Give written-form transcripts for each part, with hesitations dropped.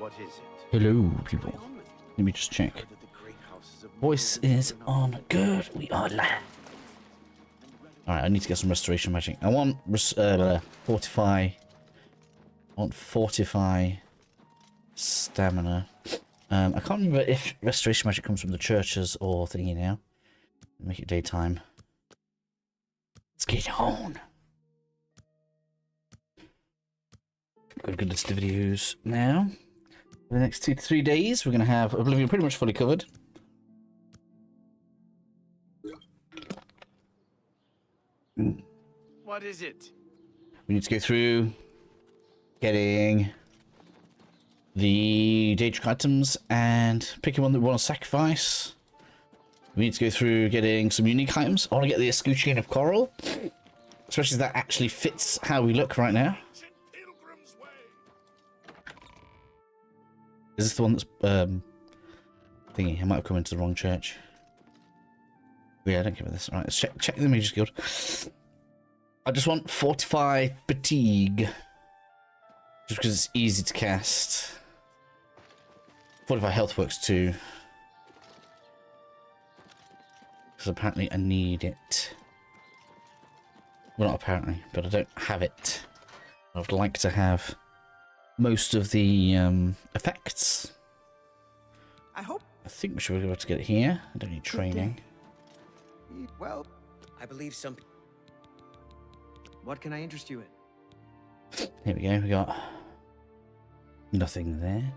What is it? Hello, people. Let me just check. Voice is on. Good. We are live. Alright, I need to get some restoration magic. I want fortify. I want fortify stamina. I can't remember if restoration magic comes from the churches or thingy now. Make it daytime. Let's get on. Got a good list of videos now. For the next 2 to 3 days, we're going to have Oblivion pretty much fully covered. What is it? We need to go through getting the Daedric items and picking one that we want to sacrifice. We need to go through getting some unique items. I want to get the escutcheon of coral, especially as that actually fits how we look right now. Is this the one that's thingy? I might have come into the wrong church. Yeah, I don't care about this. Alright, let's check the Mages Guild. I just want Fortify Fatigue. Just because it's easy to cast. Fortify Health works too. Because apparently I need it. Well, not apparently, but I don't have it. I would like to have most of the effects. I think we should be able to get it here. I don't need training. Well, I believe some. What can I interest you in? Here we go. We got nothing there.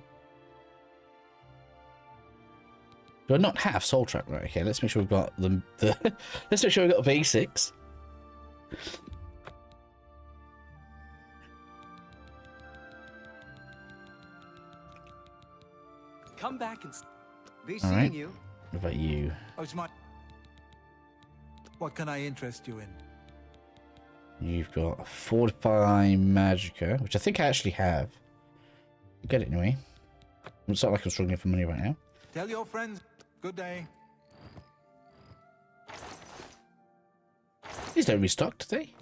Do I not have Soul Track? Right. Okay. Let's make sure we've got the let's make sure we've got the basics. Come back and be seeing you. What about you? Oh, it's my. What can I interest you in? You've got Fortify Magicka, which I think I actually have. Get it anyway. It's not like I'm struggling for money right now. Tell your friends. Good day. These don't restock, do they?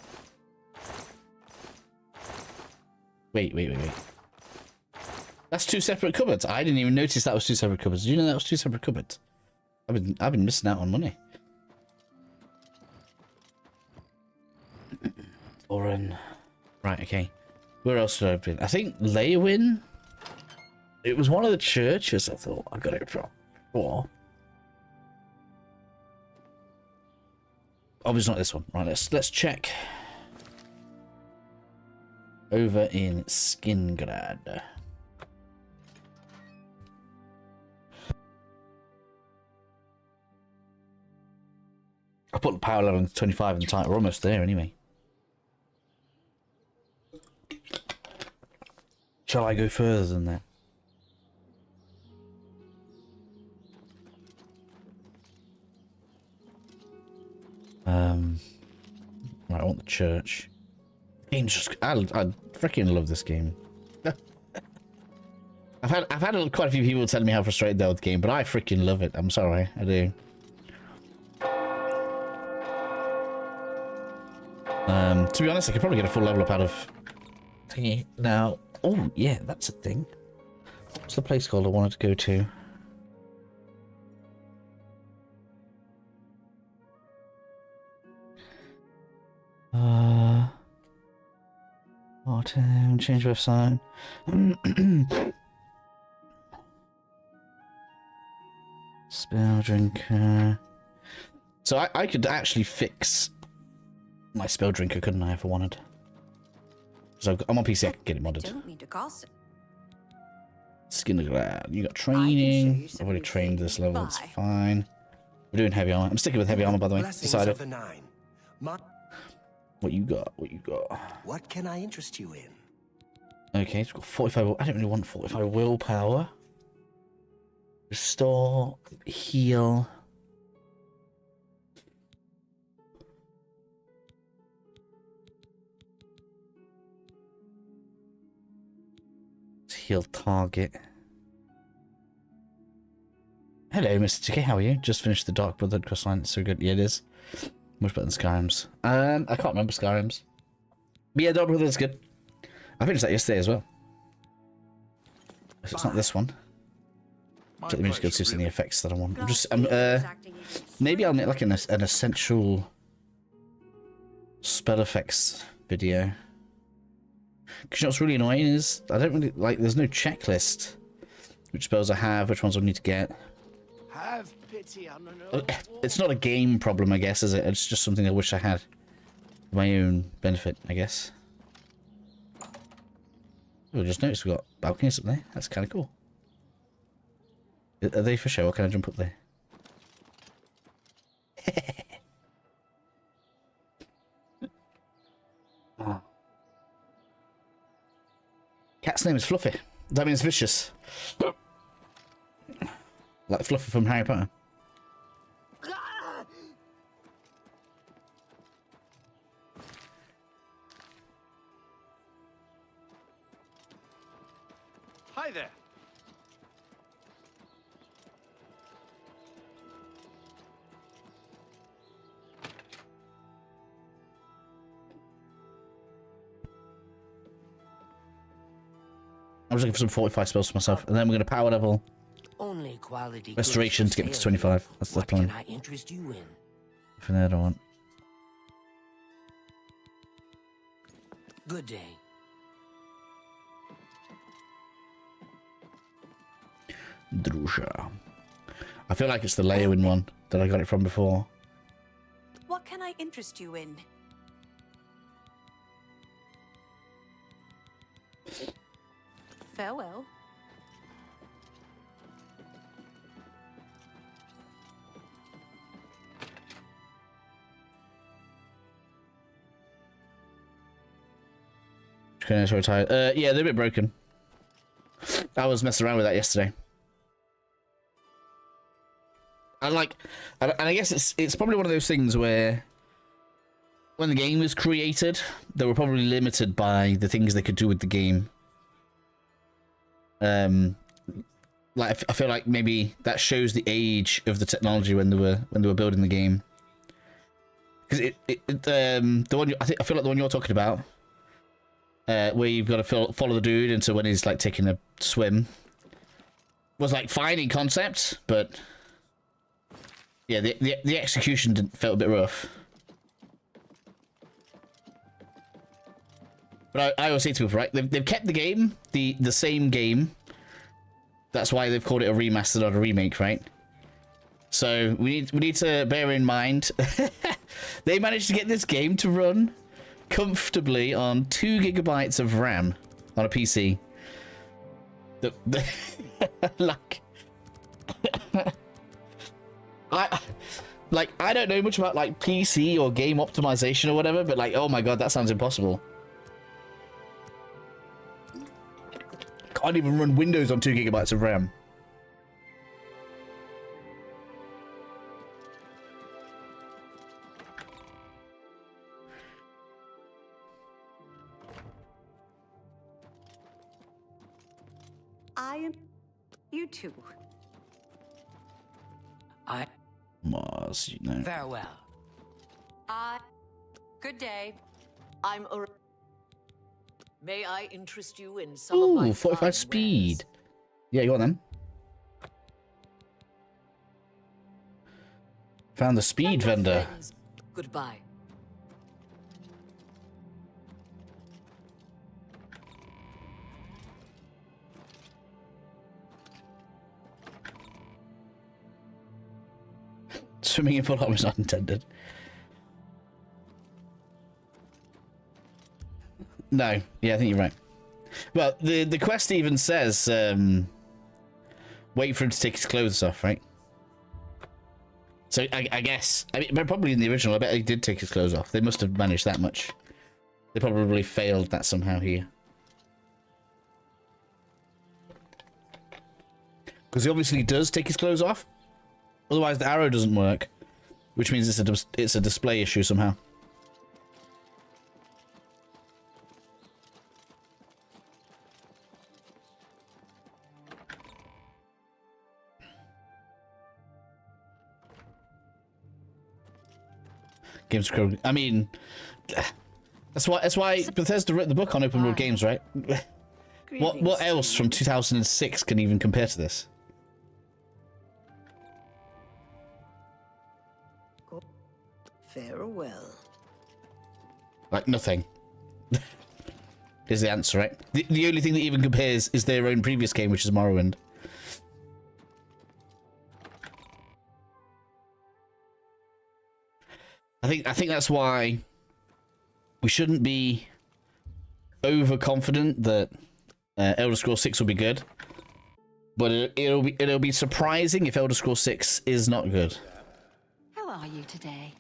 Wait. That's 2 separate cupboards. I didn't even notice that was 2 separate cupboards. Did you know that was 2 separate cupboards? I've been missing out on money. Oren. Right, okay. Where else did I have been? I think Leywin. It was one of the churches I thought I got it from. Or obviously not this one. Right, let's check. Over in Skingrad. I put the power level on 25 in the title. We're almost there anyway. Shall I go further than that? Right, I want the church. Game's just, I freaking love this game. I've had quite a few people telling me how frustrated they are with the game, but I freaking love it. I'm sorry, I do. To be honest, I could probably get a full level up out of thingy now. Oh yeah, that's a thing. What's the place called I wanted to go to? Change website. Spell drinker. So I could actually fix my spell drinker, couldn't I, if I wanted? So I'm on PC, I can get it modded. Don't mean to gossip. Skin of Glad. You got training. I've already trained this level, it's fine. We're doing heavy armor. I'm sticking with heavy armor, by the way. Decided. What you got? What you got? What can I interest you in? Okay, it's got 45. I don't really want 45 willpower. Restore, heal. Heal target. Hello, Mr. TK, how are you? Just finished the Dark Brotherhood questline. It's so good. Yeah, it is. Much better than Skyrim's. I can't remember Skyrim's. But yeah, Dark Brotherhood's good. I finished that yesterday as well. It's not this one. My Let me just go pleasure, see some of the really. effects that I want. Maybe I'll make like an essential spell effects video. Because you know what's really annoying is I don't really like. There's no checklist. Which spells I have, which ones I need to get. Have pity on an It's not a game problem, I guess, is it? It's just something I wish I had for my own benefit, I guess. Oh, I just noticed we've got balconies up there. That's kind of cool. Are they for show, or can I jump up there? Oh. Cat's name is Fluffy. That means vicious. Like Fluffy from Harry Potter. Hi there. I was looking for some 45 spells for myself, and then we're going to power level Only quality restoration to get me to 25. That's the what plan. can I interest you in? From there, I don't want. Good day. Drusha. I feel like it's the Leowin one that I got it from before. What can I interest you in? Farewell. Yeah, they're a bit broken. I was messing around with that yesterday. And I guess it's probably one of those things where when the game was created, they were probably limited by the things they could do with the game. Like I feel like maybe that shows the age of the technology when they were building the game. Because the one I feel like the one you're talking about, where you've got to follow the dude into when he's like taking a swim, was like fine in concept, but yeah, the execution felt a bit rough. But I always say to people, right, they've kept the game, the same game. That's why they've called it a remaster, not a remake, right? So we need to bear in mind they managed to get this game to run comfortably on 2 GB of RAM on a PC. I don't know much about like PC or game optimization or whatever, but like, oh my god, that sounds impossible. Can't even run Windows on 2 GB of RAM. I am you too. Mars, you know. Farewell. Good day. I'm a... May I interest you in some of my Ooh, 45 fine speed. wares? Yeah, you want them? Found the speed vendor. Friends, goodbye. Swimming in full armor is not intended. No, yeah, I think you're right. Well, the quest even says, wait for him to take his clothes off, right? So I guess, I mean, but probably in the original, I bet he did take his clothes off. They must have managed that much. They probably failed that somehow here. Because he obviously does take his clothes off. Otherwise, the arrow doesn't work, which means it's a display issue somehow. Games Crow. I mean, that's why Bethesda wrote the book on open world games, right? What else from 2006 can even compare to this? Farewell. Like nothing. Is the answer, right? The only thing that even compares is their own previous game, which is Morrowind. I think that's why we shouldn't be overconfident that Elder Scrolls 6 will be good, but it'll be surprising if Elder Scrolls 6 is not good. How are you today?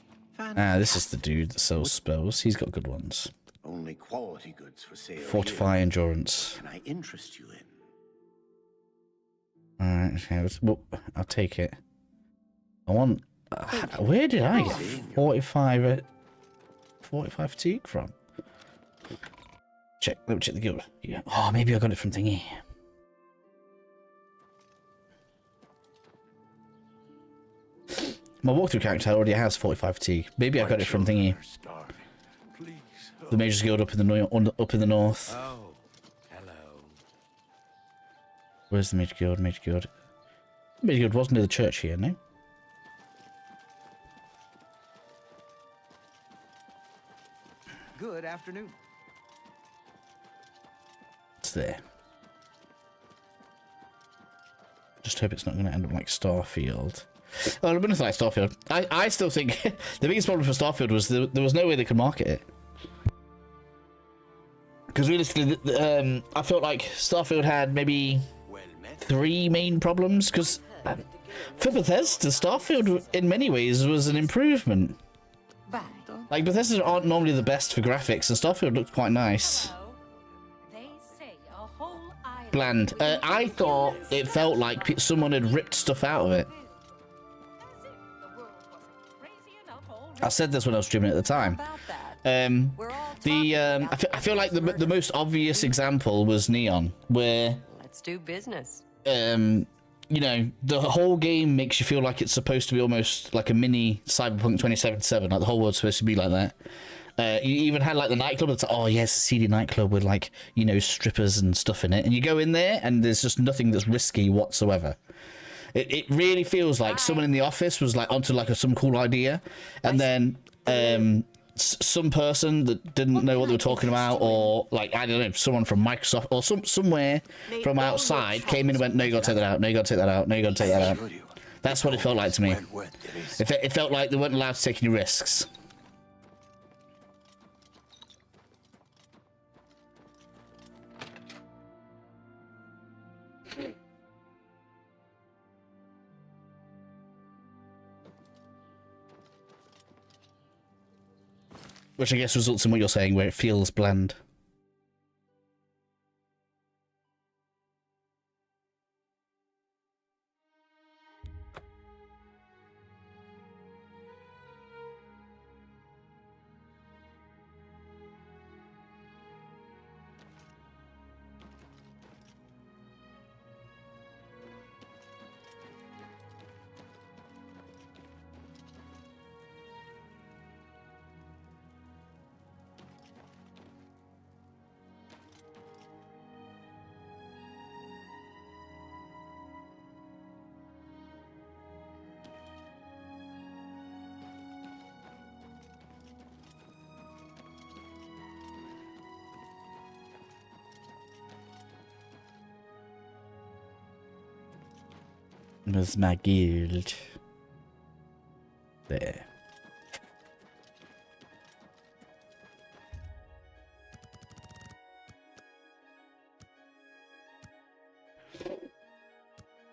This is the dude that sells spells. He's got good ones. Only quality goods for sale. Fortify here. endurance. Can I interest you in? Alright, okay, well, I'll take it. I want... where did I get 45 fatigue from? Let me check the guild. Yeah. Oh, maybe I got it from thingy. My walkthrough character already has 45 fatigue. Maybe I got it from thingy. The Mages Guild up in the north. Oh, hello. Where's the Mage Guild? Mage Guild. Mage Guild wasn't near the church here, no? Good afternoon. It's there. Just hope it's not going to end up like Starfield. Well, it'll be nothing like Starfield. I still think the biggest problem for Starfield was there was no way they could market it. Because realistically, I felt like Starfield had maybe 3 main problems. Because for Bethesda, Starfield in many ways was an improvement. Bye. Like, Bethesda aren't normally the best for graphics, and Starfield looked quite nice. They say a whole island. Bland. I thought it felt like someone had ripped stuff out of it. I said this when I was streaming at the time. I feel like the most obvious example was Neon, where Let's do business. you know, the whole game makes you feel like it's supposed to be almost like a mini Cyberpunk 2077. Like the whole world's supposed to be like that. You even had like the nightclub that's like, oh yes, a seedy nightclub with like, you know, strippers and stuff in it, and you go in there and there's just nothing that's risky whatsoever. It really feels like someone in the office was like onto like some cool idea, and then some person that didn't know what they were talking about, or like, I don't know, someone from Microsoft or somewhere from outside came in and went, no, you gotta take that out, no, you gotta take that out, no, you gotta take that out. That's what it felt like to me. It felt like they weren't allowed to take any risks. Which I guess results in what you're saying, where it feels bland. Where's my guild? There.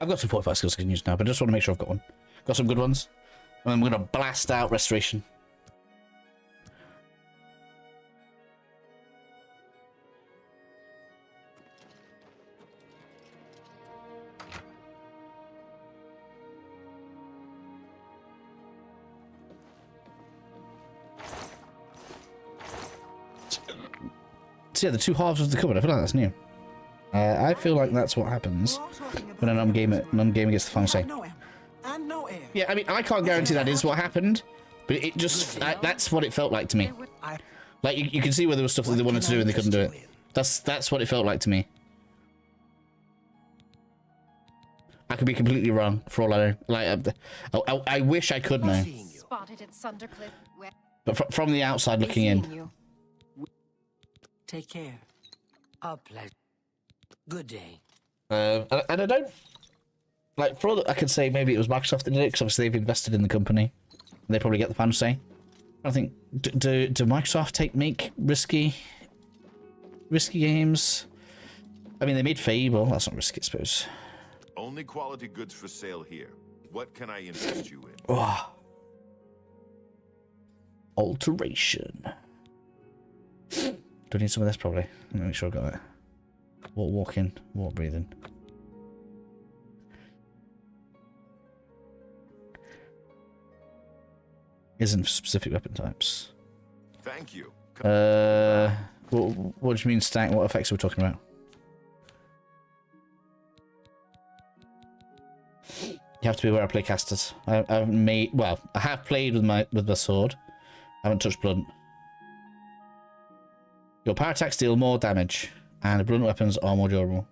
I've got some 45 skills I can use now, but I just want to make sure I've got one. Got some good ones. And I'm going to blast out Restoration. So yeah, the two halves of the cupboard. I feel like that's new. I feel like that's what happens when an non-gamer gets the final say. Yeah, I mean, I can't guarantee that is what happened, but it just that's what it felt like to me. Like you can see where there was stuff that they wanted to do and they couldn't do it. That's what it felt like to me. I could be completely wrong for all I know. Like, I wish I could know. Spotted at Sundercliff. But from the outside looking in. Take care. A pleasure. Good day. And I don't... Like, for all that I could say maybe it was Microsoft that did it, because obviously they've invested in the company. They probably get the final say. I think, do Microsoft make risky games? I mean, they made Fable. That's not risky, I suppose. Only quality goods for sale here. What can I interest you in? Oh. Alteration. Do I need some of this? Probably. Let me make sure I got it. Walking, water breathing. Isn't specific weapon types. Thank you. What do you mean stack? What effects are we talking about? You have to be aware of playcasters. I haven't made. Well, I have played with the sword. I haven't touched blunt. Your power attacks deal more damage, and blunt weapons are more durable.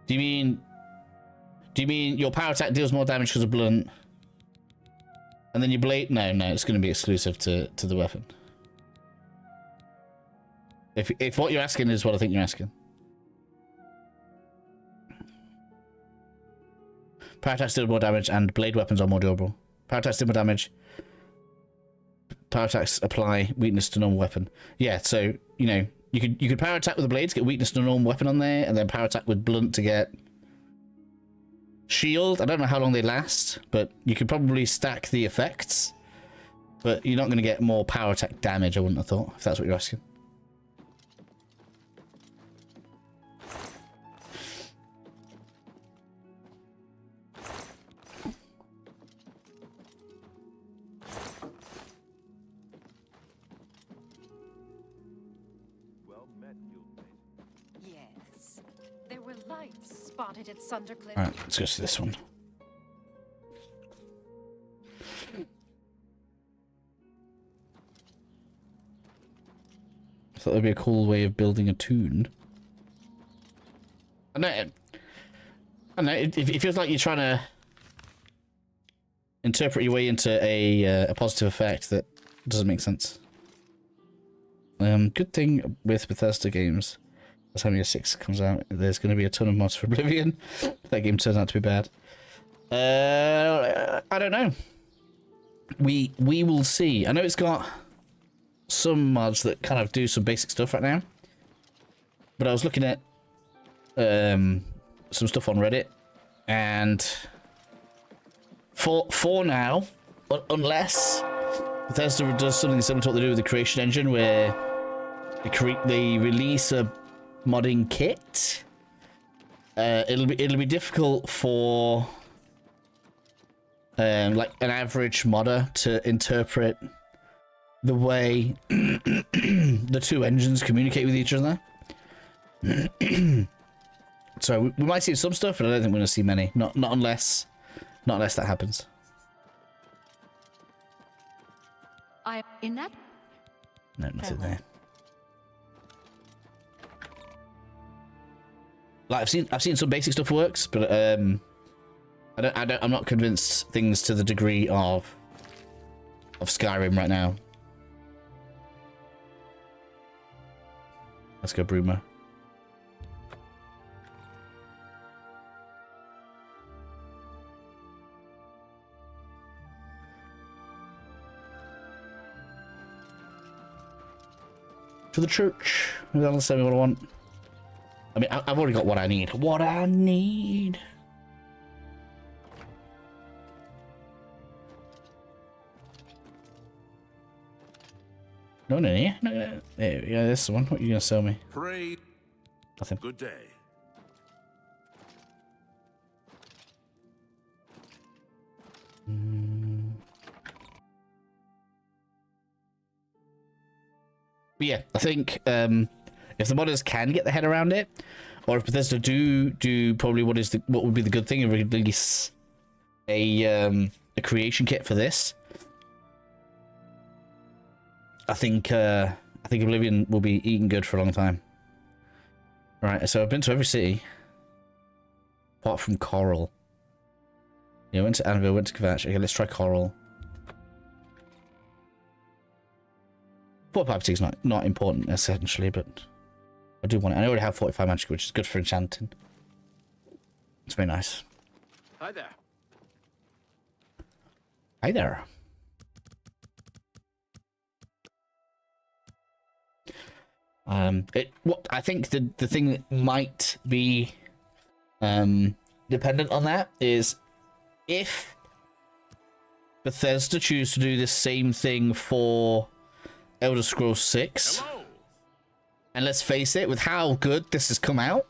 Do you mean your power attack deals more damage because of blunt? And then your blade? No, it's going to be exclusive to the weapon. If what you're asking is what I think you're asking. Power attacks deal more damage, and blade weapons are more durable. Power attacks deal more damage. Power attacks apply weakness to normal weapon. Yeah, so you know you could power attack with the blades, get weakness to normal weapon on there, and then power attack with blunt to get shield. I don't know how long they last, but you could probably stack the effects. But you're not going to get more power attack damage, I wouldn't have thought, if that's what you're asking. Yes. There were lights spotted at Sundercliff. Alright, let's go to this one. I thought that'd be a cool way of building a tune. I know it feels like you're trying to interpret your way into a positive effect that doesn't make sense. Good thing with Bethesda games, by the time year 6 comes out, there's going to be a ton of mods for Oblivion. If that game turns out to be bad. I don't know. We will see. I know it's got some mods that kind of do some basic stuff right now. But I was looking at some stuff on Reddit, and for now, unless Bethesda does something similar to what they do with the creation engine, where they release a modding kit, it'll be difficult for like an average modder to interpret the way the two engines communicate with each other. So we might see some stuff, but I don't think we're going to see many. Not unless that happens. In that? No, nothing there. Like I've seen some basic stuff works, but I'm not convinced things to the degree of Skyrim right now. Let's go, Bruma. To the church. That'll tell me what I want. I mean, I've already got what I need. What I need. No. There we go. This is the one. What are you gonna sell me? Parade. Nothing. Good day. But yeah, I think if the modders can get their head around it, or if Bethesda do probably what would be the good thing and release a creation kit for this, I think Oblivion will be eating good for a long time. Right, so I've been to every city. Apart from Coral. Yeah, went to Anvil, went to Kvatch. Okay, let's try Coral. 45 fatigue's not important, essentially, but I do want it. I already have 45 magic, which is good for enchanting. It's very nice. Hi there. Hi there. What I think the thing that might be dependent on that is if Bethesda choose to do the same thing for Elder Scrolls 6. Hello. And let's face it, with how good this has come out,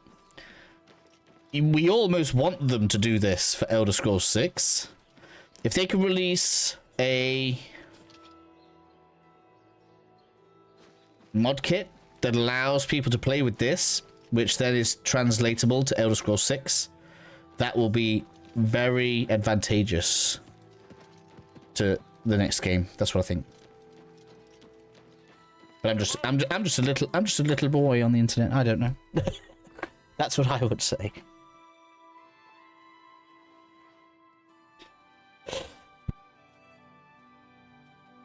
we almost want them to do this for Elder Scrolls 6. If they can release a mod kit that allows people to play with this, which then is translatable to Elder Scrolls 6, that will be very advantageous to the next game. That's what I think. But I'm just a little boy on the internet. I don't know. That's what I would say.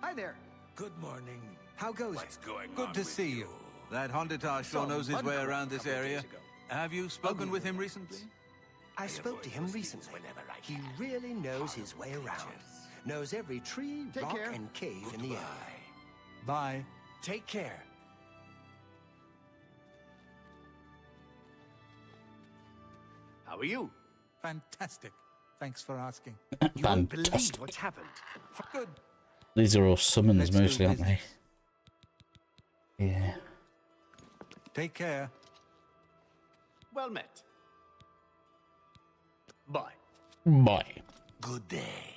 Hi there. Good morning. How goes What's it? going on? Good to see you. That Honditar sure knows his way around this area. Have you spoken with him recently? I spoke to him recently. He really knows his way around. Knows every tree, rock, and cave in the area. Bye. Take care. How are you? Fantastic. Thanks for asking. You won't believe Fantastic. what's happened. Good. These are all summons Let's do mostly, aren't they? business. Yeah. Take care. Well met. Bye. Bye. Good day.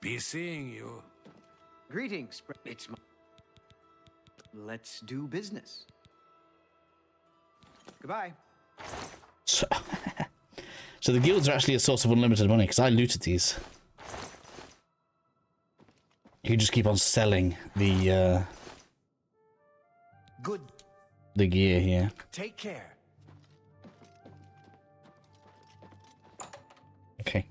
Be seeing you. Greetings. It's my... Let's do business. Goodbye. So, so the guilds are actually a source of unlimited money, because I looted these. You just keep on selling the Good. the gear here. Take care. Okay.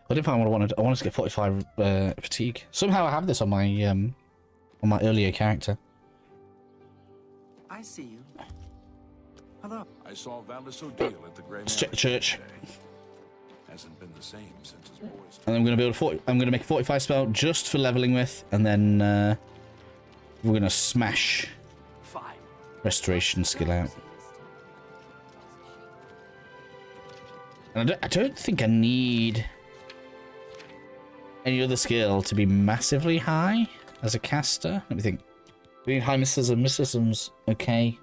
I didn't find what I wanted. I wanted to get 45 fatigue. Somehow I have this on my earlier character. I see you. Hello. I saw Valor Sodil at the Grey Let's check the church. Hasn't been the same since his boys. And I'm gonna build 40. I'm gonna make a 45 spell just for leveling with, and then we're gonna smash Fine. restoration skill out. And I don't think I need any other skill to be massively high as a caster. Let me think. We need high mysticism. Mysticism's okay.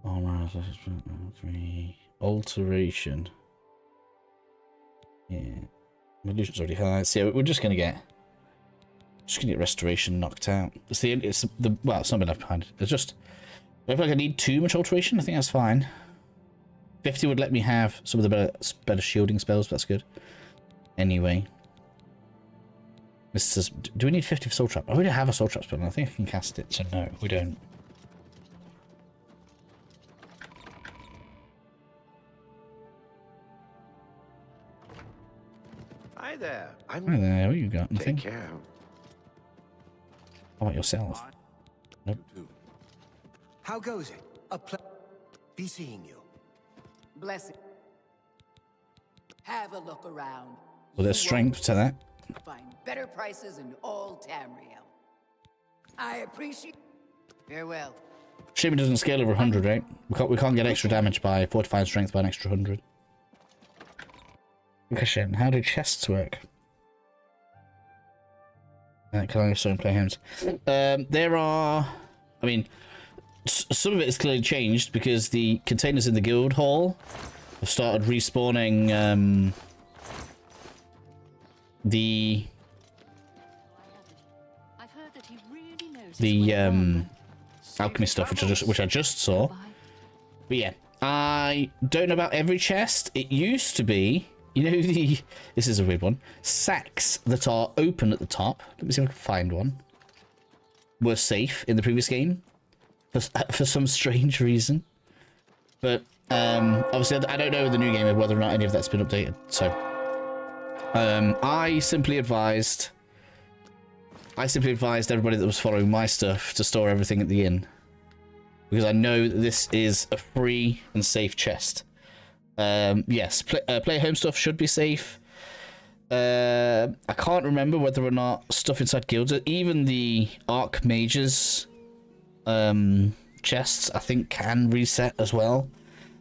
Alright, alteration. Yeah, illusion's already high. So yeah, we're just gonna get restoration knocked out. It's the well, it's not been left behind. It's just I feel like I need too much alteration. I think that's fine. 50 would let me have some of the better shielding spells, but that's good. Anyway. This says, do we need 50 for Soul Trap? I already have a Soul Trap spell, and I think I can cast it, so no, we don't. Hi there. I'm Hi there, what you got? Take Nothing? care. How about yourself? Nope. How goes it? Be seeing you. Blessing. Have a look around. Well, there's strength to that. Find better prices in all Tamriel. I appreciate. Farewell. Shame it doesn't scale over 100, right? We can't get extra damage by fortifying strength by an extra 100. Question: how do chests work? Can I also play hands? There are, I mean, some of it is clearly changed because the containers in the guild hall have started respawning the I've heard that he really knows his way around alchemy stuff, which I just saw. But yeah, I don't know about every chest. It used to be, you know, this is a weird one, sacks that are open at the top. Let me see if I can find one. Were safe in the previous game for some strange reason. But obviously, I don't know in the new game whether or not any of that's been updated. So I simply advised everybody that was following my stuff to store everything at the inn, because I know that this is a free and safe chest. Yes, play home stuff should be safe. I can't remember whether or not stuff inside guilds, even the Archmages chests, I think can reset as well.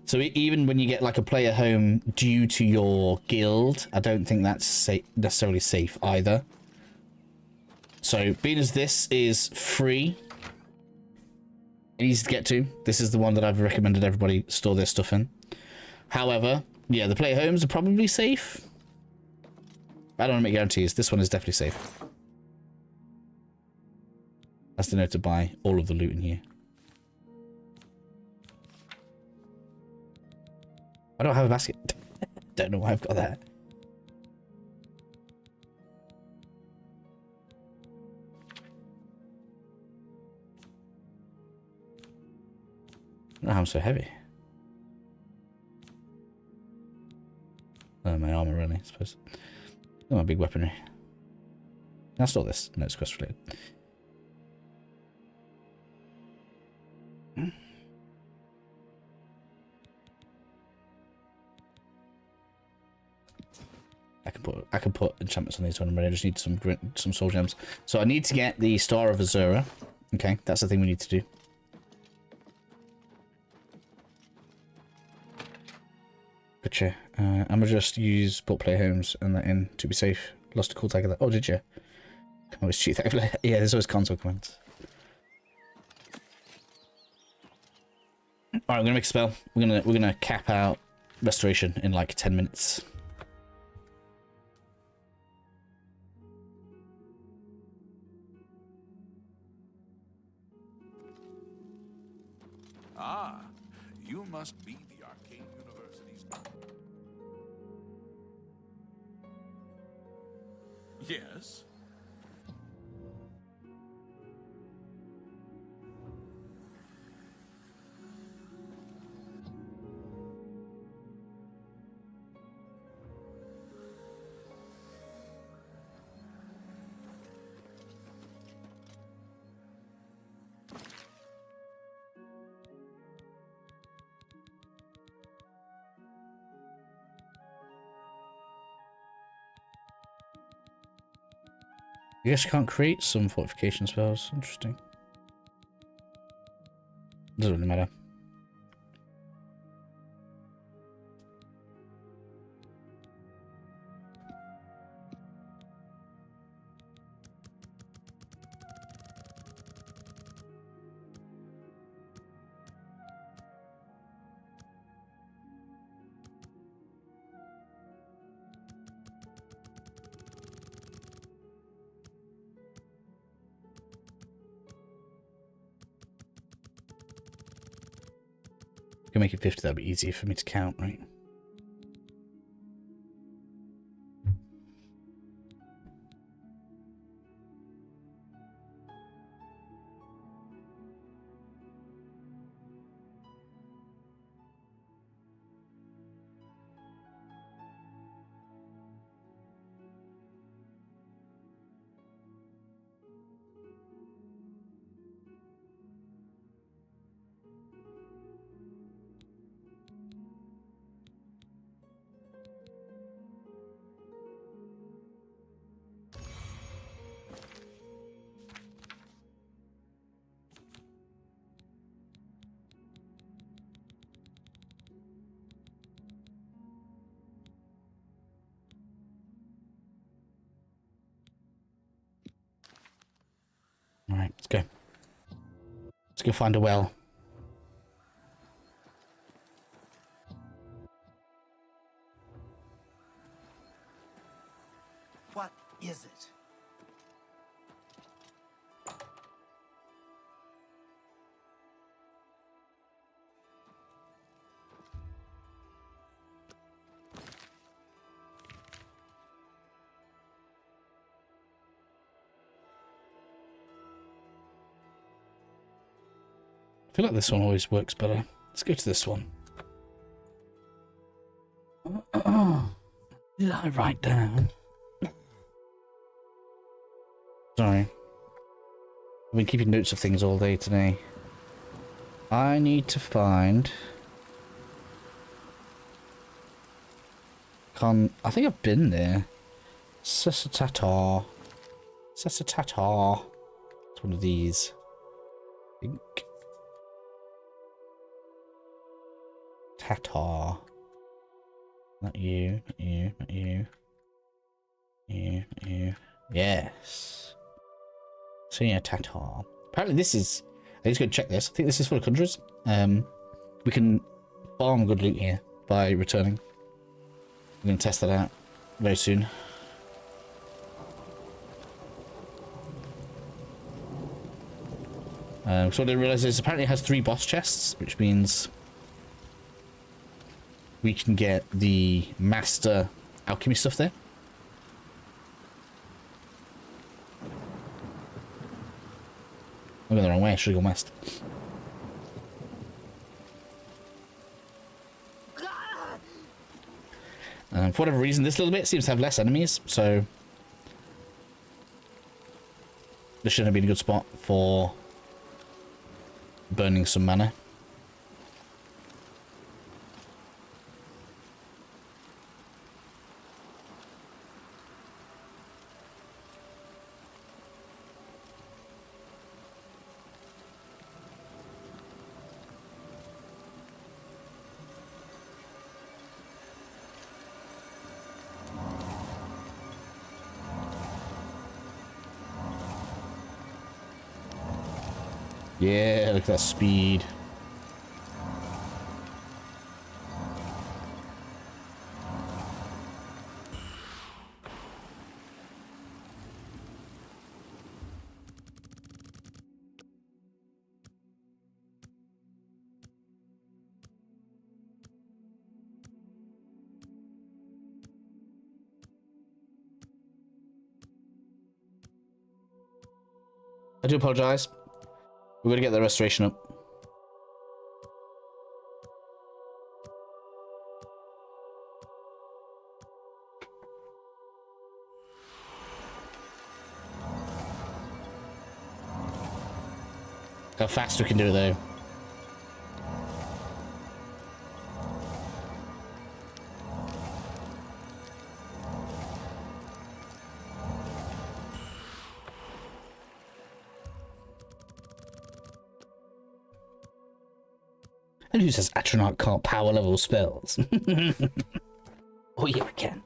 So even when you get like a player home due to your guild, I don't think that's necessarily safe either. So being as this is free, easy to get to, this is the one that I've recommended everybody store their stuff in. However, yeah, the player homes are probably safe. I don't want to make guarantees. This one is definitely safe. That's the note to buy all of the loot in here. I don't have a basket. Don't know why I've got that. I don't know how I'm so heavy. Oh, my armor really, I suppose. Oh, my big weaponry. Can I store this? No, it's quest related. I can put enchantments on these when I'm ready. I just need some soul gems. So I need to get the Star of Azura. Okay, that's the thing we need to do. Gotcha. I'm gonna just use bulk play homes and that in to be safe. Lost a cool tag of that. Oh, did you? Can always cheat that. Yeah, there's always console commands. All right, I'm gonna make a spell. We're gonna cap out restoration in like 10 minutes. Ah, you must be the Arcane University's... Yes? I guess you can't create some fortification spells. Interesting. Doesn't really matter. Can make it 50, that'd be easier for me to count, right? Alright, let's go. Let's go find a well. What is it? I feel like this one always works better. Let's go to this one. Did I write down? Sorry. I've been keeping notes of things all day today. I need to find... I think I've been there. Sesatatar. Sesatatar. It's one of these. I think. Tatar. Not you, not you, not you. You, not you. Yes. So yeah, Tatar. Apparently this is... I need to go check this. I think this is for the conjurers. We can farm good loot here by returning. I'm going to test that out very soon. So what I didn't realise is apparently it has 3 boss chests, which means we can get the master alchemy stuff there. I'm going the wrong way, I should have gone west. For whatever reason, this little bit seems to have less enemies, so this shouldn't have been a good spot for burning some mana. Yeah, look at that speed. I do apologize. We're gonna get the restoration up. How fast we can do it though. And who says Atronach can't power level spells? Oh yeah, I can.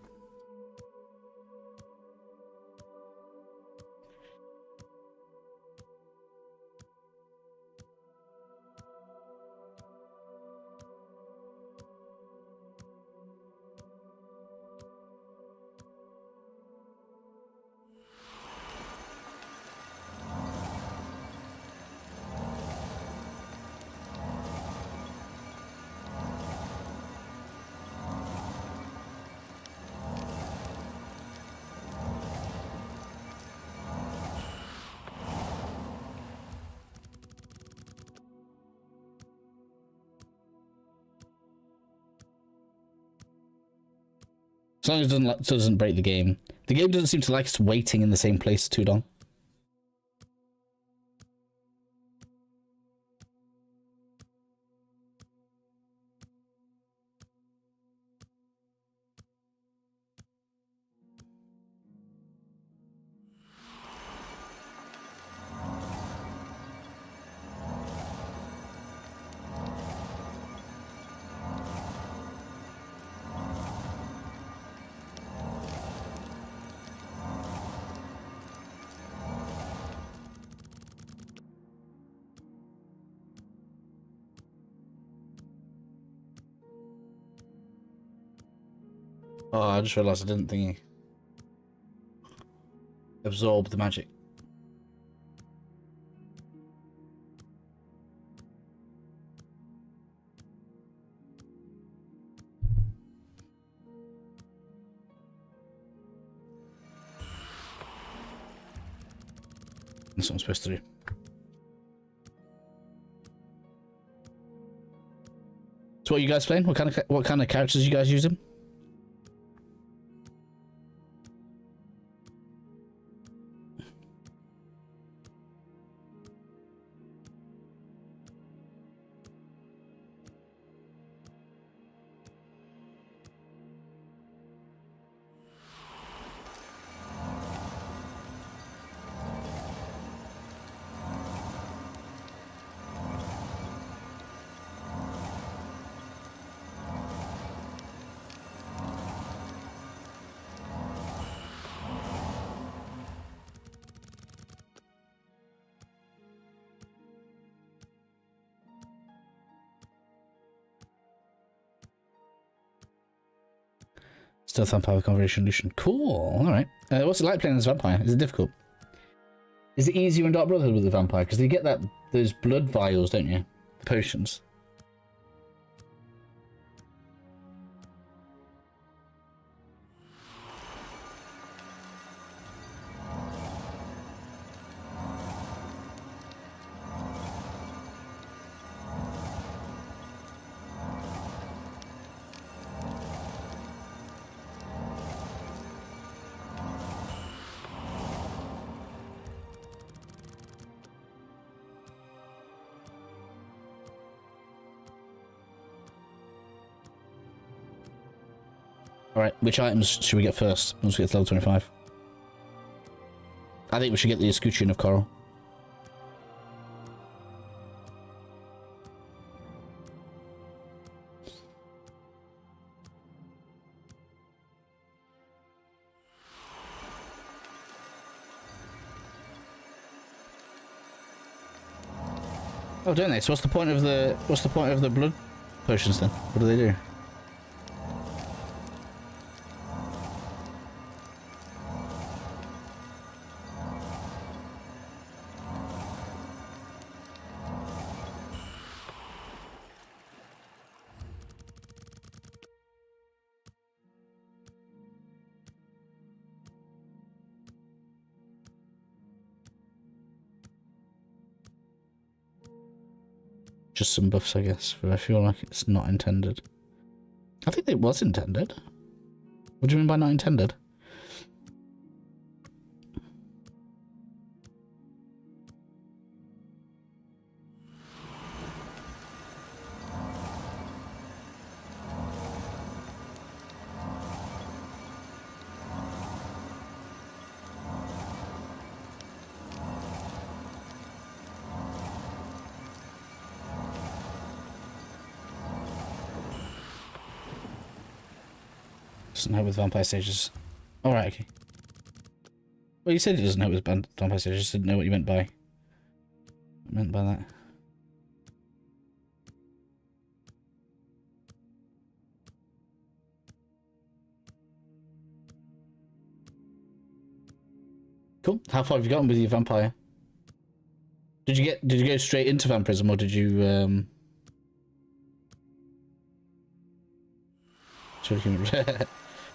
As long as it doesn't break the game. The game doesn't seem to like us waiting in the same place too long. Oh, I just realised I didn't thingy. Absorb the magic. That's what I'm supposed to do. what you guys playing? What kind of characters you guys using? Stealth vampire conversion illusion. Cool. All right. What's it like playing as a vampire? Is it difficult? Is it easier in Dark Brotherhood with the vampire? Because you get those blood vials, don't you? The potions. Alright, which items should we get first once we get to level 25? I think we should get the escutcheon of coral. Oh, don't they? So what's the point of the blood potions then? What do they do? Just some buffs, I guess, but I feel like it's not intended. I think it was intended. What do you mean by not intended? Doesn't help with vampire stages. Alright, okay. Well, you said it doesn't help with vampire stages, I just didn't know what you meant by that. Cool. How far have you gotten with your vampire? Did you go straight into vampirism, or did you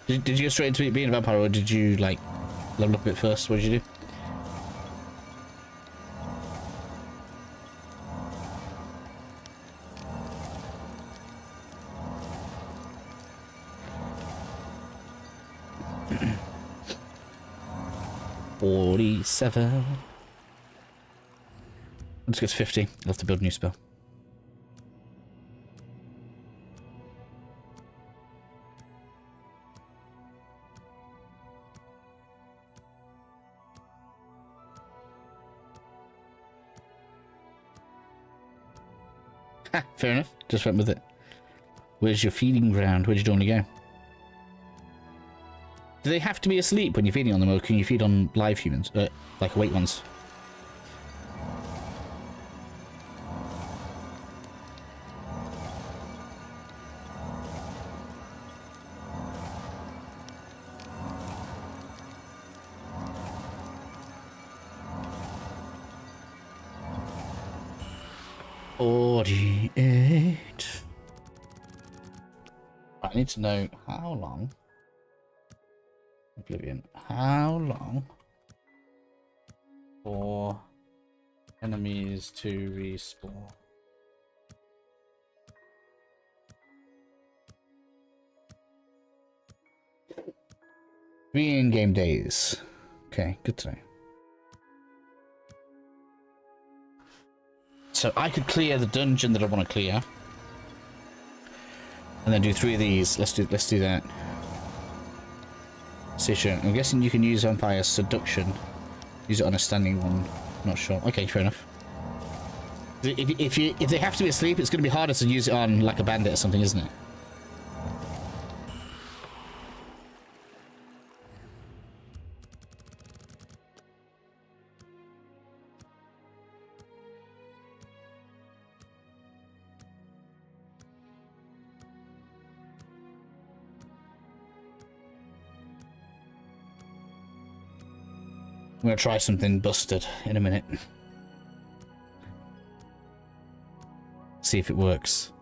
did you go straight into being a vampire, or did you like level up a bit first? What did you do? $47. Let's get to 50. I'll have to build a new spell. Fair enough. Just went with it. Where's your feeding ground? Where'd you normally go? Do they have to be asleep when you're feeding on them, or can you feed on live humans? Like awake ones? I need to know how long. Oblivion. How long for enemies to respawn? 3 in-game days. Okay, good to know. So I could clear the dungeon that I want to clear. And then do 3 of these. Let's do that. Situation. I'm guessing you can use Vampire Seduction. Use it on a standing one. Not sure. Okay, fair enough. If they have to be asleep, it's going to be harder to use it on like a bandit or something, isn't it? I'm going to try something busted in a minute. See if it works.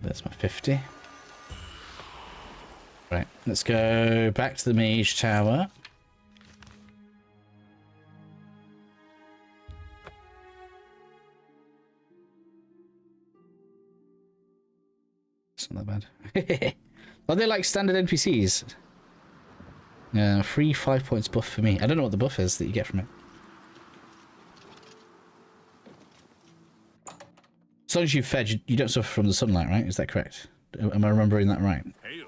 That's my 50. Right, let's go back to the Mage Tower. It's not that bad. Are they like standard NPCs? Free 5 points buff for me. I don't know what the buff is that you get from it. As long as you've fed, you don't suffer from the sunlight, right? Is that correct? Am I remembering that right? Hail.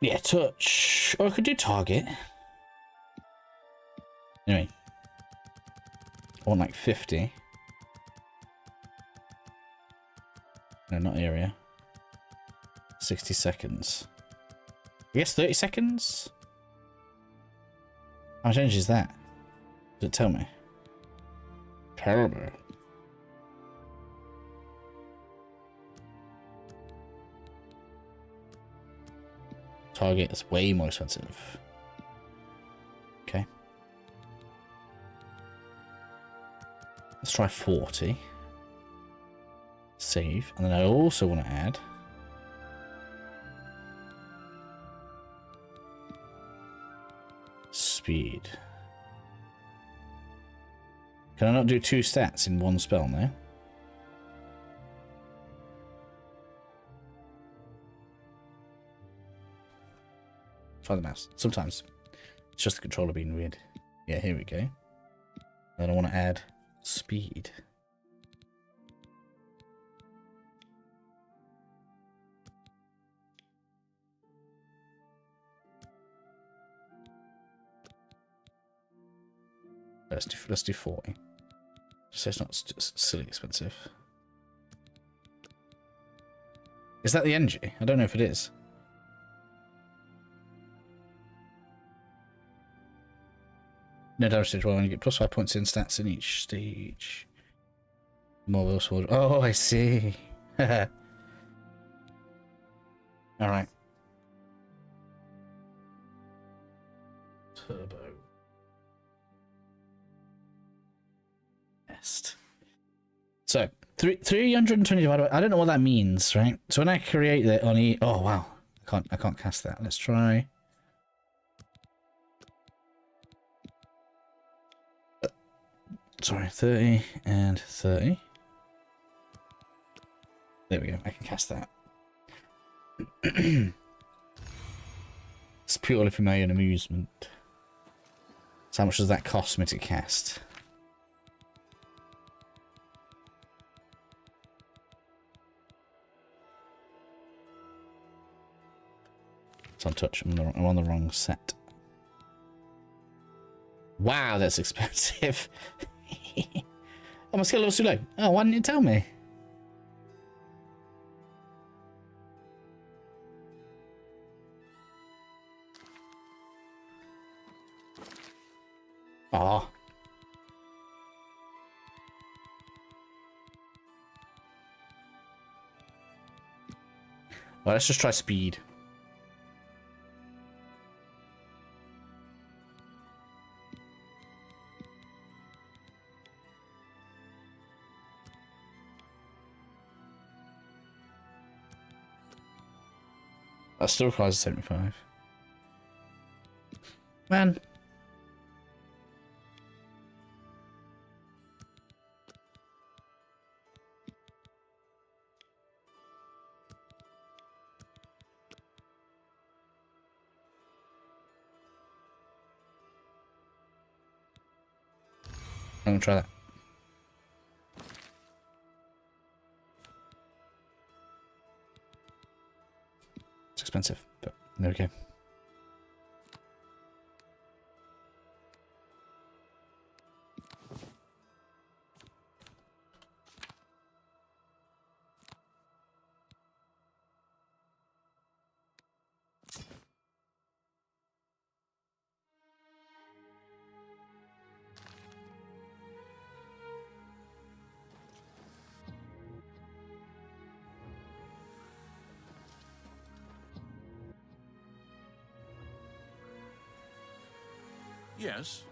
Yeah, touch. Or I could do target. Anyway. I want like 50. No, not area. 60 seconds. I guess 30 seconds? How much energy is that? Does it tell me? Terrible. Target is way more expensive. Okay. Let's try 40. Save. And then I also want to add speed. Can I not do 2 stats in one spell now? Try the mouse. Sometimes it's just the controller being weird. Yeah, here we go. Then I want to add speed. Let's do 40. So it's not silly expensive. Is that the energy? I don't know if it is. No damage stage 1 when you get plus 5 points in stats in each stage. More of those. Oh, I see. Alright. Turbo. Best. So, 320 divided by... I don't know what that means, right? So when I create that on E... Oh, wow. I can't cast that. Let's try... Sorry, 30 and 30. There we go, I can cast that. It's purely for my own amusement. So how much does that cost me to cast? It's on touch, I'm on the wrong set. Wow, that's expensive. Oh, my skill level's too low. Oh, why didn't you tell me? Ah. Well, let's just try speed. That still requires a 75. Man. I'm gonna try that. It's expensive, but there we go. Yes.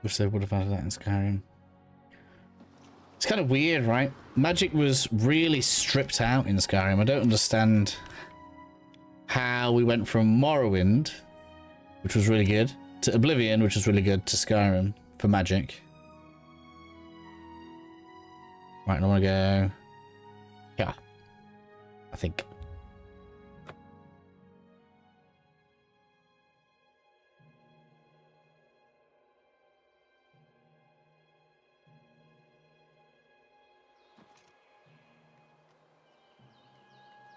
Wish they would have added that in Skyrim. It's kind of weird, right? Magic was really stripped out in Skyrim. I don't understand how we went from Morrowind, which was really good, to Oblivion, which was really good, to Skyrim for magic. Right, I want to go... Yeah. I think.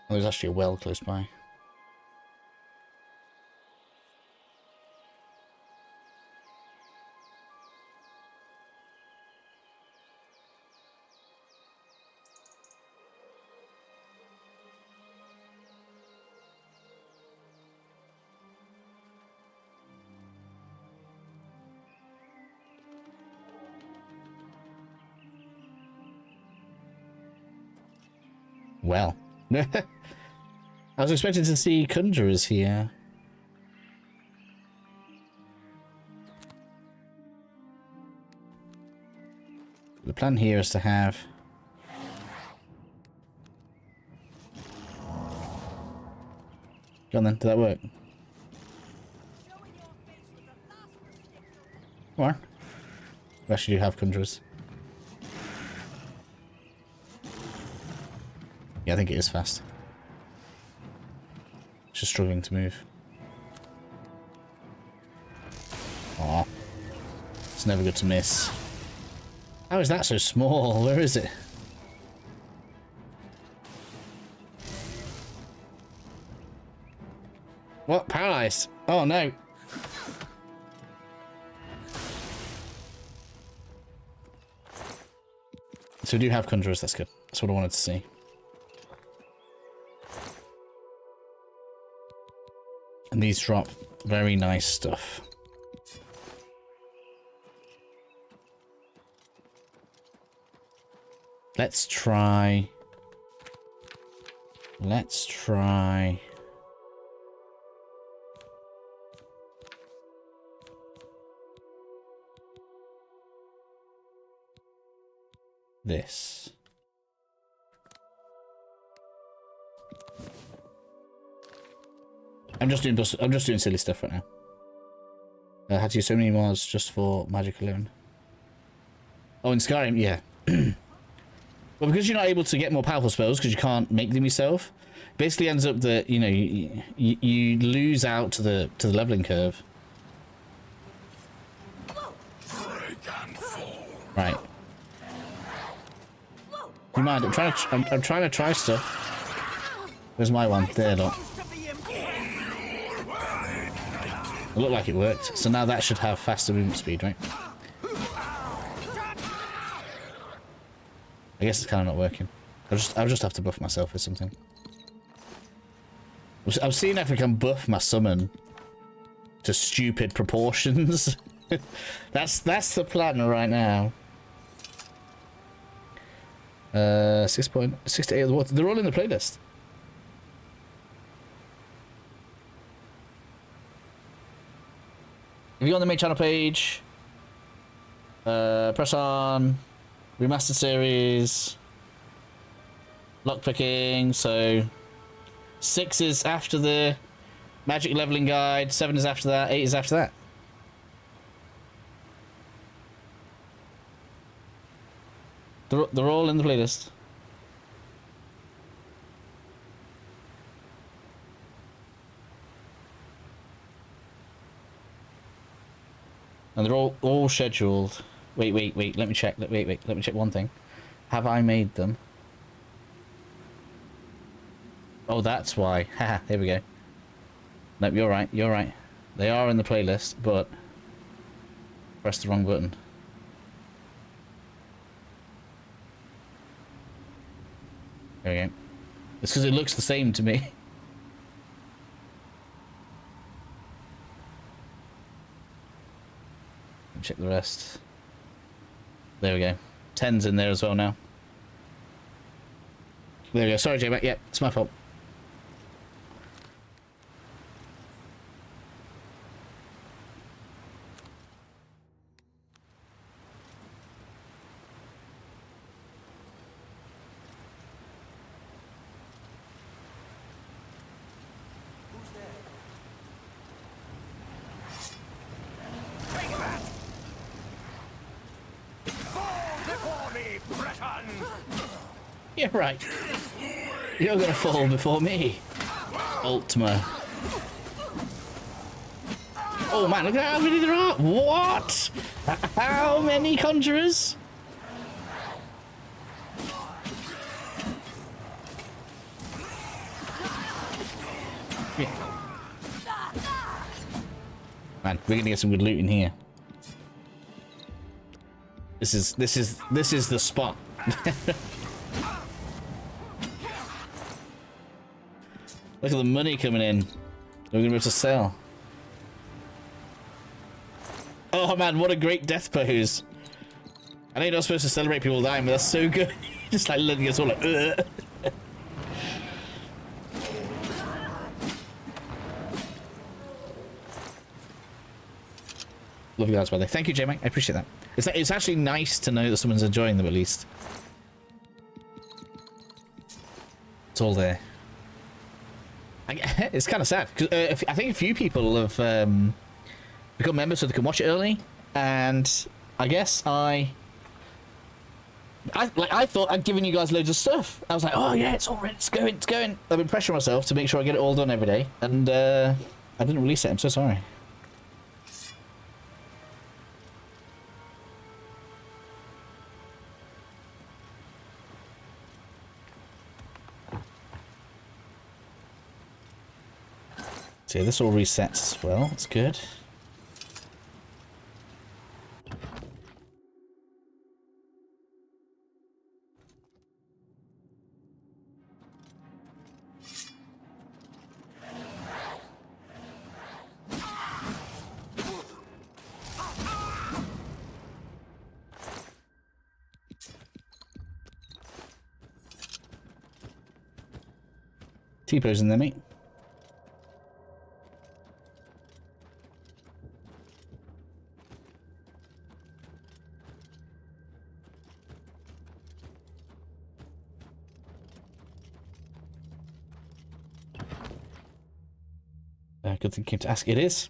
Oh, there's actually a well close by. Well. I was expecting to see conjurers here. The plan here is to have... Go on then, did that work? Come on. We actually do have conjurers. Yeah, I think it is fast. Just struggling to move. Aw. It's never good to miss. How is that so small? Where is it? What? Paralyzed? Oh no. So we do have conjurers, that's good. That's what I wanted to see. And these drop very nice stuff. Let's try this. I'm just doing silly stuff right now. I had to use so many mods just for magic alone. Oh, in Skyrim, yeah. Well, because you're not able to get more powerful spells because you can't make them yourself, basically ends up that you lose out to the leveling curve. Right. You mind? I'm trying to try stuff. Where's my one? There, look. It looked like it worked. So now that should have faster movement speed, right? I guess it's kind of not working. I'll just have to buff myself with something. I'm seeing if I can buff my summon to stupid proportions. that's the plan right now. 6.6 to 8. What? They're all in the playlist. If you go on the main channel page, press on Remastered Series, lockpicking. So 6 is after the Magic Leveling Guide, 7 is after that, 8 is after that. They're all in the playlist. And they're all scheduled. Wait, let me check. Let me check one thing. Have I made them? Oh, that's why. Haha, here we go. Nope, you're right. They are in the playlist, but press the wrong button. There we go. It's because it looks the same to me. Check the rest. There we go. 10's in there as well now. There we go. Sorry, J-Mac. Yeah, it's my fault. Yeah, right. You're gonna fall before me. Ultima. Oh man, look at how many there are! What? How many conjurers? Yeah. Man, we're gonna get some good loot in here. This is the spot. Look at the money coming in. We're gonna be able to sell. Oh man, what a great death pose. I know you're not supposed to celebrate people dying, but that's so good. Just like letting us all like, ugh. Love you guys, by the way. Thank you, J-Mac. I appreciate that. It's actually nice to know that someone's enjoying them at least. It's all there. It's kind of sad because I think a few people have become members so they can watch it early, and I guess I thought I'd given you guys loads of stuff. I was like, oh yeah, it's all ready, it's going. I've been pressuring myself to make sure I get it all done every day, and I didn't release it. I'm so sorry. So this all resets as well. That's good. T-pose in there, mate. Good thing came to ask. It is.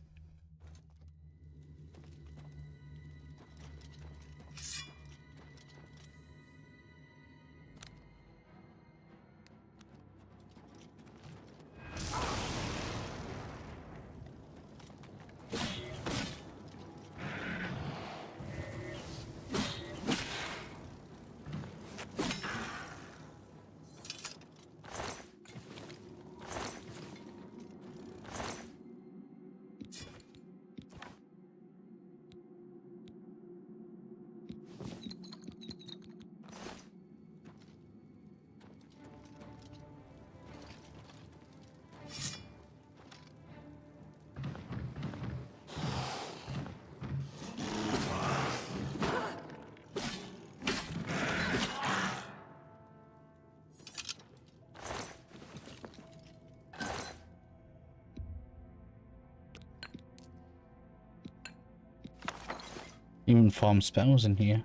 Even farm spells in here.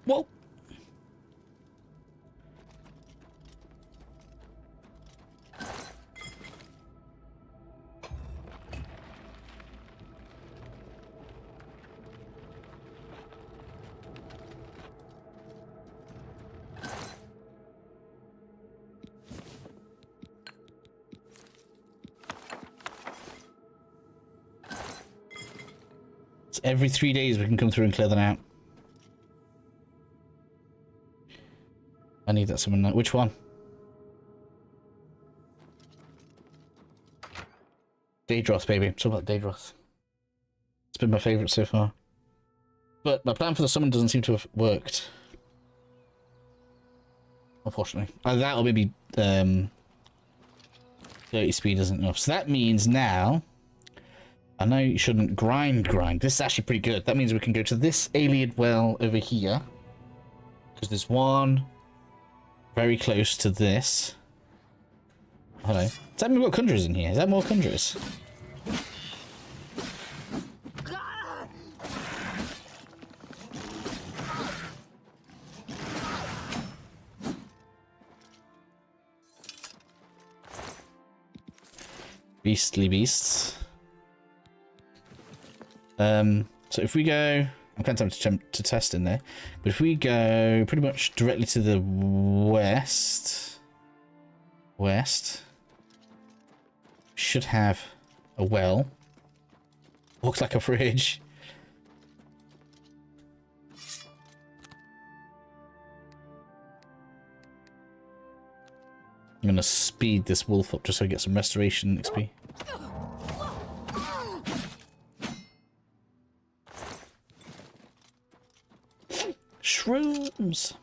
Whoa! It's every 3 days we can come through and clear them out. I need that summon now. Which one? Daedroth, baby. It's all about Daedroth. It's been my favourite so far. But my plan for the summon doesn't seem to have worked. Unfortunately. Either that or maybe 30 speed isn't enough. So that means now... I know you shouldn't grind. This is actually pretty good. That means we can go to this alien well over here. Because there's one... very close to this. Hello. Does that mean we've got conjurers in here? Is that more conjurers? Beastly beasts. So if we go... I'm kind of tempted to test in there. But if we go pretty much directly to the west... should have a well. Looks like a fridge. I'm going to speed this wolf up just so I get some restoration XP. Shrooms!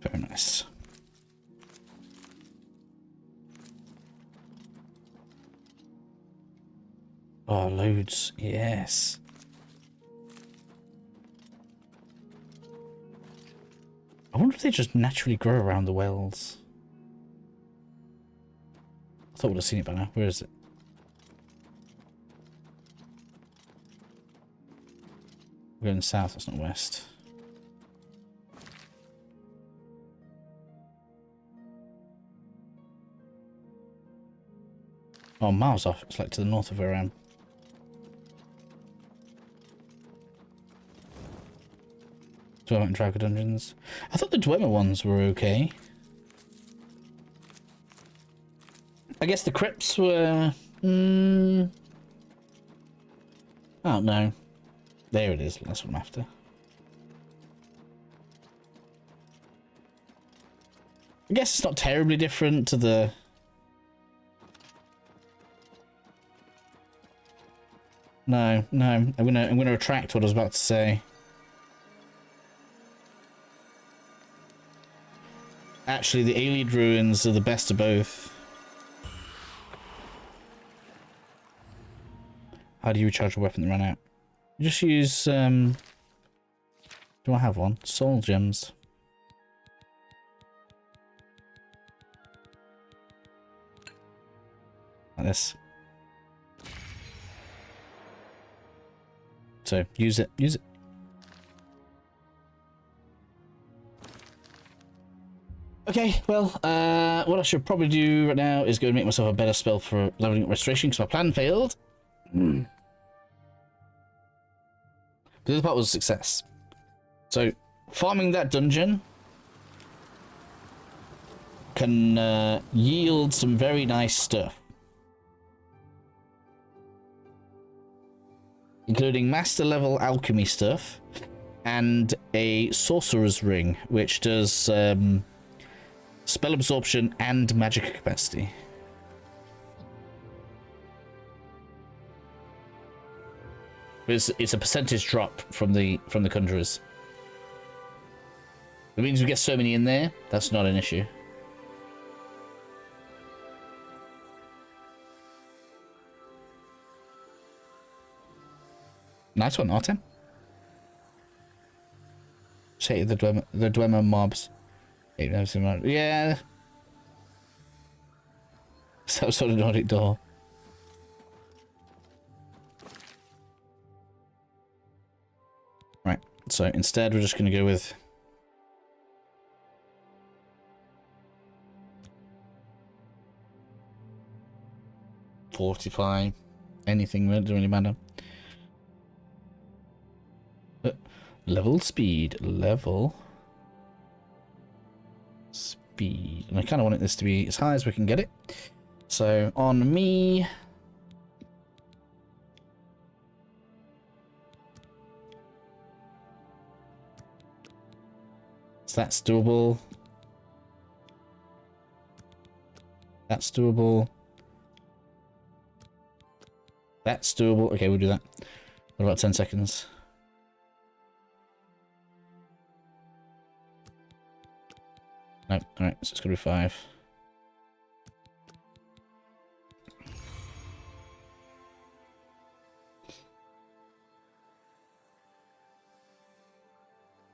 Very nice. Oh, loads. Yes. I wonder if they just naturally grow around the wells. I thought we'd have seen it by now. Where is it? We're going south, that's not west. Oh, miles off. It's like to the north of where I am. Dwemer and Drago dungeons. I thought the Dwemer ones were okay. I guess the crypts were... I don't know. There it is. That's what I'm after. I guess it's not terribly different to the... No, I'm gonna retract what I was about to say. Actually, the Alien Ruins are the best of both. How do you recharge a weapon that ran out? You just use, do I have one? Soul gems. Like this. So, use it. Okay, well, what I should probably do right now is go and make myself a better spell for leveling up restoration, because my plan failed. But the other part was a success. So, farming that dungeon can yield some very nice stuff. Including master level alchemy stuff, and a sorcerer's ring, which does spell absorption and magic capacity. It's a percentage drop from the conjurers. It means we get so many in there, that's not an issue. Nice one, Artem. Shake the Dwemer mobs. Yeah. Some sort of Nordic door. Right, so instead we're just going to go with... Fortify. Anything, doesn't really matter. Level speed. Level speed. And I kind of want this to be as high as we can get it. So on me... So that's doable. That's doable. That's doable. Okay, we'll do that. What about 10 seconds? No, alright, so it's gonna be 5.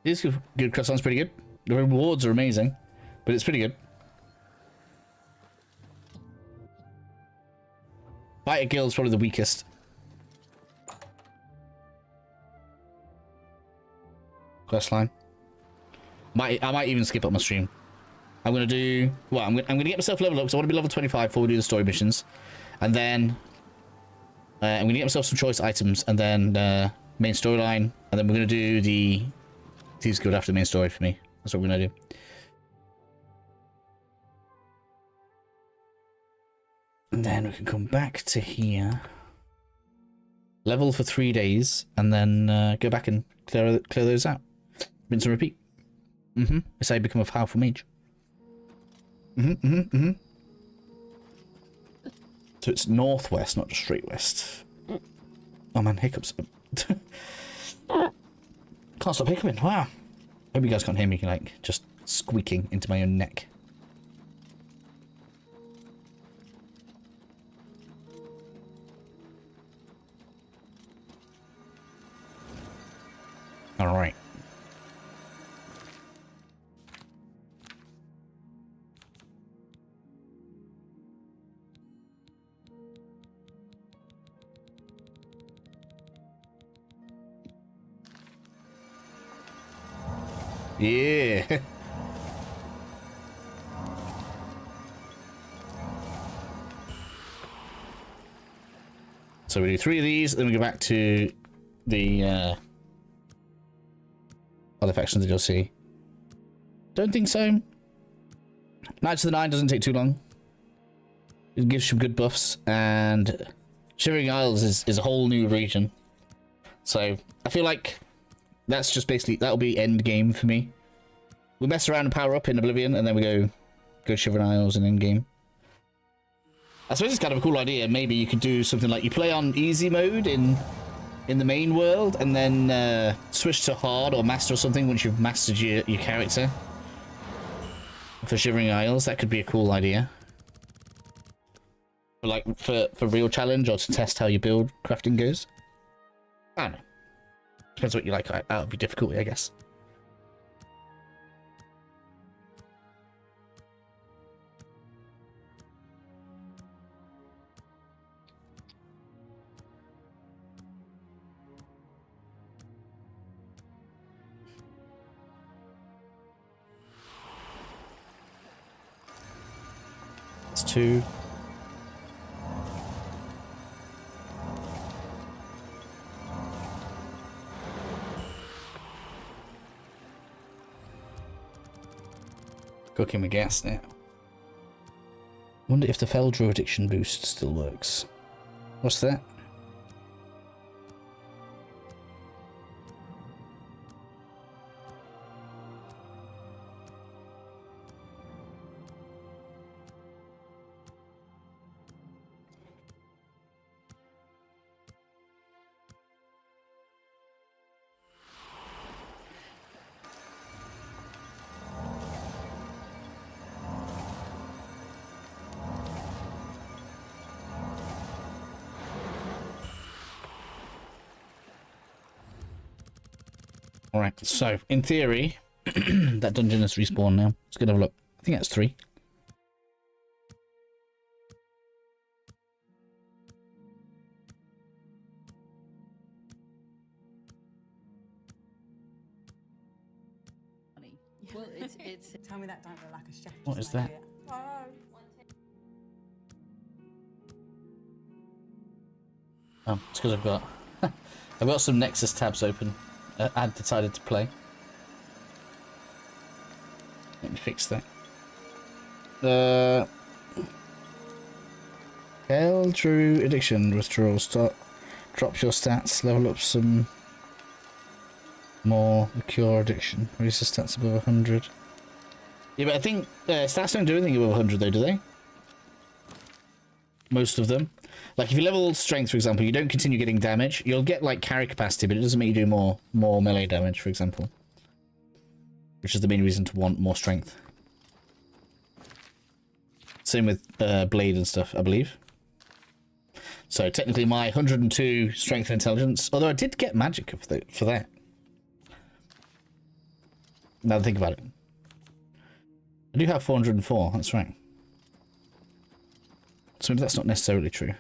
This is good, because sounds pretty good. The rewards are amazing, but it's pretty good. Fighter Guild's probably the weakest. Quest line. I might even skip up my stream. I'm gonna do well. I'm gonna get myself leveled up because I want to be level 25 before we do the story missions, and then I'm gonna get myself some choice items, and then main storyline, and then we're gonna do the Thieves Guild after the main story for me. That's what we're gonna do. And then we can come back to here, level for 3 days, and then go back and clear those out. Rinse and repeat. It's how you become a powerful mage. So it's northwest, not just straight west. Oh man, hiccups. Can't stop hiccuping. Wow. Hope you guys can't hear me like just squeaking into my own neck. All right. Yeah. So we do 3 of these, then we go back to the other factions that you'll see. Don't think so. Knights of the Nine doesn't take too long. It gives some good buffs, and Shivering Isles is a whole new region. So I feel like that's just basically, that'll be end game for me. We mess around and power up in Oblivion, and then we go Shivering Isles and end game. I suppose it's kind of a cool idea. Maybe you could do something like you play on easy mode in the main world, and then switch to hard or master or something once you've mastered your character. For Shivering Isles, that could be a cool idea. But like for real challenge, or to test how your build crafting goes. I don't know. Depends what you like out of your difficulty, I guess. It's 2. Cooking with gas now. Wonder if the Fell Druidiction boost still works. What's that? Alright, so in theory, that dungeon is respawned now. Let's go and have a look. I think that's 3. Well, it's tell me that don't look like a chef. What is that? Oh, it's because I've got I've got some Nexus tabs open. I'd decided to play. Let me fix that. Hell True Addiction withdrawal. Drops your stats. Level up some more. The Cure Addiction. Raise the stats above 100. Yeah, but I think stats don't do anything above 100 though, do they? Most of them. Like if you level strength, for example, you don't continue getting damage. You'll get like carry capacity, but it doesn't make you do more melee damage, for example. Which is the main reason to want more strength. Same with blade and stuff, I believe. So technically my 102 strength and intelligence, although I did get magic for that. Now that I think about it. I do have 404, that's right. So maybe that's not necessarily true.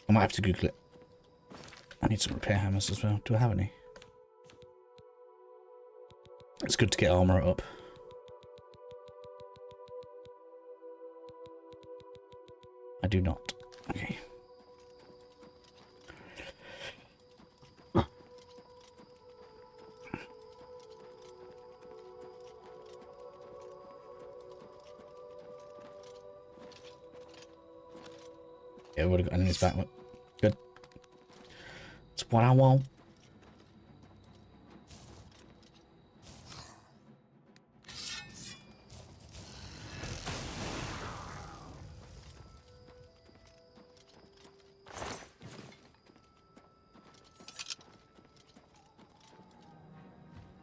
I might have to Google it. I need some repair hammers as well. Do I have any? It's good to get armor up. I do not. Okay. Yeah, we would have got enemies back. Good. That's what I want.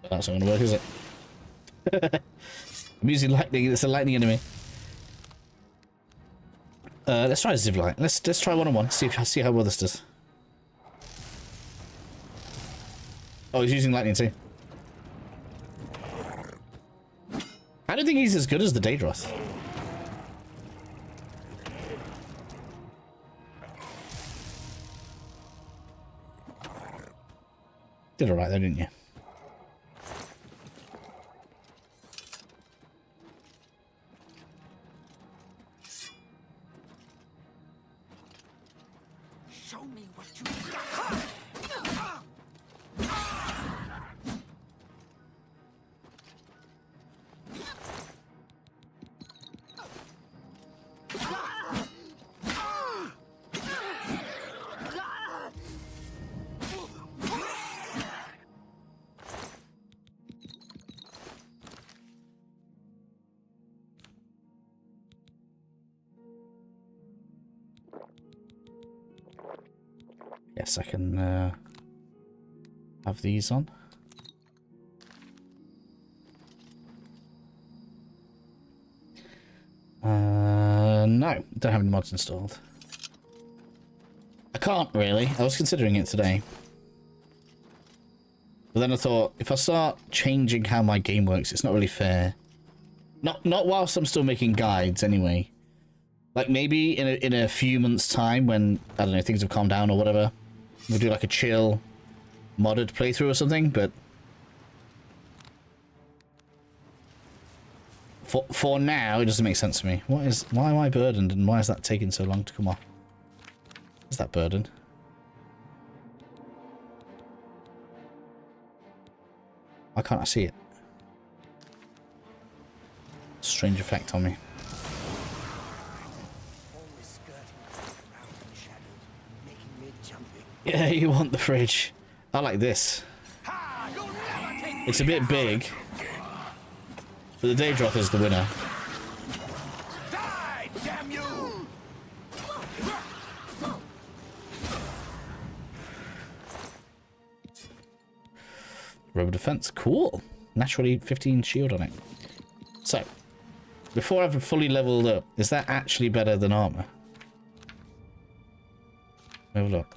That's not gonna work, is it? I'm using lightning. It's a lightning enemy. Let's try a Zivlight. Let's try 1-on-1. See how well this does. Oh, he's using lightning too. I don't think he's as good as the Daedroth. Did alright though, didn't you? Yes, I can have these on. No, don't have any mods installed. I can't really. I was considering it today. But then I thought, if I start changing how my game works, it's not really fair. Not whilst I'm still making guides anyway. Like maybe in a few months' time when, I don't know, things have calmed down or whatever. We'll do like a chill modded playthrough or something, but for now it doesn't make sense to me. Why am I burdened and why is that taking so long to come off? Is that burden? Why can't I see it? Strange effect on me. Yeah, you want the fridge. I like this. It's a bit big. But the Daedroth is the winner. Die, damn you! Rubber defense, cool. Naturally 15 shield on it. So, before I've fully leveled up, is that actually better than armor? Have a look.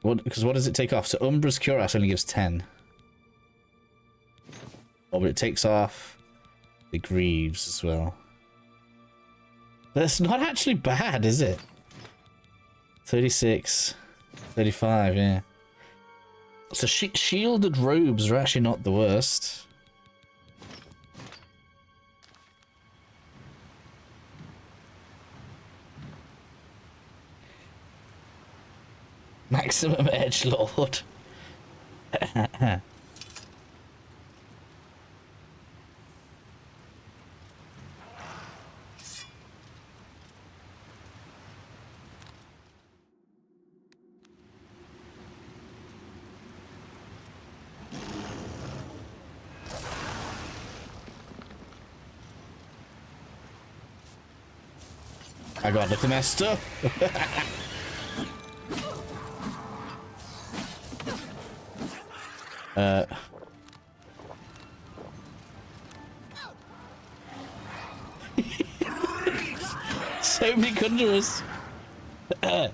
Because what does it take off? So Umbra's Cuirass only gives 10. Oh, but it takes off the Greaves as well. That's not actually bad, is it? 36, 35, yeah. So shielded robes are actually not the worst. Maximum edgelord. I got the Bethesda. So many conjurers. I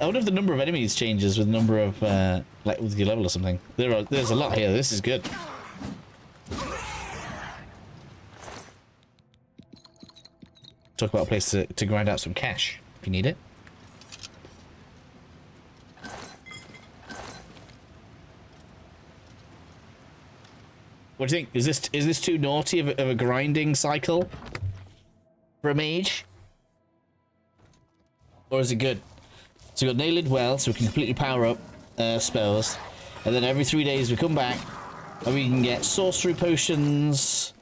wonder if the number of enemies changes with the number of like with your level or something. There's a lot here. This is good. Talk about a place to grind out some cash if you need it. What do you think? Is this too naughty of a grinding cycle for a mage? Or is it good? So we've got Nailed Well, so we can completely power up spells. And then every 3 days we come back and we can get sorcery potions,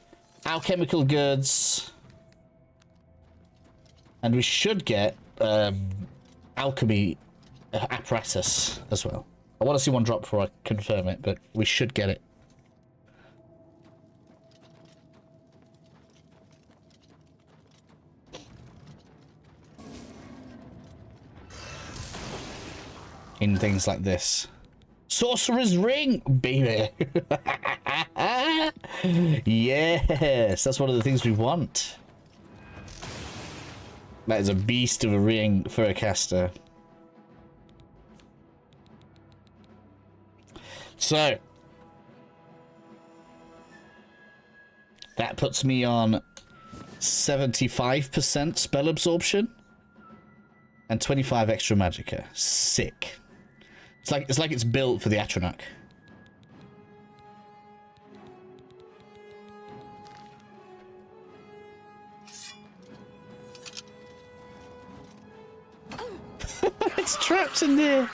alchemical goods, and we should get alchemy apparatus as well. I want to see one drop before I confirm it, but we should get it. In things like this. Sorcerer's Ring, baby! Yes, that's one of the things we want. That is a beast of a ring for a caster. So, that puts me on 75% spell absorption and 25 extra magicka. Sick. It's like it's built for the Atronach. It's trapped in there.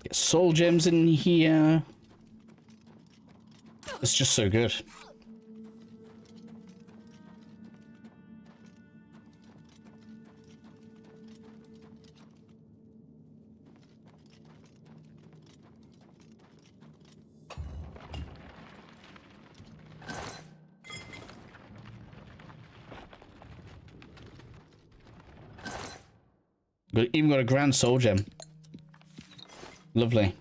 Get soul gems in here. It's just so good. But even got a grand soul gem. Lovely.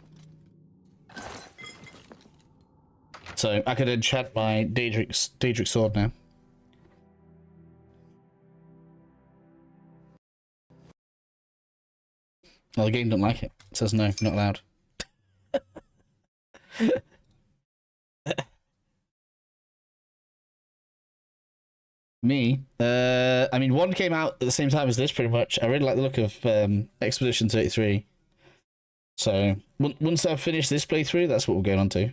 So I could enchant my Daedric sword now. Well, the game don't like it. It says no, not allowed. Me? I mean, one came out at the same time as this, pretty much. I really like the look of Expedition 33. So, once I've finished this playthrough, that's what we're going on to.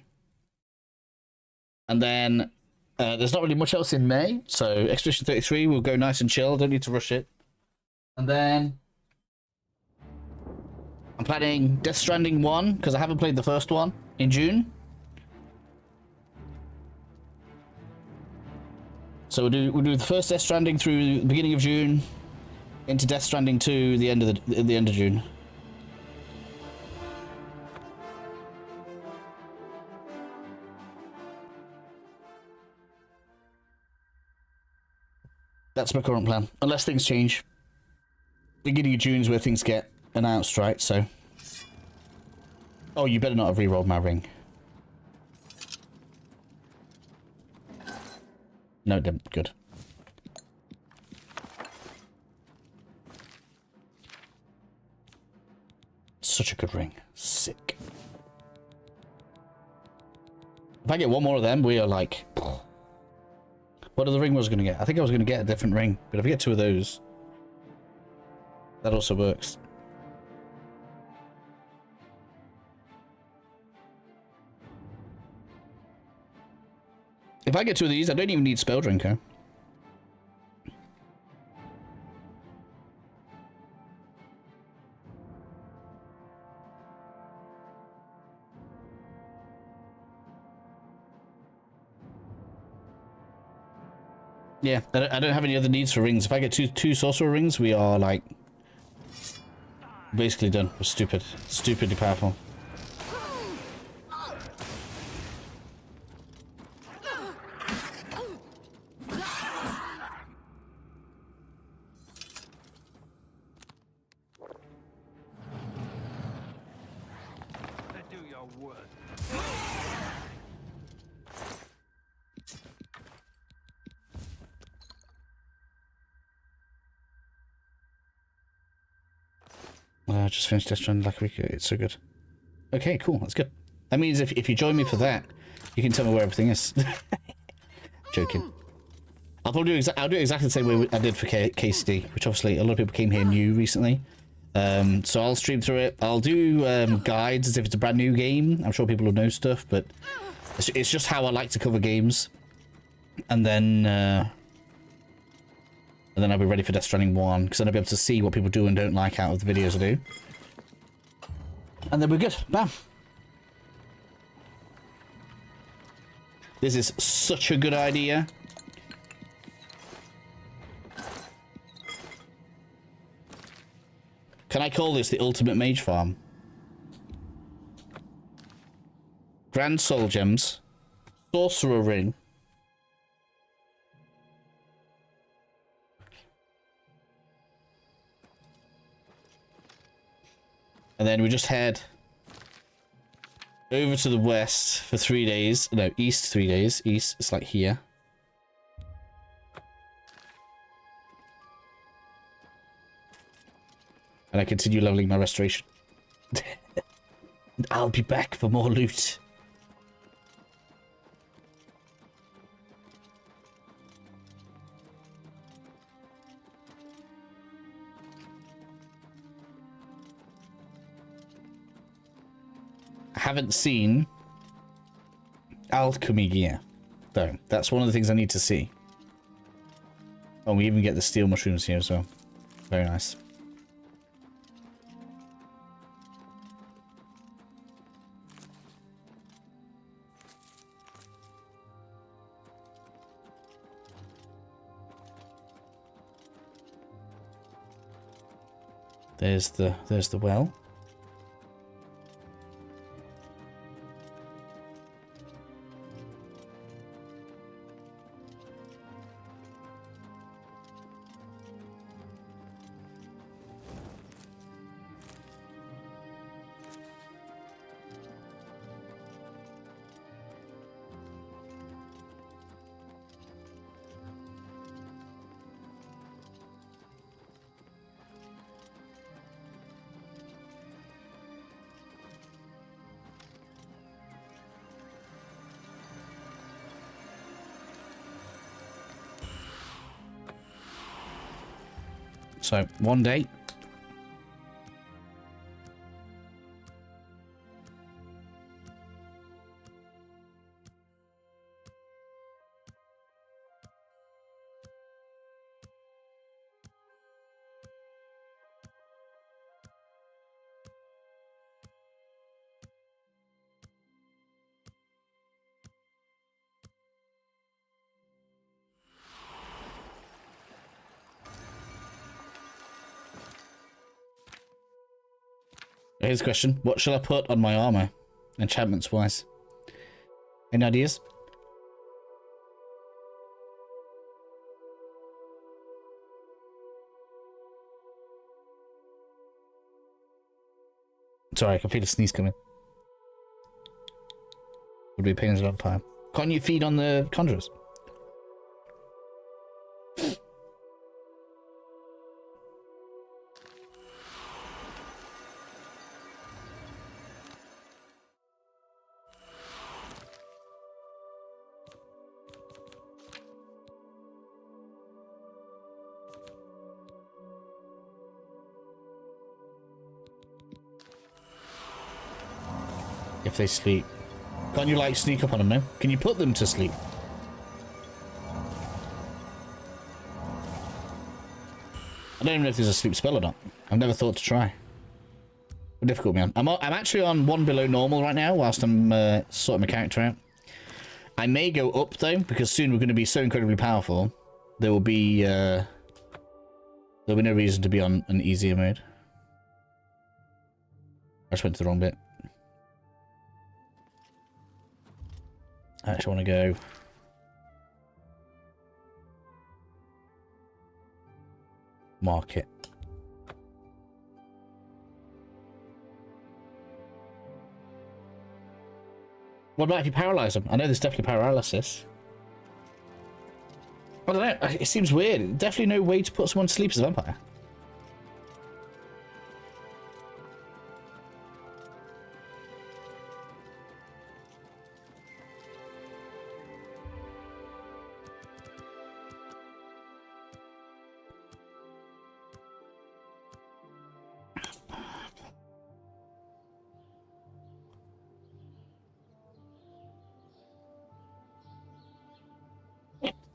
And then, there's not really much else in May, so Expedition 33 will go nice and chill, don't need to rush it. And then, I'm planning Death Stranding 1, because I haven't played the first one, in June. So we'll do the first Death Stranding through the beginning of June, into Death Stranding 2 the end of June. That's my current plan, unless things change. Beginning of June is where things get announced, right? So, oh, you better not have re-rolled my ring. No, it didn't. Good. Such a good ring. Sick. If I get one more of them, we are like... What other ring was I going to get? I think I was going to get a different ring, but if I get 2 of those, that also works. If I get 2 of these, I don't even need Spell Drinker. Yeah, I don't have any other needs for rings. If I get two sorcerer rings, we are like basically done. We're stupidly powerful. I just finished Death Stranding like a week ago. It's so good. Okay, cool. That's good. That means if you join me for that, you can tell me where everything is. Joking. I'll do exactly the same way I did for KCD, which obviously a lot of people came here new recently. So I'll stream through it. I'll do guides as if it's a brand new game. I'm sure people will know stuff, but it's just how I like to cover games. And then I'll be ready for Death Stranding 1, because then I'll be able to see what people do and don't like out of the videos I do. And then we're good. Bam. This is such a good idea. Can I call this the ultimate mage farm? Grand Soul Gems. Sorcerer Ring. And then we just head over to the west for 3 days. No, east 3 days. East, it's like here. And I continue leveling my restoration. I'll be back for more loot. I haven't seen alchemy gear, though. That's one of the things I need to see. Oh, we even get the steel mushrooms here as well. Very nice. There's the well. So, one day. Here's a question. What shall I put on my armor? Enchantments wise. Any ideas? Sorry, I can feel a sneeze coming. Would be a pain as a vampire. Can't you feed on the conjurers? If they sleep. Can't you, like, sneak up on them now? Can you put them to sleep? I don't even know if there's a sleep spell or not. I've never thought to try. What difficult, man. I'm actually on 1 below normal right now, whilst I'm sorting my character out. I may go up, though, because soon we're going to be so incredibly powerful. There'll be no reason to be on an easier mode. I just went to the wrong bit. I actually want to go market. What about if you paralyze them? I know there's definitely paralysis. I don't know. It seems weird. Definitely no way to put someone to sleep as a vampire.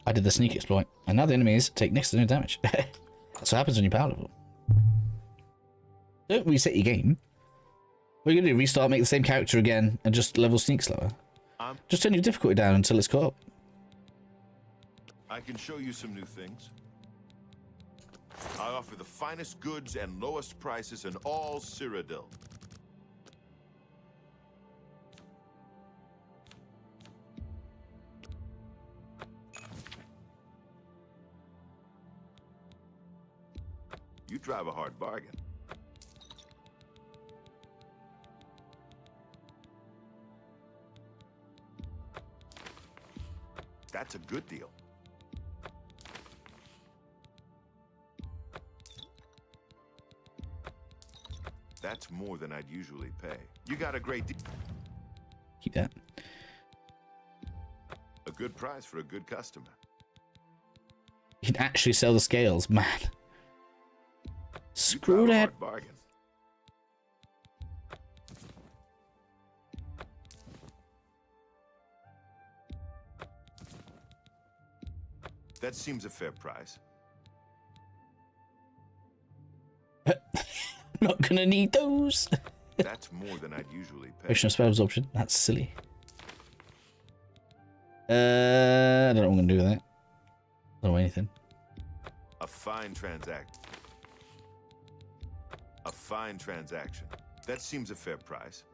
I did the sneak exploit, and now the enemies take next to no damage. That's what happens when you're powerful. Don't reset your game. What are you going to do? Restart, make the same character again, and just level sneak slower? Just turn your difficulty down until it's caught up. I can show you some new things. I offer the finest goods and lowest prices in all Cyrodiil. You drive a hard bargain. That's a good deal. That's more than I'd usually pay. You got a great deal. Keep that. A good price for a good customer. You can actually sell the scales, man. Screw that. Bargain. That seems a fair price. Not gonna need those. That's more than I'd usually pay. Potion of spell absorption. That's silly. I don't know what I'm gonna do with that. I don't know anything. A fine transaction. A fine transaction. That seems a fair price.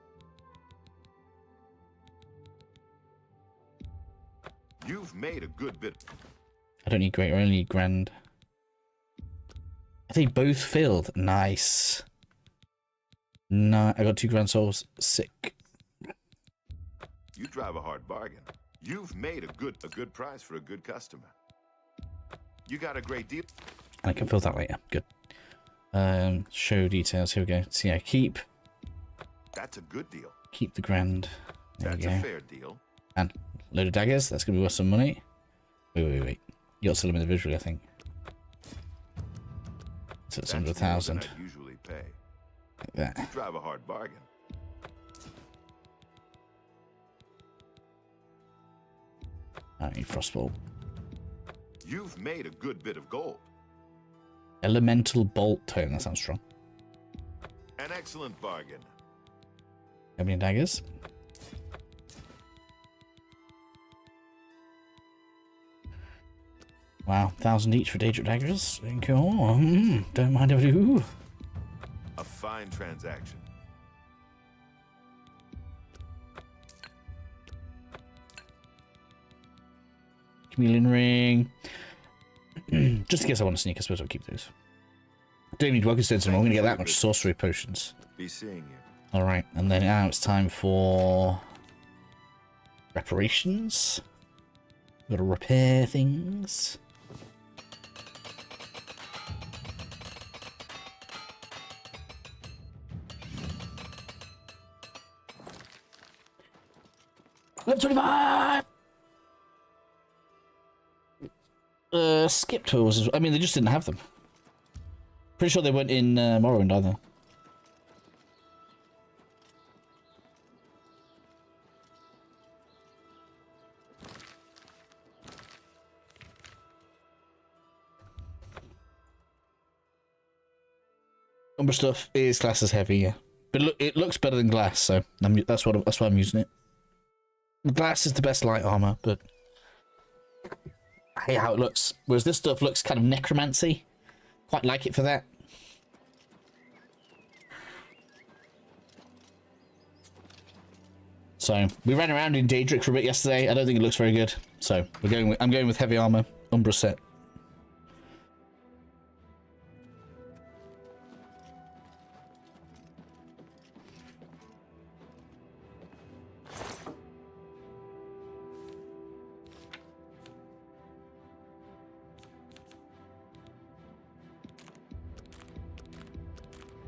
You've made a good bit. I don't need great, I only need grand. Are they both filled? Nice. No, I got 2 grand souls. Sick. You drive a hard bargain. You've made a good price for a good customer. You got a great deal. And I can fill that later. Good. Show details. Here we go. So yeah, keep. That's a good deal. Keep the grand. There That's we go. a fair deal. And load of daggers. That's gonna be worth some money. Wait. You got to sell them individually, I think. So it's under 1,000. Usually pay. Like that. You drive a hard bargain. I don't need frostbolt. You've made a good bit of gold. Elemental bolt tome. That sounds strong. An excellent bargain. How many daggers? Wow, 1,000 each for Daedric daggers. Cool. Don't mind if I do. A fine transaction. Chameleon ring. Just in case I want to sneak, I suppose I'll keep those. Don't need Welcome Stones anymore. I'm going to get that much sorcery potions. Be seeing you. Alright, and then now it's time for reparations. Gotta repair things. Level 25! Skip tools. I mean, they just didn't have them. Pretty sure they weren't in Morrowind either. Umbra stuff is classed as heavy, yeah. But look, it looks better than glass, so that's why I'm using it. Glass is the best light armor, but I hate how it looks. Whereas this stuff looks kind of necromancy. Quite like it for that. So we ran around in Daedric for a bit yesterday. I don't think it looks very good. So I'm going with heavy armor, Umbra set.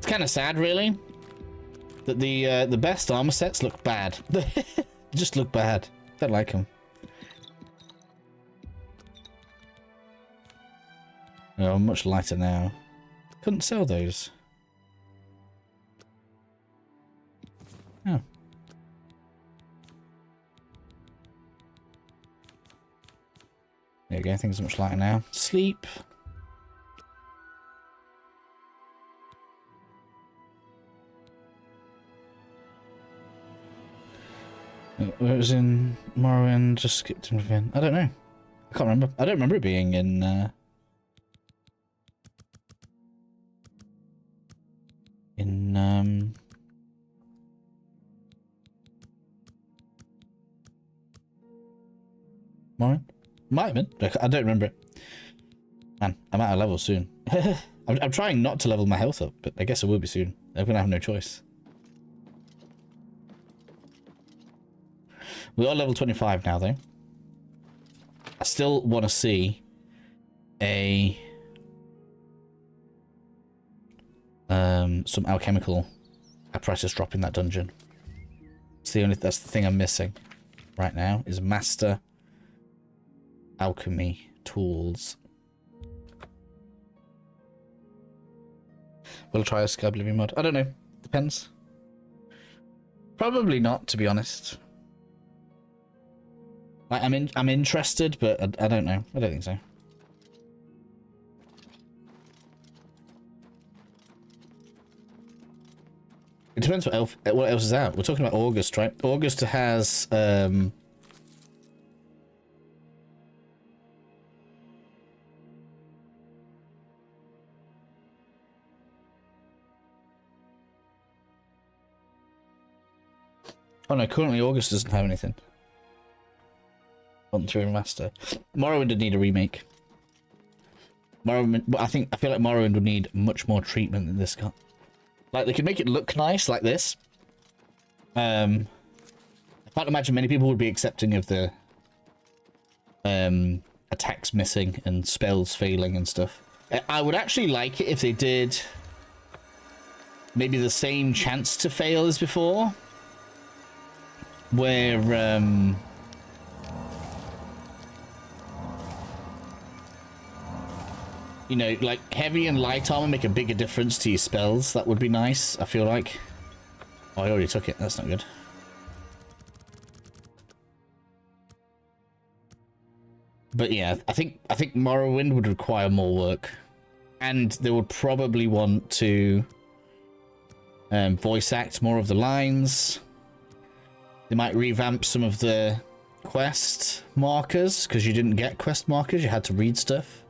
Kind of sad, really, that the best armor sets look bad. They just look bad. Don't like them. Oh, I'm much lighter now. Couldn't sell those. Oh. There you go. Things are much lighter now. Sleep. Where it was in Morrowind, just skipped him again. I don't know. I can't remember. I don't remember it being in Morrowind? Might have been. I don't remember it. Man, I'm out of level soon. I'm trying not to level my health up, but I guess I will be soon. I'm gonna have no choice. We are level 25 now, though. I still want to see some alchemical apparatus drop in that dungeon. That's the thing I'm missing right now is master alchemy tools. We'll try a Oblivion mod. I don't know. Depends. Probably not, to be honest. Like, I'm interested, but I don't know. I don't think so. It depends what else is out. We're talking about August, right? August has oh no, currently August doesn't have anything. On through Remaster. Morrowind would need a remake. Morrowind, but I feel like Morrowind would need much more treatment than this got. Like, they could make it look nice like this. I can't imagine many people would be accepting of the attacks missing and spells failing and stuff. I would actually like it if they did maybe the same chance to fail as before, where you know, like, heavy and light armor make a bigger difference to your spells. That would be nice, I feel like. Oh, I already took it. That's not good. But yeah, I think Morrowind would require more work. And they would probably want to voice act more of the lines. They might revamp some of the quest markers, because you didn't get quest markers, you had to read stuff.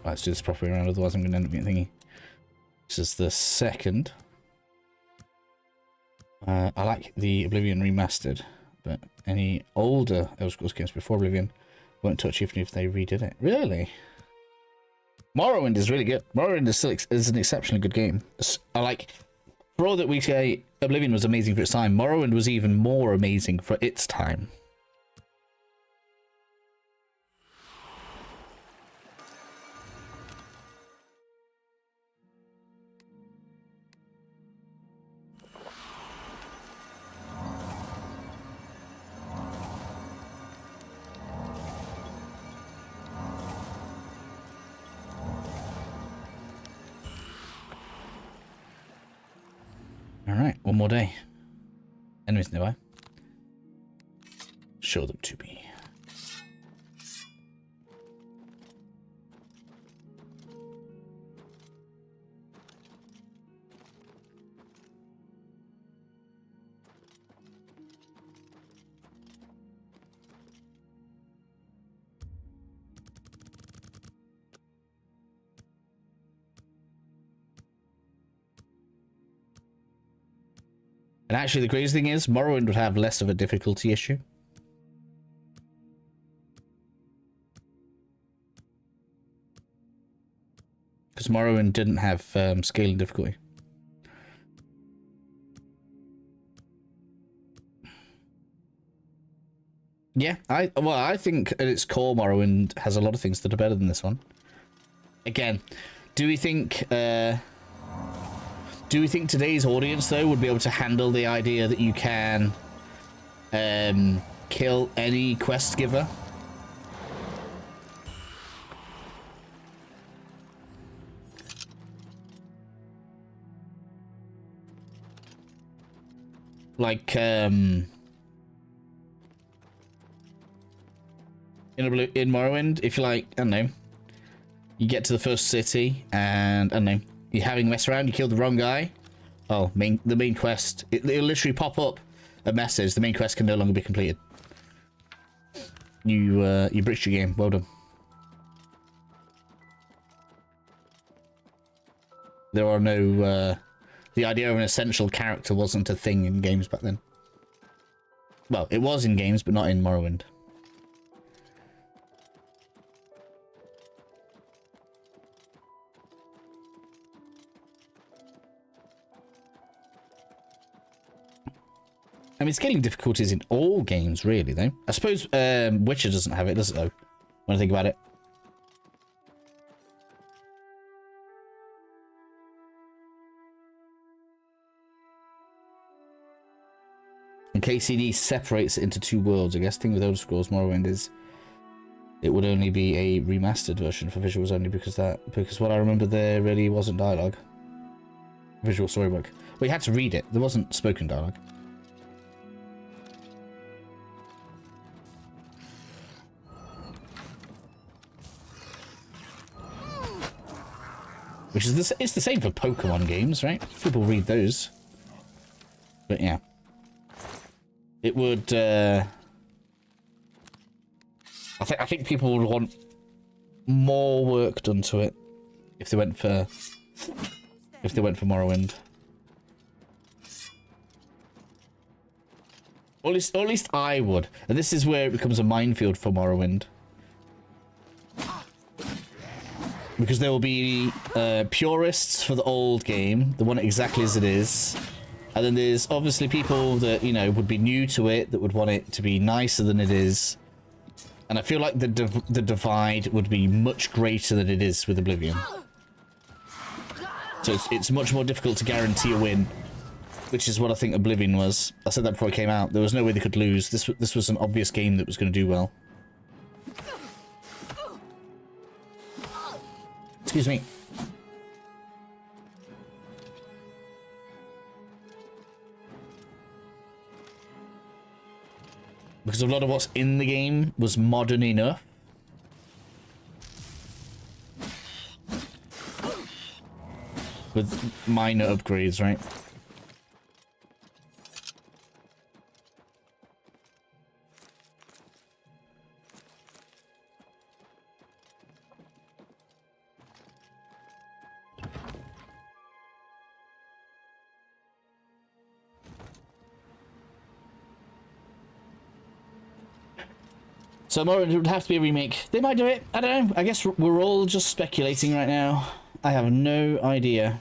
Let's do this properly around, otherwise I'm going to end up getting thingy. This is the second. I like the Oblivion Remastered, but any older Elder Scrolls games before Oblivion won't touch even if they redid it. Really? Morrowind is really good. Morrowind is still is an exceptionally good game. I like, for all that we say Oblivion was amazing for its time, Morrowind was even more amazing for its time. Alright, one more day. Enemies nearby. Show them to me. And actually, the crazy thing is, Morrowind would have less of a difficulty issue. Because Morrowind didn't have scaling difficulty. Yeah, I think at its core, Morrowind has a lot of things that are better than this one. Again, do we think today's audience, though, would be able to handle the idea that you can kill any quest giver? Like, in Morrowind, if you like, I don't know, you get to the first city and, I don't know, you're having a mess around, you killed the wrong guy. Oh, the main quest. It'll literally pop up a message. The main quest can no longer be completed. You breached your game. Well done. There are no... the idea of an essential character wasn't a thing in games back then. Well, it was in games, but not in Morrowind. I mean, scaling difficulties in all games, really, though. I suppose Witcher doesn't have it, does it, though? When I think about it. And KCD separates it into two worlds. I guess the thing with Elder Scrolls Morrowind is it would only be a remastered version for visuals only because what I remember there really wasn't dialogue. Visual storybook. Well, you had to read it. There wasn't spoken dialogue. Which is it's the same for Pokemon games, right? People read those. But yeah. It would I think people would want more work done to it if they went for Morrowind. Or at least I would. And this is where it becomes a minefield for Morrowind. Because there will be purists for the old game, the one exactly as it is. And then there's obviously people that, you know, would be new to it, that would want it to be nicer than it is. And I feel like the divide would be much greater than it is with Oblivion. So it's much more difficult to guarantee a win, which is what I think Oblivion was. I said that before it came out. There was no way they could lose. This was an obvious game that was going to do well. Excuse me. Because a lot of what's in the game was modern enough. With minor upgrades, right? So more, it would have to be a remake. They might do it. I don't know. I guess we're all just speculating right now. I have no idea.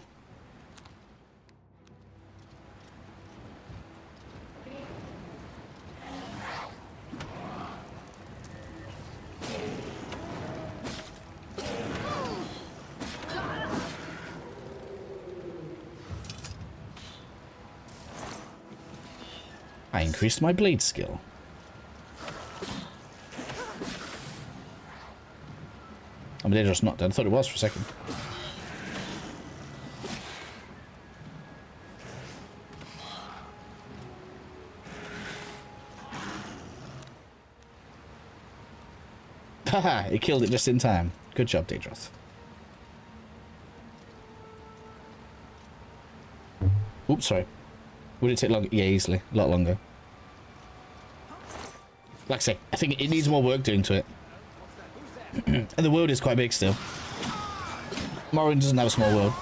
I increased my blade skill. I'm dangerous not dead. I thought it was for a second. Haha, he killed it just in time. Good job, Daedroth. Oops, sorry. Would it take long? Yeah, easily. A lot longer. Like I say, I think it needs more work doing to it. And the world is quite big still. Morrowind doesn't have a small world.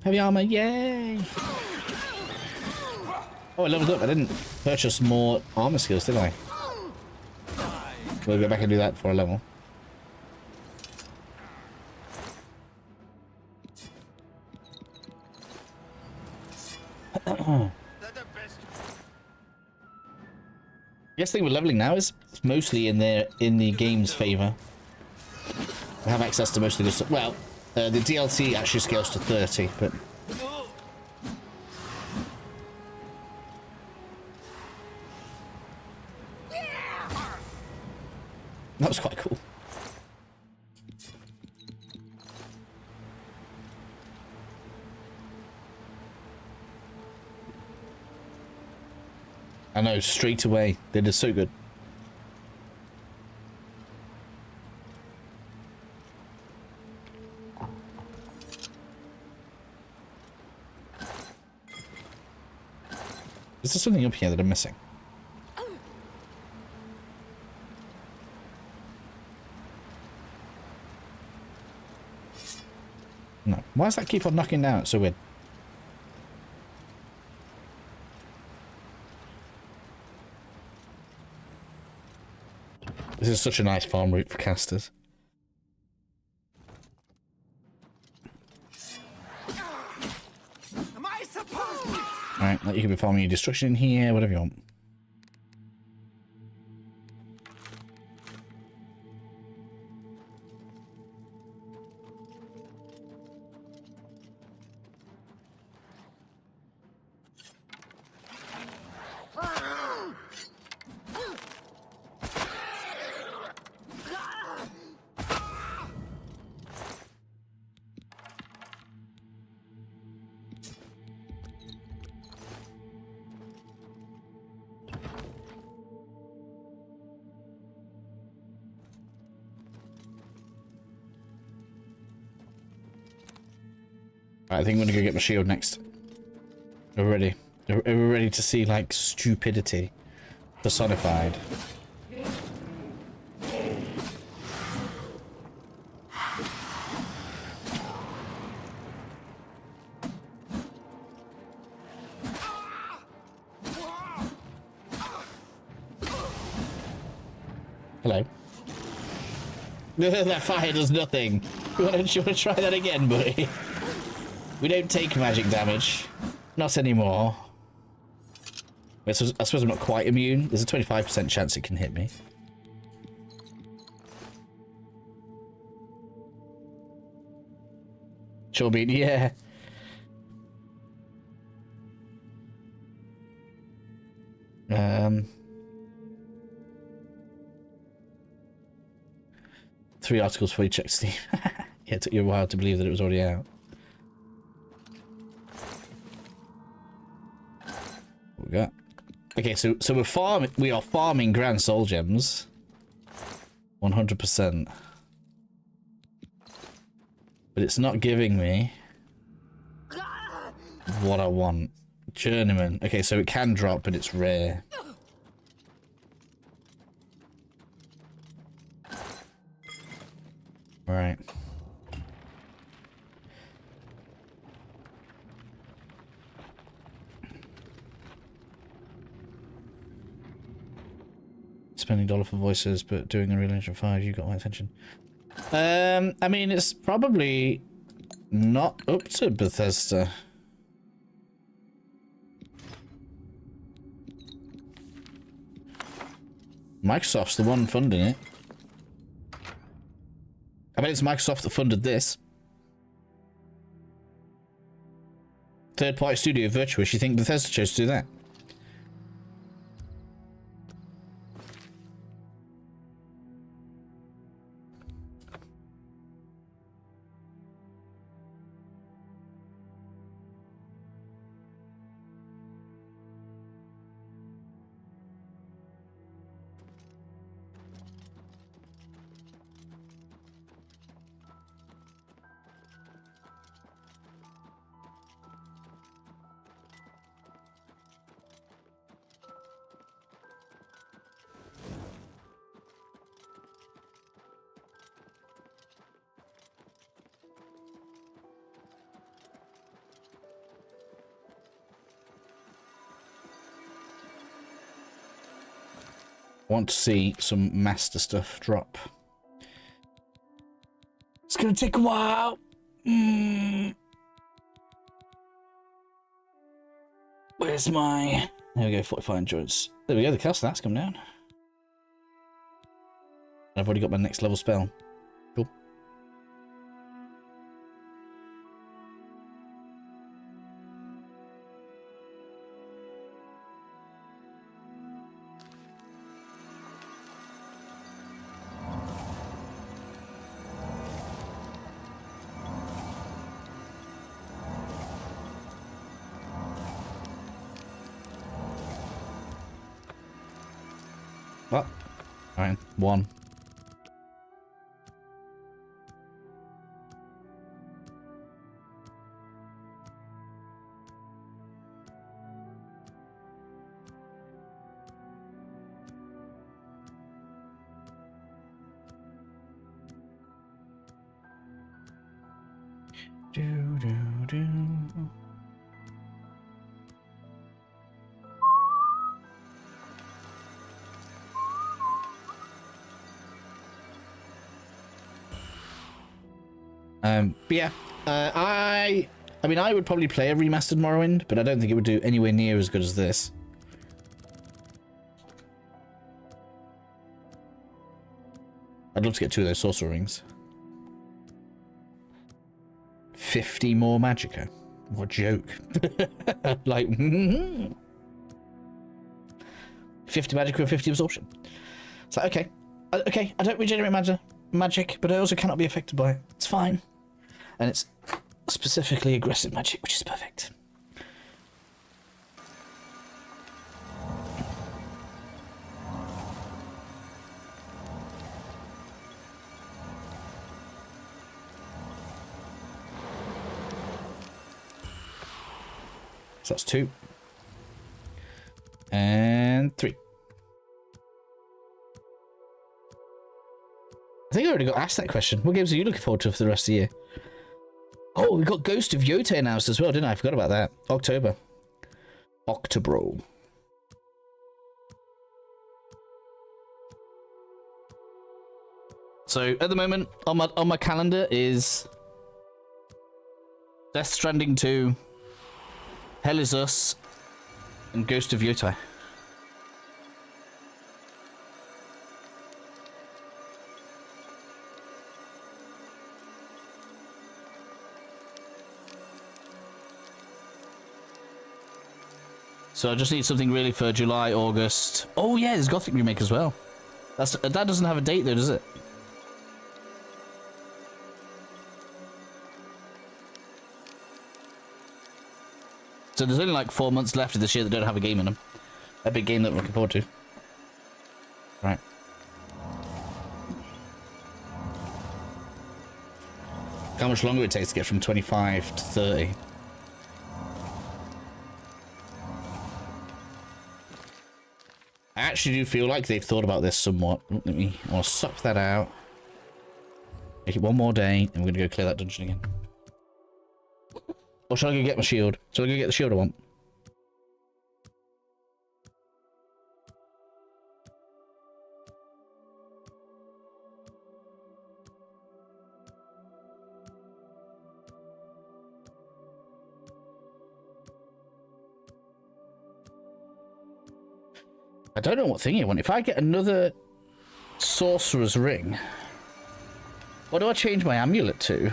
Heavy armor, yay! Oh, I leveled up. I didn't purchase more armor skills, did I? We'll go back and do that for a level. I guess the thing with leveling now is it's mostly in the game's favor. We have access to most of this. Well, the DLC actually scales to 30, but that was quite cool. I know, straight away. They did so good. Is there something up here that I'm missing? No. Why does that keep on knocking down? It's so weird. This is such a nice farm route for casters. Alright, like you can be farming your destruction in here, whatever you want. I think I'm gonna go get my shield next. Are we ready? Are we ready to see, like, stupidity personified? Hello. That fire does nothing. You wanna try that again, buddy? We don't take magic damage. Not anymore. I suppose I'm not quite immune. There's a 25% chance it can hit me. Sure bean, yeah. Three articles before you check Steam. Yeah, it took you a while to believe that it was already out. What we got? Okay, so we are farming Grand Soul Gems. 100%. But it's not giving me what I want. Journeyman. Okay, so it can drop, but it's rare. Right. spending $1 for voices, but doing Unreal Engine 5, you got my attention. I mean, it's probably not up to Bethesda. Microsoft's the one funding it. I bet it's Microsoft that funded this. Third-party studio, Virtuous. You think Bethesda chose to do that? Want to see some master stuff drop. It's gonna take a while. Where's my... There we go, 45 endurance. There we go, the cost of that's come down. I've already got my next level spell. Cool. Well, alright, 1. Do. But yeah, I mean, I would probably play a remastered Morrowind, but I don't think it would do anywhere near as good as this. I'd love to get 2 of those sorcerer rings. 50 more magicka. What a joke. Like, 50 magicka and 50 absorption. It's like, okay. Okay, I don't regenerate magic, but I also cannot be affected by it. It's fine. And it's specifically aggressive magic, which is perfect. So that's 2. And 3. I think I already got asked that question. What games are you looking forward to for the rest of the year? Oh, we got Ghost of Yotei announced as well, didn't I? I forgot about that. October. Octobro. So at the moment on my calendar is Death Stranding 2, Hell Is Us, and Ghost of Yotei. So I just need something really for July, August. Oh yeah, there's Gothic Remake as well. That doesn't have a date though, does it? So there's only like 4 months left of this year that don't have a game in them. A big game that we're looking forward to. Right. How much longer it takes to get from 25 to 30. I actually do feel like they've thought about this somewhat. I'll suck that out. Make it one more day, and we're going to go clear that dungeon again. Or shall I go get my shield? Shall I go get the shield I want? I don't know what thing you want. If I get another sorcerer's ring, what do I change my amulet to?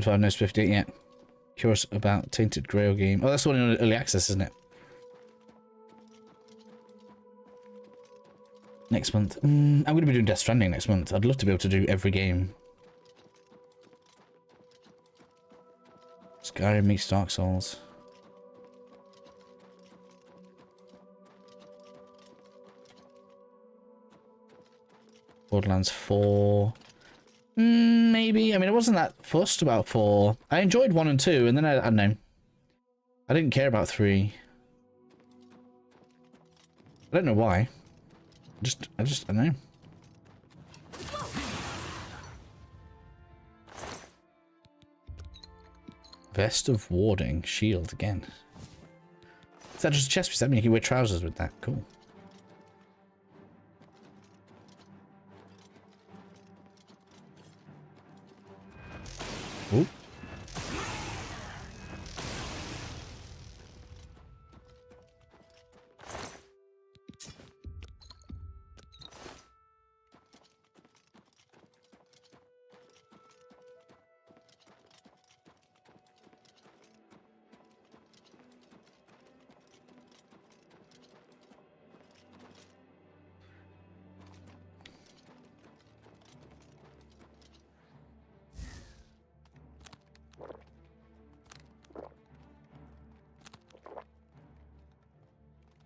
No Swift yet. Curious about Tainted Grail game. Oh, that's the one in early access, isn't it? Next month. I'm going to be doing Death Stranding next month. I'd love to be able to do every game. Skyrim meets Dark Souls. Borderlands 4. Maybe. I mean, I wasn't that fussed about 4. I enjoyed 1 and 2, and then I don't know. I didn't care about 3. I don't know why. I don't know. Vest of Warding. Shield again. Is that just a chest piece? That means you can wear trousers with that. Cool. Ooh.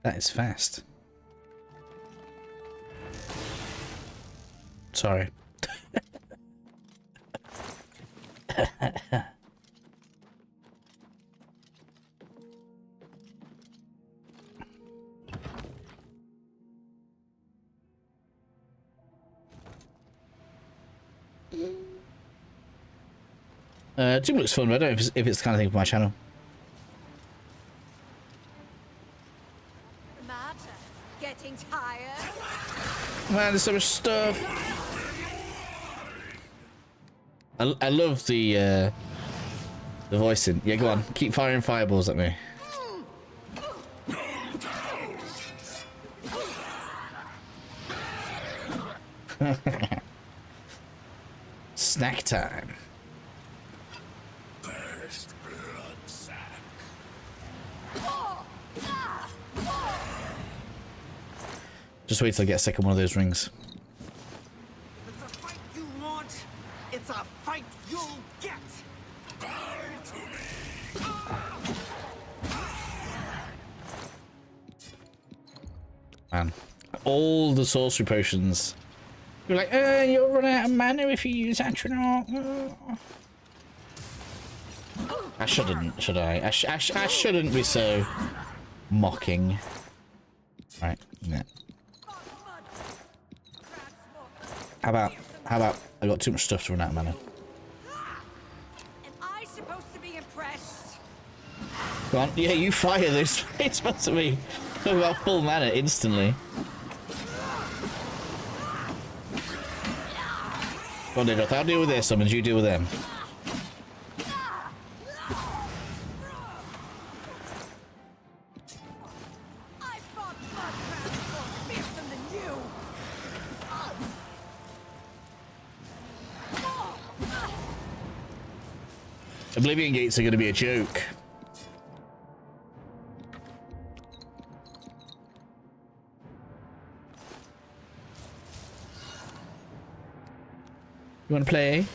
That is fast. Sorry. 2 looks fun, but I don't know if it's the kind of thing for my channel. Getting tired? Man, there's so much stuff. I love the voicing. Yeah, go on. Keep firing fireballs at me. Snack time. Just wait till I get a second one of those rings. If it's a fight you want, it's a fight you'll get. Man, all the sorcery potions. You're like, you'll run out of mana if you use Atronach. I shouldn't, should I? I shouldn't be so mocking. Right, yeah. How about I got too much stuff to run out of mana. Am I supposed to be impressed? Go on, yeah, you fire those it's supposed to be. Talk about full mana instantly. Go on, Didroth, I'll deal with their summons, you deal with them. Oblivion gates are going to be a joke. You want to play?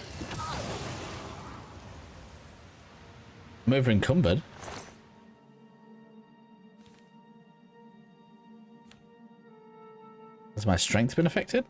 I'm over encumbered. Has my strength been affected?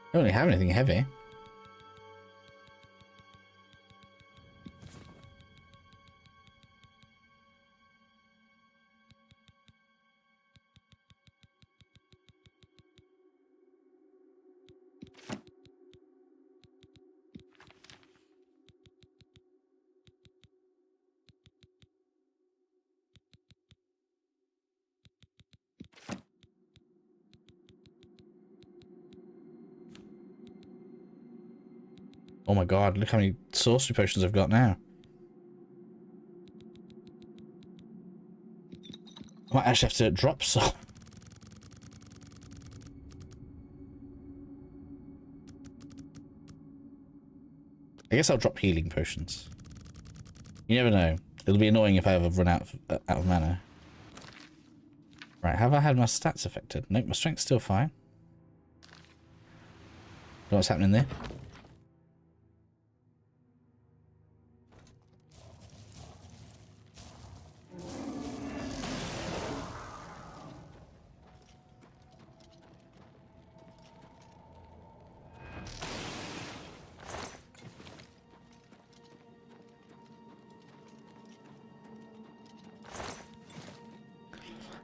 I don't really have anything heavy. Oh my god, look how many sorcery potions I've got now. I might actually have to drop some. I guess I'll drop healing potions. You never know. It'll be annoying if I ever run out of mana. Right, have I had my stats affected? Nope, my strength's still fine. Know what's happening there?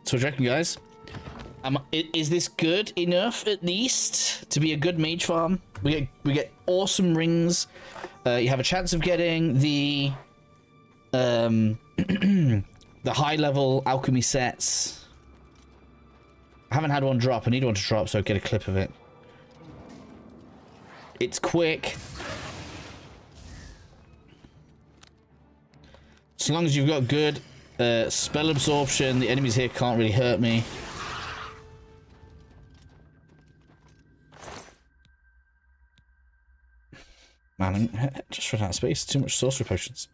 So what do you reckon, guys? Is this good enough, at least, to be a good mage farm? We get awesome rings. You have a chance of getting the the high level alchemy sets. I haven't had one drop. I need one to drop so I get a clip of it. It's quick. As long as you've got good spell absorption, the enemies here can't really hurt me. Man, I'm just run out of space. Too much sorcery potions.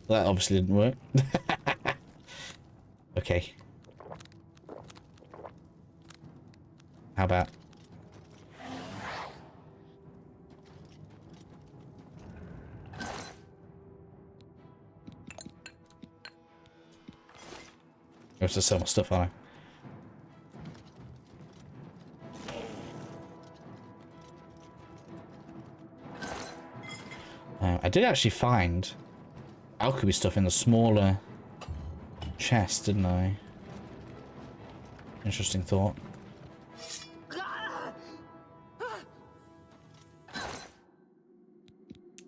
Well, that obviously didn't work. Okay. How about? I have to sell my stuff, aren't I? I did actually find alchemy stuff in the smaller chest, didn't I? Interesting thought.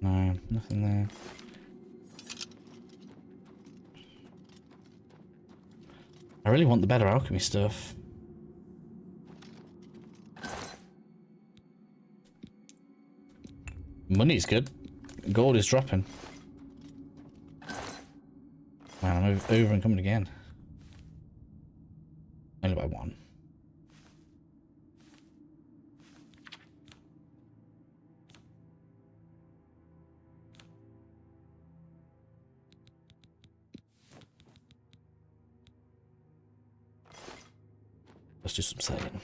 No, nothing there. I really want the better alchemy stuff. Money's good. Gold is dropping. Man, I'm over and coming again. Only by one. Let's do some selling.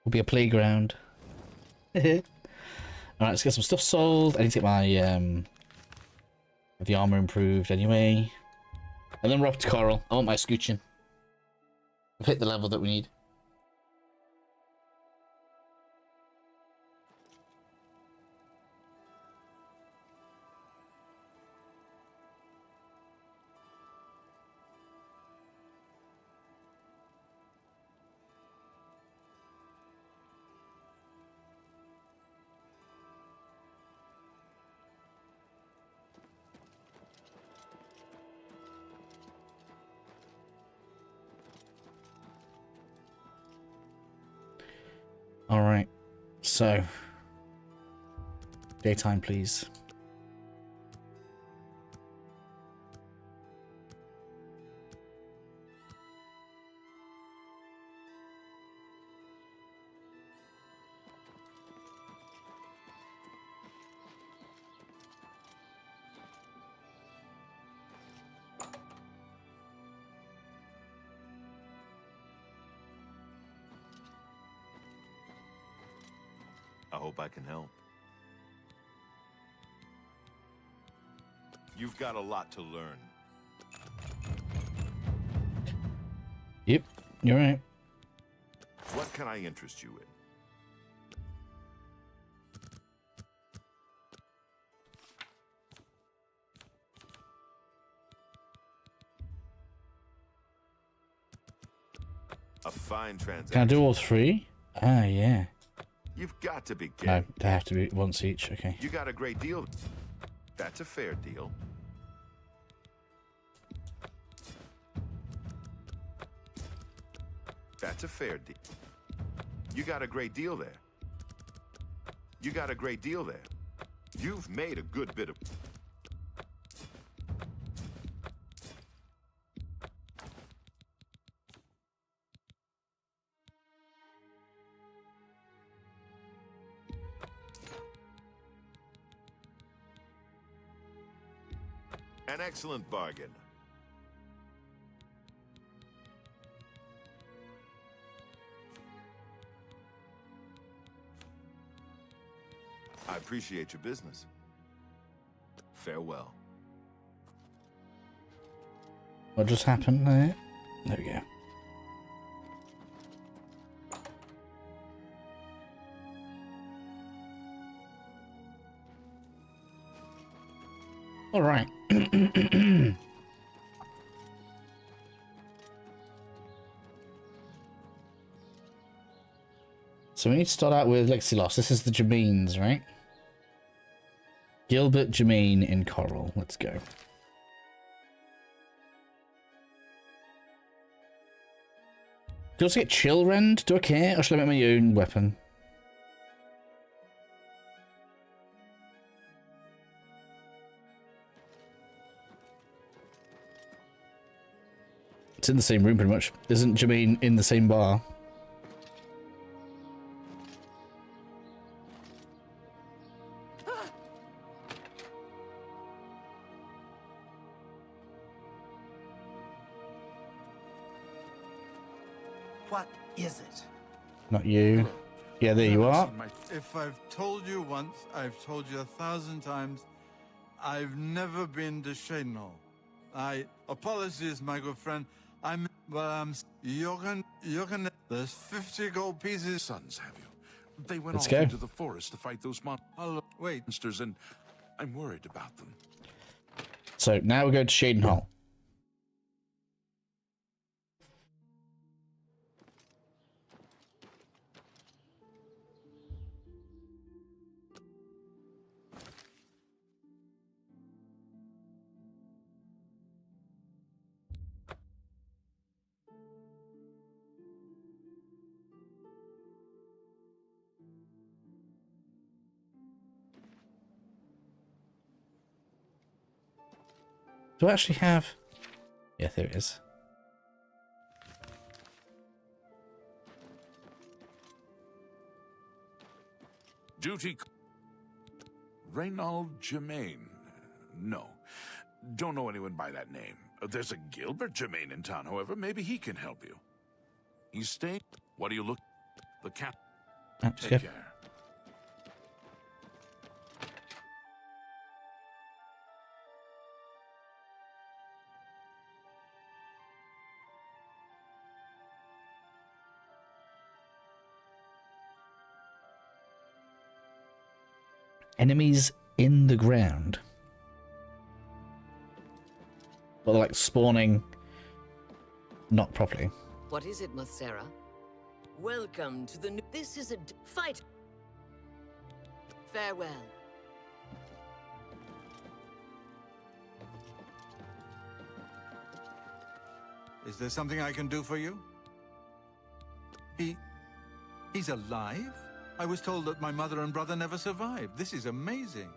Will be a playground. Alright, let's get some stuff sold. I need to get my the armor improved anyway. And then we're up to Coral. I want my scooching. We've hit the level that we need. All right. So, daytime, please. I hope I can help. You've got a lot to learn. Yep, you're right. What can I interest you in? A fine transaction. Can I do all three? Ah, yeah. You've got to be No, kidding. they have to be once each. Okay. You got a great deal. That's a fair deal. That's a fair deal. You got a great deal there. You got a great deal there. You've made a good bit of... An excellent bargain. I appreciate your business. Farewell. What just happened there? There we go. All right. So we need to start out with Lexilos. This is the Jameens, right? Gilbert Jameen in Coral. Let's go. Do I also get Chill Rend? Do I care? Or should I make my own weapon? It's in the same room pretty much. Isn't Jameen in the same bar? What is it? Not you. Yeah, there you are. If I've told you once, I've told you 1,000 times, I've never been to Shadenhall. Apologies, my good friend. You're gonna, there's 50 gold pieces. Sons, have you? They went Let's off go. into the forest to fight those Wait. monsters, and I'm worried about them. So now we go to Shadenhall. Do I actually have... Yeah, there it is. Duty. Reynald Germain. No. Don't know anyone by that name. There's a Gilbert Germain in town, however. Maybe he can help you. He's staying... What do you look... The cat... That's Take good. care. Enemies in the ground. Well, like spawning not properly. What is it, Mothera? Welcome to the new... This is a fight. Farewell. Is there something I can do for you? He's alive? I was told that my mother and brother never survived. This is amazing.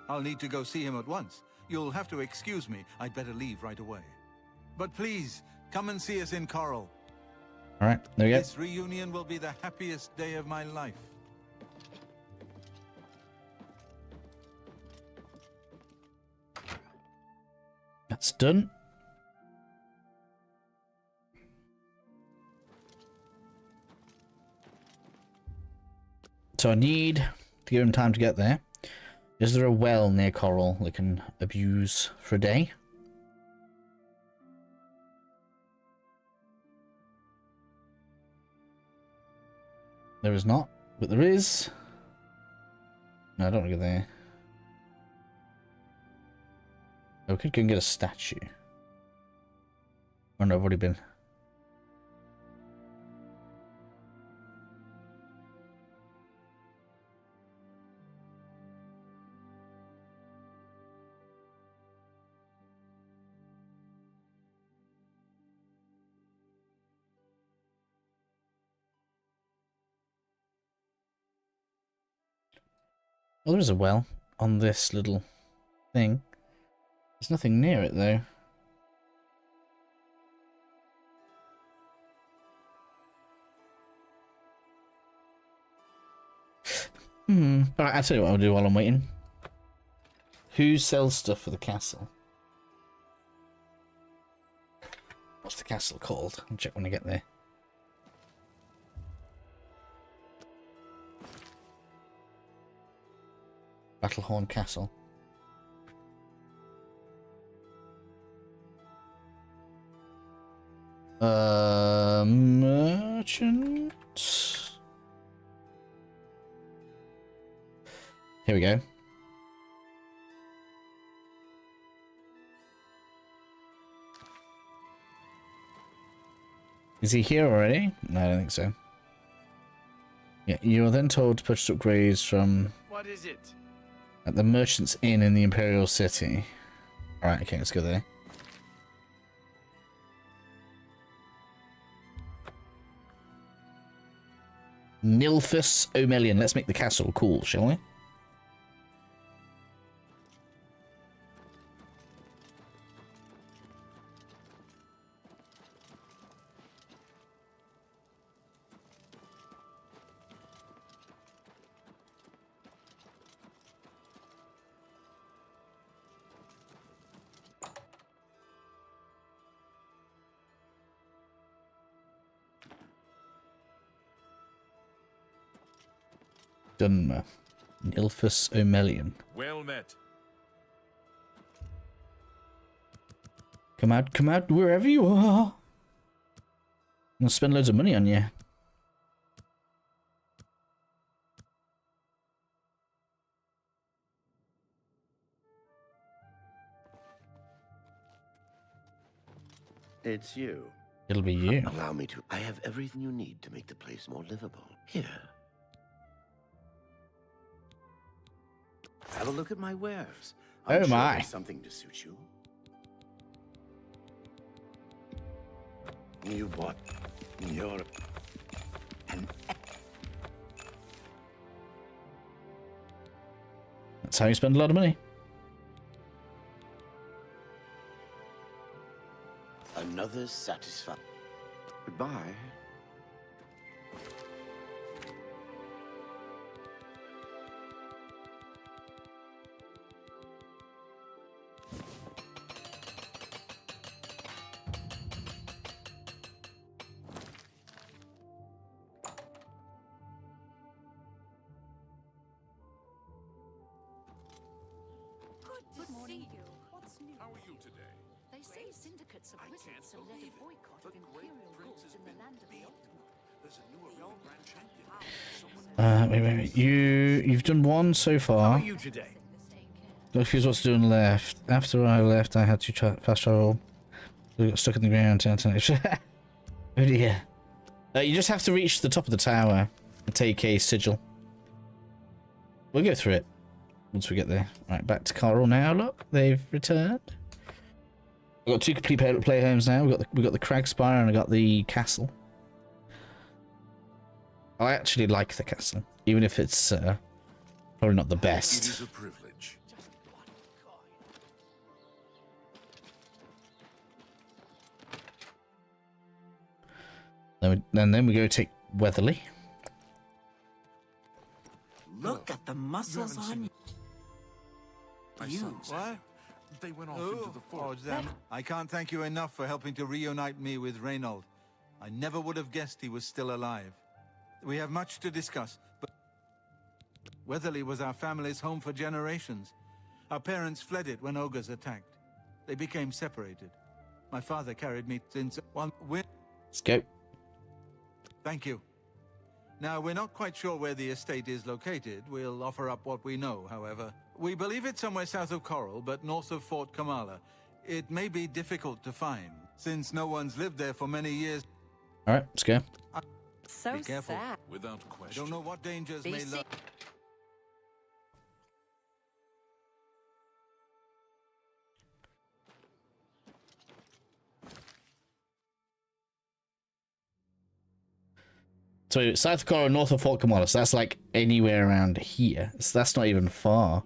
I'll need to go see him at once. You'll have to excuse me. I'd better leave right away. But please, come and see us in Coral. All right, there we go. This reunion will be the happiest day of my life. That's done. So I need to give him time to get there. Is there a well near Coral they can abuse for a day? There is not, but there is. No, I don't want to go there. Oh, we could go and get a statue. Oh no, I've already been. Well, there is a well on this little thing. There's nothing near it, though. Alright, I'll tell you what I'll do while I'm waiting. Who sells stuff for the castle? What's the castle called? I'll check when I get there. Battlehorn Castle. Merchant. Here we go. Is he here already? No, I don't think so. Yeah, you are then told to purchase upgrades from... What is it? At the Merchant's Inn in the Imperial City. Alright, okay, let's go there. Nilphus O'Melion. Let's make the castle cool, shall we? Dunmer. Nilphus O'Melion. Well met. Come out, wherever you are. I'm gonna spend loads of money on you. It's you. It'll be you. Allow me to. I have everything you need to make the place more livable. Here. Have a look at my wares. I'm Oh sure my. there's something to suit you. You bought your... That's how you spend a lot of money. Another satisfied. Goodbye. Good morning. What's new? How are you today? They say syndicates of wizards have led a boycott of imperial goods in the land of the Ultima. There's a new Grand Champion. Wait. You've done one so far. How are you today? Confused what's doing left. After I left, I had to fast travel. We got stuck in the ground. Oh dear. You just have to reach the top of the tower and take a sigil. We'll go through it once we get there. Right, back to Coral now. Look, they've returned. We've got two complete play homes now. We got the Crag Spire and I got the castle. I actually like the castle, even if it's probably not the It best. is a privilege. Then we go take Weatherly. Look at the muscles on you. My sons. What? They went off into the forest. damn. I can't thank you enough for helping to reunite me with Reynold. I never would have guessed he was still alive. We have much to discuss, but Weatherly was our family's home for generations. Our parents fled it when ogres attacked. They became separated. My father carried me since one win. Let's go. Thank you. Now, we're not quite sure where the estate is located. We'll offer up what we know, however. We believe it's somewhere south of Coral, but north of Fort Kamala. It may be difficult to find, since no one's lived there for many years. All right, let's go. So Be careful. sad. Without I question. don't know what dangers may BC. lurk. So south of Coral, north of Fort Kamala. So that's like anywhere around here. So that's not even far.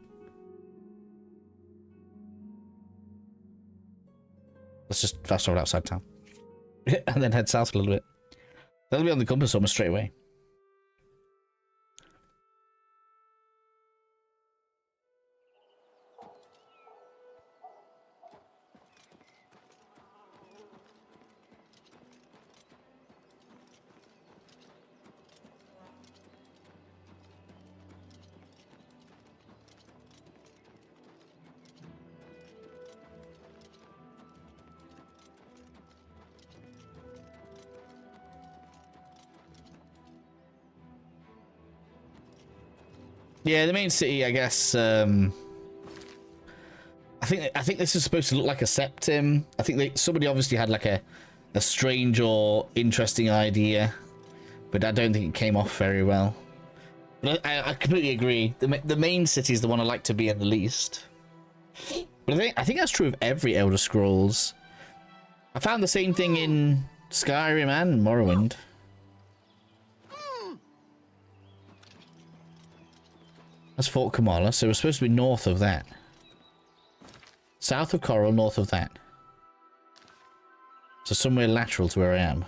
Let's just fast travel outside town. And then head south a little bit. That'll be on the compass almost straight away. Yeah, the main city, I guess. I think this is supposed to look like a septim. I think somebody obviously had like a strange or interesting idea, but I don't think it came off very well. But I completely agree. The main city is the one I like to be in the least. But I think that's true of every Elder Scrolls. I found the same thing in Skyrim and Morrowind. That's Fort Kamala, so we're supposed to be north of that. South of Coral, north of that. So somewhere lateral to where I am.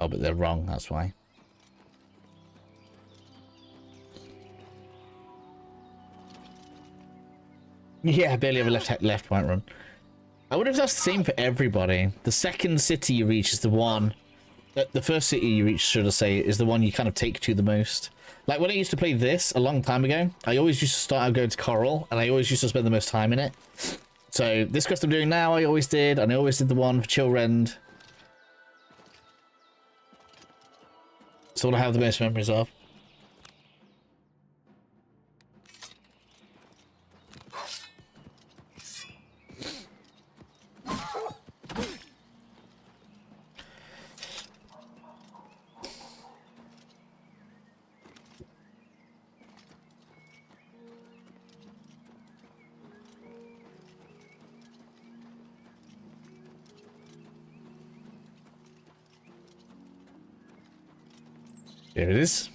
Oh, but they're wrong, that's why. Yeah, I barely ever left right run. I wonder if that's the same for everybody. The second city you reach is the one... The first city you reach, should I say, is the one you kind of take to the most. Like, when I used to play this a long time ago, I always used to start out going to Coral, and I always used to spend the most time in it. So, this quest I'm doing now, I always did, and I always did the one for Chillrend. It's what I have the most memories of. There it is.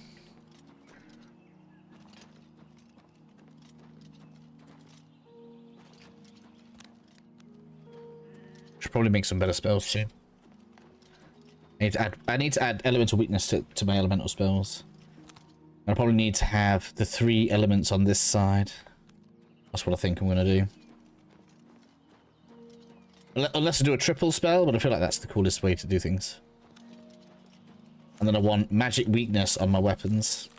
Should probably make some better spells soon. I need to add elemental weakness to my elemental spells. I probably need to have the 3 elements on this side. That's what I think I'm going to do. Unless I do a triple spell, but I feel like that's the coolest way to do things. And then I want magic weakness on my weapons.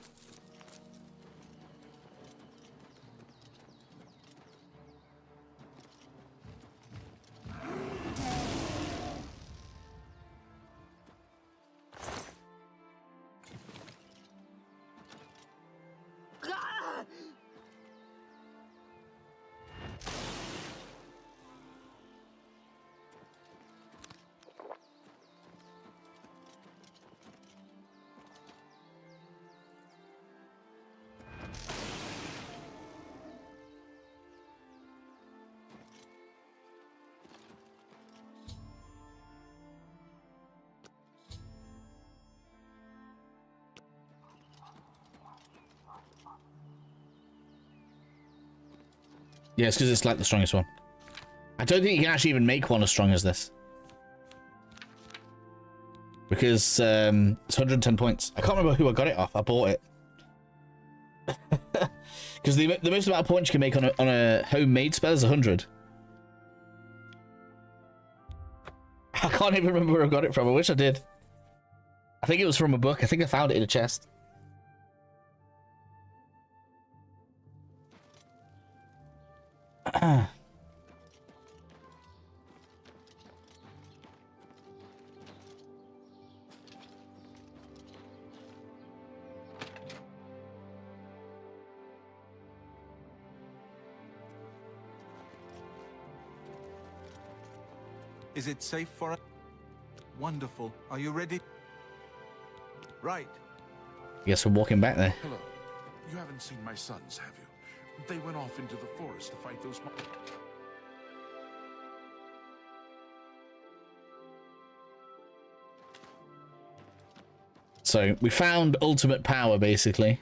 Yeah, it's because it's like the strongest one. I don't think you can actually even make one as strong as this. Because it's 110 points. I can't remember who I got it off. I bought it. Because the most amount of points you can make on a homemade spell is 100. I can't even remember where I got it from. I wish I did. I think it was from a book. I think I found it in a chest. Is it safe for us? Wonderful. Are you ready? Right. I guess we're walking back there. Hello. You haven't seen my sons, have you? They went off into the forest to fight those monsters. So we found ultimate power, basically.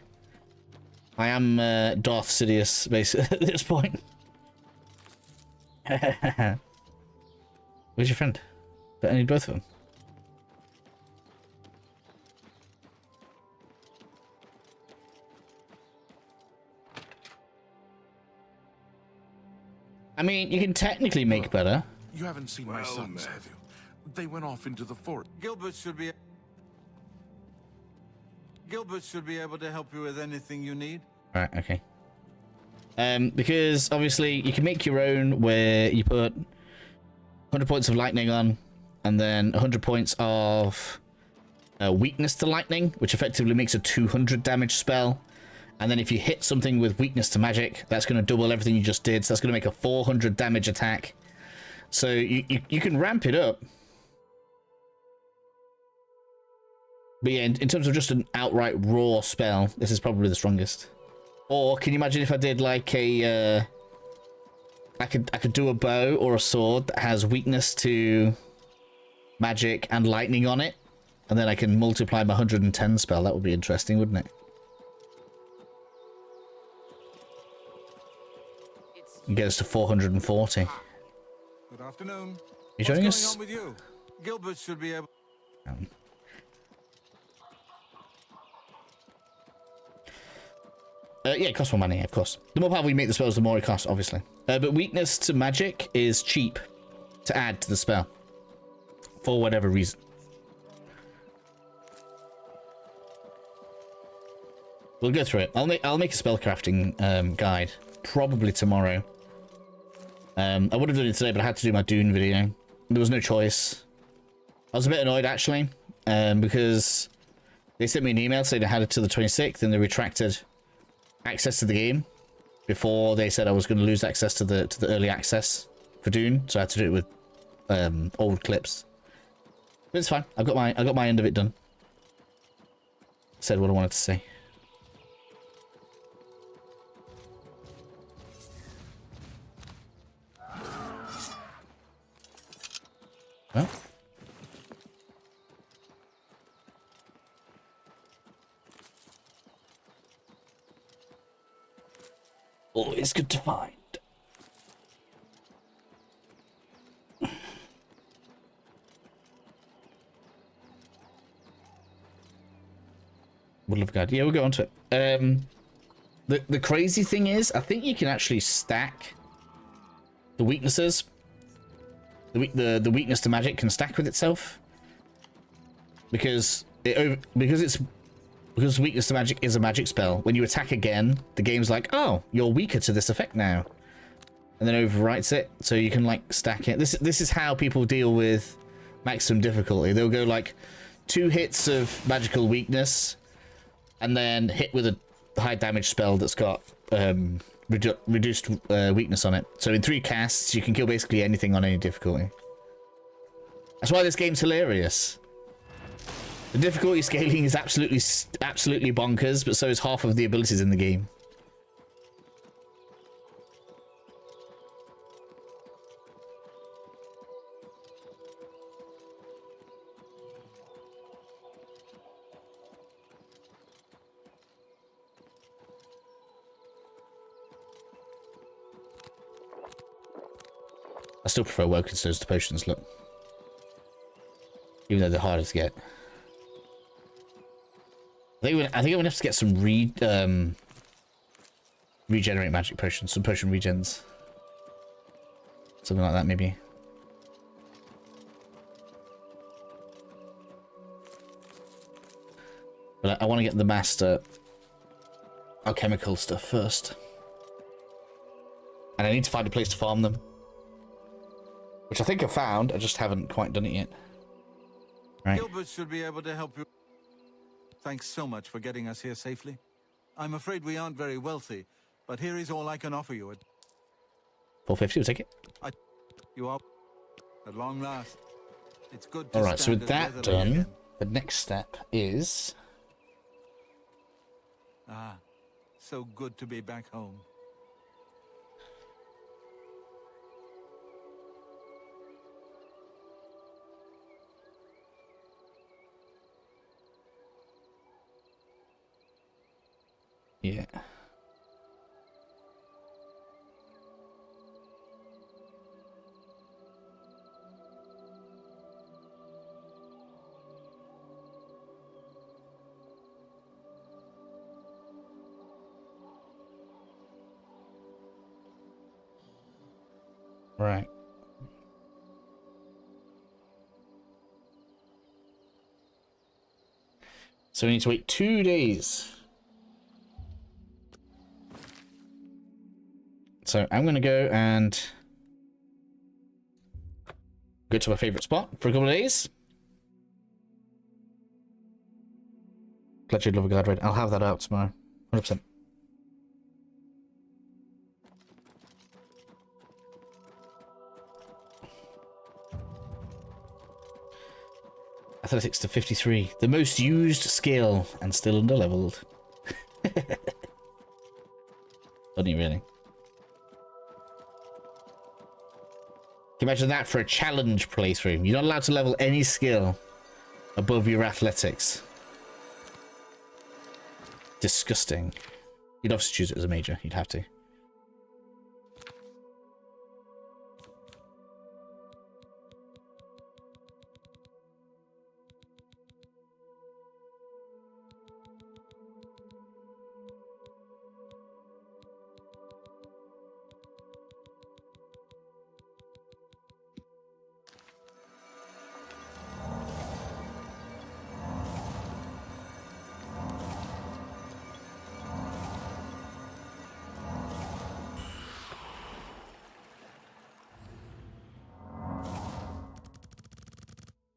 I am Darth Sidious, basically, at this point. Where's your friend? I need both of them. I mean, you can technically make better. You haven't seen my sons, have you? They went off into the forest. Gilbert should be able to help you with anything you need. Right, okay. Because obviously you can make your own where you put 100 points of lightning on, and then 100 points of weakness to lightning, which effectively makes a 200 damage spell. And then if you hit something with weakness to magic, that's going to double everything you just did. So that's going to make a 400 damage attack. So you can ramp it up. But yeah, in terms of just an outright raw spell, this is probably the strongest. Or can you imagine if I did like a... I could do a bow or a sword that has weakness to magic and lightning on it. And then I can multiply my 110 spell. That would be interesting, wouldn't it? And get us to 440. Good afternoon. You joining us? What's going on with you? Gilbert should be able... Yeah, it costs more money, of course. The more power we make the spells, the more it costs, obviously. But weakness to magic is cheap to add to the spell. For whatever reason. We'll go through it. I'll make a spellcrafting guide. Probably tomorrow. I would have done it today, but I had to do my Dune video. There was no choice. I was a bit annoyed, actually. Because they sent me an email saying I had it till the 26th, and they retracted access to the game before they said I was going to lose access to the early access for Dune, so I had to do it with old clips. But it's fine. I got my end of it done. Said what I wanted to say. Well. Always good to find. Would have God. Yeah, we'll go on to it. The crazy thing is, I think you can actually stack the weaknesses. The weakness to magic can stack with itself because weakness to magic is a magic spell. When you attack again, the game's like, oh, you're weaker to this effect now, and then overwrites it, so you can like stack it. This is how people deal with maximum difficulty. They'll go like 2 hits of magical weakness, and then hit with a high damage spell that's got reduced weakness on it. So in 3 casts, you can kill basically anything on any difficulty. That's why this game's hilarious. The difficulty scaling is absolutely bonkers, but so is half of the abilities in the game. I still prefer Woken Stones to potions, look. Even though they're harder to get. I think I'm gonna have to get some regenerate magic potions, some potion regens. Something like that, maybe. But I want to get the master alchemical stuff first. And I need to find a place to farm them. Which I think I found, I just haven't quite done it yet. Right. Gilbert should be able to help you. Thanks so much for getting us here safely. I'm afraid we aren't very wealthy, but here is all I can offer you. 450, we'll take it. You are at long last. It's good to Alright, so stand with and that weather the done, again. the next step is... Ah, so good to be back home. Yeah. Right. So we need to wait 2 days. So I'm going to go and go to my favorite spot for a couple of days. Glad you'd love a guard raid. I'll have that out tomorrow. 100%. Athletics to 53. The most used skill and still underleveled. Funny, really. Can you imagine that for a challenge playthrough? You're not allowed to level any skill above your athletics. Disgusting. You'd obviously choose it as a major. You'd have to.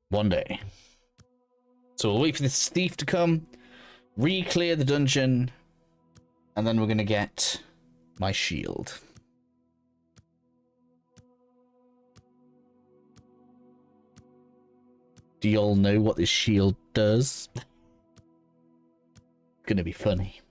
One day. So we'll wait for this thief to come, re-clear the dungeon, and then we're gonna get my shield. Do y'all know what this shield does? It's gonna be funny.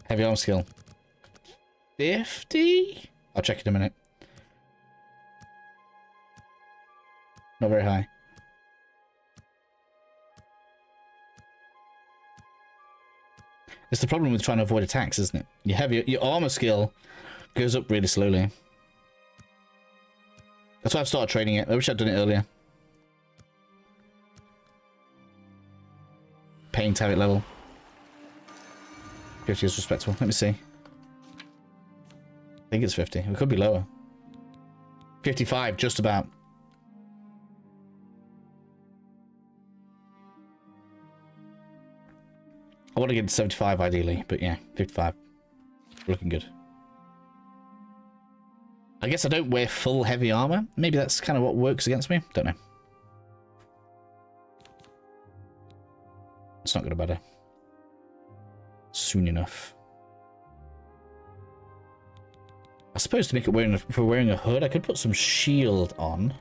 Heavy arm skill. 50? I'll check in a minute. Not very high. It's the problem with trying to avoid attacks, isn't it? Your armor skill goes up really slowly. That's why I've started training it. I wish I'd done it earlier. Pain target level. 50 is respectable. Let me see. I think it's 50. It could be lower. 55, just about. I want to get to 75 ideally, but yeah, 55. Looking good. I guess I don't wear full heavy armor. Maybe that's kind of what works against me. Don't know. It's not going to matter. Soon enough. I suppose to make it for wearing a hood, I could put some shield on.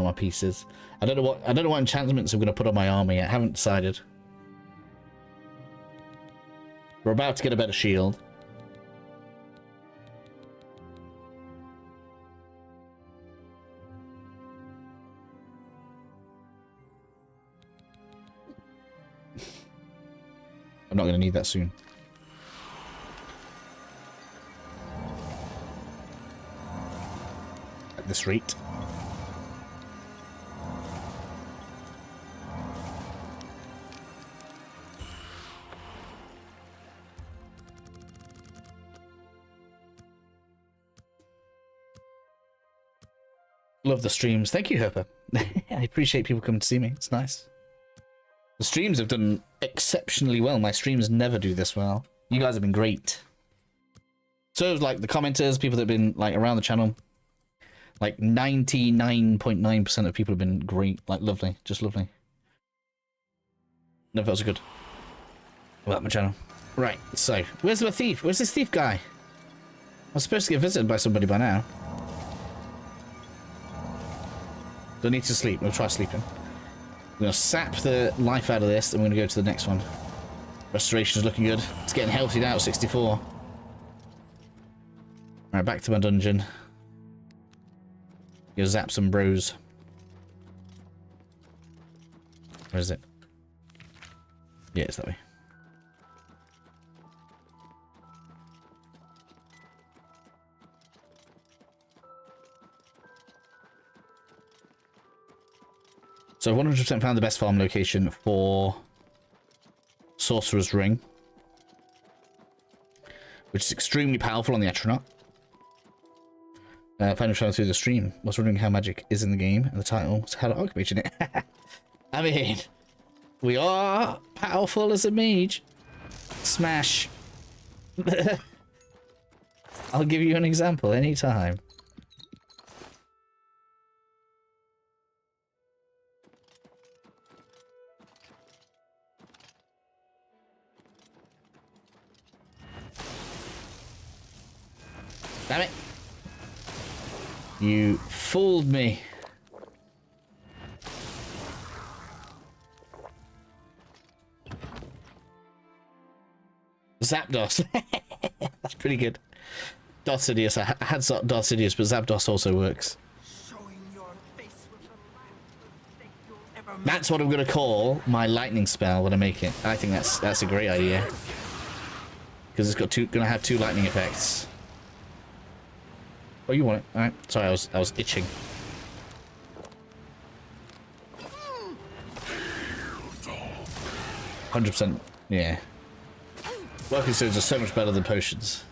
of my pieces. I don't know what enchantments I'm gonna put on my army yet. I haven't decided. We're about to get a better shield. I'm not gonna need that soon. At this rate. Love the streams. Thank you, Herper. I appreciate people coming to see me. It's nice. The streams have done exceptionally well. My streams never do this well. You guys have been great. So, like, the commenters, people that have been, like, around the channel, like, 99.9% of people have been great. Like, lovely. Just lovely. Never felt so good about my channel. Right, so, where's the thief? Where's this thief guy? I was supposed to get visited by somebody by now. Don't need to sleep. We'll try sleeping. We're going to sap the life out of this, and we're going to go to the next one. Restoration is looking good. It's getting healthied out, 64. Alright, back to my dungeon. Go zap some bros. Where is it? Yeah, it's that way. So 100% found the best farm location for Sorcerer's Ring, which is extremely powerful on the Atronach. Finally trying through the stream. Was wondering how magic is in the game, and the title is how to Archmage in it. I mean, we are powerful as a mage. Smash. I'll give you an example anytime. Damn it. You fooled me. Zapdos. That's pretty good. Dosidius. I had Dosidius, but Zapdos also works. That's what I'm going to call my lightning spell when I make it. I think that's a great idea. Because it's got going to have two lightning effects. Oh, you want it? Alright. Sorry, I was itching. %. Yeah. Working stones are so much better than potions.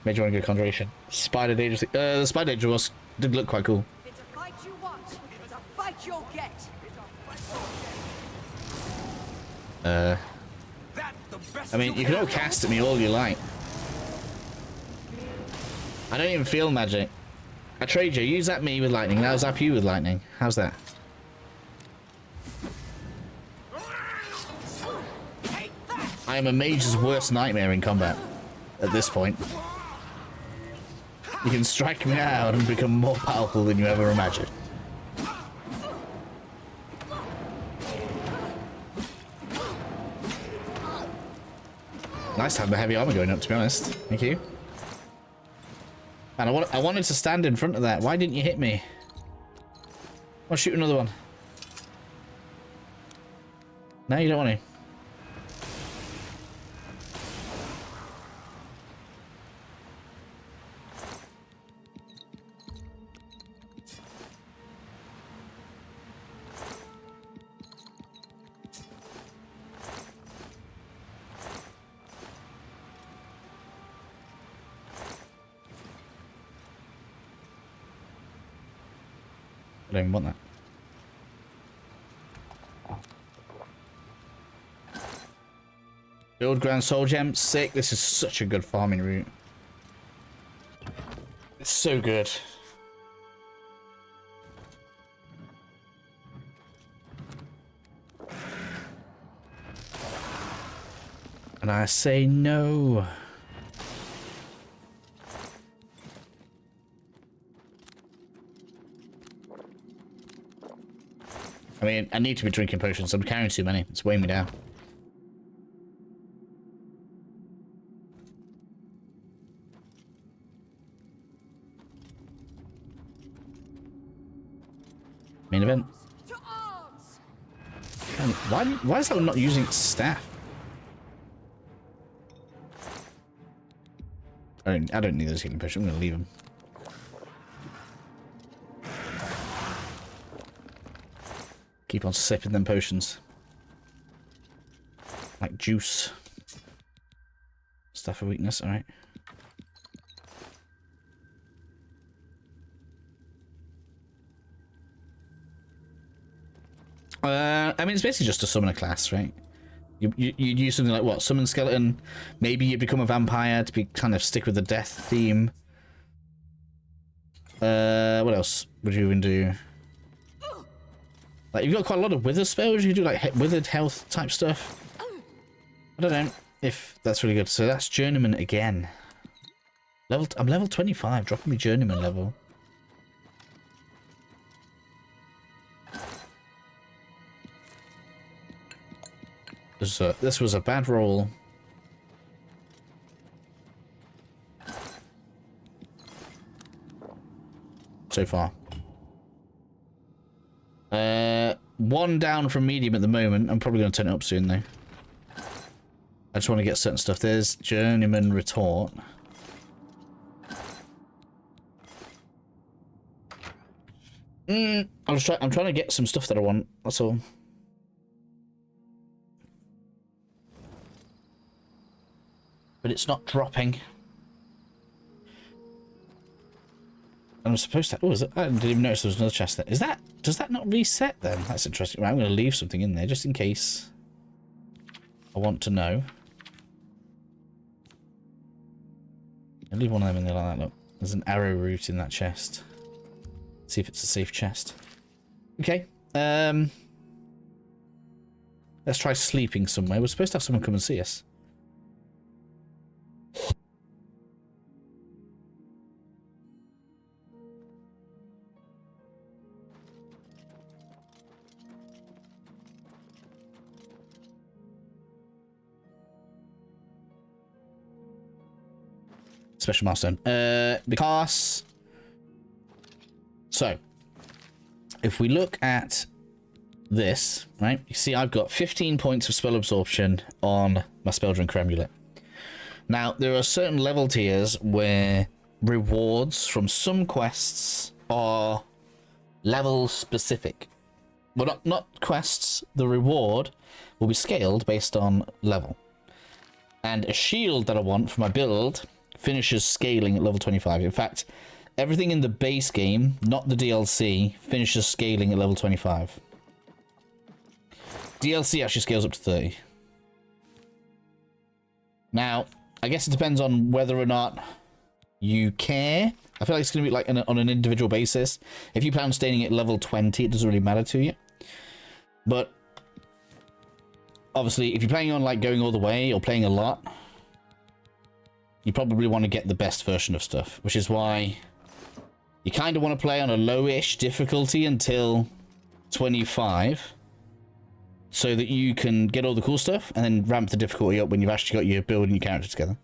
Made you want to go Conjuration. Spider Danger. The Spider Danger did look quite cool. It's a fight you want. It's a fight you'll get. I mean, you can all cast at me all you like. I don't even feel magic. I trade you. You zap me with lightning. Now zap you with lightning. How's that? I am a mage's worst nightmare in combat. At this point. You can strike me out and become more powerful than you ever imagined. Nice to have the heavy armor going up, to be honest. Thank you. And I wanted to stand in front of that. Why didn't you hit me? I'll shoot another one. No, you don't want to. I don't even want that. Build ground soul gem, sick. This is such a good farming route. It's so good. And I say no. I mean, I need to be drinking potions. I'm carrying too many. It's weighing me down. Main event. Man, why is that one not using its staff? I don't need those healing potions. I'm gonna leave them. Keep on sipping them potions. Like juice. Stuff of weakness, alright. I mean, it's basically just a summoner class, right? You use something like, what, summon skeleton, maybe you become a vampire to be kind of stick with the death theme. What else would you even do? Like, you've got quite a lot of wither spells. You can do like withered health type stuff. I don't know if that's really good. So that's journeyman again. I'm level 25, dropping me journeyman level. This was a bad roll. So far. One down from medium at the moment. I'm probably going to turn it up soon though. I just want to get certain stuff. There's journeyman retort. I'm trying to get some stuff that I want. That's all. But it's not dropping. And I'm supposed to... Oh, is it? I didn't even notice there was another chest there. Is that... Does that not reset then? That's interesting. Right, I'm going to leave something in there just in case I want to know. I'll leave one of them in there like that, look. There's an arrow root in that chest. Let's see if it's a safe chest. Okay. Let's try sleeping somewhere. We're supposed to have someone come and see us. Special milestone. Because... So, if we look at this, right, you see I've got 15 points of spell absorption on my Spelldrinker amulet. Now, there are certain level tiers where rewards from some quests are level specific. Well, not quests, the reward will be scaled based on level. And a shield that I want for my build finishes scaling at level 25. In fact, everything in the base game, not the DLC, finishes scaling at level 25. DLC actually scales up to 30. Now, I guess it depends on whether or not you care. I feel like it's going to be like on an individual basis. If you plan on staying at level 20, it doesn't really matter to you. But obviously, if you're planning on like going all the way or playing a lot, you probably want to get the best version of stuff, which is why you kind of want to play on a lowish difficulty until 25 so that you can get all the cool stuff and then ramp the difficulty up when you've actually got your build and your character together.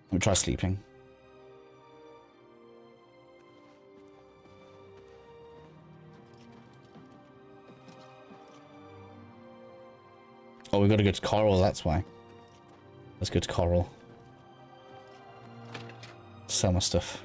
Let me try sleeping. Oh, we got to go to Coral, that's why. Let's go to Coral. Sell my stuff.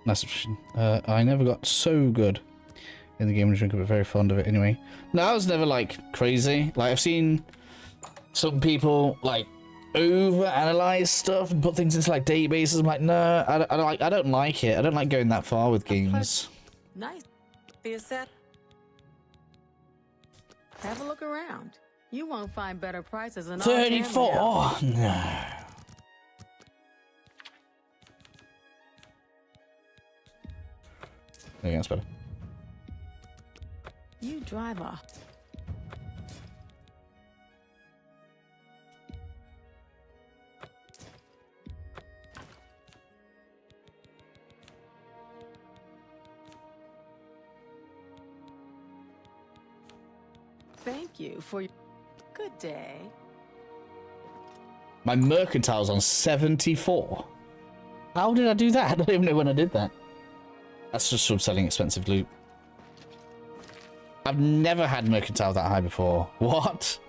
Nice. I never got so good in the game of drinking, but very fond of it anyway. No, I was never like crazy. Like I've seen some people like over-analyze stuff and put things into like databases. I'm like, no, I don't like it. I don't like going that far with games. Nice. Be a set. Have a look around. You won't find better prices than 34. Oh, no. There you go, that's better. You drive a... Thank you for your good day. My mercantile's on 74. How did I do that? I don't even know when I did that. That's just from selling expensive loot. I've never had mercantile that high before. What?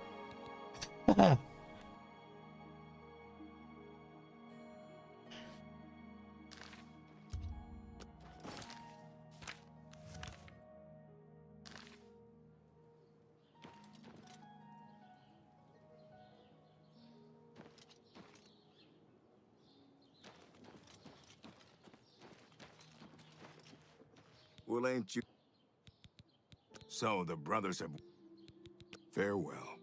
Well, ain't you? So the brothers have... Farewell.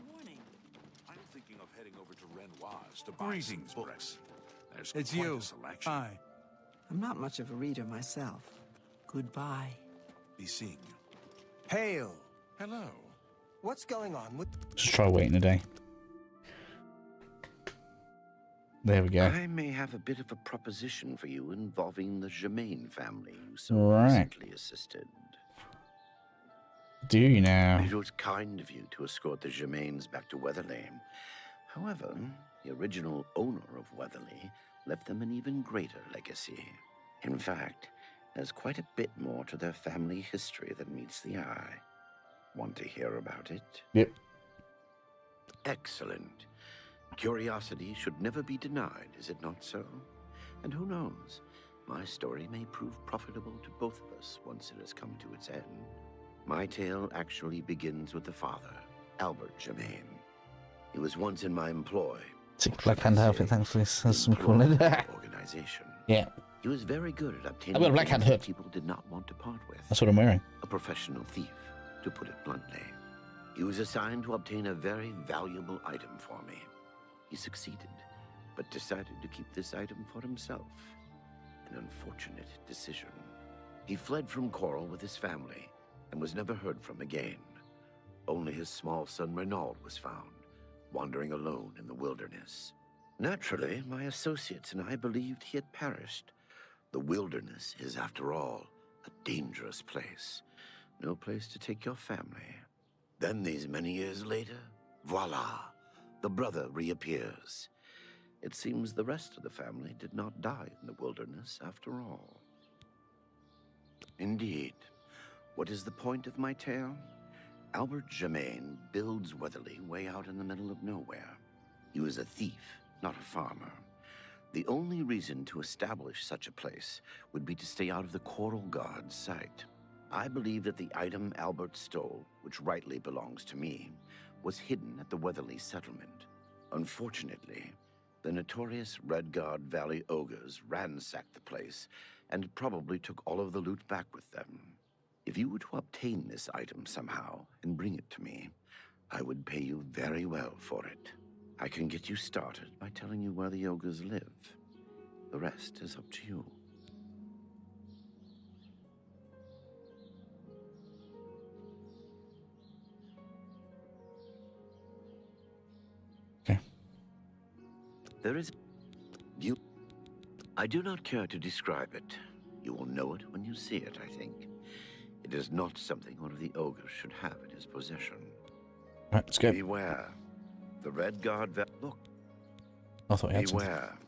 Morning. I'm thinking of heading over to Renoir's to buy some books. There's It's quite you. a selection. Hi. I'm not much of a reader myself. Goodbye. Be seeing you. Hail! Hello. What's going on with... Just try waiting a day. There we go. I may have a bit of a proposition for you involving the Germain family you so Right. recently assisted. Do you now? It was kind of you to escort the Germains back to Weatherley. However, the original owner of Weatherley left them an even greater legacy. In fact, there's quite a bit more to their family history than meets the eye. Want to hear about it? Yep. Excellent. Curiosity should never be denied, is it not so? And who knows, my story may prove profitable to both of us once it has come to its end. My tale actually begins with the father, Albert Germain. He was once in my employ. Sick black hand outfit, thankfully. Has some cool in there. Organization. Yeah. He was very good at obtaining I've got a black hand things hood. that people did not want to part with. That's what I'm wearing. A professional thief, to put it bluntly. He was assigned to obtain a very valuable item for me. He succeeded, but decided to keep this item for himself. An unfortunate decision. He fled from Coral with his family and was never heard from again. Only his small son Renaud was found, wandering alone in the wilderness. Naturally, my associates and I believed he had perished. The wilderness is, after all, a dangerous place. No place to take your family. Then, these many years later, voila, the brother reappears. It seems the rest of the family did not die in the wilderness after all. Indeed. What is the point of my tale? Albert Germain builds Weatherly way out in the middle of nowhere. He was a thief, not a farmer. The only reason to establish such a place would be to stay out of the Coral Guard's sight. I believe that the item Albert stole, which rightly belongs to me, was hidden at the Weatherly settlement. Unfortunately, the notorious Redguard Valley ogres ransacked the place and probably took all of the loot back with them. If you were to obtain this item somehow and bring it to me, I would pay you very well for it. I can get you started by telling you where the ogres live. The rest is up to you. Okay. There is... I do not care to describe it. You will know it when you see it, I think. It is not something one of the ogres should have in his possession. Right, let's go. Beware. The Redguard Look. I thought he had something. Beware.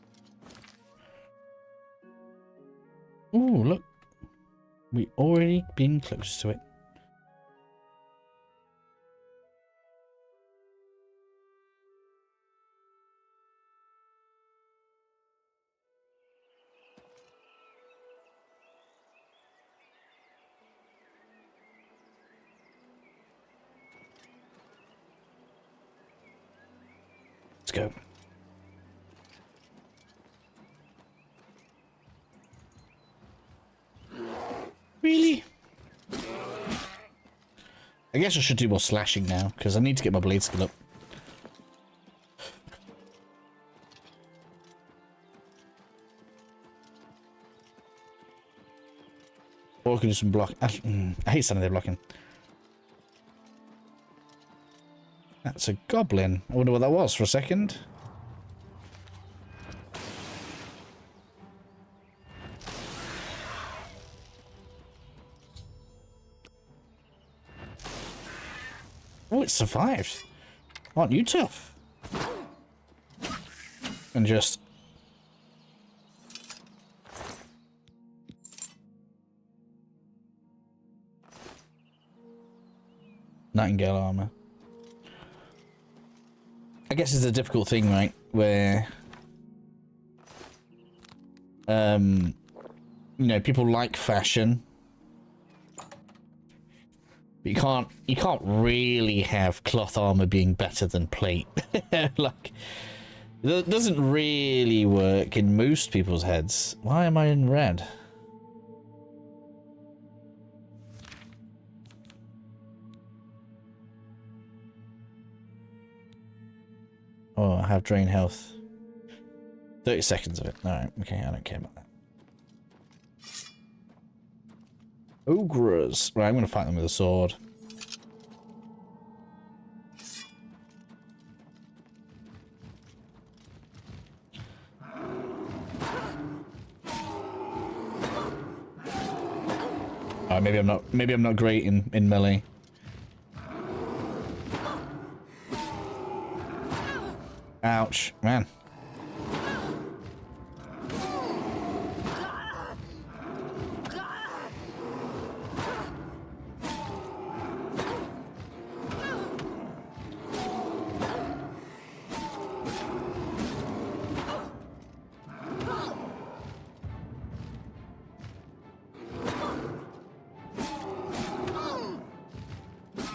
Ooh, look. We already been close to it. Let's go. Really? I guess I should do more slashing now, because I need to get my blade skill up. Or I can do some block. I hate standing there blocking. That's a goblin. I wonder what that was for a second. Oh, it survived. Aren't you tough? And just... Nightingale armor. I guess it's a difficult thing, right? Where... you know, people like fashion. But you can't really have cloth armor being better than plate. Like, it doesn't really work in most people's heads. Why am I in red? Oh, I have drain health. 30 seconds of it. Alright, okay, I don't care about that. Ogres. Right, I'm going to fight them with a sword. Maybe I'm not great in melee. Ouch, man.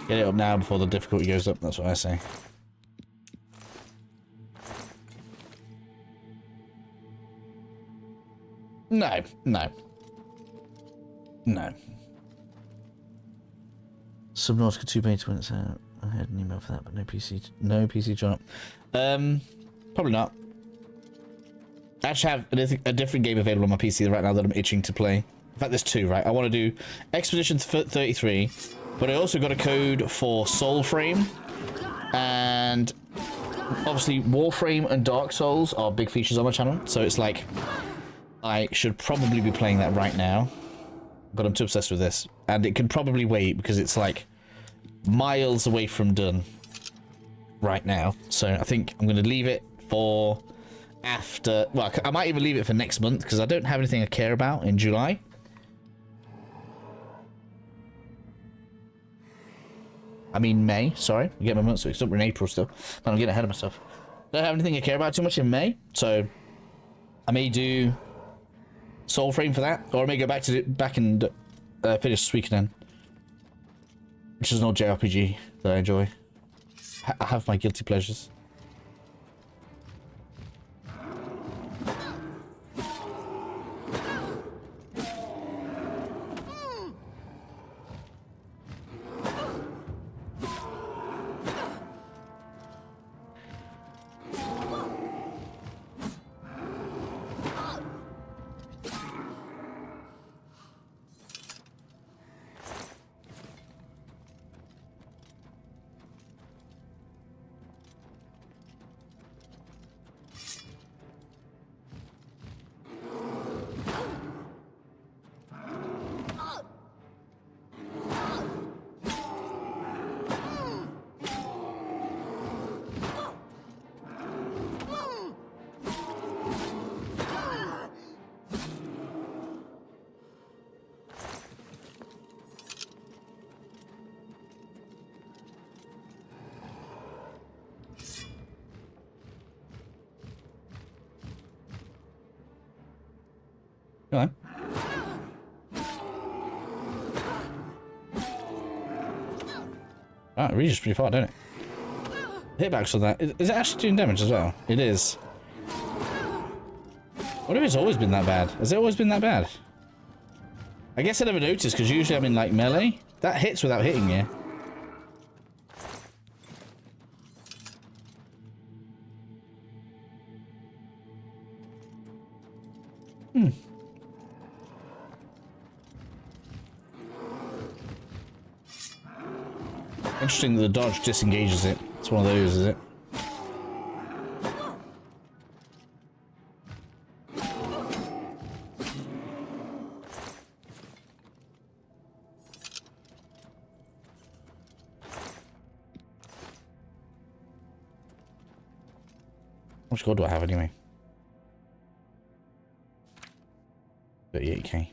Get it up now before the difficulty goes up, that's what I say. No, no. No. Subnautica 2 beta when it's out. I had an email for that, but no PC join up. Probably not. I actually have a different game available on my PC right now that I'm itching to play. In fact, there's two, right? I want to do Expedition 33, but I also got a code for Soulframe, and obviously Warframe and Dark Souls are big features on my channel, so it's like I should probably be playing that right now, but I'm too obsessed with this, and it can probably wait because it's like miles away from done right now, so I think I'm going to leave it for after, well, I might even leave it for next month because I don't have anything I care about in July. I mean May, sorry. I get my months mixed up. We're in April still. But I'm getting ahead of myself. Don't have anything I care about too much in May, so I may do Soulframe for that, or I may go back and finish Suikoden, which is an old JRPG that I enjoy. I have my guilty pleasures. Come on. Oh, it reaches pretty far, don't it? Hitbacks on that. Is it actually doing damage as well? It is. What if it's always been that bad? Has it always been that bad? I guess I never noticed because usually I'm in like melee. That hits without hitting you. Interesting that the dodge disengages it. It's one of those, is it? How much gold do I have anyway? 38k.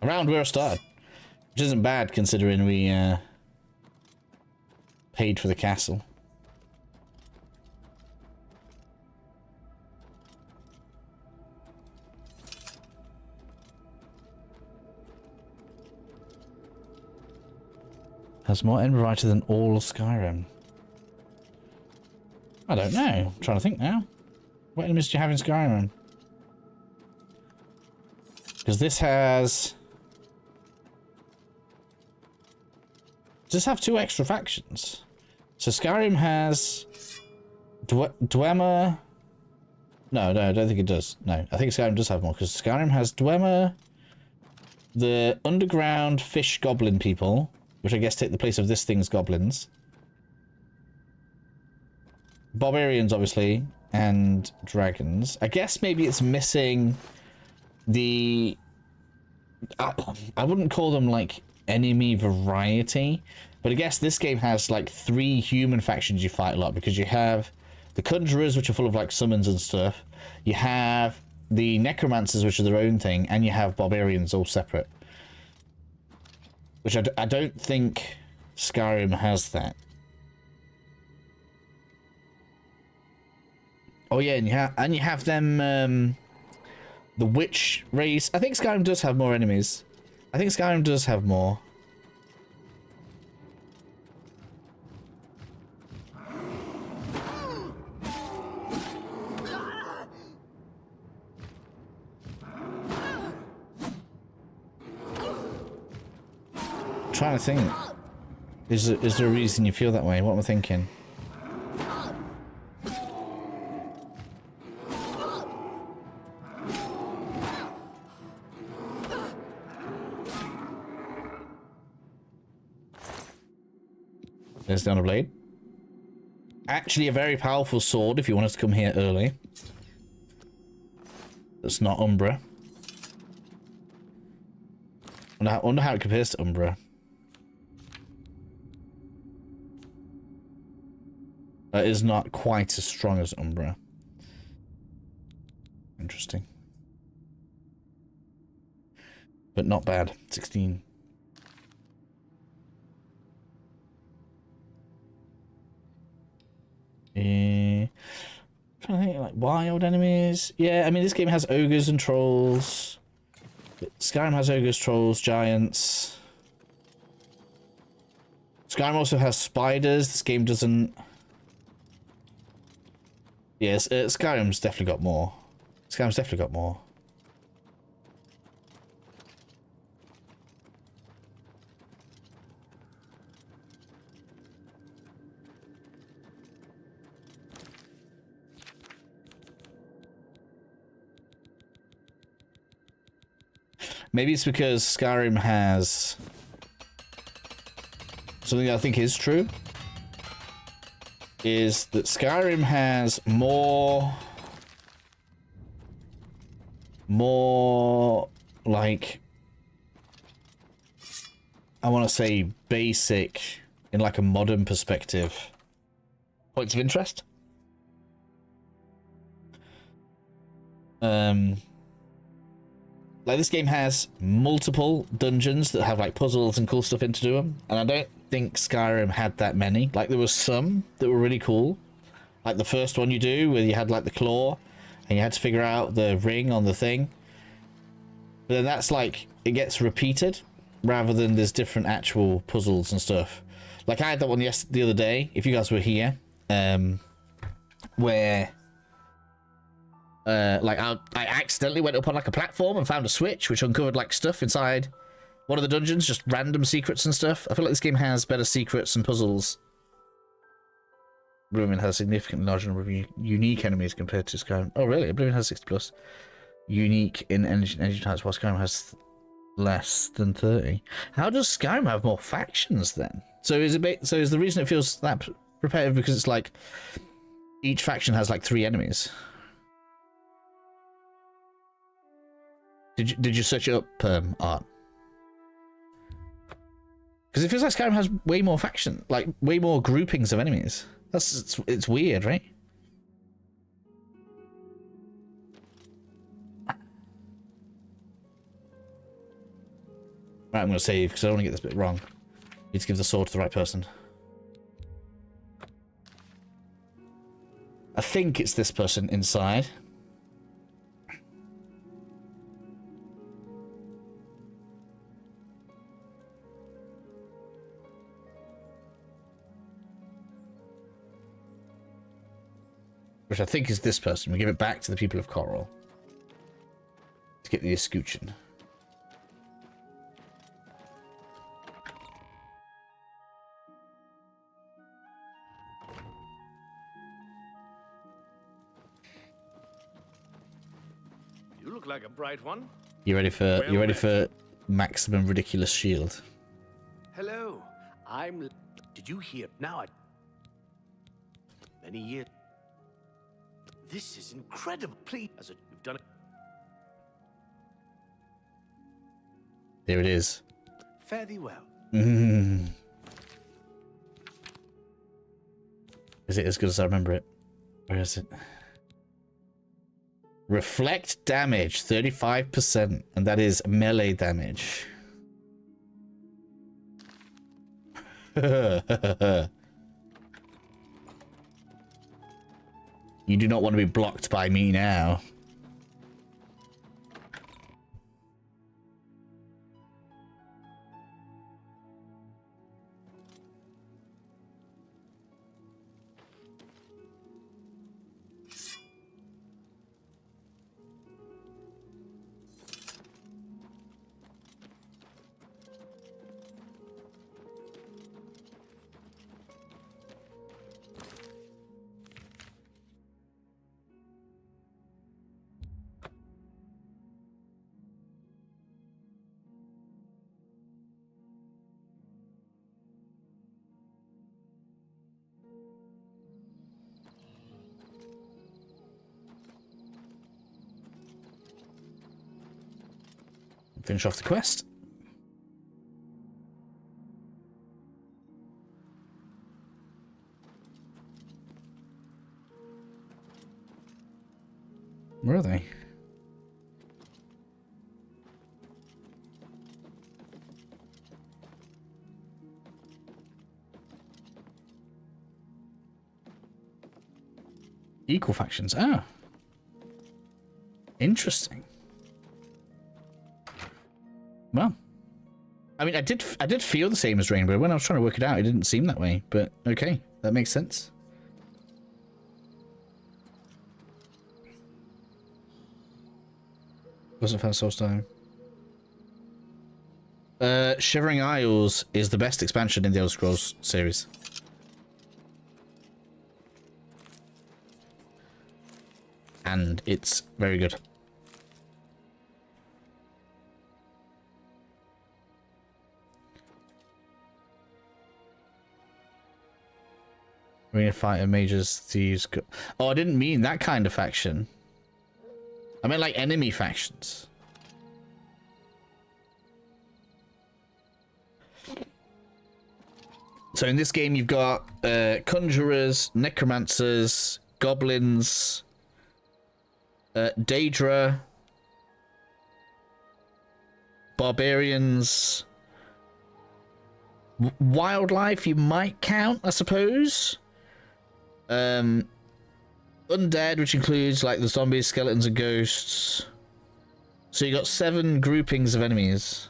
Around where I started. Which isn't bad considering we paid for the castle. Has more end variety than all Skyrim. I don't know. I'm trying to think now. What enemies do you have in Skyrim? Because this has... Does this have 2 extra factions? So Skyrim has... Dwemer... No, I don't think it does. No, I think Skyrim does have more, because Skyrim has Dwemer, the underground fish goblin people, which I guess take the place of this thing's goblins. Barbarians, obviously, and dragons. I guess maybe it's missing the... I wouldn't call them, like, enemy variety, but I guess this game has, like, 3 human factions you fight a lot, because you have the Conjurers, which are full of, like, summons and stuff. You have the Necromancers, which are their own thing, and you have Barbarians all separate. Which I don't think Skyrim has that. Oh yeah, and you have them, the witch race. I think Skyrim does have more enemies. I think Skyrim does have more. I'm trying to think. Is there a reason you feel that way? What am I thinking? There's the Honor Blade. Actually a very powerful sword if you want us to come here early. That's not Umbra. I wonder how it compares to Umbra. That is not quite as strong as Umbra. Interesting. But not bad. 16. Trying to think, like, wild enemies. Yeah, I mean, this game has ogres and trolls. Skyrim has ogres, trolls, giants. Skyrim also has spiders. This game doesn't. Yes, Skyrim's definitely got more. Skyrim's definitely got more. Maybe it's because Skyrim has something I think is true. Is that Skyrim has more like, I want to say basic in like a modern perspective points of interest. Like, this game has multiple dungeons that have like puzzles and cool stuff into them, and I don't think Skyrim had that many. Like, there was some that were really cool, like the first one you do where you had like the claw and you had to figure out the ring on the thing. But then that's like, it gets repeated rather than there's different actual puzzles and stuff. Like I had that one the other day, if you guys were here, where like I accidentally went up on like a platform and found a switch which uncovered like stuff inside one of the dungeons, just random secrets and stuff. I feel like this game has better secrets and puzzles. Oblivion has a significantly larger number of unique enemies compared to Skyrim. Oh really? Oblivion has 60 plus unique in energy types, while Skyrim has less than 30. How does Skyrim have more factions then? So is the reason it feels that repetitive because it's like each faction has like 3 enemies? Did you search it up, Art? Because it feels like Skyrim has way more faction, like way more groupings of enemies. It's weird, right? Right, I'm gonna save because I don't want to get this bit wrong. Need to give the sword to the right person. I think it's this person inside. Which I think is this person. We give it back to the people of Coral to get the escutcheon. You look like a bright one. You ready for maximum ridiculous shield? Hello, I'm. Did you hear? Now many years. This is incredible. Please, you've done it. There it is. Fare thee well. Is it as good as I remember it? Where is it? Reflect damage, 35%, and that is melee damage. You do not want to be blocked by me now. Finish off the quest. Where are they? Equal factions. Ah. Interesting. Well, I mean, I did feel the same as Rainbow. When I was trying to work it out, it didn't seem that way. But okay, that makes sense. Wasn't found source time. Shivering Isles is the best expansion in the Elder Scrolls series. And it's very good. Arena Fighter, Mages, Thieves Guild. Oh, I didn't mean that kind of faction. I meant like enemy factions. So in this game you've got conjurers, necromancers, goblins, Daedra, barbarians, wildlife you might count, I suppose. Undead, which includes like the zombies, skeletons, and ghosts. So you got 7 groupings of enemies.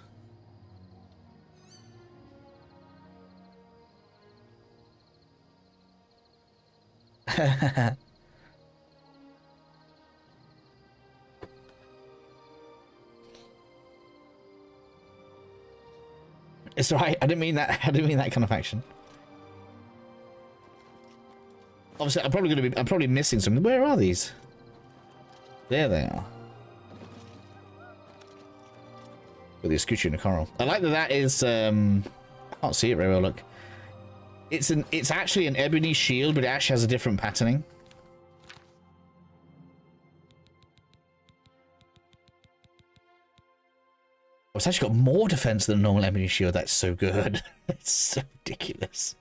It's alright. I didn't mean that. I didn't mean that kind of action. Obviously, I'm probably missing something. Where are these? There they are. With the escutcheon and coral. I like that. That is. I can't see it very well. Look. It's actually an ebony shield, but it actually has a different patterning. Oh, it's actually got more defense than a normal ebony shield. That's so good. It's so ridiculous.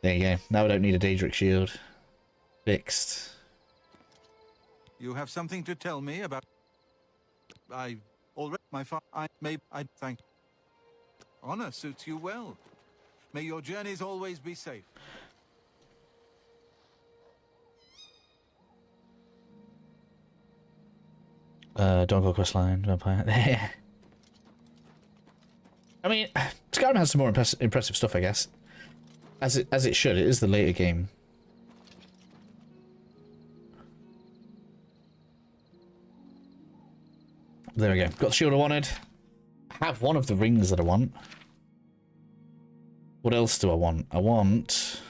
There you go. Now I don't need a Daedric shield. Fixed. You have something to tell me about... I already... I thank... Honor suits you well. May your journeys always be safe. Dongle questline, vampire. There. I mean, Skyrim has some more impressive stuff, I guess. As it should. It is the later game. There we go. Got the shield I wanted. I have one of the rings that I want. What else do I want? I want...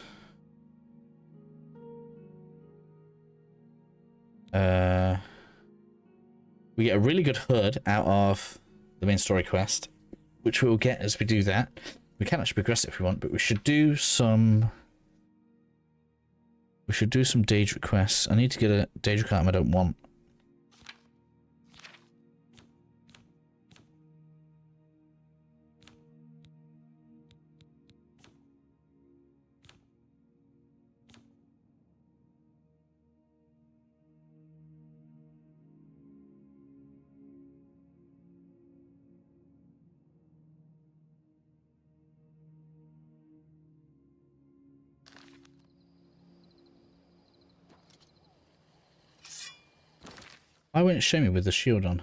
we get a really good hood out of the main story quest, which we'll get as we do that. We can actually progress it if we want, but we should do some... We should do some Daedric quests. I need to get a Daedric item I don't want. Why won't it show me with the shield on?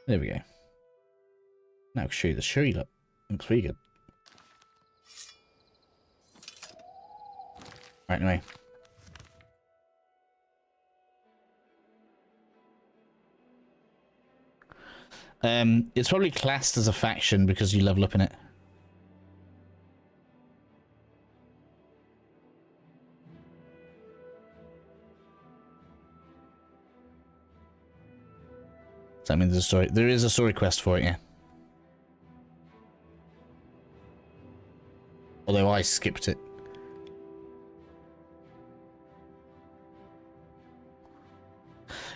There we go. Now I can show you the shield up. Looks pretty good. Right, anyway. It's probably classed as a faction because you level up in it. Does that mean there's a story? There is a story quest for it, yeah. Although I skipped it.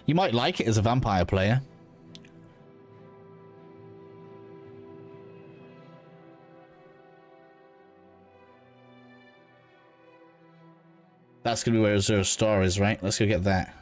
You might like it as a vampire player. That's gonna be where Azure Star is, right? Let's go get that.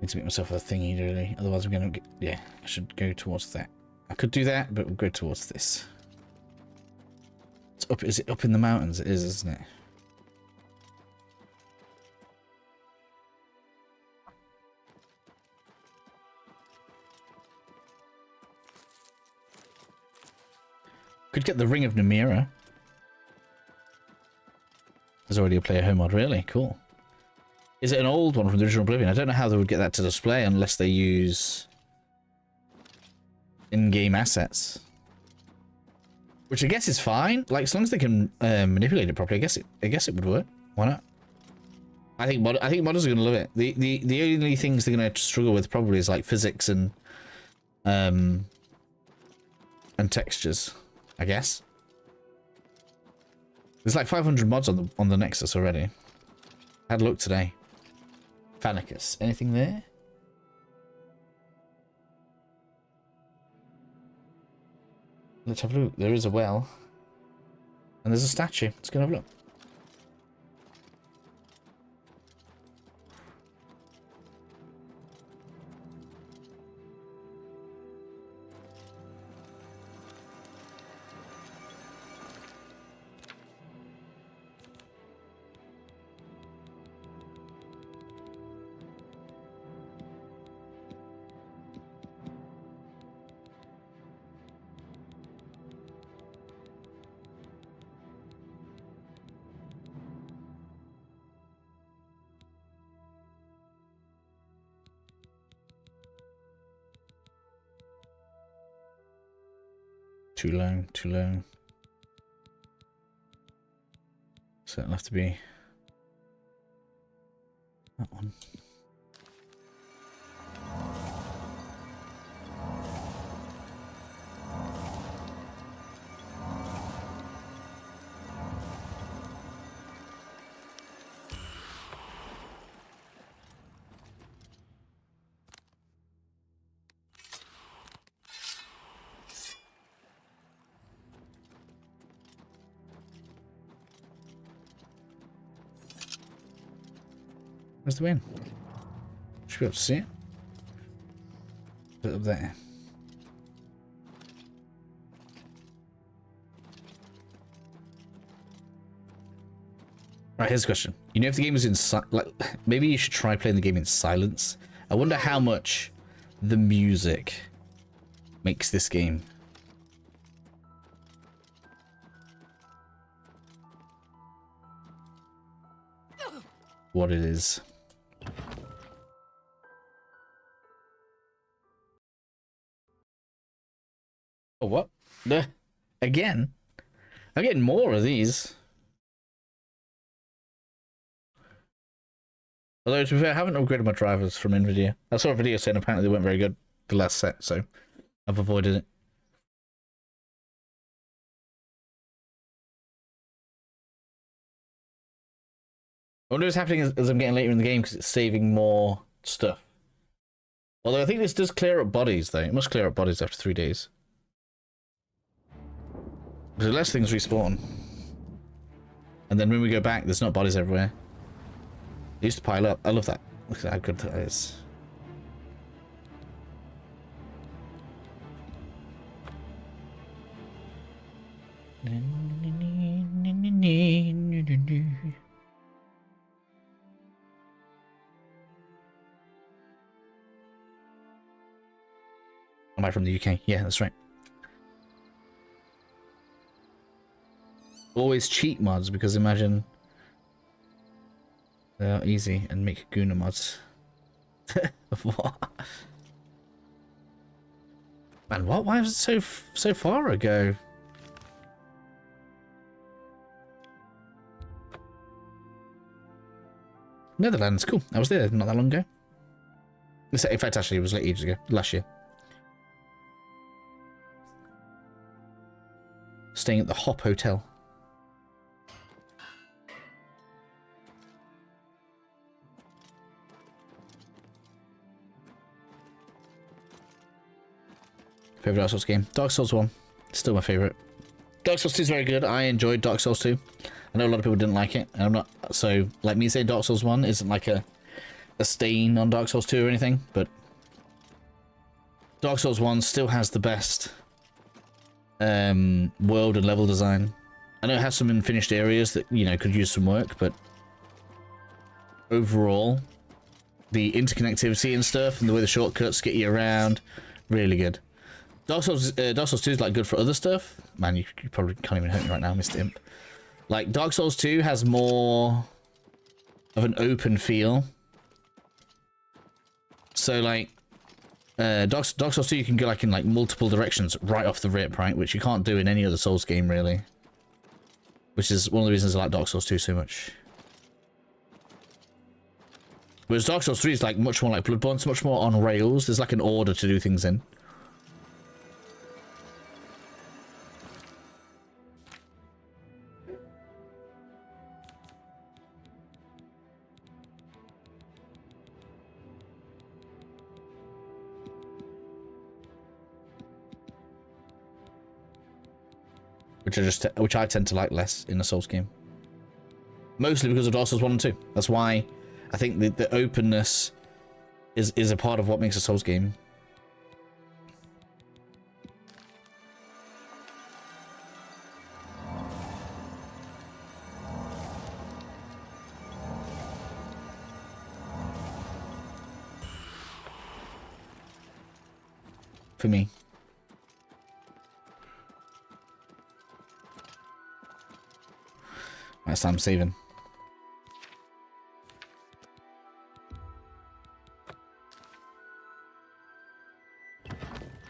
Need to make myself a thingy, really. Otherwise, I'm going to get... Yeah, I should go towards that. I could do that, but we'll go towards this. It's up... Is it up in the mountains? It is, isn't it? Could get the Ring of Namira. There's already a player home mod, really? Cool. Is it an old one from the original Oblivion? I don't know how they would get that to display unless they use in-game assets. Which I guess is fine. Like, as long as they can manipulate it properly, I guess it would work. Why not? I think modders are gonna love it. The only things they're gonna struggle with probably is like physics and textures, I guess. There's like 500 mods on the Nexus already. I had a look today. Fanicus, anything there? Let's have a look. There is a well. And there's a statue. Let's go have a look. Too low, too low. So it'll have to be that one. Where's the win? Should be able to see it. Put it up there. Right, here's the question. You know, if the game was in maybe you should try playing the game in silence. I wonder how much the music makes this game. What it is. Oh, what? Again? I'm getting more of these. Although, to be fair, I haven't upgraded my drivers from NVIDIA. I saw a video saying apparently they weren't very good the last set, so I've avoided it. I wonder what's happening as I'm getting later in the game because it's saving more stuff. Although I think this does clear up bodies, though. It must clear up bodies after 3 days. Because less things respawn. And then when we go back, there's not bodies everywhere. They used to pile up. I love that. Look at how good that is. Am I from the UK? Yeah, that's right. Always cheat mods, because imagine they are easy and make Guna mods. What? Man, what? Why was it so far ago? Netherlands, cool. I was there not that long ago. In fact, actually, it was like ages ago, last year. Staying at the Hop Hotel. Favorite Dark Souls game? Dark Souls 1. Still my favorite. Dark Souls 2 is very good. I enjoyed Dark Souls 2. I know a lot of people didn't like it, and I'm not. So, like me saying Dark Souls 1 isn't like a stain on Dark Souls 2 or anything, but Dark Souls 1 still has the best world and level design. I know it has some unfinished areas that, you know, could use some work, but overall, the interconnectivity and stuff and the way the shortcuts get you around, really good. Dark Souls 2 is like good for other stuff. Man, you probably can't even hurt me right now, Mr. Imp. Like, Dark Souls 2 has more of an open feel. So, like, Dark Souls 2, you can go like in like multiple directions right off the rip, right? Which you can't do in any other Souls game, really. Which is one of the reasons I like Dark Souls 2 so much. Whereas Dark Souls 3 is like much more like Bloodborne, it's much more on rails. There's like an order to do things in. Which I tend to like less in a Souls game. Mostly because of Dark Souls 1 and 2. That's why I think the openness is a part of what makes a Souls game. For me. That's time saving.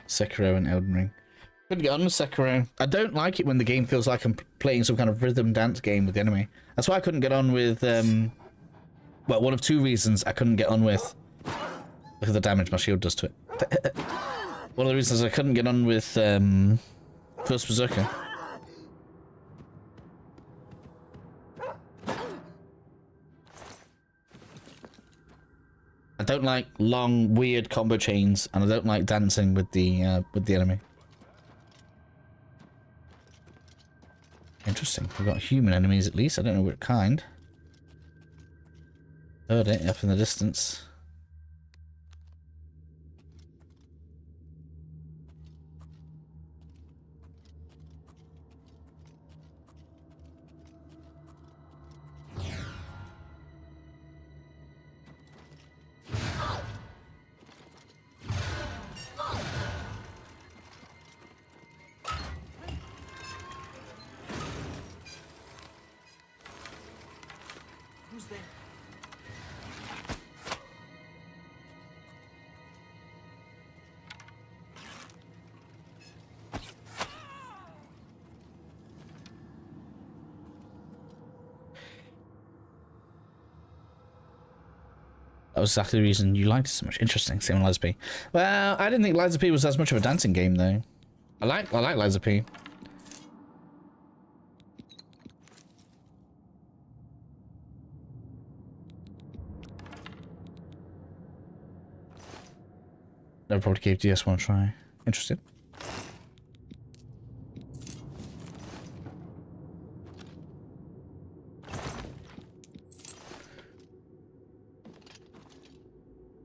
Sekiro and Elden Ring. Couldn't get on with Sekiro. I don't like it when the game feels like I'm playing some kind of rhythm dance game with the enemy. That's why I couldn't get on with, well, one of two reasons I couldn't get on with. Look at the damage my shield does to it. One of the reasons I couldn't get on with, First Berserker. I don't like long, weird combo chains, and I don't like dancing with the enemy. Interesting. We've got human enemies at least. I don't know what kind. Heard it up in the distance. That was exactly the reason you liked it so much. Interesting. Same with Lies of P. Well, I didn't think Lies of P was as much of a dancing game though. I like Lies of P. Never probably gave DS1 a try. Interesting.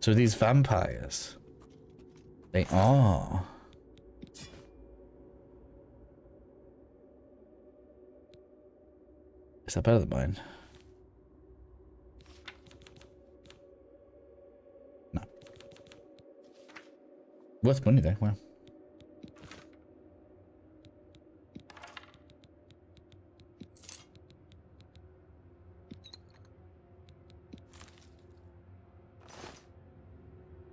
So these vampires, they are. Is that better than mine? No. Worth money though, wow.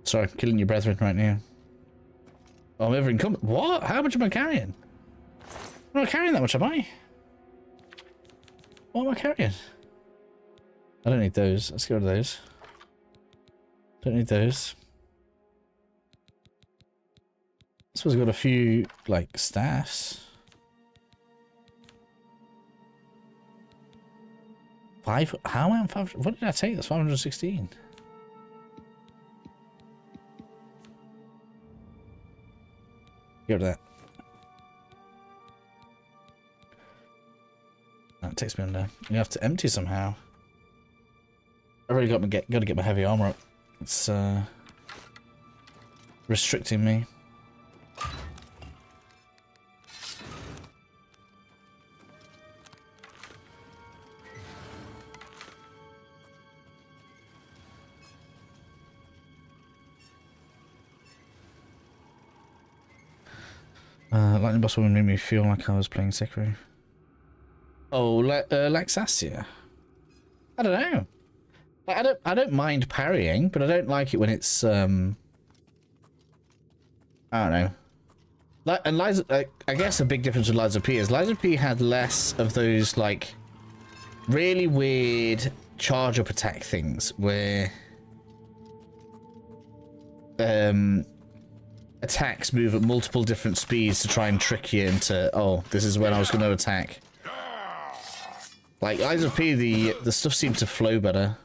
Sorry, killing your brethren right now. Oh, I'm ever incumbent. What? How much am I carrying? I'm not carrying that much, am I? What am I carrying? I don't need those. Let's get rid of those. Don't need those. I suppose I've got a few, like, staffs. 5? How am I on 5? What did I take? That's 516. Get rid of that. That takes me under. You have to empty somehow. I really got to get my heavy armor up. It's restricting me. Lightning boss woman made me feel like I was playing Sekiro. Oh, Laxasia. I don't know. Like, I don't mind parrying, but I don't like it when it's I don't know. And Liza, I guess a big difference with Liza P is Liza P had less of those like really weird charge up attack things where attacks move at multiple different speeds to try and trick you into, oh, this is when I was going to attack. Like Liza P, the stuff seemed to flow better.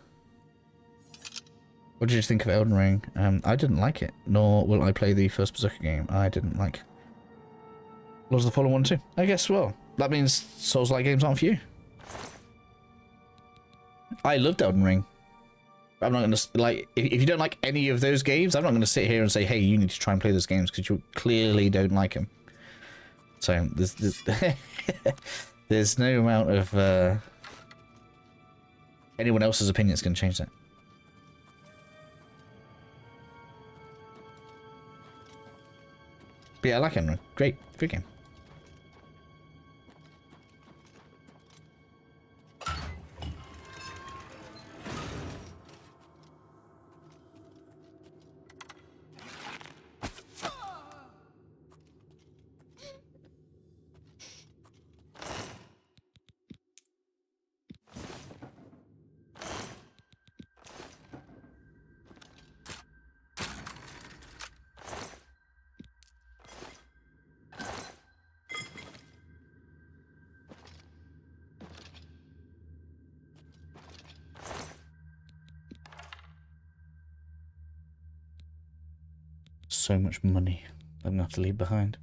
What did you think of Elden Ring? I didn't like it, nor will I play the first Berserker game. I didn't like Lords of the Fallen 1 too. I guess, well, that means Souls-like games aren't for you. I loved Elden Ring. I'm not going to, like, if you don't like any of those games, I'm not going to sit here and say, hey, you need to try and play those games, because you clearly don't like them. So, there's no amount of anyone else's opinion that's going to change that. But yeah, I like Elden Ring. Great game. So much money I'm gonna have to leave behind.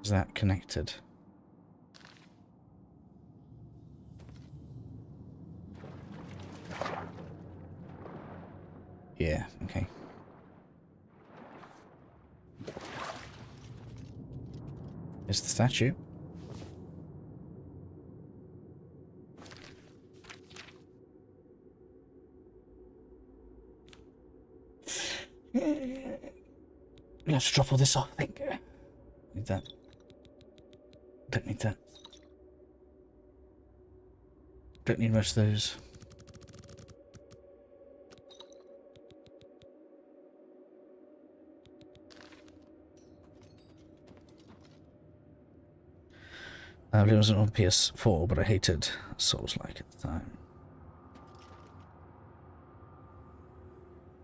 Is that connected? Yeah, okay. It's the statue. We have to drop all this off, I think. Need that. Don't need that. Don't need most of those. It wasn't on PS4, but I hated Souls-like at the time.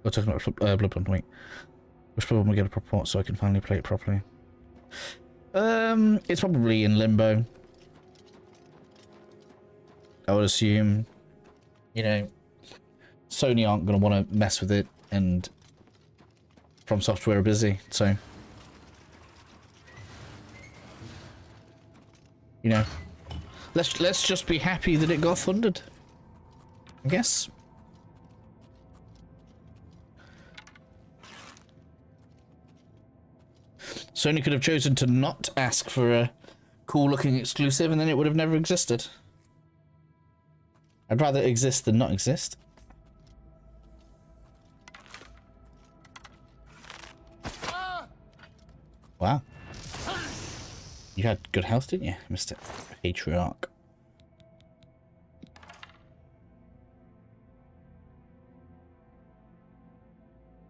We're talking about Bloodborne, wait. Wish Bloodborne would get a proper port so I can finally play it properly. It's probably in limbo. I would assume, you know, Sony aren't going to want to mess with it, and From Software are busy, so, you know, let's just be happy that it got funded, I guess. Sony could have chosen to not ask for a cool-looking exclusive, and then it would have never existed. I'd rather exist than not exist. Wow. You had good health, didn't you, Mr. Patriarch?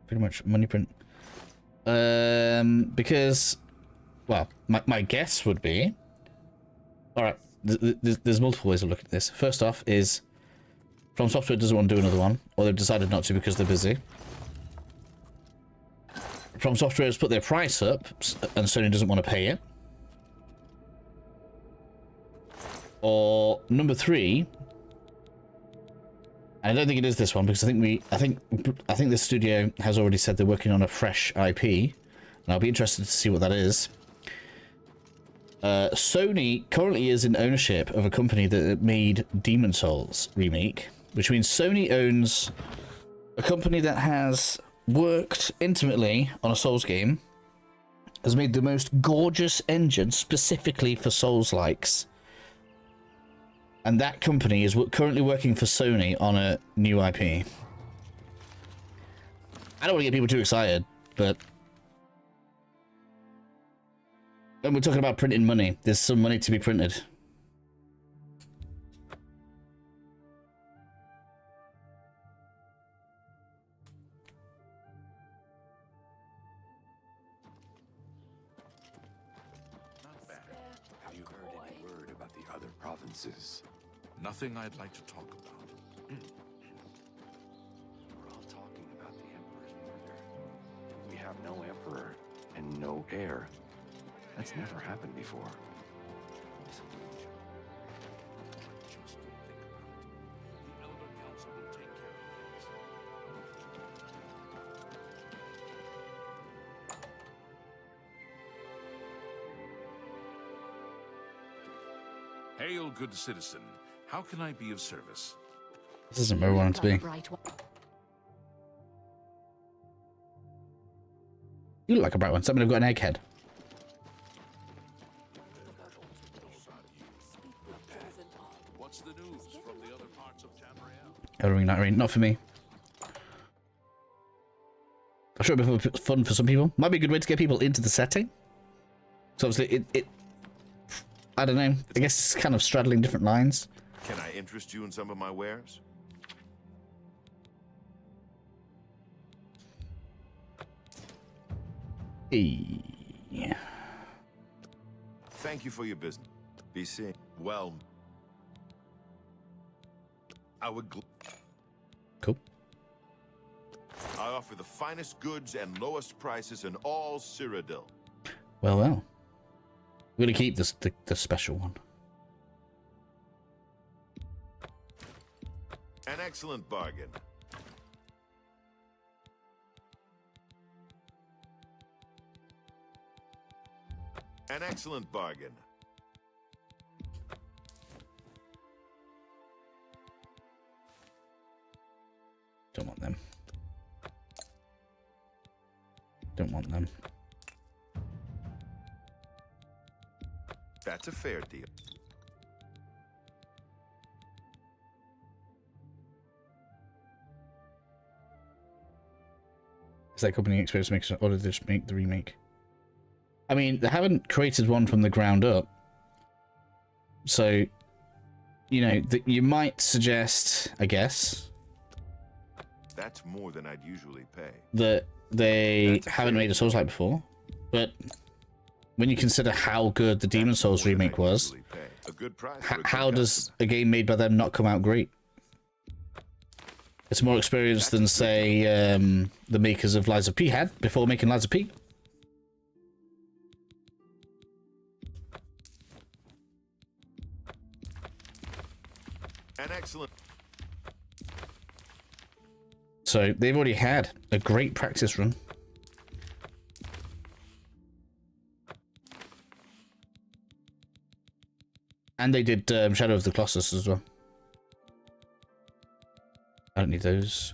Pretty much money print. Because, well, my guess would be, alright, there's multiple ways of looking at this. First off is, From Software doesn't want to do another one, or they've decided not to because they're busy. From Software has put their price up, and Sony doesn't want to pay it. Or, number three, I don't think it is this one because I think this studio has already said they're working on a fresh IP, and I'll be interested to see what that is. Sony currently is in ownership of a company that made Demon Souls Remake, which means Sony owns a company that has worked intimately on a Souls game, has made the most gorgeous engine specifically for Souls-likes. And that company is currently working for Sony on a new IP. I don't want to get people too excited, but when we're talking about printing money, there's some money to be printed. Not bad. Have you heard any word about the other provinces? Nothing I'd like to talk about. We're all talking about the Emperor's murder. We have no Emperor and no heir. That's never happened before. Just don't think about it. The Elder Council will take care of things. Hail, good citizen. How can I be of service? This isn't where we want it to be. You look like a bright one. Somebody got an egghead. What's the news from the other parts of Tamriel? Elden Ring, not for me. I'm sure it'll be fun for some people. Might be a good way to get people into the setting. So obviously, I don't know. I guess it's kind of straddling different lines. Can I interest you in some of my wares? Yeah. Thank you for your business. Be seen. Well, I would. Cool. I offer the finest goods and lowest prices in all Cyrodiil. Well, well. We're gonna keep this the special one. An excellent bargain. An excellent bargain. Don't want them. Don't want them. That's a fair deal. Is that company experience makes, or did they just make the remake? I mean, they haven't created one from the ground up. So, you know, you might suggest, I guess, That's more than I'd usually pay. that they haven't made a Souls-like before. But when you consider how good the Demon Souls remake was, A good price for a good how does a game made by them not come out great? It's more experience than, say, the makers of Lies of P had before making Lies of P. An excellent. So they've already had a great practice run. And they did Shadow of the Colossus as well. I don't need those.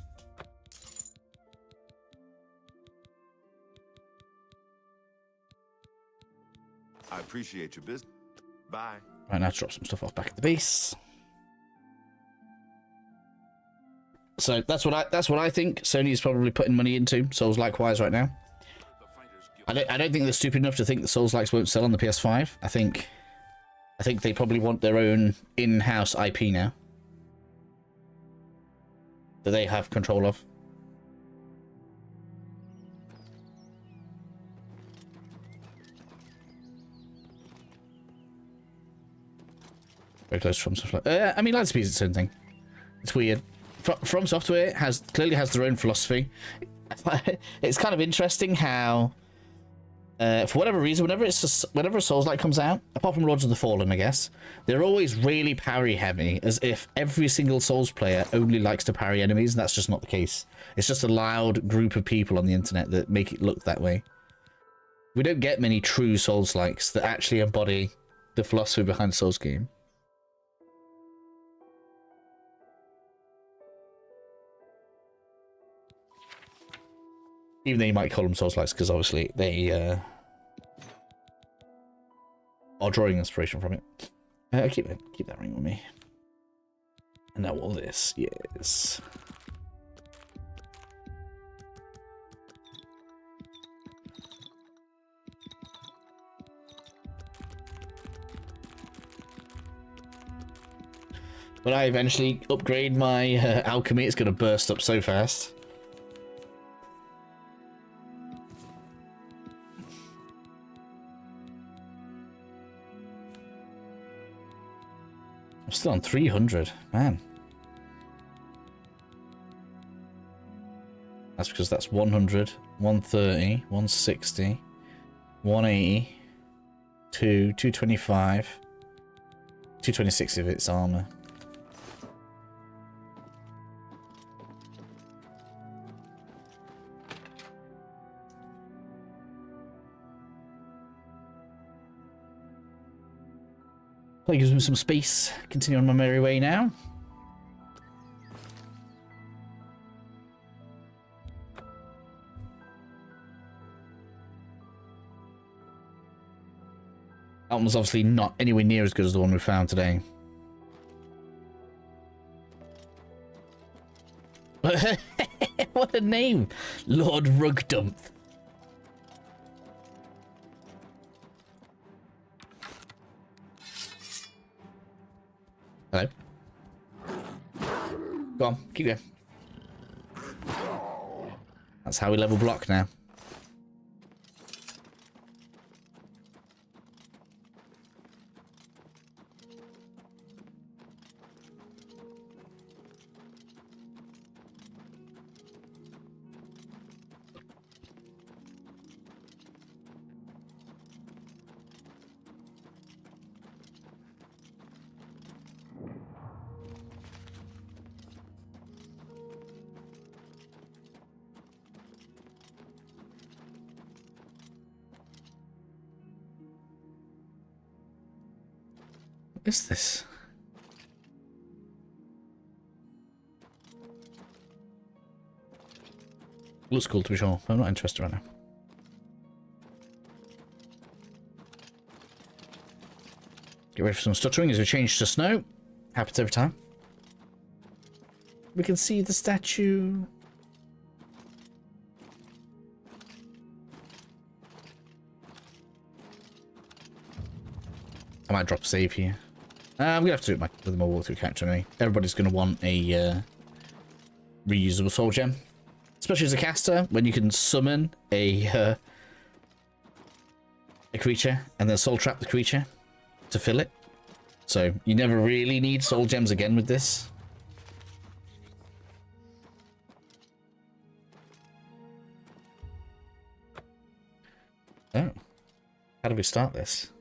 I appreciate your business. Bye. Right, now to drop some stuff off back at the base. So that's what I think Sony is probably putting money into Souls likewise right now. I don't think they're stupid enough to think that Souls likes won't sell on the PS5. I think they probably want their own in-house IP now that they have control of. Very close from stuff like I mean, Lies of P is its own thing. It's weird. From Software clearly has their own philosophy. It's kind of interesting how For whatever reason, whenever a Souls-like comes out, apart from Lords of the Fallen, I guess, they're always really parry heavy, as if every single Souls player only likes to parry enemies, and that's just not the case. It's just a loud group of people on the internet that make it look that way. We don't get many true Souls-likes that actually embody the philosophy behind the Souls game. Even though you might call them Souls-likes, because obviously they are drawing inspiration from it. Keep that ring with me. And now all this, yes. When I eventually upgrade my alchemy, it's going to burst up so fast. I'm still on 300, man. That's because that's 100, 130, 160, 180, 225, 226 if it's armor. That gives me some space. Continue on my merry way now. That one was obviously not anywhere near as good as the one we found today. What a name! Lord Rugdump. Hello. Go on, keep going. That's how we level block now. What is this? Looks cool to be sure, but I'm not interested right now. Get ready for some stuttering as we change to snow. Happens every time. We can see the statue. I might drop a save here. I'm gonna have to do it with my walkthrough character anyway. Everybody's gonna want a reusable soul gem, especially as a caster when you can summon a creature and then soul trap the creature to fill it. So you never really need soul gems again with this. Oh, how do we start this?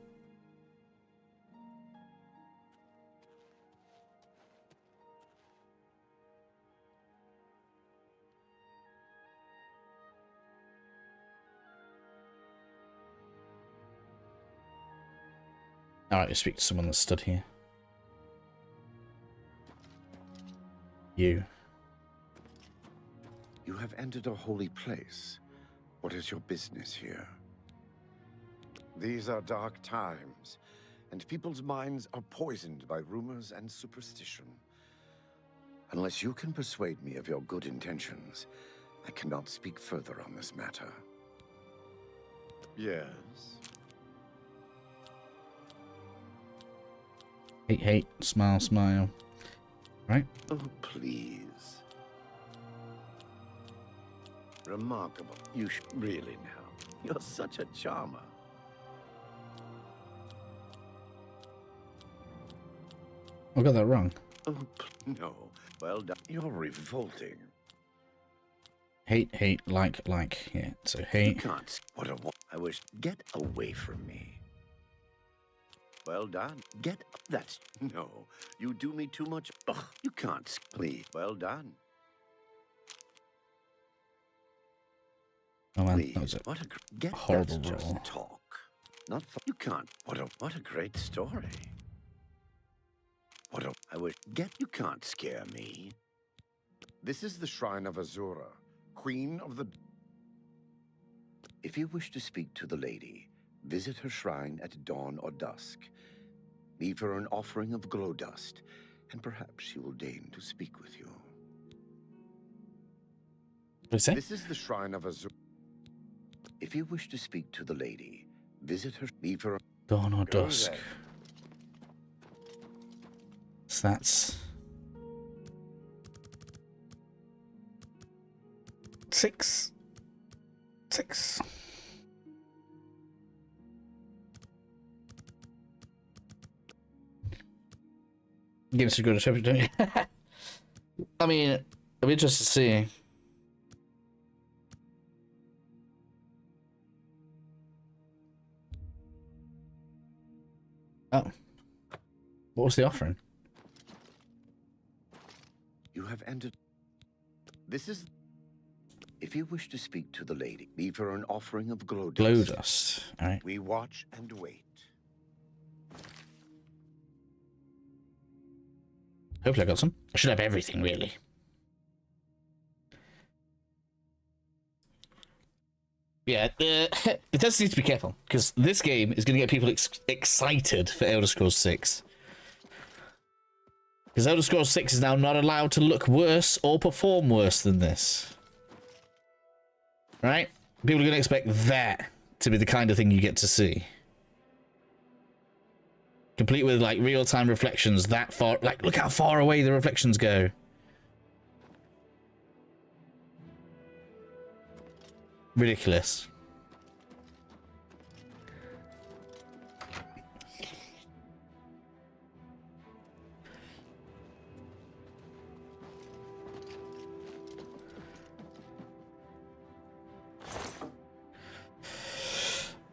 Alright, let's speak to someone that stood here. You. You have entered a holy place. What is your business here? These are dark times, and people's minds are poisoned by rumors and superstition. Unless you can persuade me of your good intentions, I cannot speak further on this matter. Yes. Hate, hate, smile, smile. Right? Oh, please. Remarkable. You should really now. You're such a charmer. I got that wrong. Oh, no. Well done. You're revolting. Hate, hate, like. Yeah, so hate. You can't. What a... I wish. Get away from me. Well done. Get. That's. No. You do me too much. Ugh, you can't. Please. Well done. Oh man, Please. that was a What a get. horrible That's roll. just talk. Not. You can't. What a great story. I wish. Get. You can't scare me. This is the shrine of Azura, queen of the... If you wish to speak to the lady, visit her shrine at dawn or dusk. Leave her an offering of glow dust, and perhaps she will deign to speak with you. What's that? This is the shrine of Azura. If you wish to speak to the lady, visit her. Leave her. Dawn or Go dusk. there. So that's 6. Give us a good attempt, don't you? I mean, I'm interested to see. Oh. What was the offering? You have entered. This is. If you wish to speak to the lady, leave her an offering of glow dust. Glow dust. All right. We watch and wait. Hopefully I got some. I should have everything, really. Yeah, Bethesda needs to be careful, because this game is going to get people excited for Elder Scrolls 6. Because Elder Scrolls 6 is now not allowed to look worse or perform worse than this. Right? People are going to expect that to be the kind of thing you get to see. Complete with, like, real-time reflections that far... Like, look how far away the reflections go. Ridiculous.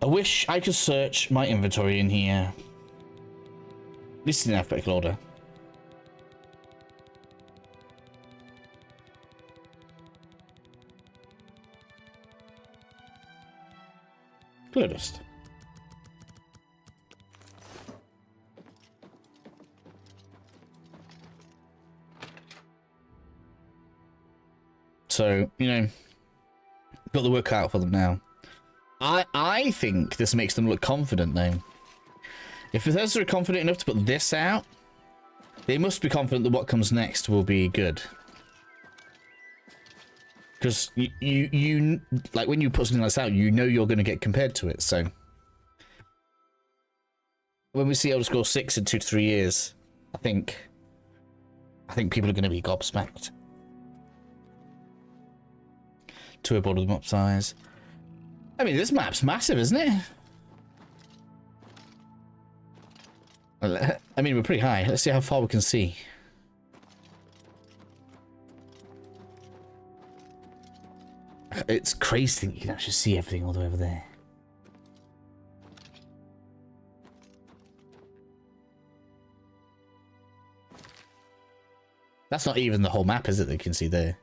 I wish I could search my inventory in here. This is in alphabetical order. Glow dust. So, you know, got the work out for them now. I think this makes them look confident, though. If Bethesda are confident enough to put this out, they must be confident that what comes next will be good. Because you like, when you put something like this out, you know you're going to get compared to it, so... When we see Elder Scrolls 6 in 2 to 3 years, I think people are going to be gobsmacked. Turbo them up size. I mean, this map's massive, isn't it? I mean, we're pretty high. Let's see how far we can see. It's crazy to think you can actually see everything all the way over there. That's not even the whole map, is it, that you can see there?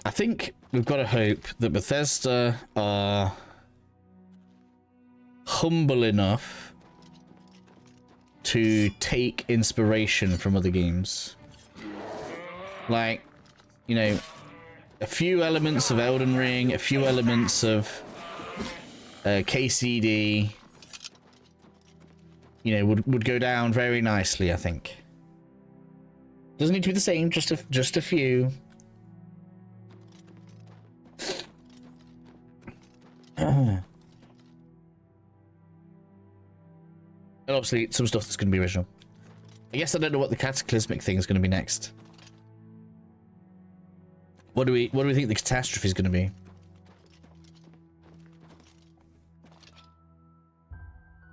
I think we've got to hope that Bethesda are humble enough to take inspiration from other games. Like, you know, a few elements of Elden Ring, a few elements of KCD, you know, would go down very nicely, I think. Doesn't need to be the same, just a few. And obviously some stuff that's going to be original. I guess I don't know what the cataclysmic thing is going to be next. What do we think the catastrophe is going to be?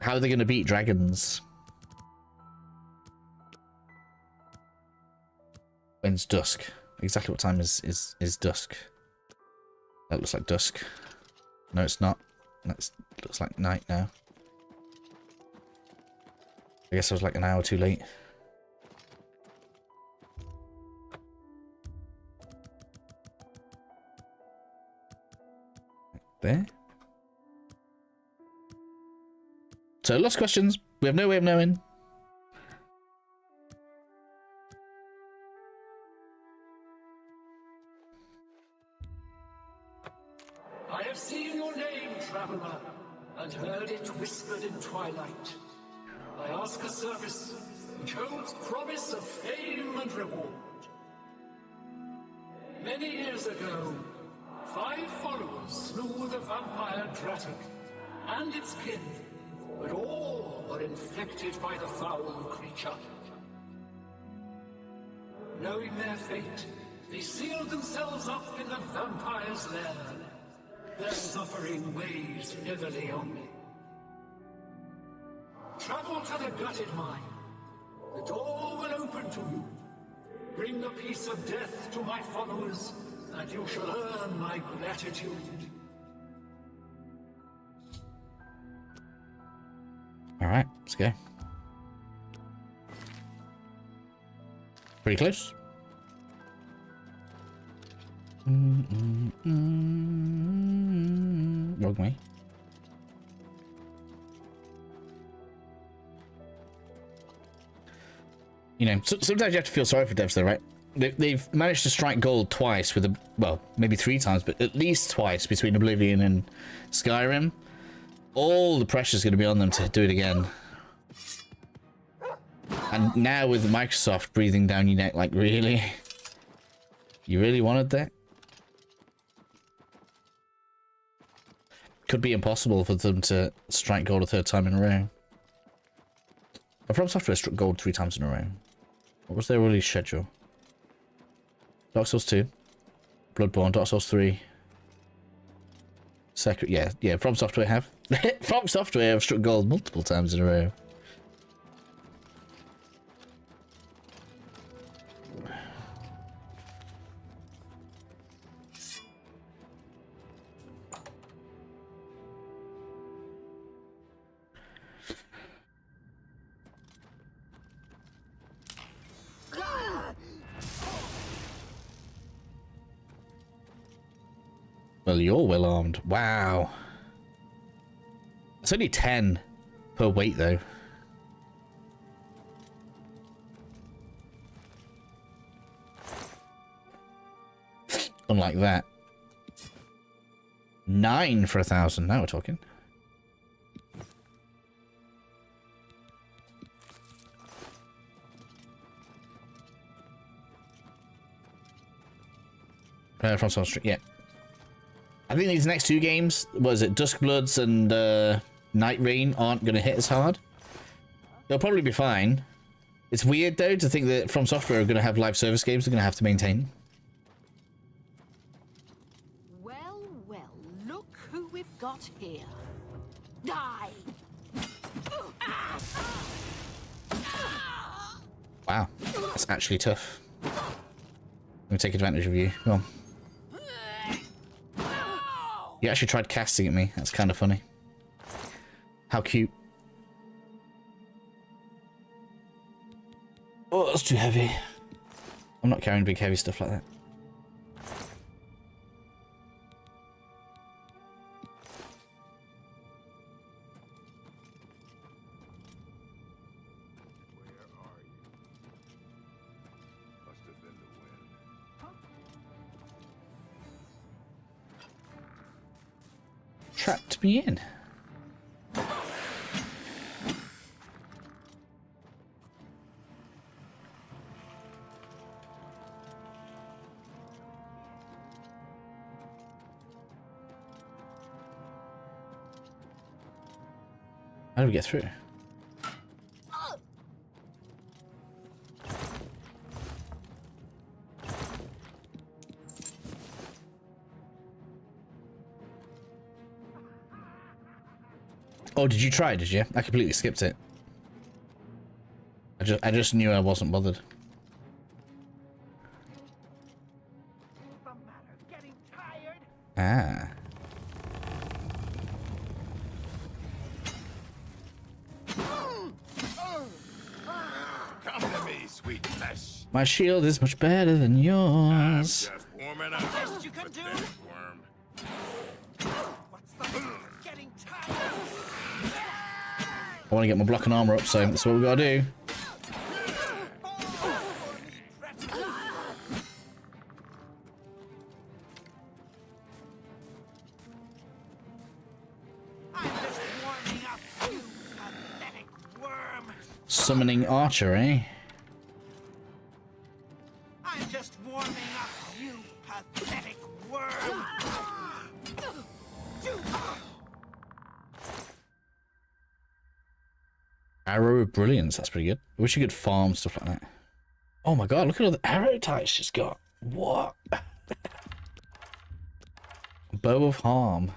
How are they going to beat dragons? When's dusk? Exactly what time is dusk? That looks like dusk. No, it's not. That looks like night now. I guess I was like an hour too late. There. So, lots of questions. We have no way of knowing. I have seen your name, traveler, and heard it whispered in twilight. I ask a service which holds promise of fame and reward. Many years ago, 5 followers slew the vampire Dratic and its kin, but all were infected by the foul creature. Knowing their fate, they sealed themselves up in the vampire's lair. Their suffering weighs heavily on me. Travel to the gutted mine. The door will open to you. Bring the piece of death to my followers, and you shall earn my gratitude. Alright, let's go. Pretty close. Wrong way. You know, sometimes you have to feel sorry for devs though, right? They've managed to strike gold twice with a, well, maybe 3 times, but at least twice between Oblivion and Skyrim. All the pressure's going to be on them to do it again. And now with Microsoft breathing down your neck, like, really? You really wanted that? Could be impossible for them to strike gold a 3rd time in a row. From Software struck gold 3 times in a row. What was their release schedule? Dark Souls 2, Bloodborne, Dark Souls 3, Sekiro. Yeah. From Software have. From Software have struck gold multiple times in a row. Well, you're well armed. Wow. It's only 10 per weight, though. Unlike that. 9 for 1,000. Now we're talking. From South Street, yeah. I think these next 2 games, was it Duskbloods and Night Rain, aren't going to hit as hard. They'll probably be fine. It's weird, though, to think that From Software are going to have live service games they're going to have to maintain. Well, look who we've got here. Die! Wow, that's actually tough. I'm going to take advantage of you. Come on. You actually tried casting at me. That's kind of funny. How cute. Oh, that's too heavy. I'm not carrying big heavy stuff like that. Trapped me in. How do we get through? Oh, did you try? Did you? I completely skipped it. I just knew I wasn't bothered. Ah. Come to me, sweet flesh. My shield is much better than yours. Just warming up. Best you can do. Worm. What's the matter? Getting tired. I want to get my block and armor up, so that's what we gotta do. Summoning Archer, eh? I'm just warming up, you pathetic worm. Arrow of Brilliance, that's pretty good. I wish you could farm stuff like that. Oh my god, look at all the arrow types she's got. What? Bow of Harm.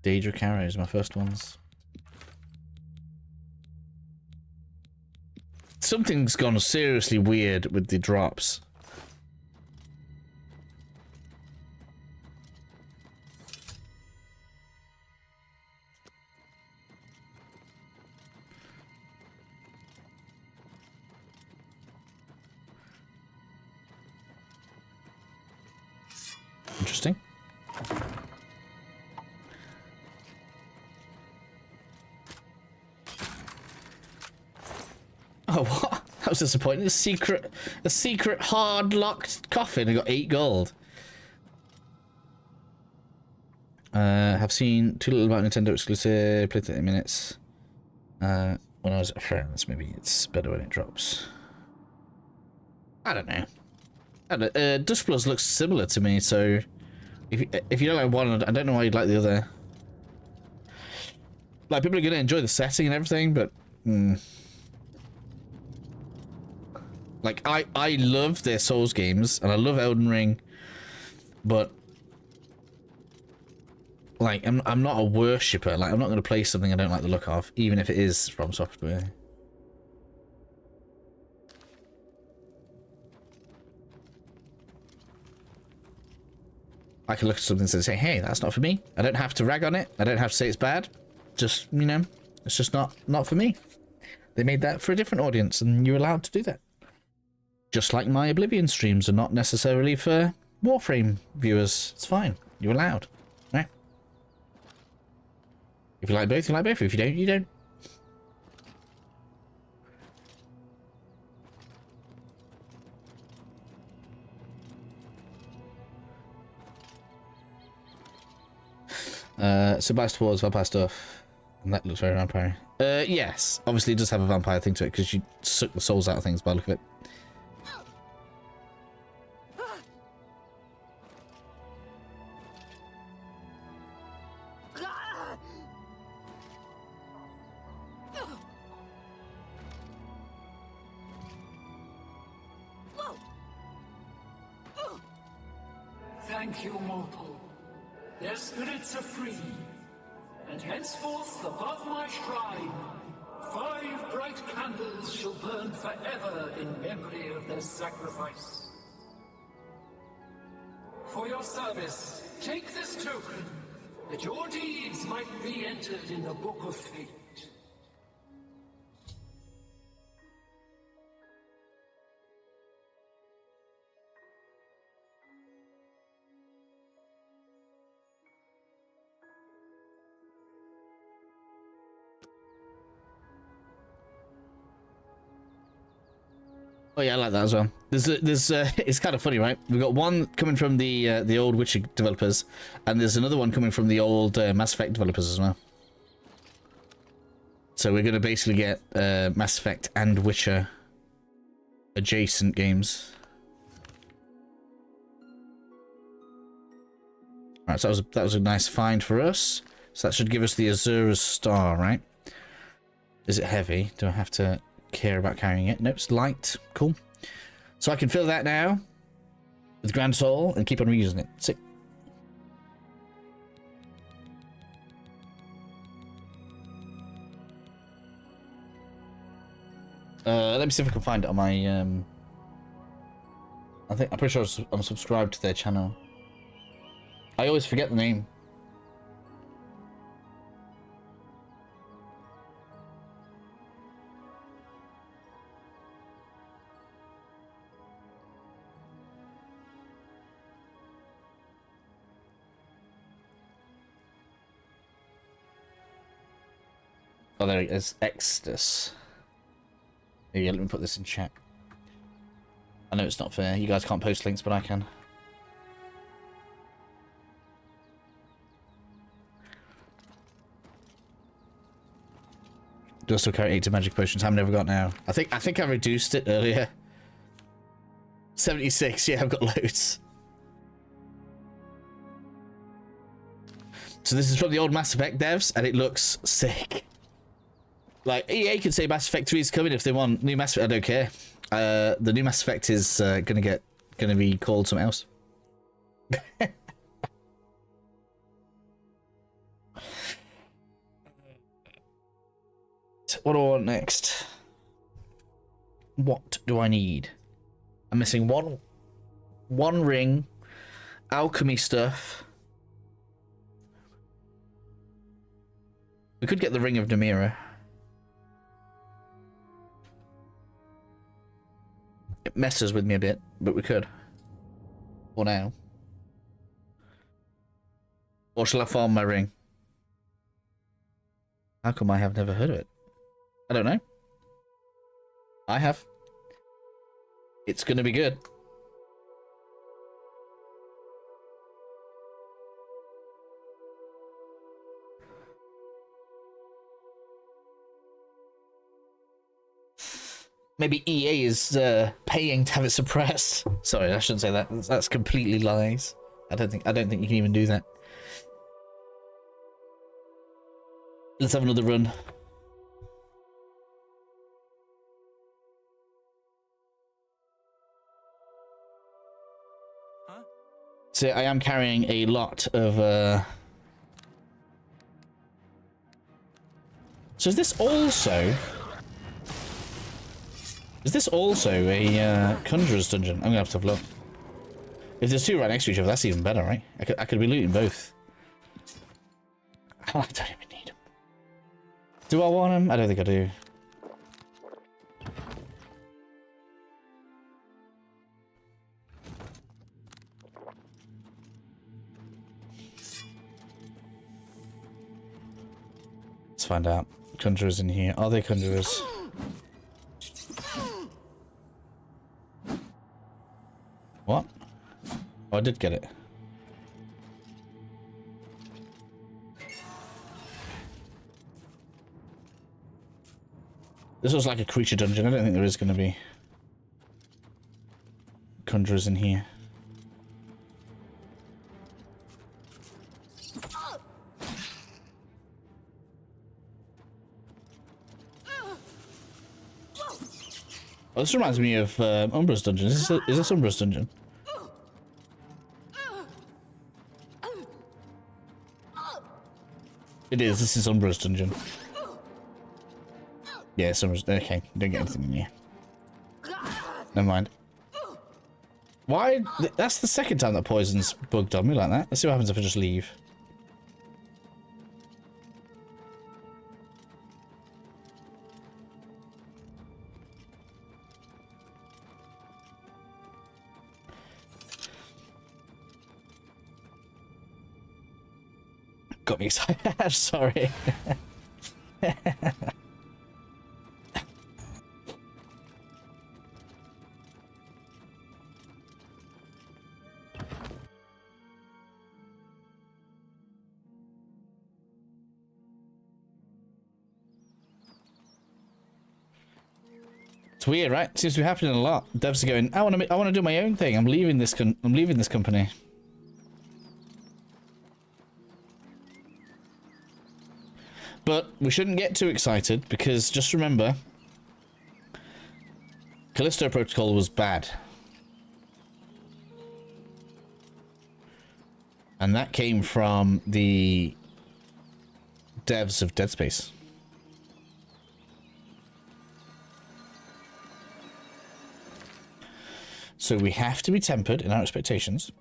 Daedric arrows, my first ones. Something's gone seriously weird with the drops. Interesting. Oh, what? That was disappointing. A secret hard locked coffin. I got 8 gold. Have seen too little about Nintendo exclusive. Played 30 minutes. When I was at friends, maybe it's better when it drops. I don't know. Dustbloods looks similar to me, so if you don't like one, I don't know why you'd like the other. Like, people are gonna enjoy the setting and everything, but like I love their Souls games and I love Elden Ring, but like I'm not a worshipper. Like, I'm not gonna play something I don't like the look of, even if it is from software. I can look at something and say, hey, that's not for me. I don't have to rag on it. I don't have to say it's bad. Just, you know, it's just not for me. They made that for a different audience, and you're allowed to do that. Just like my Oblivion streams are not necessarily for Warframe viewers. It's fine. You're allowed. Right? If you like both, you like both. If you don't, you don't. So biased towards vampire stuff, and that looks very vampire. Yes, obviously it does have a vampire thing to it because you suck the souls out of things by the look of it. Thank you, mortal. Their spirits are free, and henceforth above my shrine, 5 bright candles shall burn forever in memory of their sacrifice. For your service, take this token, that your deeds might be entered in the Book of Fate. Oh yeah, I like that as well. There's it's kind of funny, right? We've got one coming from the old Witcher developers, and there's another one coming from the old Mass Effect developers as well. So we're going to basically get Mass Effect and Witcher adjacent games. Alright, so that was a nice find for us. So that should give us the Azura's Star, right? Is it heavy? Do I have to care about carrying it? Nope, it's light. Cool. So I can fill that now with Grand Soul and keep on reusing it. Sick. Let me see if I can find it on my, I'm pretty sure I'm subscribed to their channel. I always forget the name. Oh, there it is. Exodus. Yeah, let me put this in chat. I know it's not fair. You guys can't post links, but I can. Do I still carry 80 magic potions? How many have I got now? I think I reduced it earlier. 76. Yeah, I've got loads. So this is from the old Mass Effect devs, and it looks sick. Like, EA can say Mass Effect 3 is coming if they want new Mass Effect. I don't care. The new Mass Effect is gonna be called something else. What do I want next? What do I need? I'm missing one ring, alchemy stuff. We could get the Ring of Namira. It messes with me a bit, but we could. For now. Or shall I farm my ring? How come I have never heard of it? I don't know. I have. It's gonna be good. Maybe EA is paying to have it suppressed. Sorry, I shouldn't say that. That's completely lies. I don't think you can even do that. Let's have another run. Huh? So I am carrying a lot of So is this also a Conjurer's Dungeon? I'm gonna have to have a look. If there's two right next to each other, that's even better, right? I could be looting both. I don't even need them. Do I want them? I don't think I do. Let's find out. Conjurers in here. Are they Conjurers? What? Oh, I did get it. This was like a creature dungeon. I don't think there is going to be conjurers in here. Oh, this reminds me of Umbra's dungeon. Is this Umbra's dungeon? It is. This is Umbra's dungeon. Yeah, Umbra's. Okay, don't get anything in here. Never mind. Why? That's the second time that poison's bugged on me like that. Let's see what happens if I just leave. Got me excited. Sorry. It's weird, right? Seems to be happening a lot. Devs are going, I want to do my own thing. I'm leaving this company. But we shouldn't get too excited, because just remember, Callisto Protocol was bad. And that came from the devs of Dead Space. So we have to be tempered in our expectations.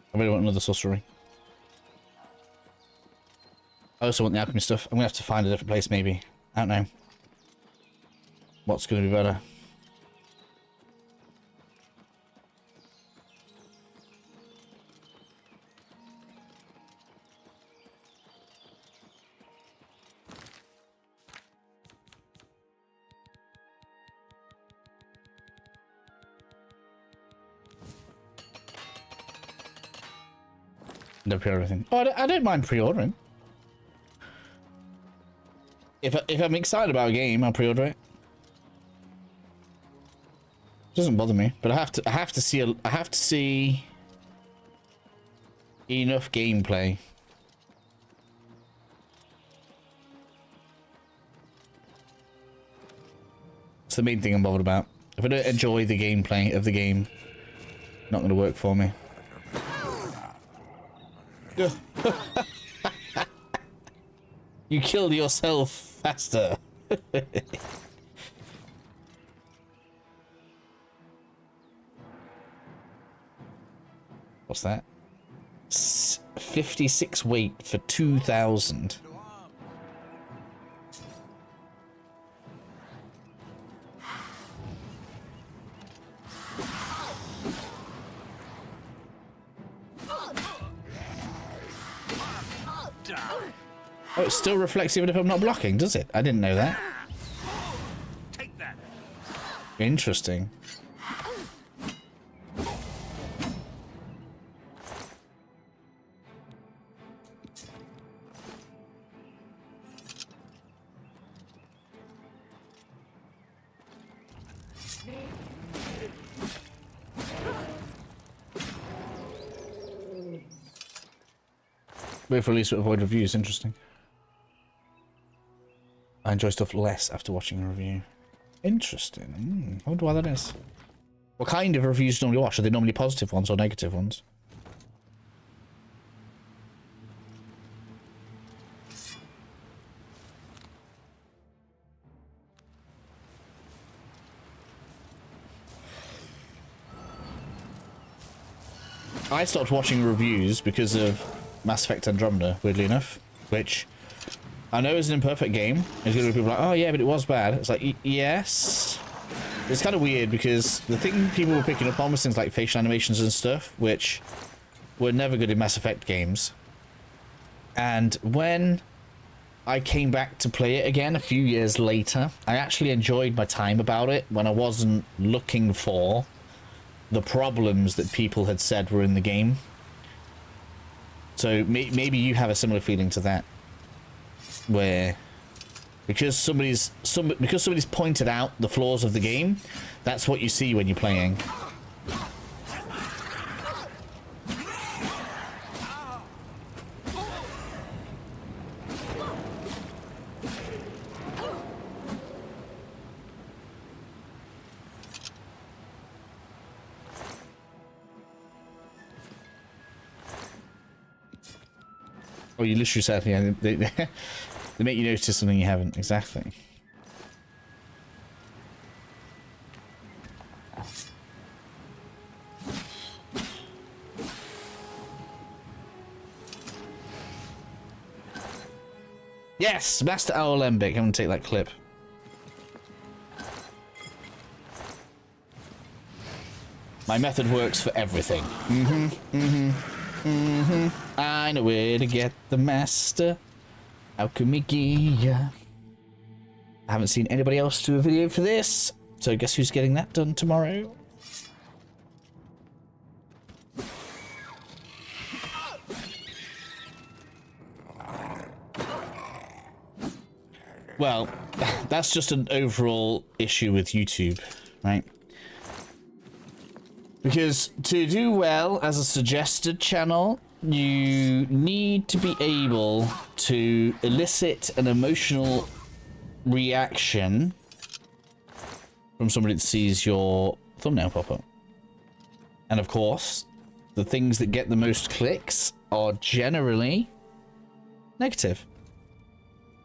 I really want another sorcery. I also want the alchemy stuff. I'm going to have to find a different place, maybe. I don't know. What's going to be better? No pre-ordering. Oh, I don't mind pre-ordering. If I'm excited about a game, I'll pre-order it. Doesn't bother me, but I have to see enough gameplay. It's the main thing I'm bothered about. If I don't enjoy the gameplay of the game, not going to work for me. You killed yourself faster. What's that? 56 weight for 2,000. Oh, it still reflects even if I'm not blocking, does it? I didn't know that. Take that. Interesting. Wait for release to avoid reviews. Interesting. I enjoy stuff less after watching a review. Interesting. I wonder why that is. What kind of reviews do you normally watch? Are they normally positive ones or negative ones? I stopped watching reviews because of Mass Effect Andromeda, weirdly enough, which I know is an imperfect game. There's going to be people like, oh yeah, but it was bad. It's like, yes. It's kind of weird because the thing people were picking up on was things like facial animations and stuff, which were never good in Mass Effect games. And when I came back to play it again a few years later, I actually enjoyed my time about it when I wasn't looking for the problems that people had said were in the game. So maybe you have a similar feeling to that, where because somebody's pointed out the flaws of the game, that's what you see when you're playing. Oh, you literally said, yeah, they make you notice something you haven't. Exactly. Yes, Master Owl Lembic. I'm gonna take that clip. My method works for everything. I know where to get the master alchemy gear. I haven't seen anybody else do a video for this, so guess who's getting that done tomorrow? Well, that's just an overall issue with YouTube, right? Because to do well as a suggested channel, you need to be able to elicit an emotional reaction from somebody that sees your thumbnail pop up. And of course, the things that get the most clicks are generally negative.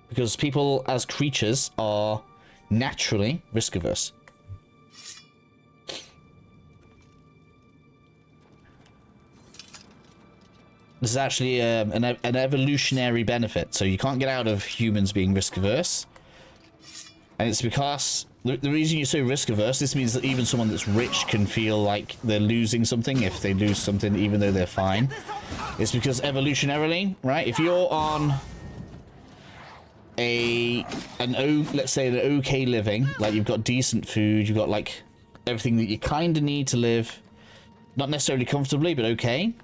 Because people as creatures are naturally risk averse. This is actually an evolutionary benefit, so you can't get out of humans being risk averse. And it's because the reason you're so risk averse, this means that even someone that's rich can feel like they're losing something if they lose something even though they're fine. It's because evolutionarily, right, if you're on let's say an okay living, like you've got decent food, you've got like everything that you kind of need to live, not necessarily comfortably, but okay.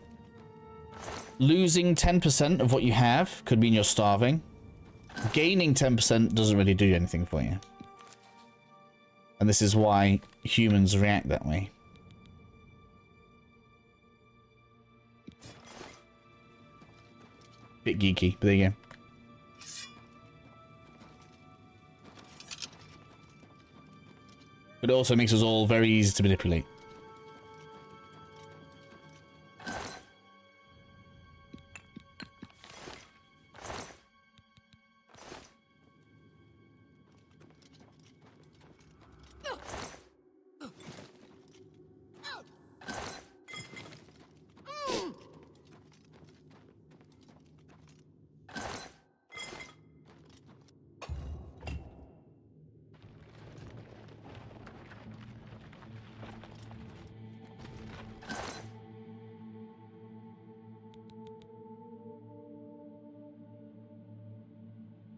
Losing 10% of what you have could mean you're starving. Gaining 10% doesn't really do anything for you. And this is why humans react that way. Bit geeky, but there you go. But it also makes us all very easy to manipulate.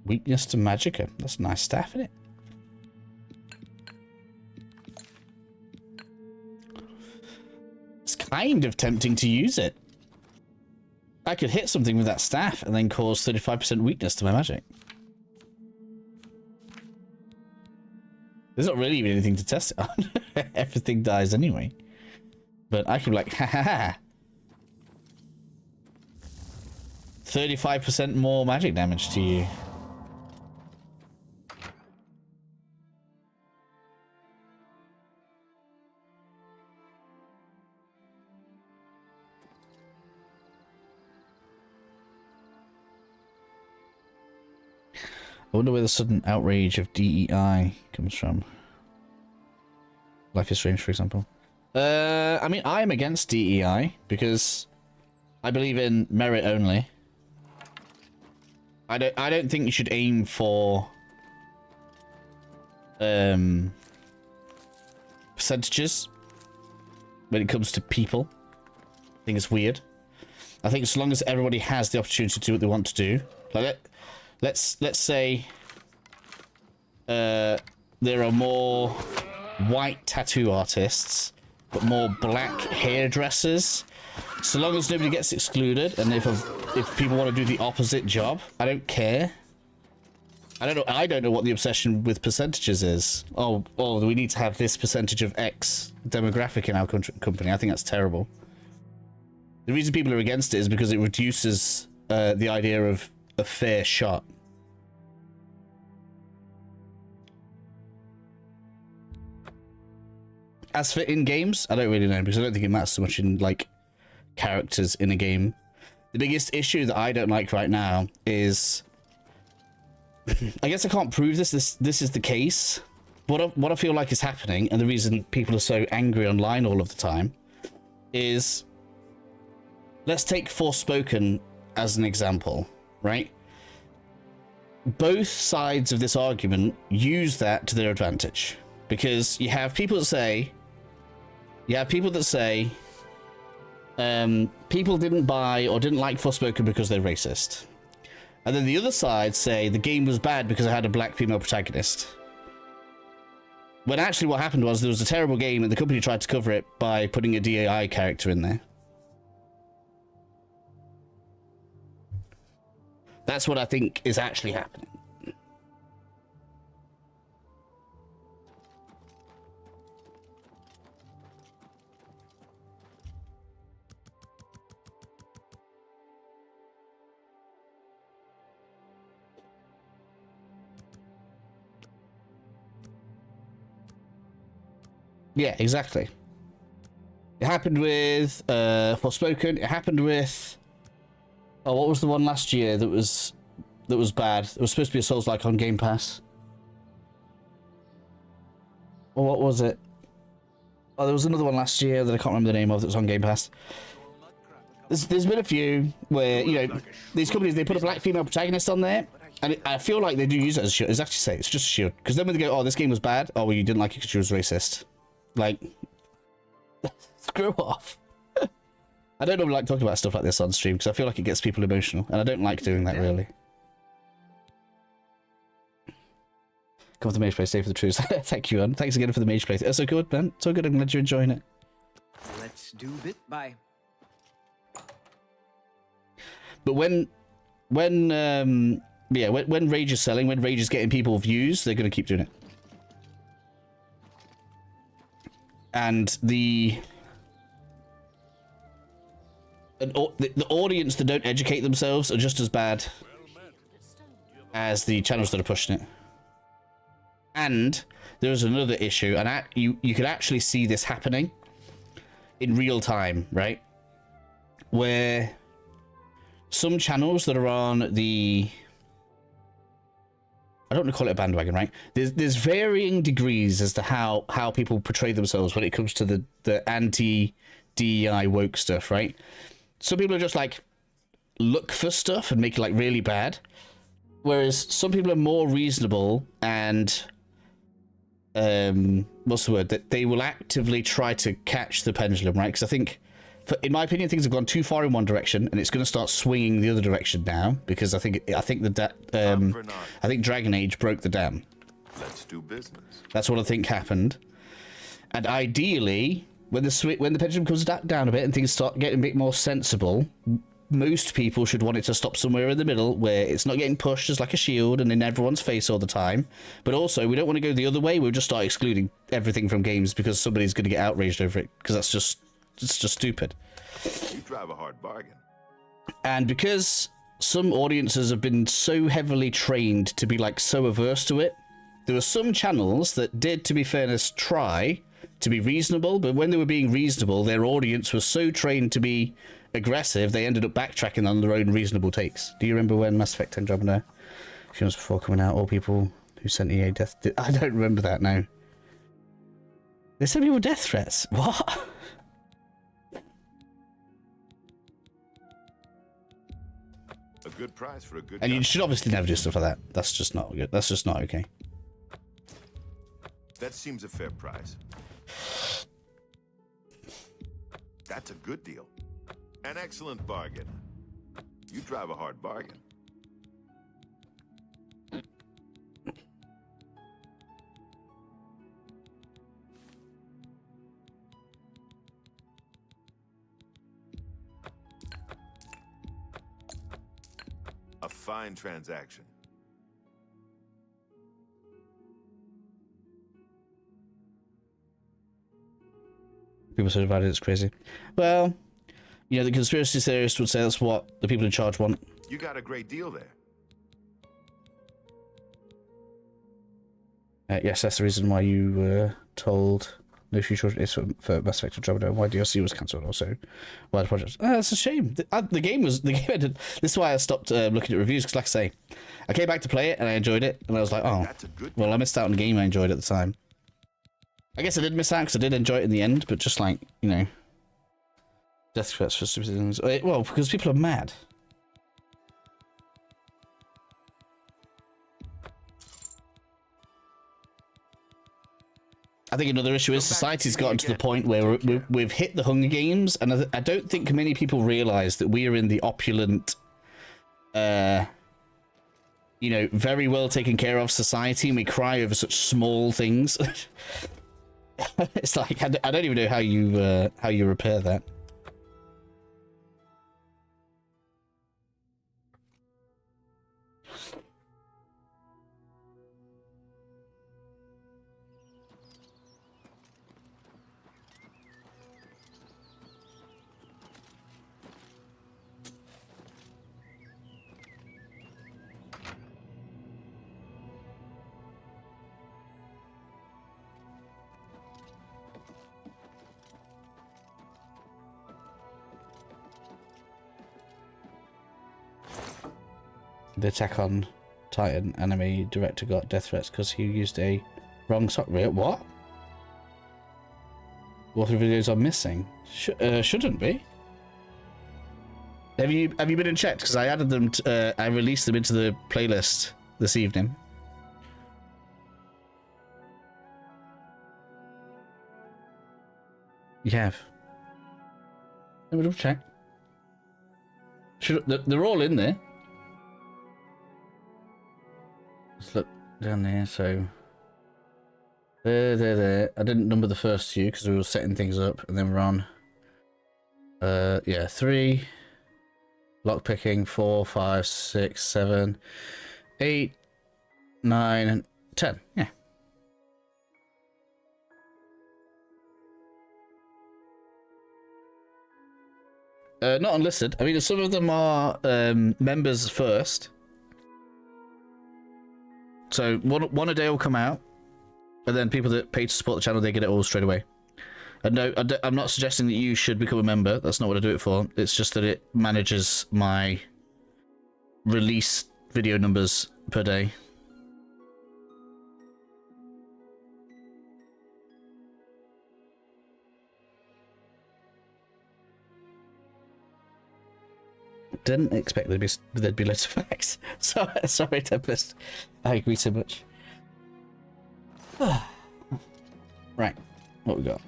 Weakness to Magicka. That's a nice staff, isn't it? It's kind of tempting to use it. I could hit something with that staff and then cause 35% weakness to my magic. There's not really even anything to test it on. Everything dies anyway. But I could be like, ha ha ha. 35% more magic damage to you. I wonder where the sudden outrage of DEI comes from. Life is Strange, for example. I mean, I'm against DEI because I believe in merit only. I don't think you should aim for percentages when it comes to people. I think it's weird. I think as long as everybody has the opportunity to do what they want to do, like let's say there are more white tattoo artists but more black hairdressers. So long as nobody gets excluded, and if people want to do the opposite job, I don't care. I don't know what the obsession with percentages is. Oh, we need to have this percentage of X demographic in our company. I think that's terrible. The reason people are against it is because it reduces the idea of a fair shot. As for in games, I don't really know, because I don't think it matters so much in like characters in a game. The biggest issue that I don't like right now is, I guess I can't prove this is the case. What I feel like is happening, and the reason people are so angry online all of the time, is, let's take Forspoken as an example, right? Both sides of this argument use that to their advantage, because you have people that say, people didn't buy or didn't like Forspoken because they're racist. And then the other side say the game was bad because it had a black female protagonist. When actually what happened was there was a terrible game and the company tried to cover it by putting a DAI character in there. That's what I think is actually happening. Yeah, exactly. It happened with Forspoken. It happened with what was the one last year that was bad? It was supposed to be a Souls-like on Game Pass. Or what was it? Oh, there was another one last year that I can't remember the name of that was on Game Pass. There's been a few where, you know, these companies, they put a black female protagonist on there, and I feel like they do use it as a shield. It's actually say it's just a shield. Because then when they go, oh, this game was bad, oh, well, you didn't like it because she was racist. Like, screw off. I don't normally like talking about stuff like this on stream because I feel like it gets people emotional, and I don't like doing that, really. Come with the Mage Play, stay for the truth. Thank you, Anne. Thanks again for the Mage Play. It's so good, man. So good. I'm glad you're enjoying it. Let's do it. Bye. But when Rage is selling, when Rage is getting people views, they're going to keep doing it. And the audience that don't educate themselves are just as bad as the channels that are pushing it. And there's another issue, and you could actually see this happening in real time, right? Where some channels that are on the, I don't want to call it a bandwagon, right? There's varying degrees as to how people portray themselves when it comes to the anti-DEI woke stuff, right? Some people are just like look for stuff and make it like really bad, whereas some people are more reasonable and what's the word? That they will actively try to catch the pendulum, right? Because I think, in my opinion, things have gone too far in one direction, and it's going to start swinging the other direction now. Because I think Dragon Age broke the dam. Let's do business. That's what I think happened. And ideally, when the pendulum comes down a bit and things start getting a bit more sensible, most people should want it to stop somewhere in the middle where it's not getting pushed as like a shield and in everyone's face all the time. But also, we don't want to go the other way. We'll just start excluding everything from games because somebody's going to get outraged over it. Because it's just stupid. You drive a hard bargain. And because some audiences have been so heavily trained to be like so averse to it, there were some channels that did, to be fairness, try to be reasonable, but when they were being reasonable, their audience was so trained to be aggressive, they ended up backtracking on their own reasonable takes. Do you remember when Mass Effect Andromeda, a few months before coming out, all people who sent EA death... I don't remember that now. They sent people death threats. What? A good price for a good. And you should obviously never do stuff like that. That's just not good. That's just not okay. That seems a fair price. That's a good deal. An excellent bargain. You drive a hard bargain. A fine transaction. People so divided, it's crazy. Well, you know, the conspiracy theorists would say that's what the people in charge want. You got a great deal there. Yes, that's the reason why you were told no future is for Mass Effect Andromeda. Why DLC was cancelled also. Why the project? It's a shame. The game ended. This is why I stopped looking at reviews, because like I say, I came back to play it and I enjoyed it, and I was like, oh, well, I missed out on the game I enjoyed at the time. I guess I did miss out because I did enjoy it in the end, but just like, you know, death threats for stupid things. Well, because people are mad. I think another issue is society's gotten to the point where we've hit the Hunger Games, and I don't think many people realise that we are in the opulent, you know, very well taken care of society, and we cry over such small things. It's like, I don't even know how you repair that. the Attack on Titan anime director got death threats because he used a wrong software. What? What videos are missing? Shouldn't be. Have you been and checked? Because I added them. I released them into the playlist this evening. You have. Let me double check. They're all in there. Let's look down there. So there. I didn't number the first few because we were setting things up, and then we're on. Yeah, 3. Lockpicking 4, 5, 6, 7, 8, 9, and 10. Yeah. Not unlisted. I mean, some of them are members first. So one a day will come out, and then people that pay to support the channel, they get it all straight away. And no, I'm not suggesting that you should become a member. That's not what I do it for. It's just that it manages my release video numbers per day. Didn't expect there'd be loads of facts. Sorry, Tempest. I agree so much. Right, what we got?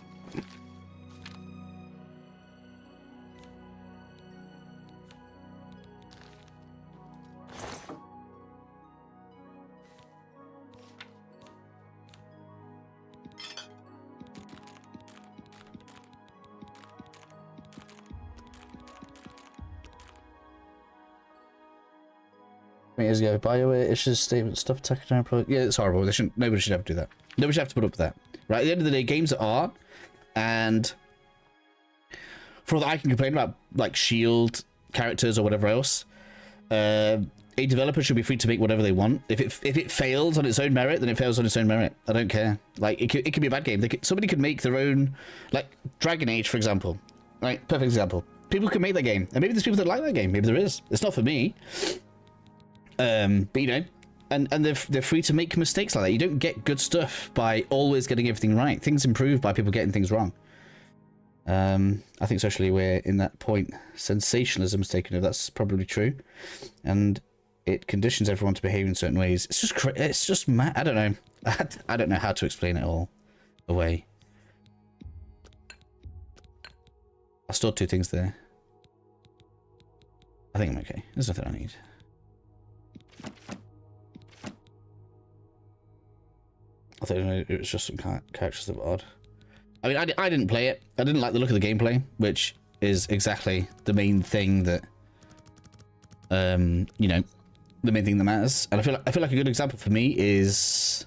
Years ago, BioWare issues statement, stuff attacking our product. Yeah, it's horrible. Nobody should ever do that. Nobody should have to put up with that. Right, at the end of the day, games are art, and for all that I can complain about, like shield characters or whatever else, a developer should be free to make whatever they want. If it fails on its own merit, then it fails on its own merit. I don't care. Like it could be a bad game. Somebody could make their own, like Dragon Age, for example. Right, perfect example. People can make that game, and maybe there's people that like that game. Maybe there is. It's not for me. But you know, and they're free to make mistakes like that. You don't get good stuff by always getting everything right. Things improve by people getting things wrong. I think socially we're in that point. Sensationalism is taken over. That's probably true, and it conditions everyone to behave in certain ways. It's just mad. I don't know. I don't know how to explain it all away. I stored 2 things there. I think I'm okay. There's nothing I need. I thought it was just some characters that were odd. I mean, I didn't play it. I didn't like the look of the gameplay, which is exactly the main thing that, you know, the main thing that matters. And I feel like a good example for me is,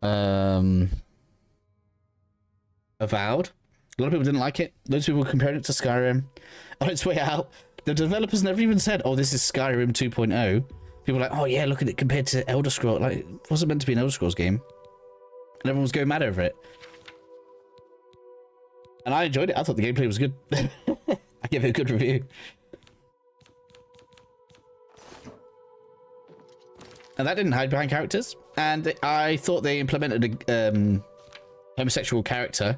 Avowed. A lot of people didn't like it. Loads of people compared it to Skyrim. On its way out, the developers never even said, "Oh, this is Skyrim 2.0." People were like, "Oh yeah, look at it compared to Elder Scrolls." Like, it wasn't meant to be an Elder Scrolls game. And everyone was going mad over it. And I enjoyed it. I thought the gameplay was good. I gave it a good review. And that didn't hide behind characters. And I thought they implemented a homosexual character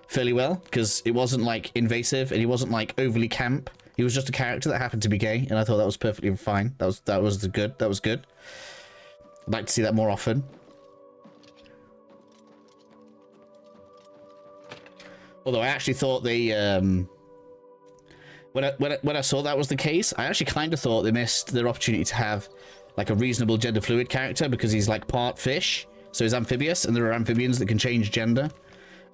fairly well, because it wasn't like invasive and he wasn't like overly camp. He was just a character that happened to be gay, and I thought that was perfectly fine. That was good. I'd like to see that more often. Although I actually thought they, when I saw that was the case, I actually kind of thought they missed their opportunity to have like a reasonable gender fluid character, because he's like part fish, so he's amphibious, and there are amphibians that can change gender.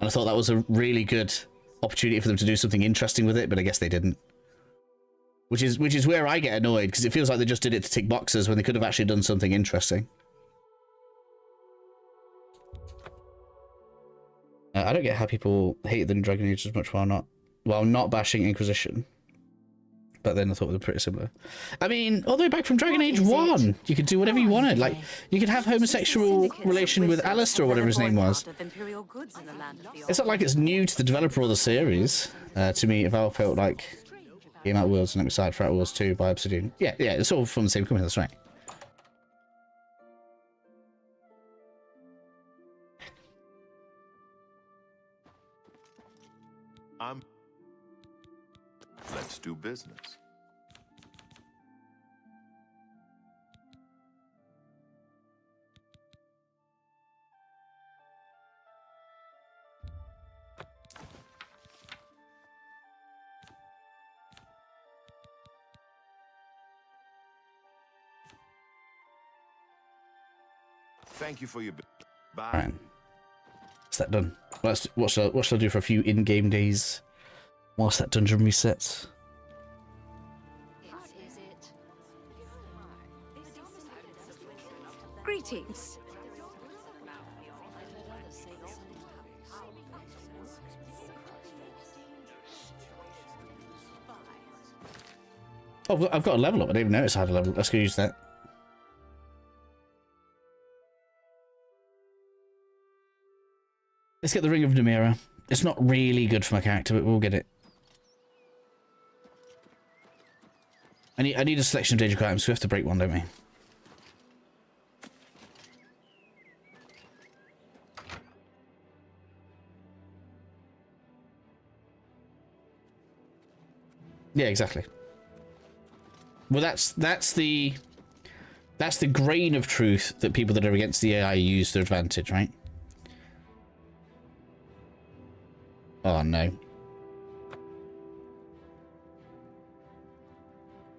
And I thought that was a really good opportunity for them to do something interesting with it, but I guess they didn't. Which is where I get annoyed, because it feels like they just did it to tick boxes when they could have actually done something interesting. I don't get how people hate the Dragon Age as much while not bashing Inquisition. But then I thought they were pretty similar. I mean, all the way back from Dragon Age 1, you could do whatever you wanted. Like, you could have homosexual relation with Alistair or whatever his name was. It's not like it's new to the developer or the series. To me, Valve felt like Game Out Worlds and Outside for Outworlds 2 by Obsidian. Yeah, it's all from the same company, that's right. Let's do business. Thank you for your... Bye. Right. Is that done? What shall I do for a few in-game days whilst that dungeon resets? Greetings. Oh, I've got a level up. I didn't even notice I had a level up. Let's go use that. Let's get the Ring of Demira. It's not really good for my character, but we'll get it. I need a selection of dangerous items, so we have to break one, don't we? Yeah, exactly. Well, that's the grain of truth that people that are against the AI use to their advantage, right? Oh no.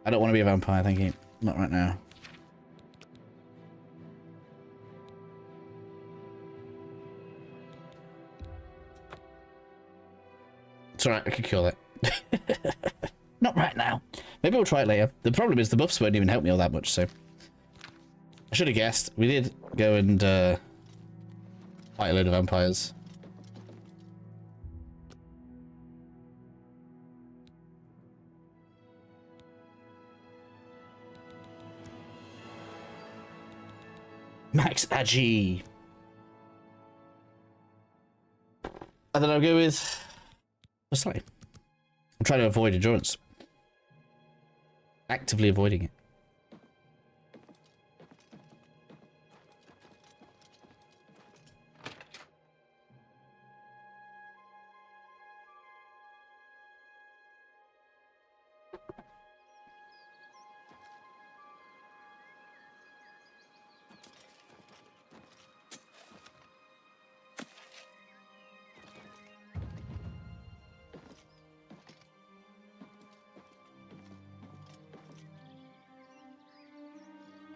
I don't want to be a vampire, thank you. Not right now. It's alright, I could kill it. Not right now. Maybe we'll try it later. The problem is the buffs won't even help me all that much, so... I should have guessed. We did go and fight a load of vampires. Max Agi. And then I'll go with... What's that? I'm trying to avoid endurance. Actively avoiding it.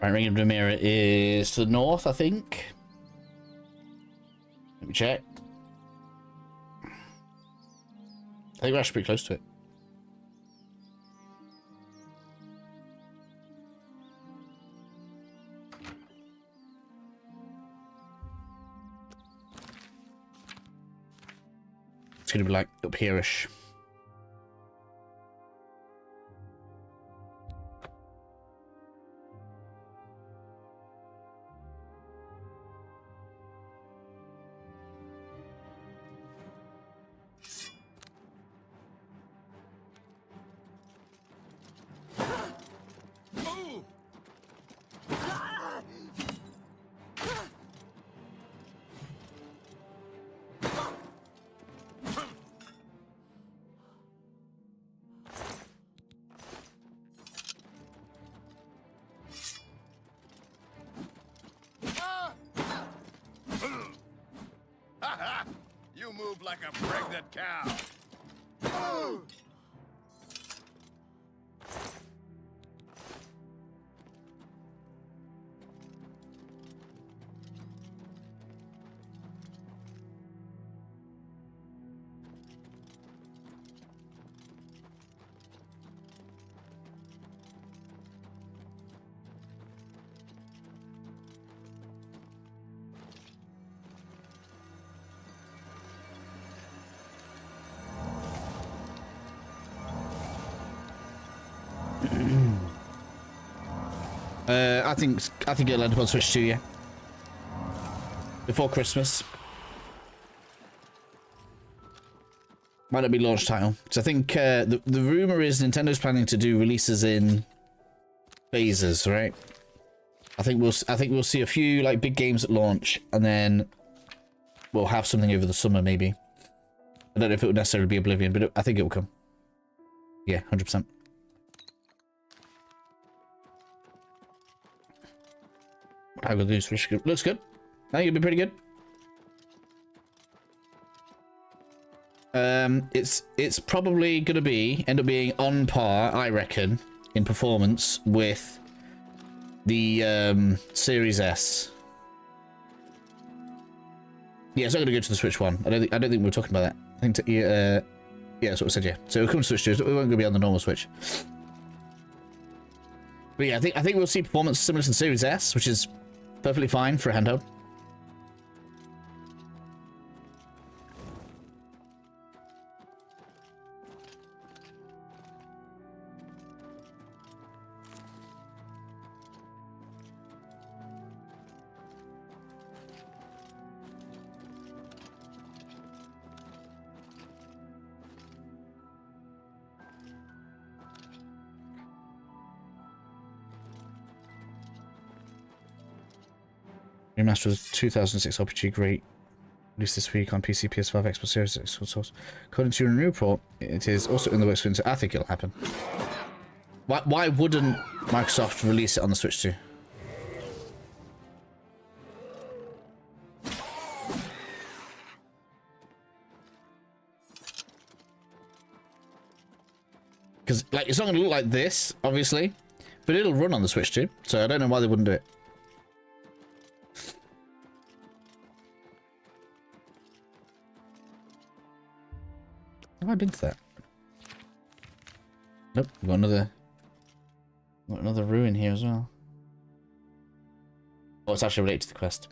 Right, Ring of Demira is to the north, I think. Let me check. I think we're actually pretty close to it. It's gonna be like up here-ish. You move like a pregnant cow. I think it'll end up on Switch 2, yeah. Before Christmas. Might not be launch title. So I think the rumor is Nintendo's planning to do releases in phases, right? I think we'll see a few like big games at launch, and then we'll have something over the summer maybe. I don't know if it would necessarily be Oblivion, but I think it will come. Yeah, 100%. How good this fish looks good. I think it'll be pretty good. It's probably gonna end up being on par, I reckon, in performance with the Series S. Yeah, it's not gonna go to the Switch one. I don't think we were talking about that. I think yeah, that's what I said. Yeah, so it'll come to Switch 2. It won't go be on the normal Switch. But yeah, I think we'll see performance similar to the Series S, which is perfectly fine for a handheld. Remaster of 2006 RPG, great. Released this week on PC, PS5, Xbox Series X. According to your new report, it is also in the works for. I think it'll happen. Why wouldn't Microsoft release it on the Switch too? Because like it's not going to look like this, obviously, but it'll run on the Switch too. So I don't know why they wouldn't do it. Have I been to that? Nope, we've got another ruin here as well. Oh, it's actually related to the quest.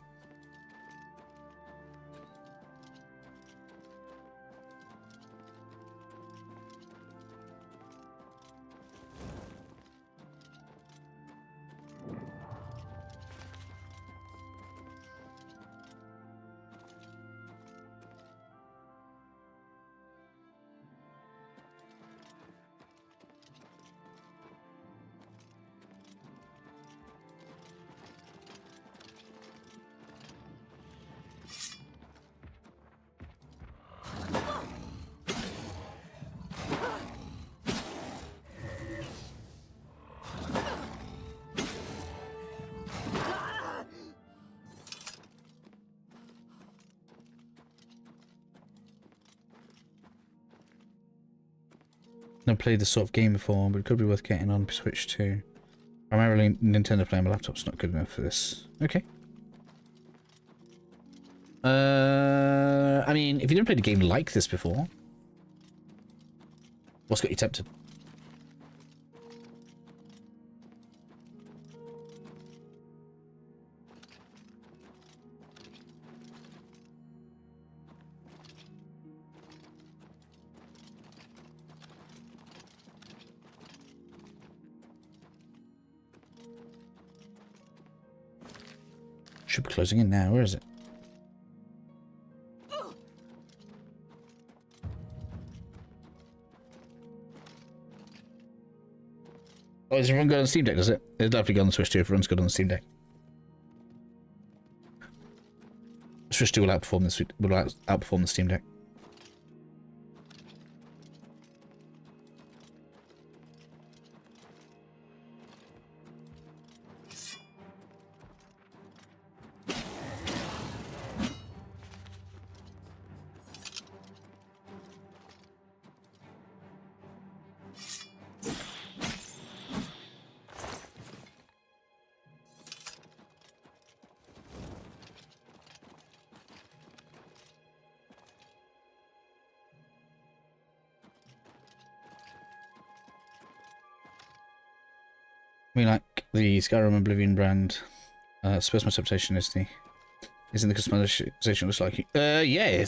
Never played this sort of game before, but it could be worth getting on Switch too. Primarily Nintendo play on my laptop's not good enough for this. Okay. I mean, if you didn't play a game like this before, what's got you tempted? Should be closing in now. Where is it? Oh, is everyone good on Steam Deck, does it? It's definitely good on the Switch 2 if everyone's good on the Steam Deck. Switch 2 will outperform the Steam Deck. We like the Skyrim Oblivion brand. Suppose my temptation is in the customization looks like. Yeah.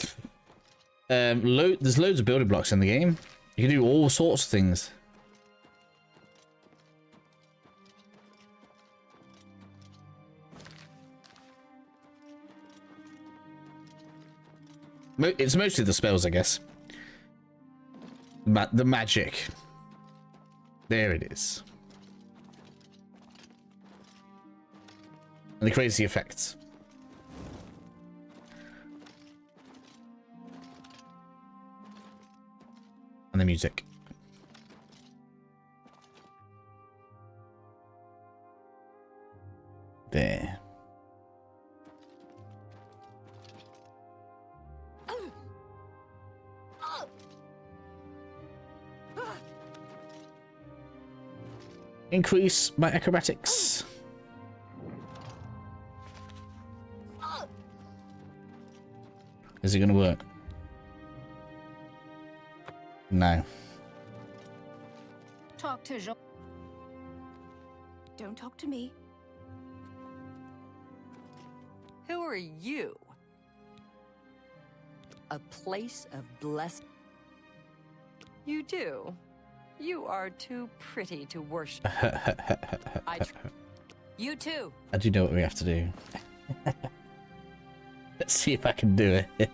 There's loads of building blocks in the game. You can do all sorts of things. It's mostly the spells, I guess. The magic. There it is. And the crazy effects. And the music. There. Increase my acrobatics. Is it going to work? No. Talk to Jean. Don't talk to me. Who are you? A place of blessing. You do. You are too pretty to worship. You too. I do know what we have to do. Let's see if I can do it.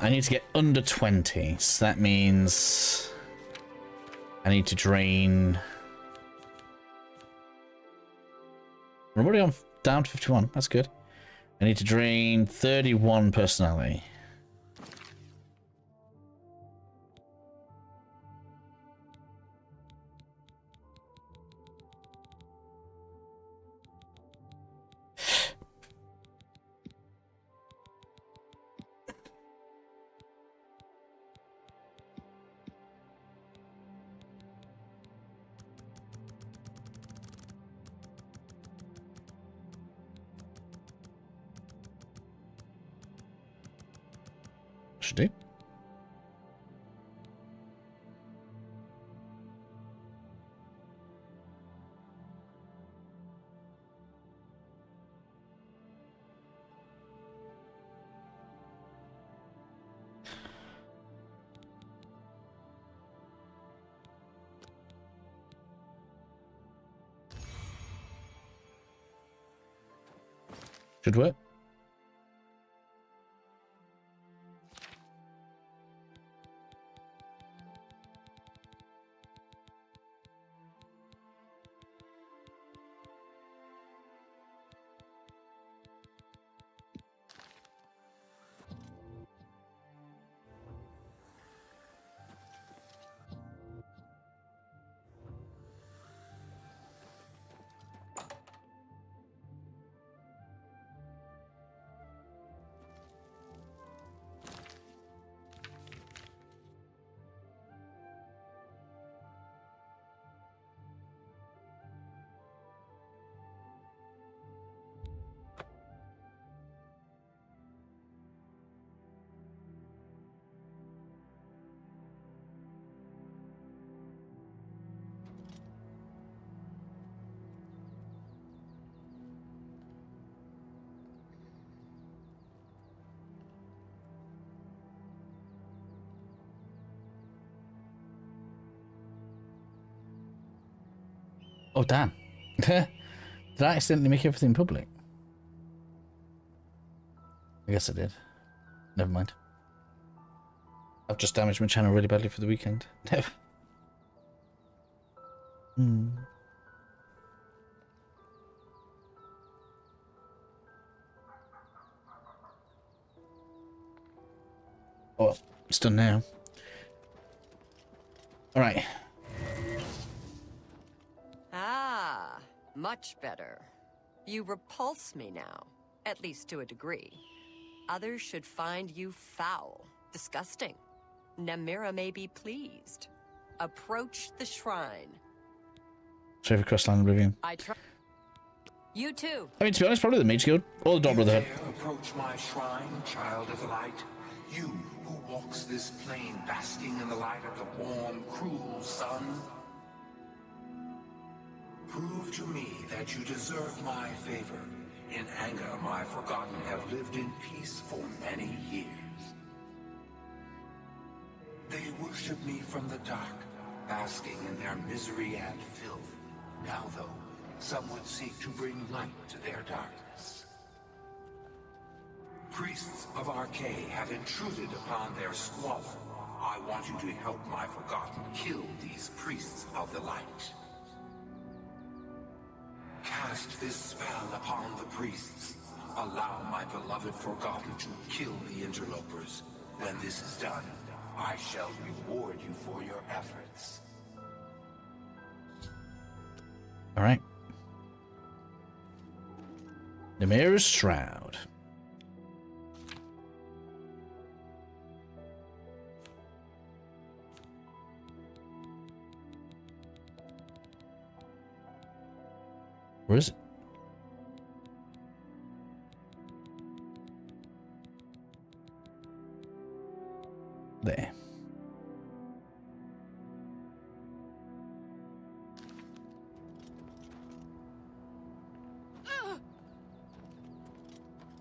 I need to get under 20, so that means I need to drain. I'm already on down to 51. That's good. I need to drain 31 personality. Should do. Should work. Oh, damn. Did I accidentally make everything public? I guess I did. Never mind. I've just damaged my channel really badly for the weekend. Hmm. Oh, well, it's done now. Alright. Ah, much better. You repulse me now, at least to a degree. Others should find you foul, disgusting. Namira may be pleased. Approach the shrine. Favorite questline Oblivion. I try. You too. I mean, to be honest, probably the Mage Guild or the Dawn Brotherhood. Approach my shrine, child of the light. You who walks this plain, basking in the light of the warm, cruel sun. Prove to me that you deserve my favor. In anger, my forgotten have lived in peace for many years. They worship me from the dark, basking in their misery and filth. Now, though, some would seek to bring light to their darkness. Priests of Arcade have intruded upon their squalor. I want you to help my forgotten kill these priests of the light. Cast this spell upon the priests. Allow my beloved forgotten to kill the interlopers. When this is done, I shall reward you for your efforts. All right. Namira's Shroud. Where is it? There.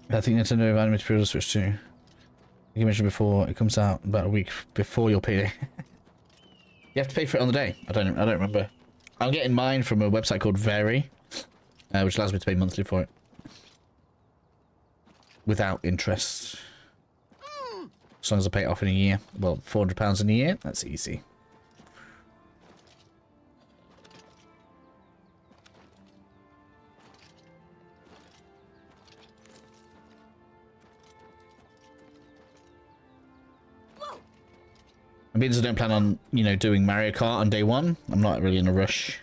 I think Nintendo have animated pre-order Switch 2. Like you mentioned before, it comes out about a week before your payday. You have to pay for it on the day. I don't remember. I'm getting mine from a website called Vary, which allows me to pay monthly for it without interest. As long as I pay it off in a year. Well, £400 in a year. That's easy. It means I don't plan on, you know, doing Mario Kart on day one. I'm not really in a rush.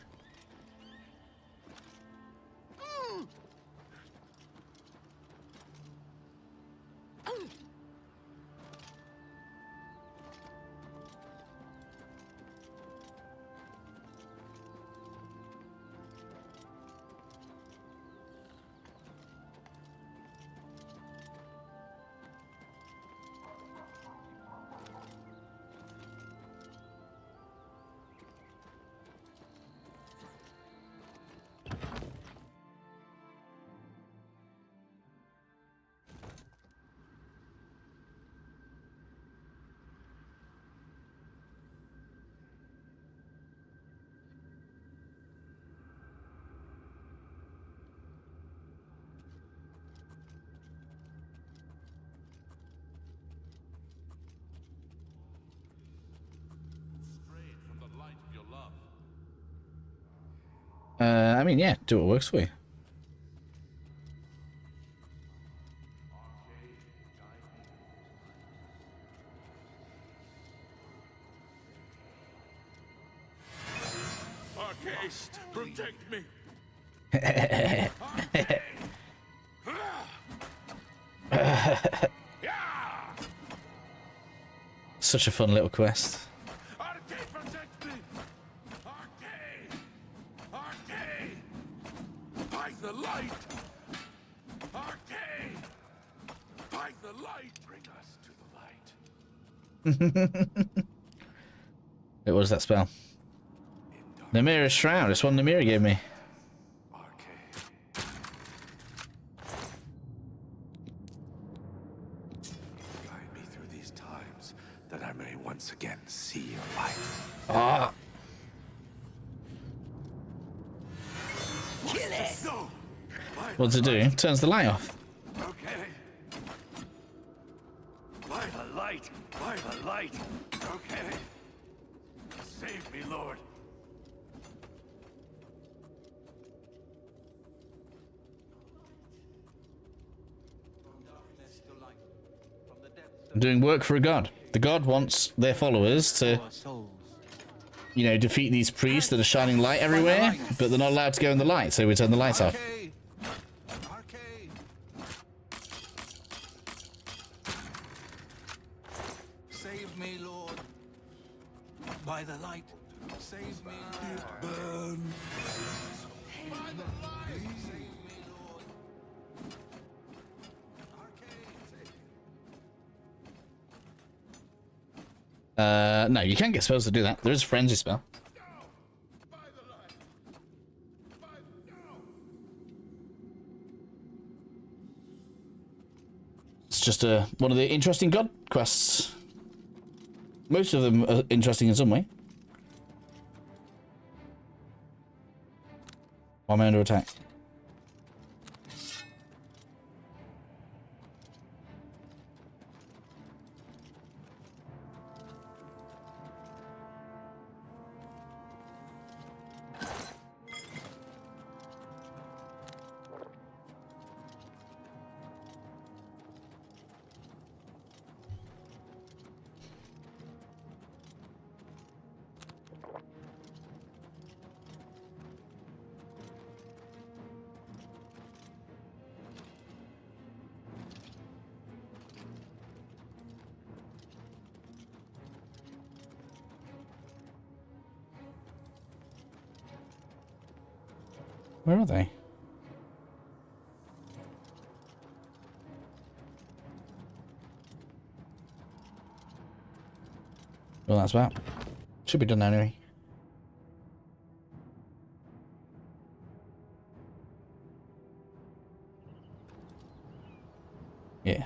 I mean, yeah, do what works for you. Arcade, protect me. Such a fun little quest. The light! Arcade! By the light! Bring us to the light. What was that spell? Namira's Shroud. It's one Namira gave me. Guide me through these times, that I may once again see your light. Ah. Kill it! What's it do? Turns the light off. Okay. By the light! By the light! Okay. Save me, Lord. I'm doing work for a god. The god wants their followers to, you know, defeat these priests that are shining light everywhere, but they're not allowed to go in the light, so we turn the lights off. Save me, Lord. By the light. Save me, Lord. Burn. By the light. Save me, Lord. No, you can't get spells to do that. There is a frenzy spell. just one of the interesting god quests. Most of them are interesting in some way. Why am I under attack? Where are they? Well, that's about. Should be done anyway. Yeah.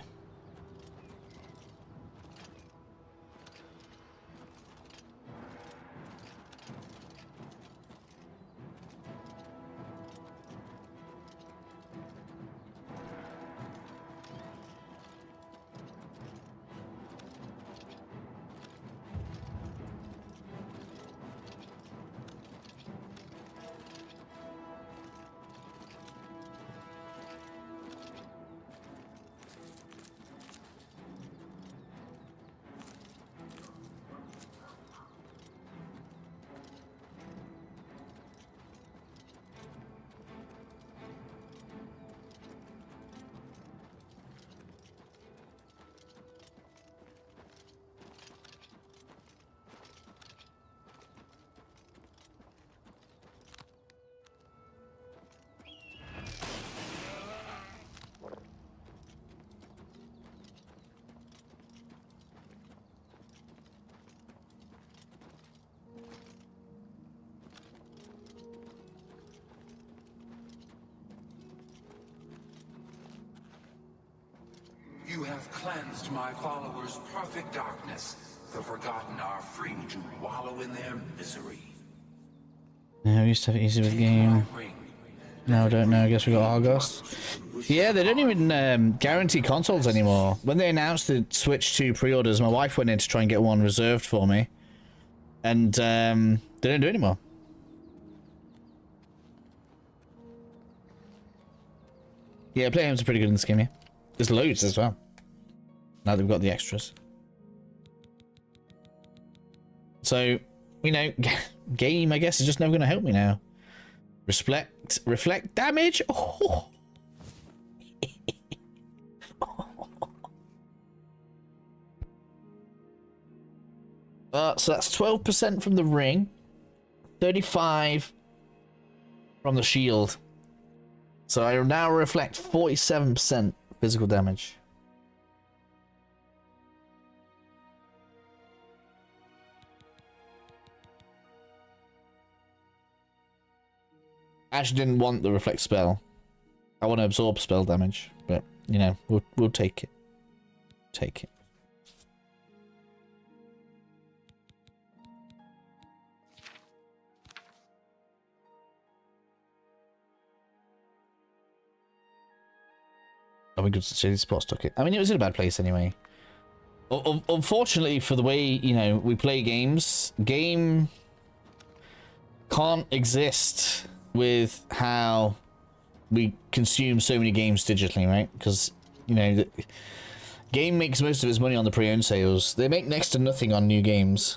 You have cleansed my followers' perfect darkness. The forgotten are free to wallow in their misery. Yeah, we used to have it easy with the game. No, I don't know. I guess we got Argos. Yeah, they don't even guarantee consoles anymore. When they announced the Switch 2 pre-orders, my wife went in to try and get one reserved for me. And they don't do it anymore. Yeah, play games are pretty good in this game, yeah. There's loads as well. Now that we've got the extras. So, you know, game, I guess, is just never going to help me now. Reflect damage? Oh. So that's 12% from the ring. 35 from the shield. So I now reflect 47% physical damage. I actually didn't want the reflect spell. I want to absorb spell damage, but you know, we'll take it. Take it. Oh, we could say the spots took it. I mean, it was in a bad place anyway. Unfortunately, for the way, you know, we play games, game can't exist with how we consume so many games digitally, right? Because, you know, the game makes most of its money on the pre-owned sales. They make next to nothing on new games.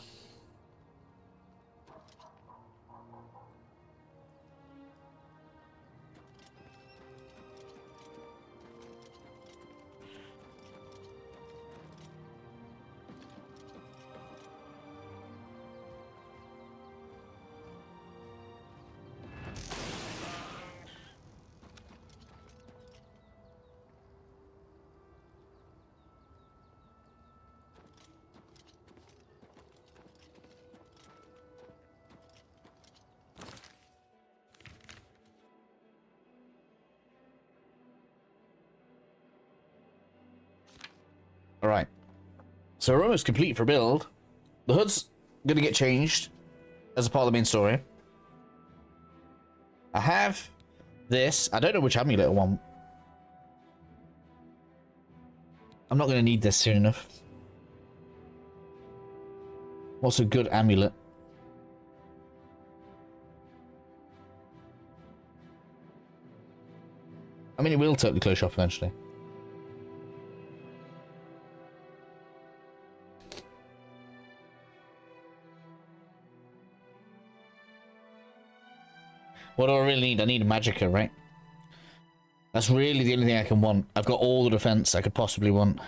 Alright. So we're almost complete for build. The hood's going to get changed as a part of the main story. I have this. I don't know which amulet I want. I'm not going to need this soon enough. What's a good amulet? I mean, it will totally close shop eventually. What do I really need? I need a magicka, right? That's really the only thing I can want. I've got all the defense I could possibly want.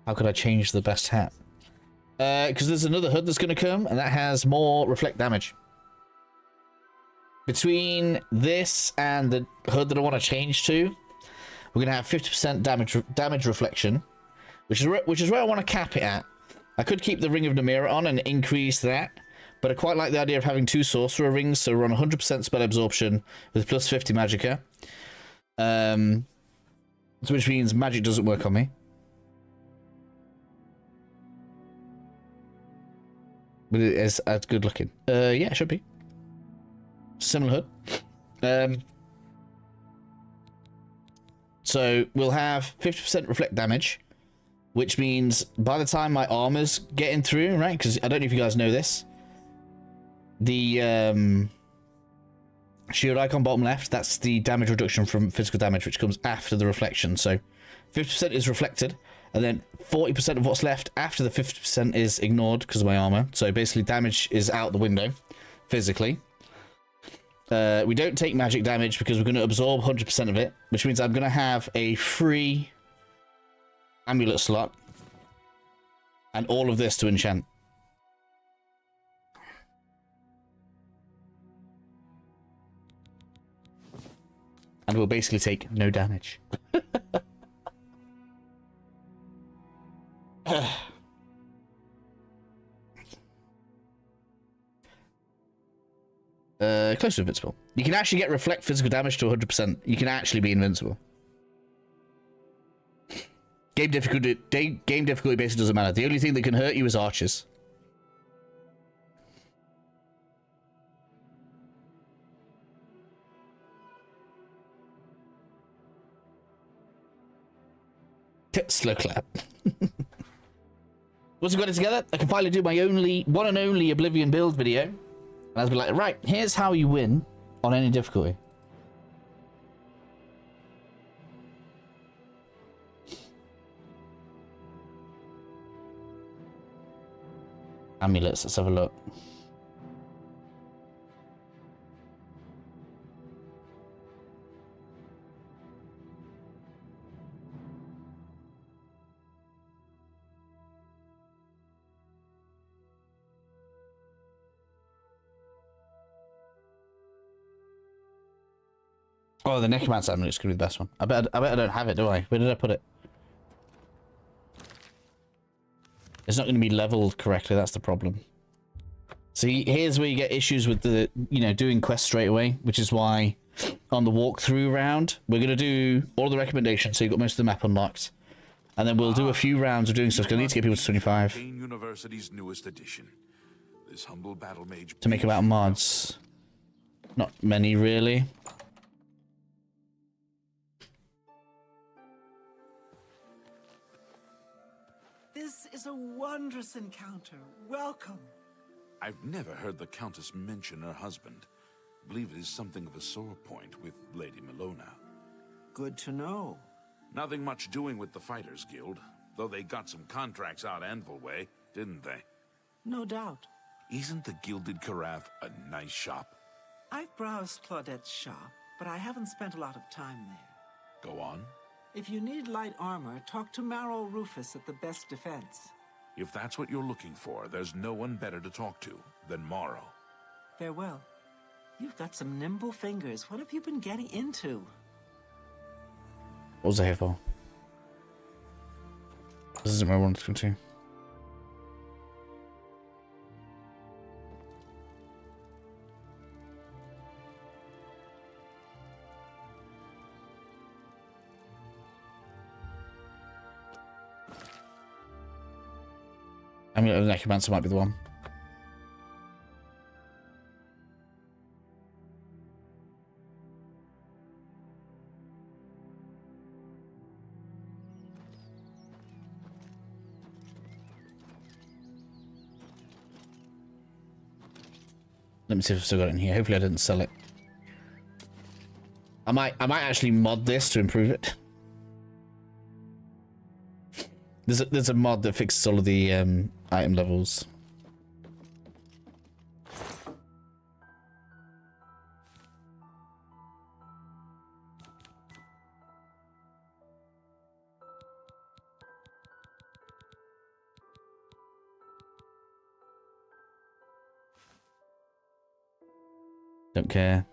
How could I change the best hat? Because there's another hood that's going to come, and that has more reflect damage. Between this and the hood that I want to change to, we're going to have 50% damage reflection, which is where I want to cap it at. I could keep the Ring of Namira on and increase that, but I quite like the idea of having 2 sorcerer rings, so we're on 100% spell absorption with plus 50 magicka. Which means magic doesn't work on me. But it is as good looking. Yeah, it should be. Similar hood. So we'll have 50% reflect damage, which means by the time my armor's getting through, right? Because I don't know if you guys know this. The shield icon bottom left, that's the damage reduction from physical damage, which comes after the reflection. So 50% is reflected, and then 40% of what's left after the 50% is ignored because of my armor. So basically damage is out the window, physically. We don't take magic damage because we're going to absorb 100% of it, which means I'm going to have a free amulet slot and all of this to enchant. And we'll basically take no damage. Close to invincible. You can actually get reflect physical damage to 100%. You can actually be invincible. Game difficulty basically doesn't matter. The only thing that can hurt you is archers. Slow clap. Once I've got it together, I can finally do my one and only Oblivion build video. And I'll be like, right, here's how you win on any difficulty. Amulets, let's have a look. Oh, the Necromancer amulet's gonna be the best one. I bet I don't have it, do I? Where did I put it? It's not gonna be leveled correctly, that's the problem. See, here's where you get issues with the, doing quests straight away, which is why on the walkthrough round, we're gonna do all the recommendations, so you've got most of the map unlocked. And then we'll do a few rounds of doing stuff, because I need to get people to 25. University's newest edition. This humble battle mage to make about mods. Not many, really. This is a wondrous encounter. Welcome. I've never heard the Countess mention her husband. I believe it is something of a sore point with Lady Melona. Good to know. Nothing much doing with the Fighters Guild, though they got some contracts out Anvil way, didn't they? No doubt. Isn't the Gilded Carafe a nice shop? I've browsed Claudette's shop, but I haven't spent a lot of time there. Go on. If you need light armor, talk to Marrow Rufus at the Best Defense. If that's what you're looking for, there's no one better to talk to than Morrow. Farewell. You've got some nimble fingers. What have you been getting into? What was I here for? This isn't where I wanted to continue. I mean, the Necromancer might be the one. Let me see if I've still got it in here. Hopefully I didn't sell it. I might actually mod this to improve it. There's a mod that fixes all of the item levels. Don't care.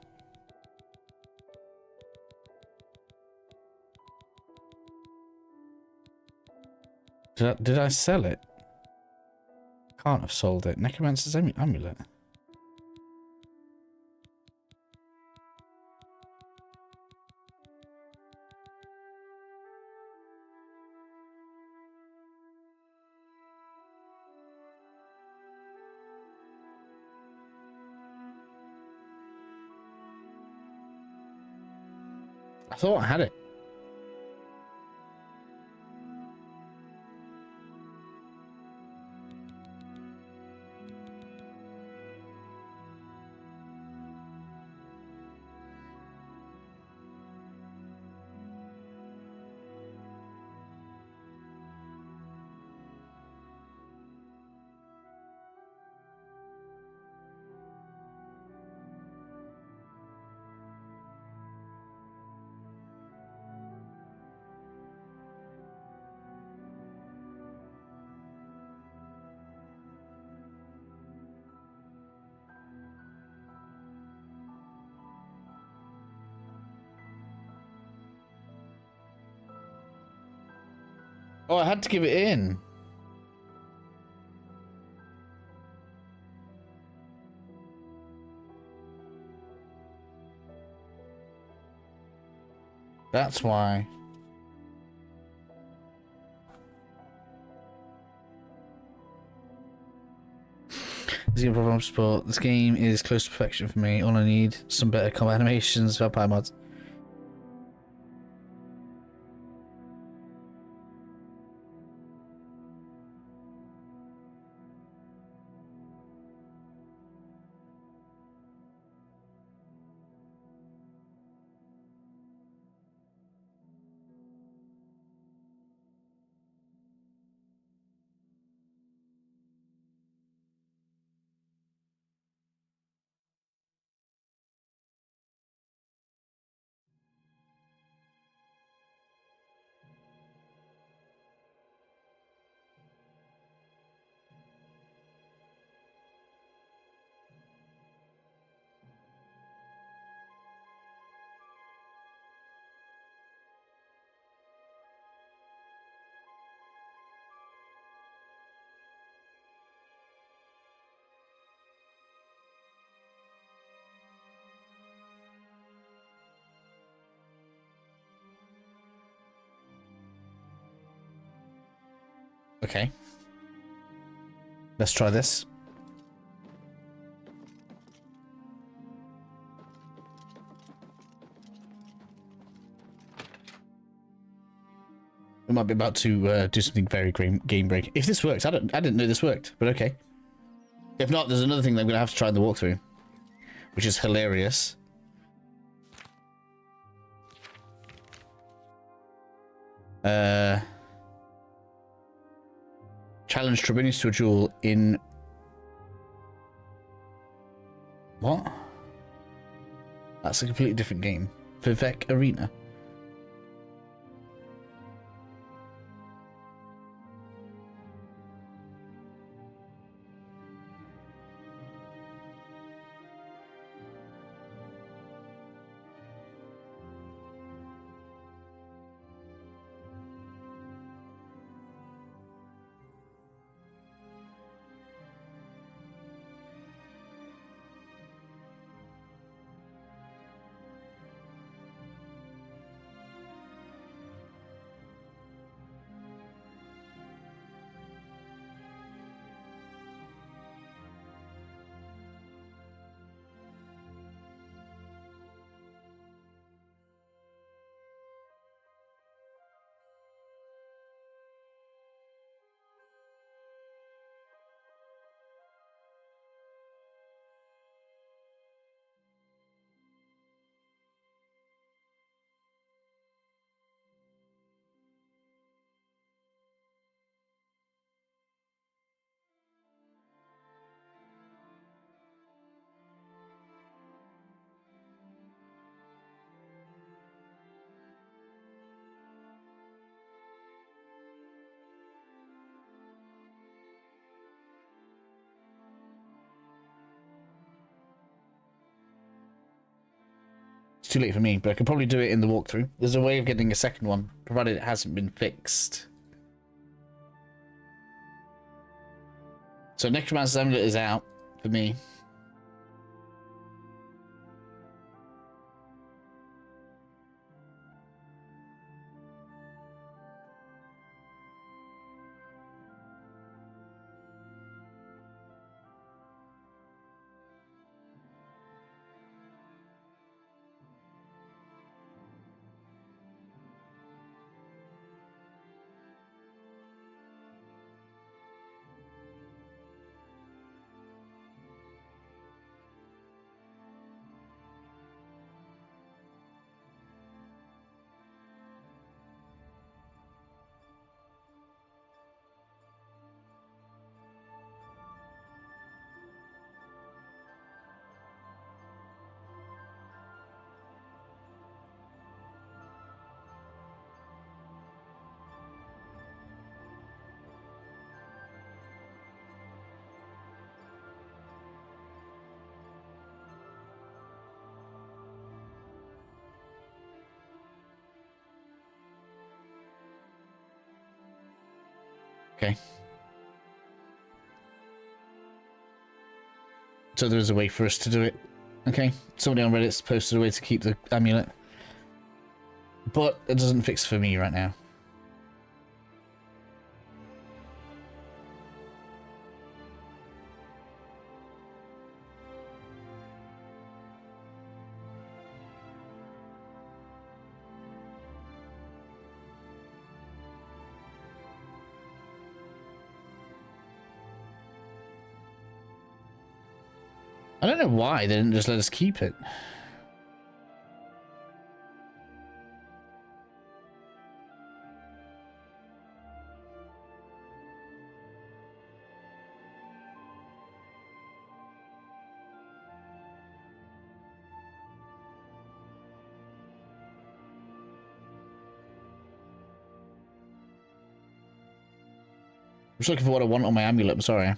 Did I sell it? Can't have sold it. Necromancer's amulet. I thought I had it. Oh, I had to give it in. That's why. Zero problem support. This game is close to perfection for me. All I need, some better combat animations, vampire mods. Okay. Let's try this. We might be about to do something very game breaking. If this works, I didn't know this worked, but okay. If not, there's another thing that I'm gonna have to try in the walkthrough, which is hilarious. Challenge Tribunius to a duel in... What? That's a completely different game. Vivek Arena. too late for me, but I could probably do it in the walkthrough. There's a way of getting a second one, provided it hasn't been fixed. So Necromancer's Amulet is out for me. Okay. So there is a way for us to do it. Okay. Somebody on Reddit's posted a way to keep the amulet. But it doesn't fix for me right now. I don't know why they didn't just let us keep it. I'm just looking for what I want on my amulet, I'm sorry.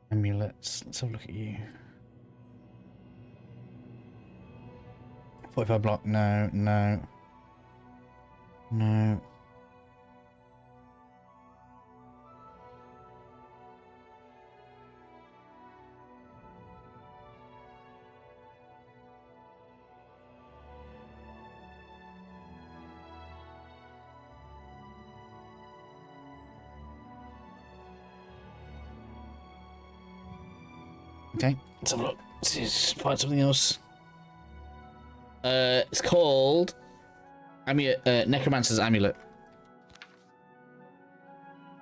Amulets. Let's have a look at you. 45 block. No, no. No. Okay, let's have a look. Let's find something else. It's called Necromancer's Amulet.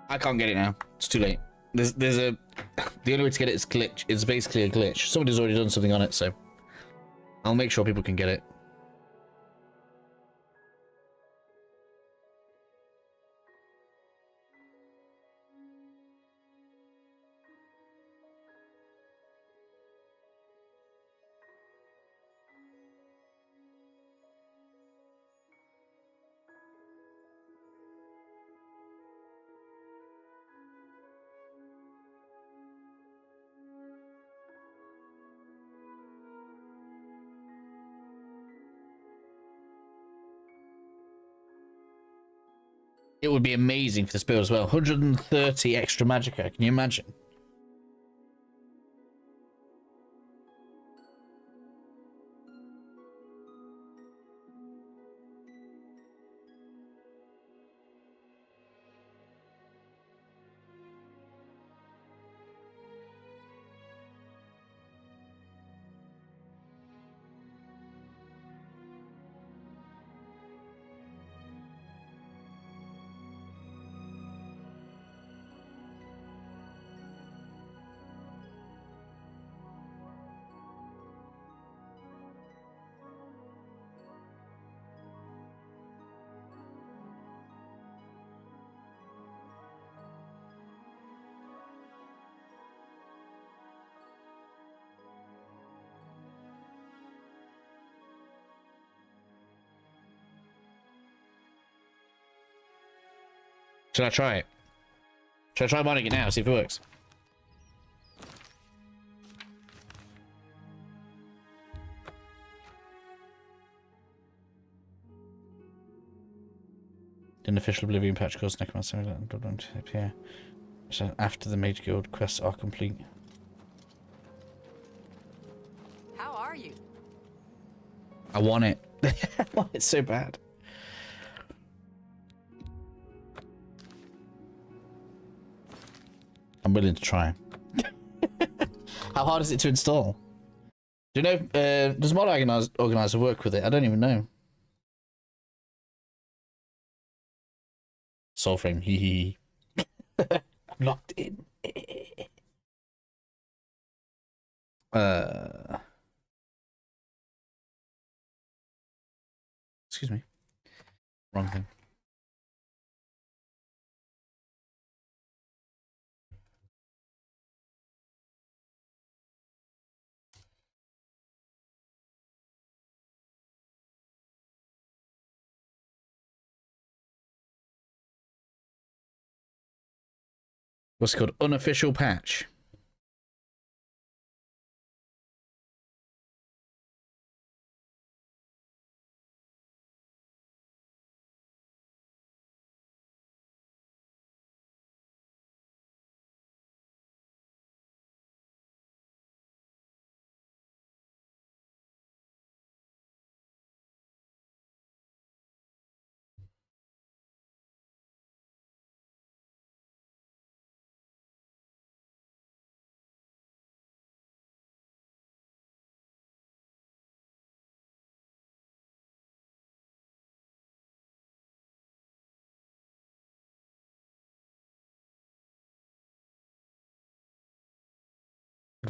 I can't get it now. It's too late. There's a the only way to get it is glitch. It's basically a glitch. Somebody's already done something on it, so I'll make sure people can get it. It would be amazing for this build as well. 130 extra magicka. Can you imagine? Should I try it? Should I try mining it now, see if it works? An official Oblivion patch course Necromancer appear. So after the Mage Guild quests are complete. How are you? I want it. I want it so bad. I'm willing to try. How hard is it to install? Do you know, does Mod Organizer work with it? I don't even know. Soulframe, hee hee. I'm locked in. Excuse me. Wrong thing. What's it called? Unofficial patch.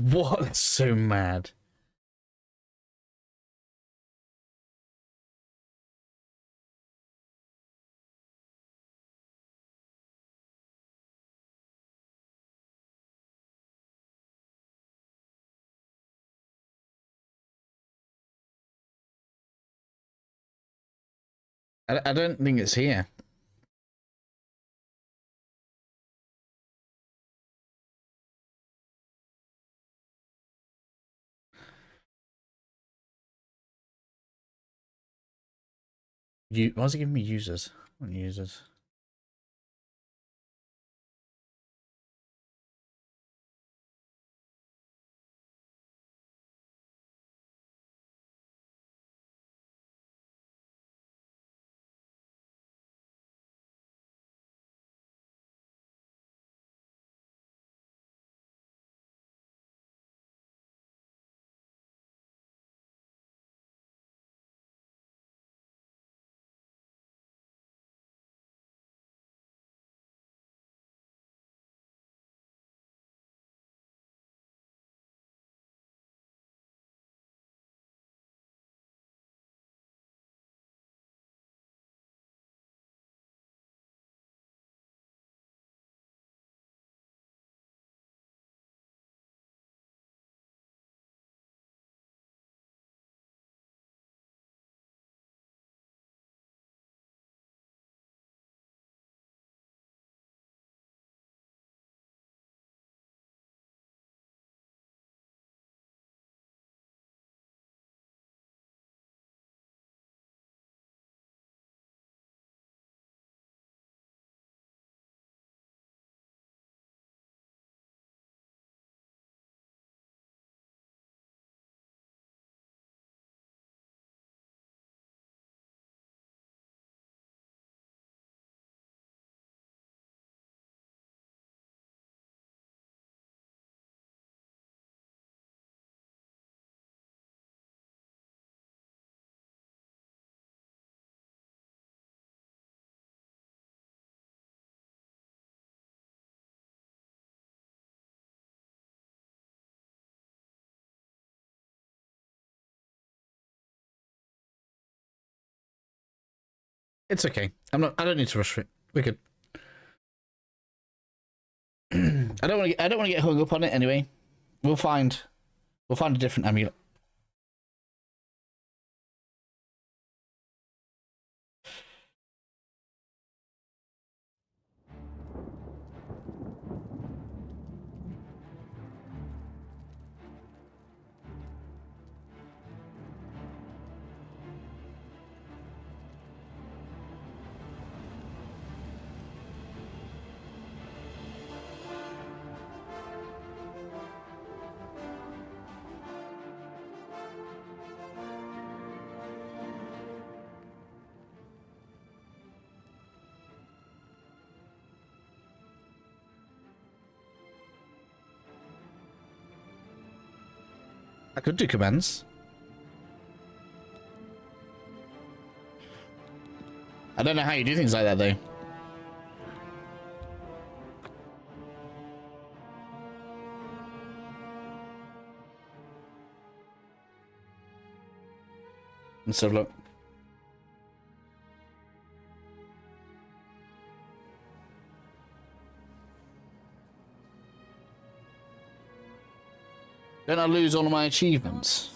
What? That's so mad. I don't think it's here. Why is it giving me users? What users? It's okay. I don't need to rush for it. We're good. I don't want to get hung up on it anyway. We'll find a different amulet. I could do commands. I don't know how you do things like that, though. Let's have a look. Don't I lose all of my achievements?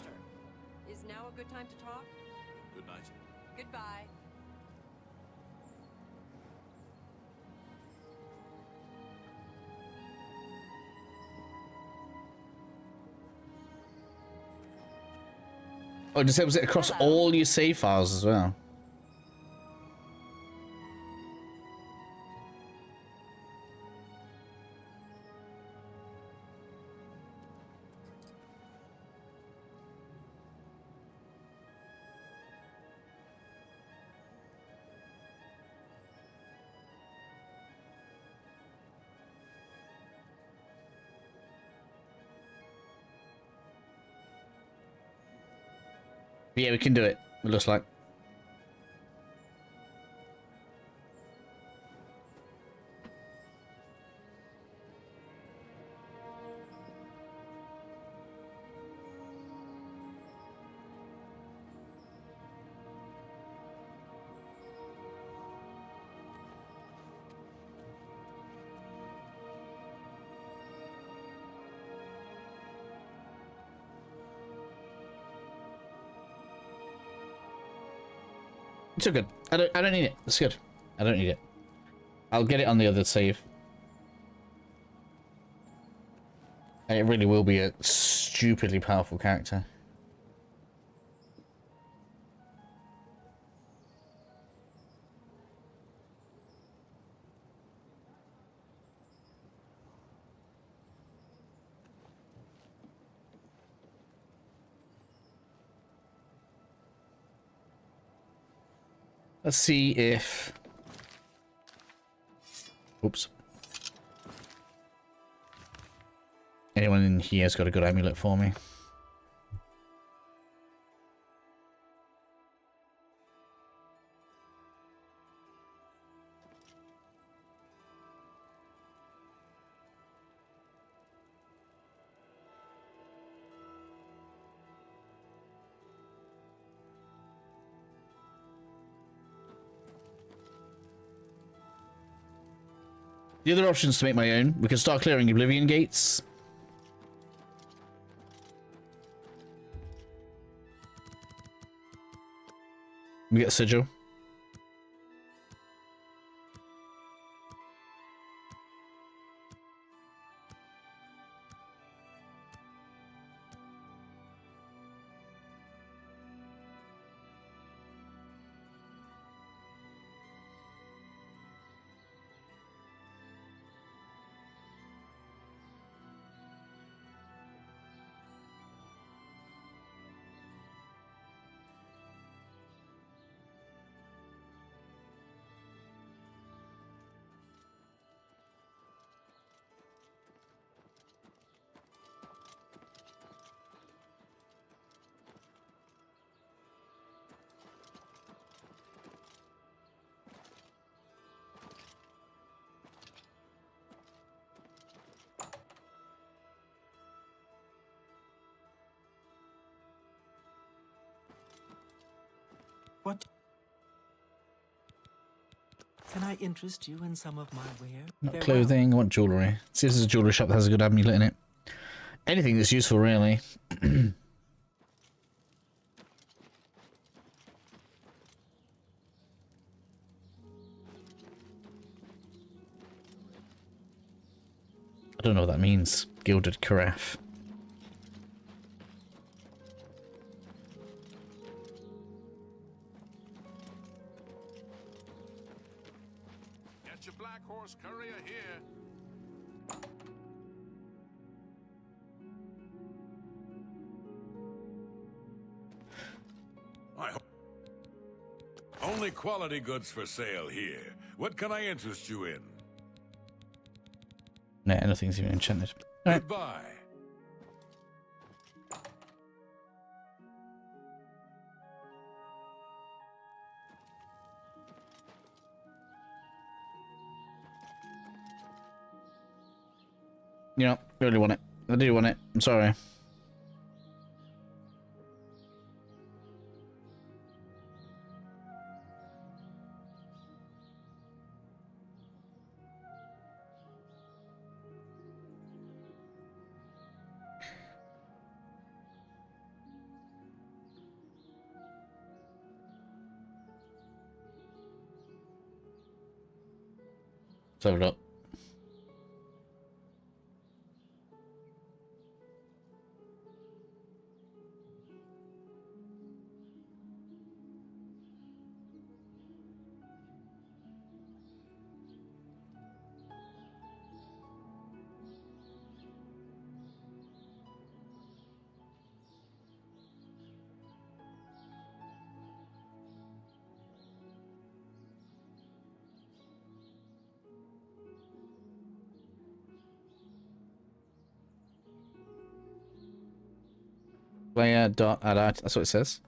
Is now a good time to talk? Good night. Goodbye. Oh, it disables it across all your save files as well. Yeah, we can do it. It looks like. It's all good. I don't need it. It's good. I don't need it. I'll get it on the other save. And it really will be a stupidly powerful character. Let's see if... Oops. Anyone in here has got a good amulet for me? The other option is to make my own. We can start clearing Oblivion gates. We get a sigil. What? Can I interest you in some of my wear? Not clothing, I want jewellery. See if there's a jewellery shop that has a good amulet in it. Anything that's useful, really. I don't know what that means. Gilded carafe. Get your black horse courier here. Only quality goods for sale here. What can I interest you in? Nah, nothing's even enchanted. All right. Goodbye. You know, I really want it. I do want it. I'm sorry. Let's have it up. Player dot add item. That's what it says.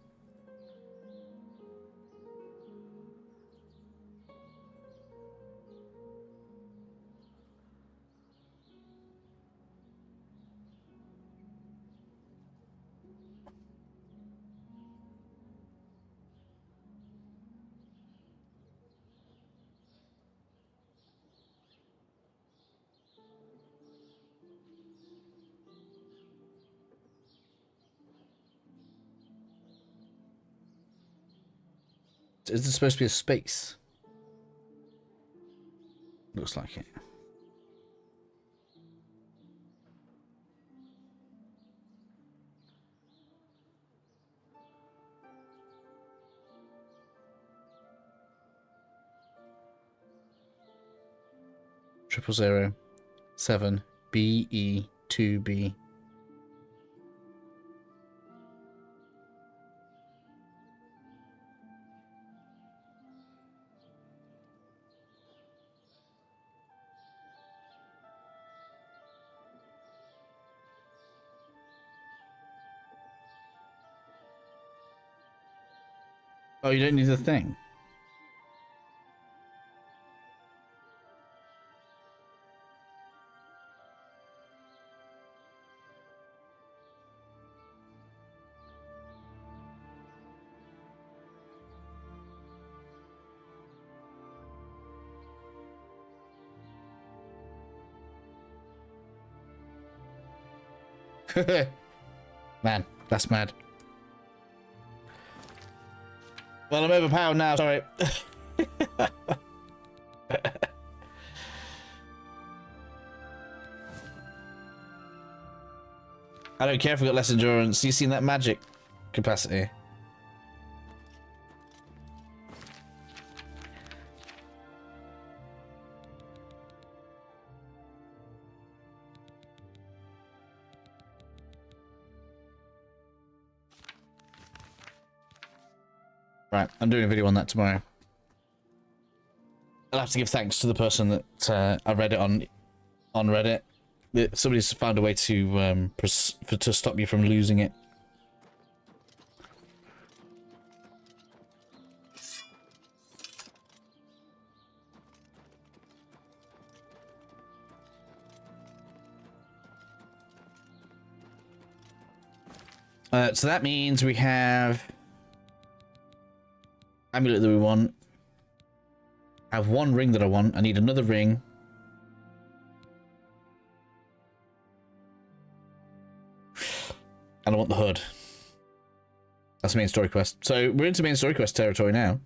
Is this supposed to be a space? Looks like it. Triple 0 7 BE 2B. Oh, you don't need the thing. Man, that's mad. Well, I'm overpowered now, sorry. I don't care if we got less endurance. You seen that magic capacity? Right, I'm doing a video on that tomorrow. I'll have to give thanks to the person that I read it on Reddit. Somebody's found a way to stop you from losing it. So that means we have amulet that we want. I have one ring that I want. I need another ring. And I want the hood. That's the main story quest. So we're into main story quest territory now.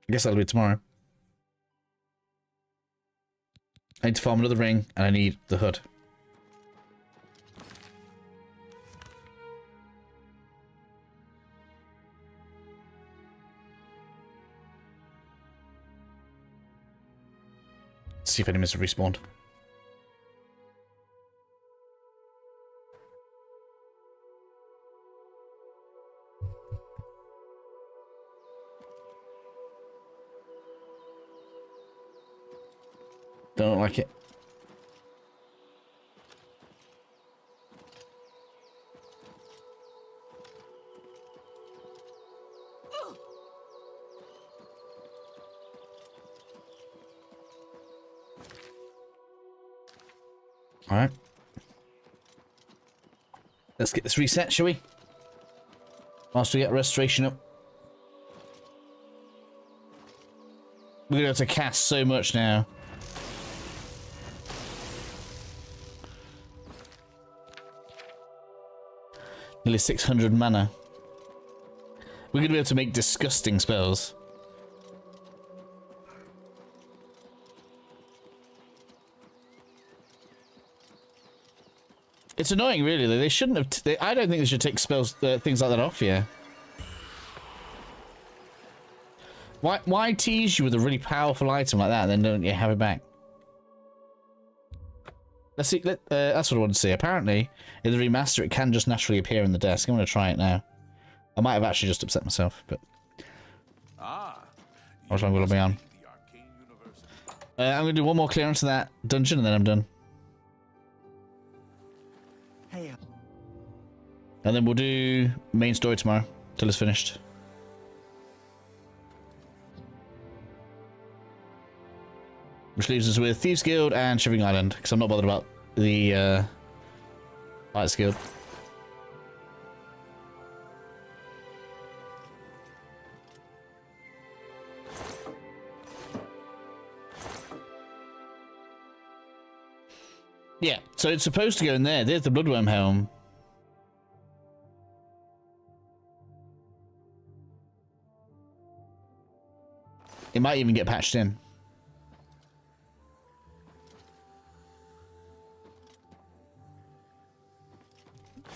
I guess that'll be tomorrow. I need to farm another ring and I need the hood. See if enemies have respawned. Don't like it. Alright. Let's get this reset, shall we? Whilst we get restoration up. We're going to have to cast so much now. Nearly 600 mana. We're going to be able to make disgusting spells. It's annoying, really. They shouldn't have. I don't think they should take spells, things like that off you. Why tease you with a really powerful item like that, and then don't you have it back? Let's see. That's what I want to see. Apparently, in the remaster, it can just naturally appear in the desk. I'm going to try it now. I might have actually just upset myself, but how long will I be on? I'm going to do one more clearance of that dungeon, and then I'm done. Hey. And then we'll do main story tomorrow till it's finished. Which leaves us with Thieves Guild and Shivering Island, because I'm not bothered about the Lights Guild. Yeah, so it's supposed to go in there. There's the Bloodworm Helm. It might even get patched in.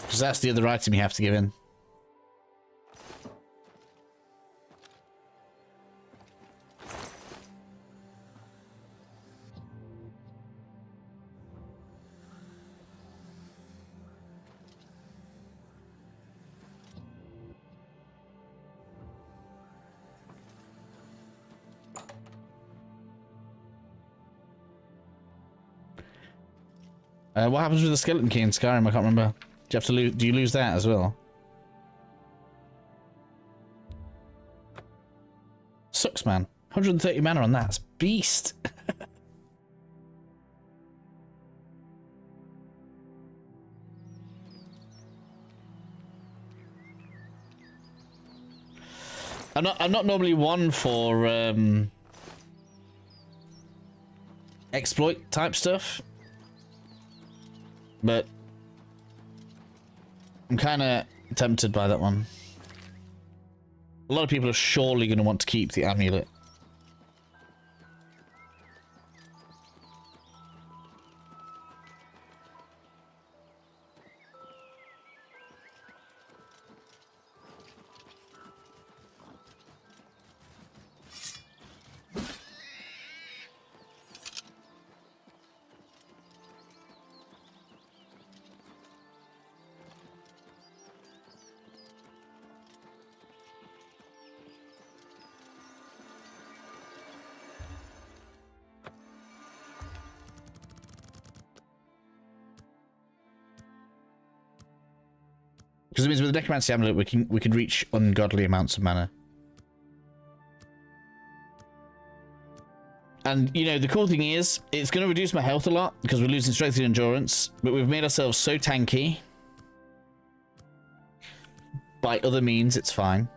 Because that's the other item you have to give in. What happens with the skeleton key in Skyrim? I can't remember. Do you have to lose? Do you lose that as well? Sucks, man. 130 mana on that. It's beast. I'm not normally one for exploit type stuff. But I'm kind of tempted by that one. A lot of people are surely going to want to keep the amulet. Because it means with the Necromancy Amulet we can reach ungodly amounts of mana. And you know the cool thing is it's going to reduce my health a lot because we're losing strength and endurance, but we've made ourselves so tanky. By other means, it's fine.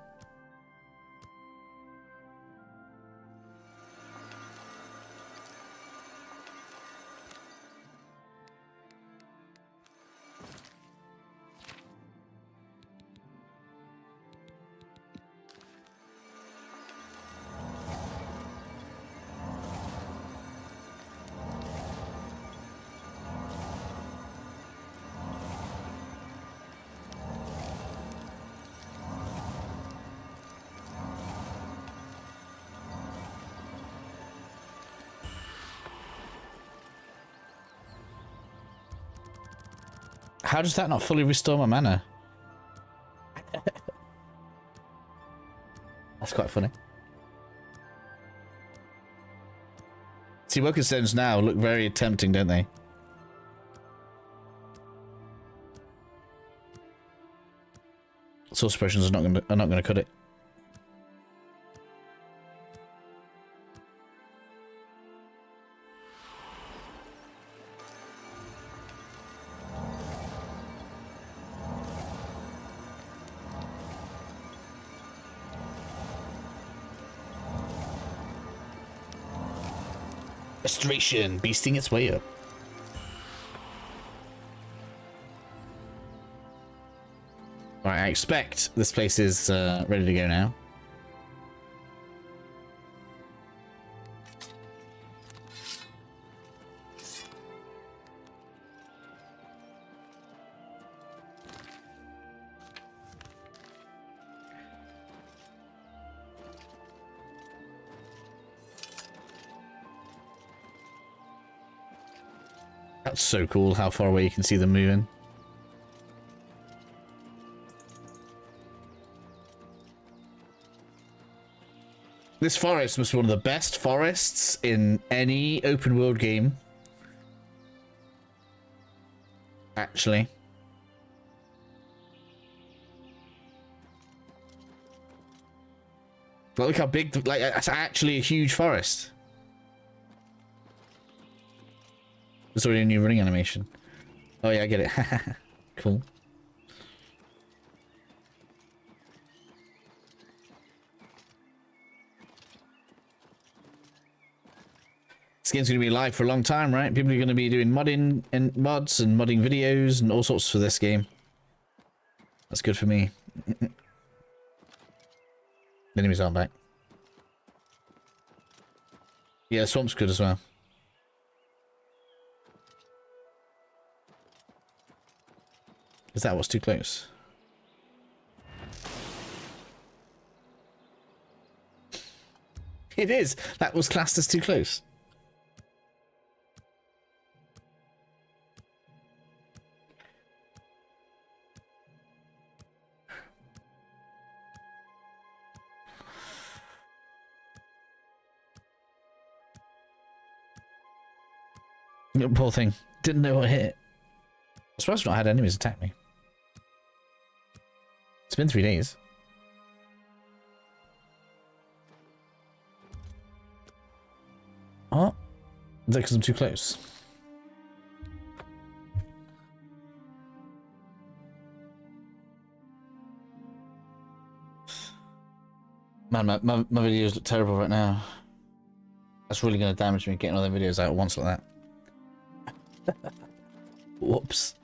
How does that not fully restore my mana? That's quite funny. See, Worker Stones now look very tempting, don't they? Source suppressions are not gonna cut it. Restoration, beasting its way up. Right, I expect this place is ready to go now. That's so cool how far away you can see them moving. This forest must be one of the best forests in any open world game. Actually. But look how big, like, it's actually a huge forest. There's already a new running animation. Oh yeah, I get it. Cool. This game's going to be live for a long time, right? People are going to be doing modding and mods and modding videos and all sorts for this game. That's good for me. The enemies aren't back. Yeah, Swamp's good as well. Is that what's too close? It is. That was classed as too close. Poor thing. Didn't know what hit. I suppose I've not had enemies attack me. It's been 3 days. Oh, is that because I'm too close? Man, my videos look terrible right now. That's really going to damage me getting all them videos out at once like that. Whoops.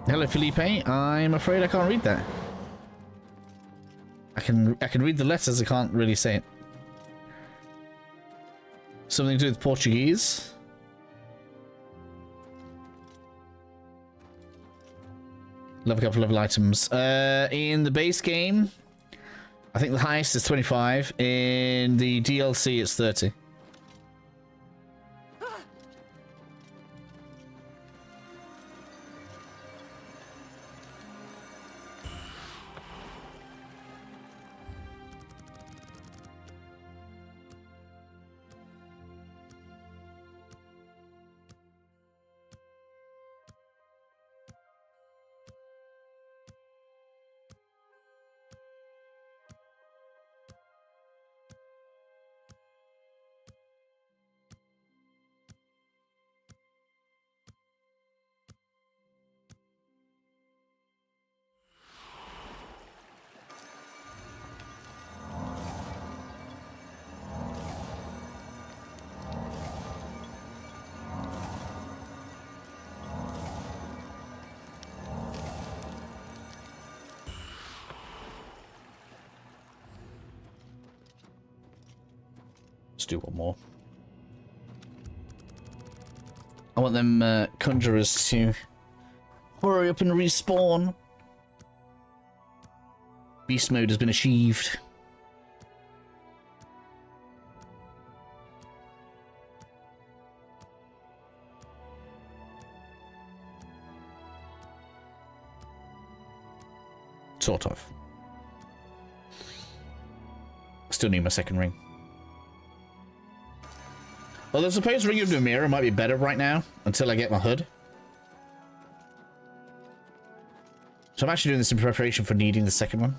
Hello Felipe, I'm afraid I can't read that. I can read the letters, I can't really say it. Something to do with Portuguese. Love a couple of items. In the base game, I think the highest is 25. In the DLC, it's 30. Let's do one more. I want them conjurers to hurry up and respawn. Beast mode has been achieved. Sort of. Still need my second ring. Well, I suppose Ring of Namira might be better right now, until I get my hood. So I'm actually doing this in preparation for needing the second one.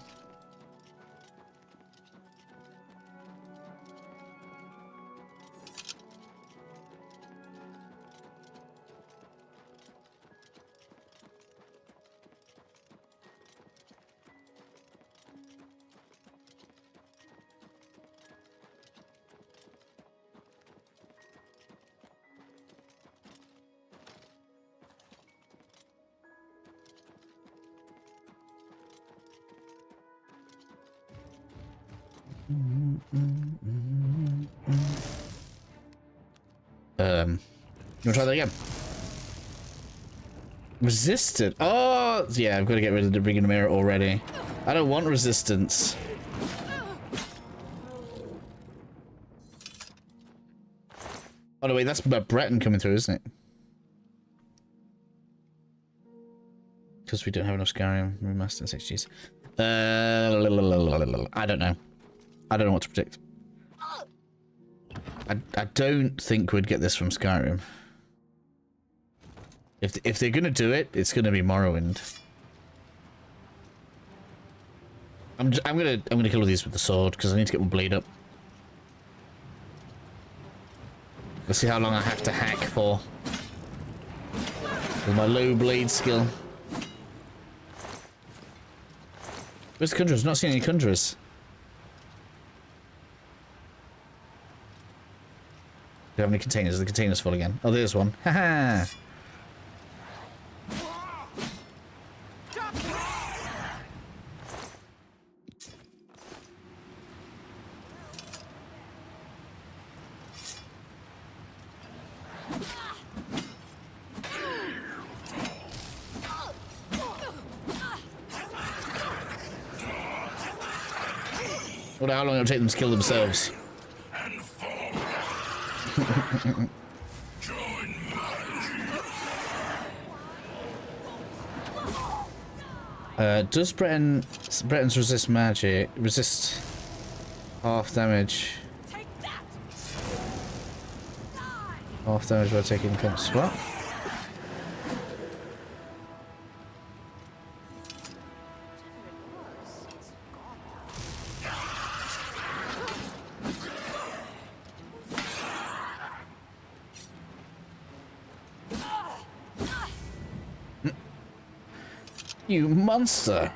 You wanna try that again? Resisted. Oh, yeah, I've got to get rid of the Ring Mirror already. I don't want resistance. Oh, no, wait, that's about Breton coming through, isn't it? Because we don't have enough Skyrim Remastered 60s. I don't know. I don't know what to predict. I don't think we'd get this from Skyrim. If they're gonna do it, it's gonna be Morrowind. I'm gonna kill all these with the sword because I need to get my blade up. Let's see how long I have to hack for with my low blade skill. Where's the Conjurers? Not seeing any Conjurers. Do you have any containers? The containers full again. Oh, there's one. Haha. I wonder how long it'll take them to kill themselves. Does Breton's resist magic? Resist half damage. Half damage by taking points. What? You monster!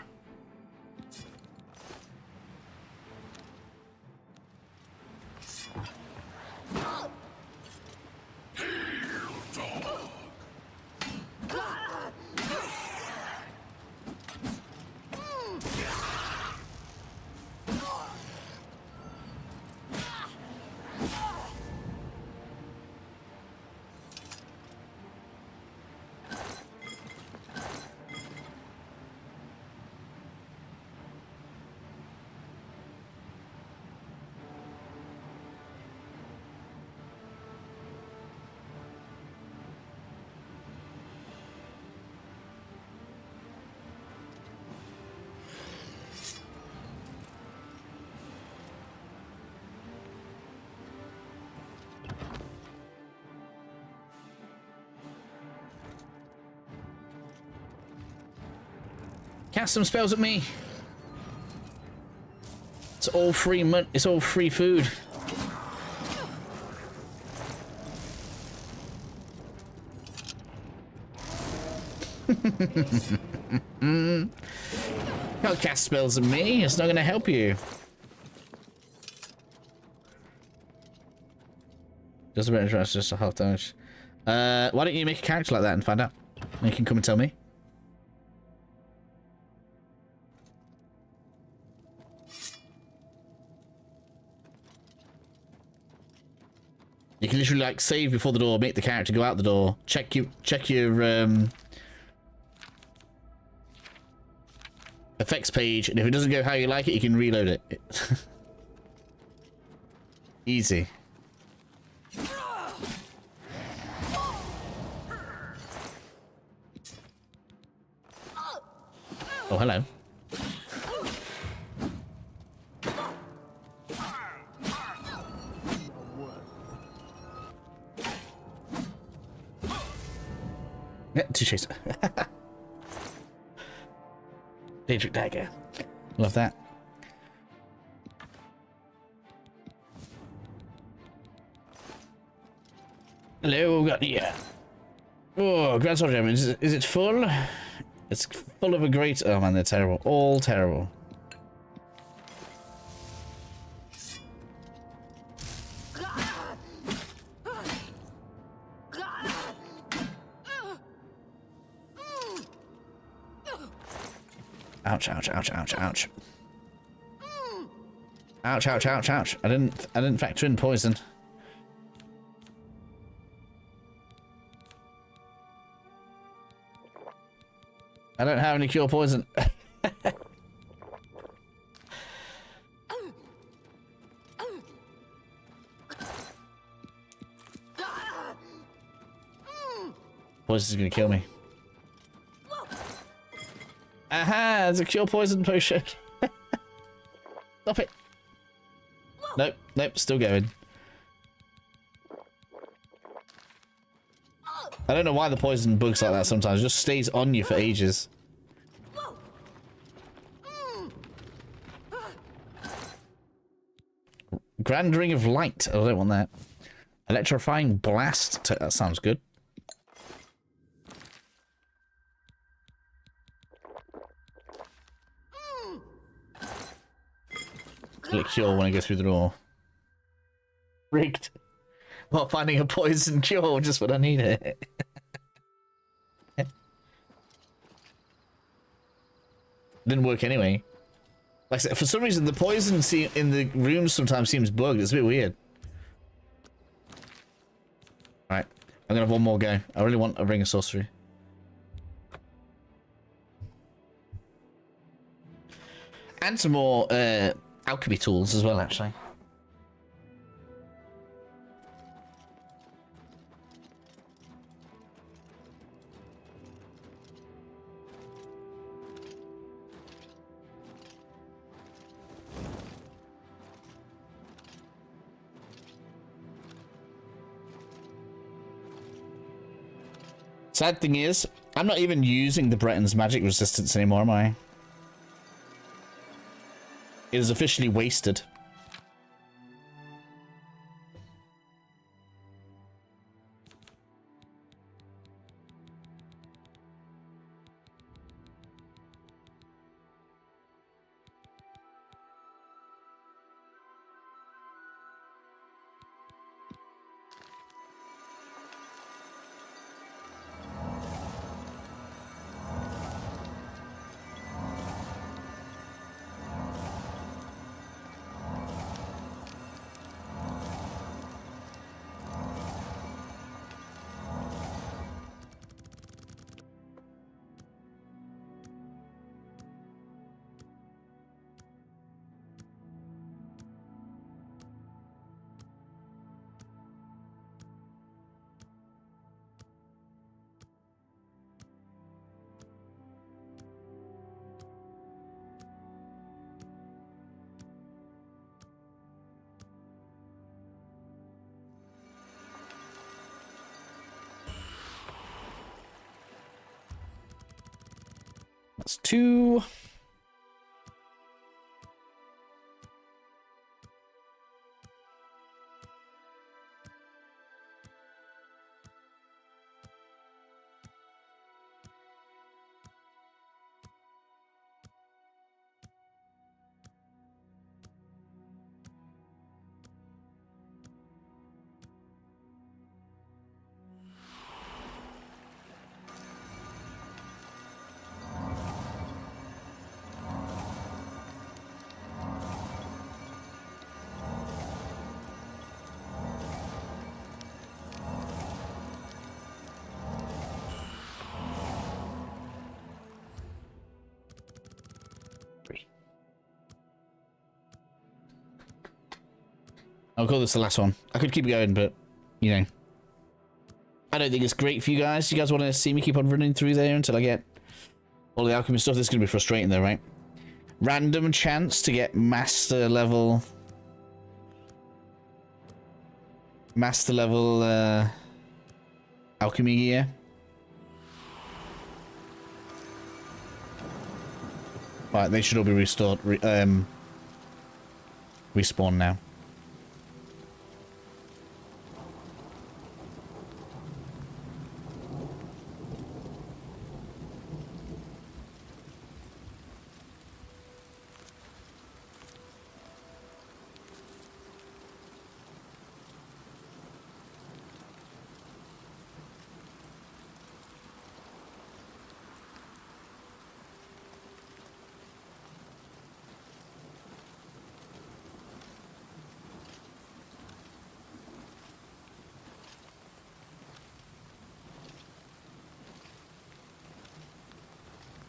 Cast some spells at me. It's all free it's all free food. Can't cast spells at me. It's not going to help you. Does the better interest just a half damage? Why don't you make a character like that and find out? And you can come and tell me. You can literally like save before the door, make the character go out the door, check your effects page, and if it doesn't go how you like it, you can reload it. Easy. Oh, hello. Yeah, two chaser. Daedric dagger. Love that. Hello, we got here. Oh, Grand Sword Gem. Is it full? It's full of a great... Oh man, they're terrible. All terrible. Ouch, ouch, ouch, ouch, ouch. Ouch, ouch, ouch, ouch. I didn't factor in poison. I don't have any cure poison. Poison's gonna kill me. Aha! There's a cure poison potion. Stop it. Nope, nope, still going. I don't know why the poison bugs like that sometimes. It just stays on you for ages. Grand Ring of Light. Oh, I don't want that. Electrifying Blast. That sounds good. Click cure when I go through the door. Rigged. Not finding a poison cure just when I need it. Didn't work anyway. Like I said, for some reason the poison in the rooms sometimes seems bugged. It's a bit weird. Right, I'm gonna have one more go. I really want a Ring of Sorcery. And some more alchemy tools as well, actually. Sad thing is, I'm not even using the Breton's magic resistance anymore, am I? It is officially wasted. That's 2. I'll call this the last one. I could keep going, but, you know. I don't think it's great for you guys. You guys want to see me keep on running through there until I get all the alchemy stuff? This is going to be frustrating though, right? Random chance to get master level... alchemy gear. Right, they should all be restored. Respawn now.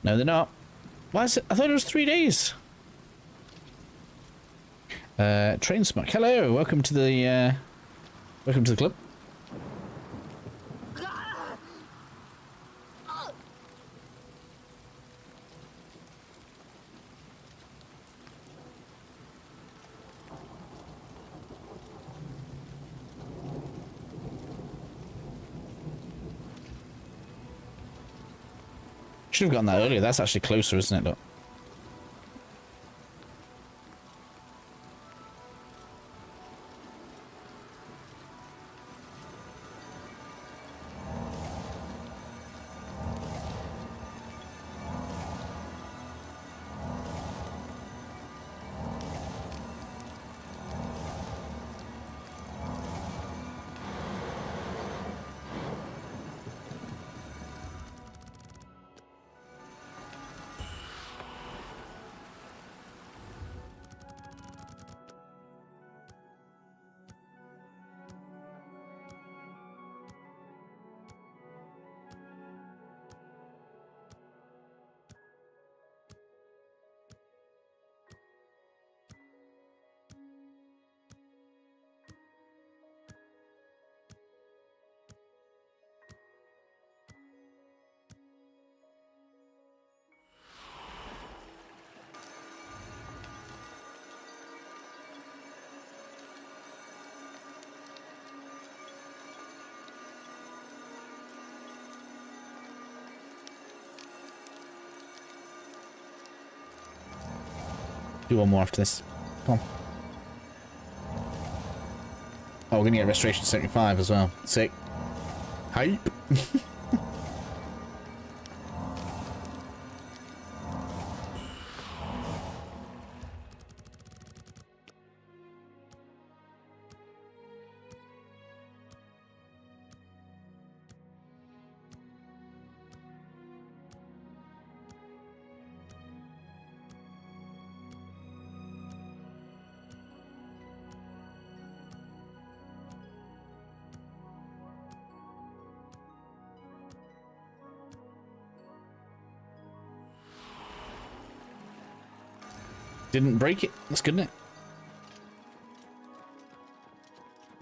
No, they're not. Why is it? I thought it was 3 days. Train smoke. Hello, welcome to the club. Should have gotten that earlier. That's actually closer, isn't it? Look. Do one more after this. Come on. Oh, we're gonna get restoration 75 as well. Sick. Hype. Didn't break it. That's good, isn't it?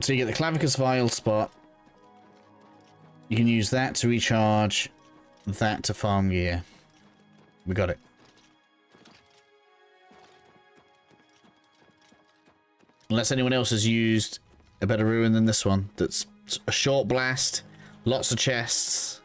So you get the Clavicus Vial spot. You can use that to recharge, that to farm gear. We got it. Unless anyone else has used a better ruin than this one. That's a short blast, lots of chests.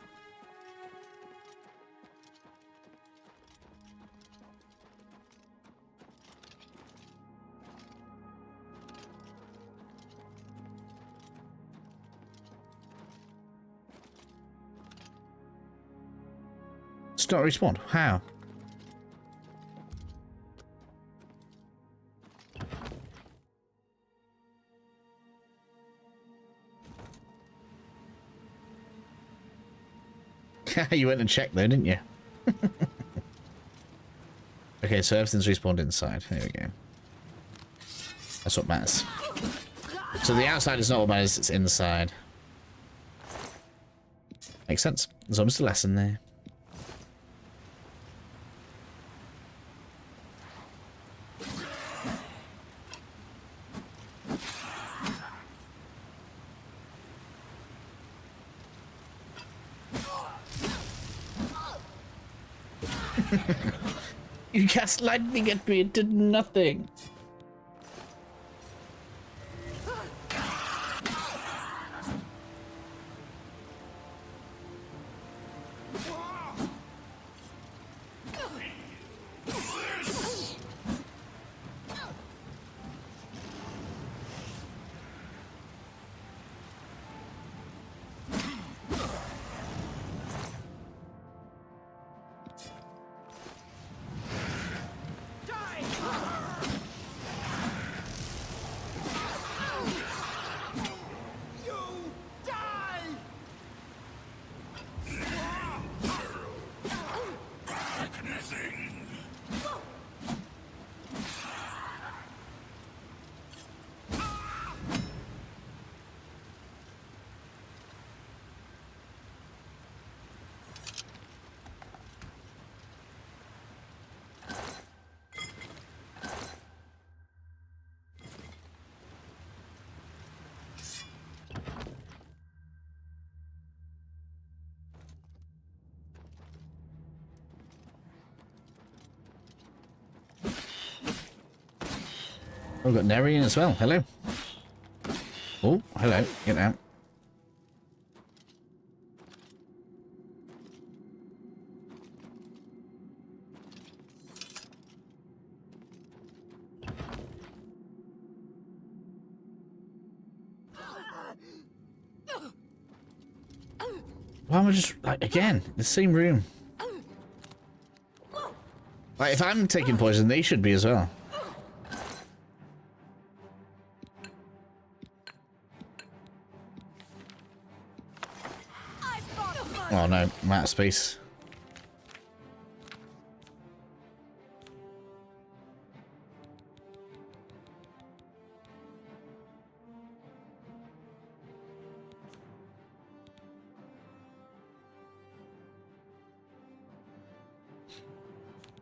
Not respawn. How? You went and checked though, didn't you? Okay, so everything's respawned inside. There we go. That's what matters. So the outside is not what matters, it's inside. Makes sense. There's almost a lesson there. You cast lightning at me, it did nothing. We've got Nerian as well. Hello. Oh, hello. Get out. Why am I just, like, again, the same room? Like, if I'm taking poison, they should be as well. Oh no, I'm out of space.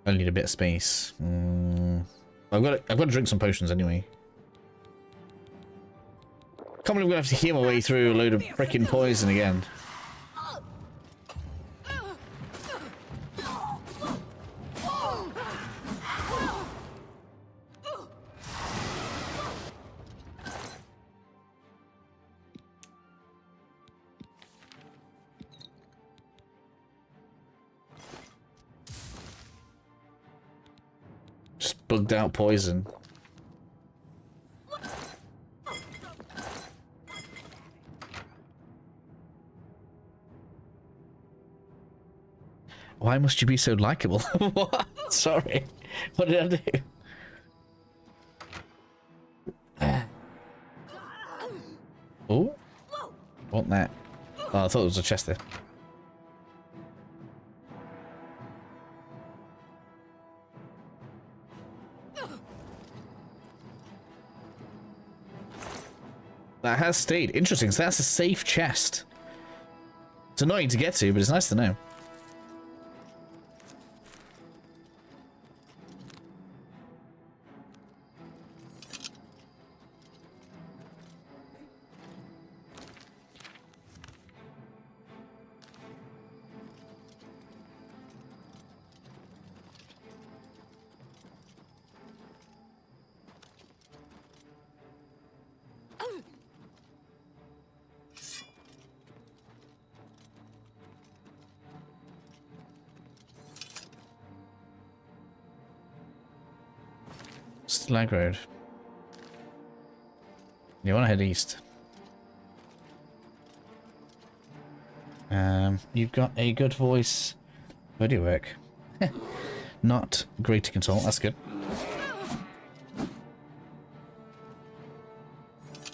I need a bit of space. I've got to drink some potions anyway. Can't believe I'm gonna have to heal my way through a load of freaking poison again. Bugged out poison. Why must you be so likable? What? Sorry. What did I do? Oh? Want that? Oh, I thought it was a chest there. That has stayed. Interesting, so that's a safe chest. It's annoying to get to, but it's nice to know. Slag Road. You want to head east. You've got a good voice. Where do you work? Not great to consult. That's good.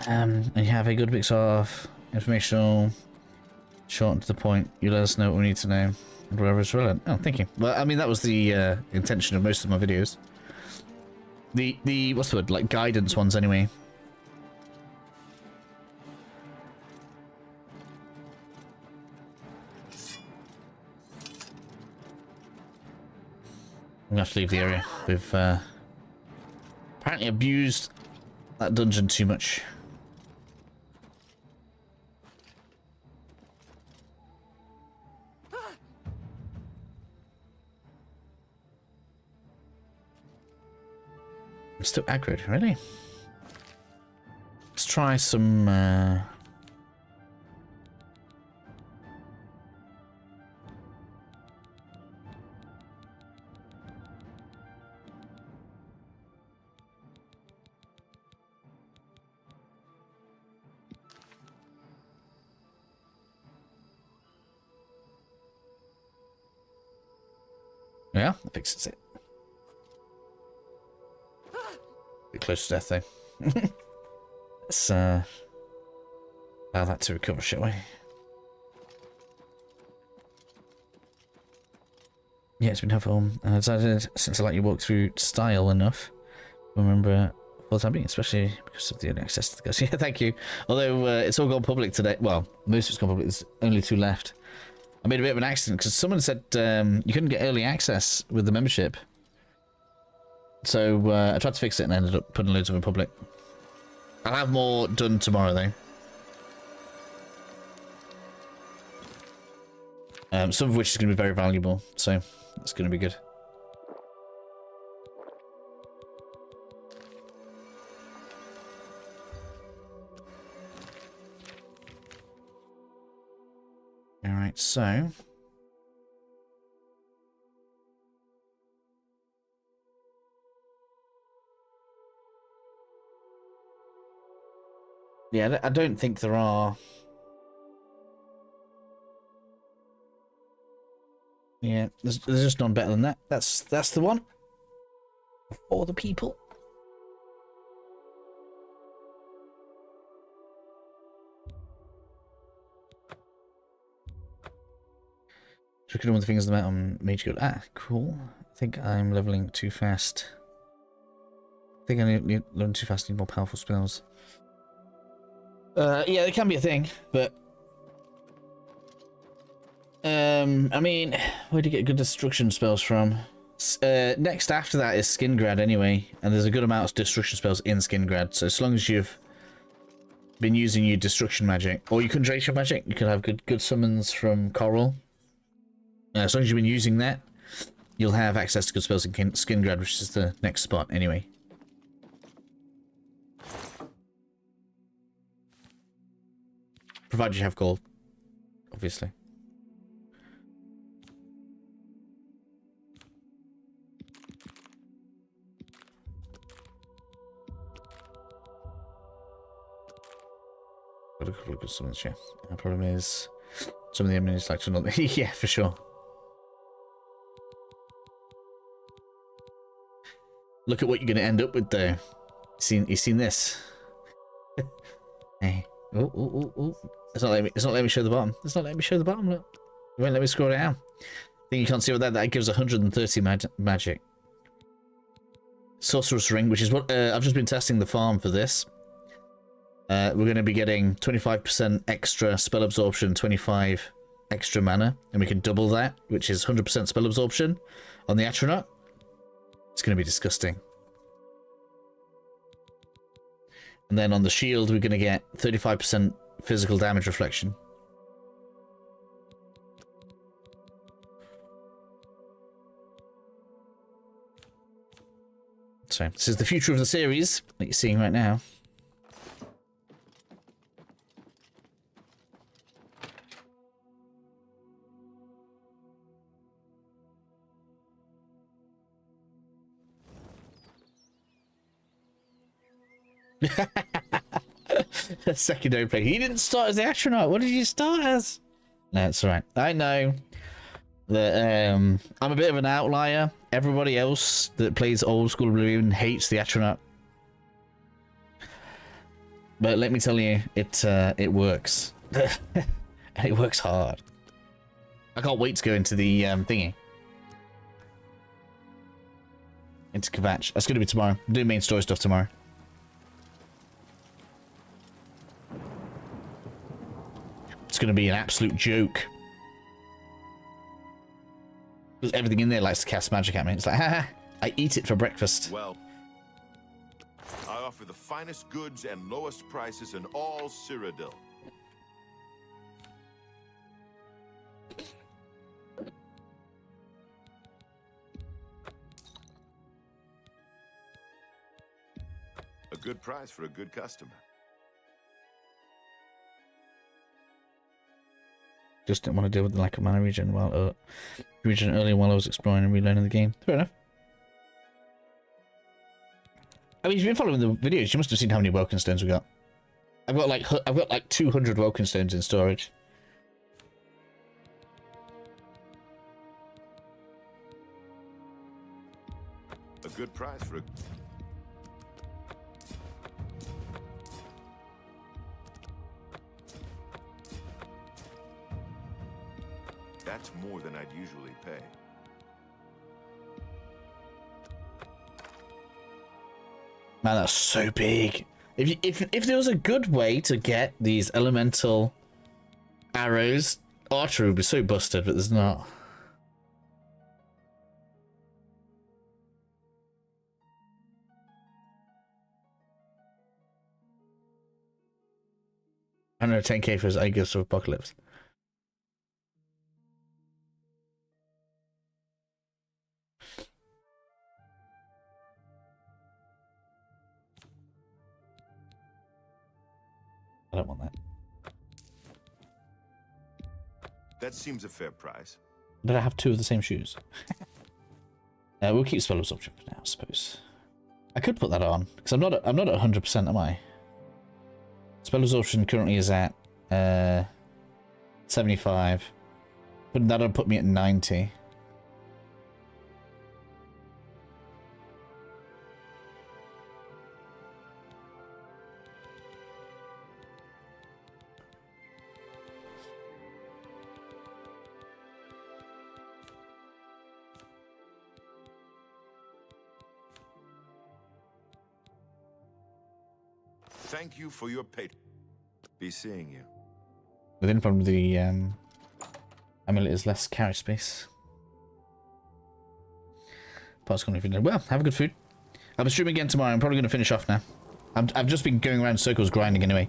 And you have a good mix of informational, short and to the point. You let us know what we need to know and whatever is relevant. Oh, thank you. Well, I mean, that was the intention of most of my videos. The what's the word, like guidance ones anyway. I'm gonna have to leave the area. We've apparently abused that dungeon too much. I'm still aggroed, really? Let's try some yeah, that fixes it. Bit close to death, though. Let's allow that to recover, shall we? Yeah, it's been helpful. I decided, since I let you walk through style enough, remember for the time being, especially because of the early access to the guys. Yeah, thank you. Although it's all gone public today. Well, most of it's gone public. There's only 2 left. I made a bit of an accident because someone said you couldn't get early access with the membership. So I tried to fix it and ended up putting loads of them in public. I'll have more done tomorrow though. Some of which is going to be very valuable, so that's going to be good. Alright, so... Yeah, I don't think there are... Yeah, there's just none better than that. That's the one. For the people. Look at one of the things about on Mage Guild. Ah, cool. I think I'm leveling too fast. I think I need leveling too fast. Need more powerful spells. Yeah, it can be a thing, but I mean, where do you get good destruction spells from? Next after that is Skingrad anyway, and there's a good amount of destruction spells in Skingrad. So as long as you've been using your destruction magic or your conjuration magic, you can have good summons from Coral. As long as you've been using that, you'll have access to good spells in Skingrad, which is the next spot anyway. Provided you have gold, obviously. Got a couple of good summons, yeah. The problem is, some of the enemies like to not. Yeah, for sure. Look at what you're going to end up with, though. You seen this? Hey. Oh. It's not letting me show the bottom. It's not letting me show the bottom, look. It won't let me scroll it down. I think you can't see what that gives 130 magic. Sorcerer's Ring, which is what I've just been testing the farm for this. We're going to be getting 25% extra spell absorption, 25 extra mana, and we can double that, which is 100% spell absorption on the Atronach. It's going to be disgusting. And then on the shield, we're going to get 35% physical damage reflection. So, this is the future of the series that you're seeing right now. Secondary play. He didn't start as the astronaut. What did you start as? No, it's alright. I know that I'm a bit of an outlier. Everybody else that plays old school Oblivion hates the astronaut. But let me tell you, it works. And it works hard. I can't wait to go into the thingy. Into Kvatch. That's going to be tomorrow. I'm doing main story stuff tomorrow. It's going to be an absolute joke. Because everything in there likes to cast magic at me. It's like, haha, I eat it for breakfast. Well, I offer the finest goods and lowest prices in all Cyrodiil. A good price for a good customer. Just didn't want to deal with the lack of mana regen earlier while I was exploring and relearning the game. Fair enough. I mean, if you've been following the videos, you must have seen how many Welkin Stones we got. I've got like 200 Welkin Stones in storage. A good price for a... That's more than I'd usually pay. Man, that's so big. If there was a good way to get these elemental arrows, archery would be so busted, but there's not. I don't know, 10k for his Aegis of Apocalypse. I don't want that. That seems a fair price. Did I have 2 of the same shoes? We'll keep spell absorption for now, I suppose. I could put that on because I'm not at 100%, am I? Spell absorption currently is at 75, but that'll put me at 90. Thank you for your patience. Be seeing you. Within from the amulet is less carry space. Parts can't even. Well, have a good food. I'll be streaming again tomorrow. I'm probably going to finish off now. I've just been going around in circles grinding anyway.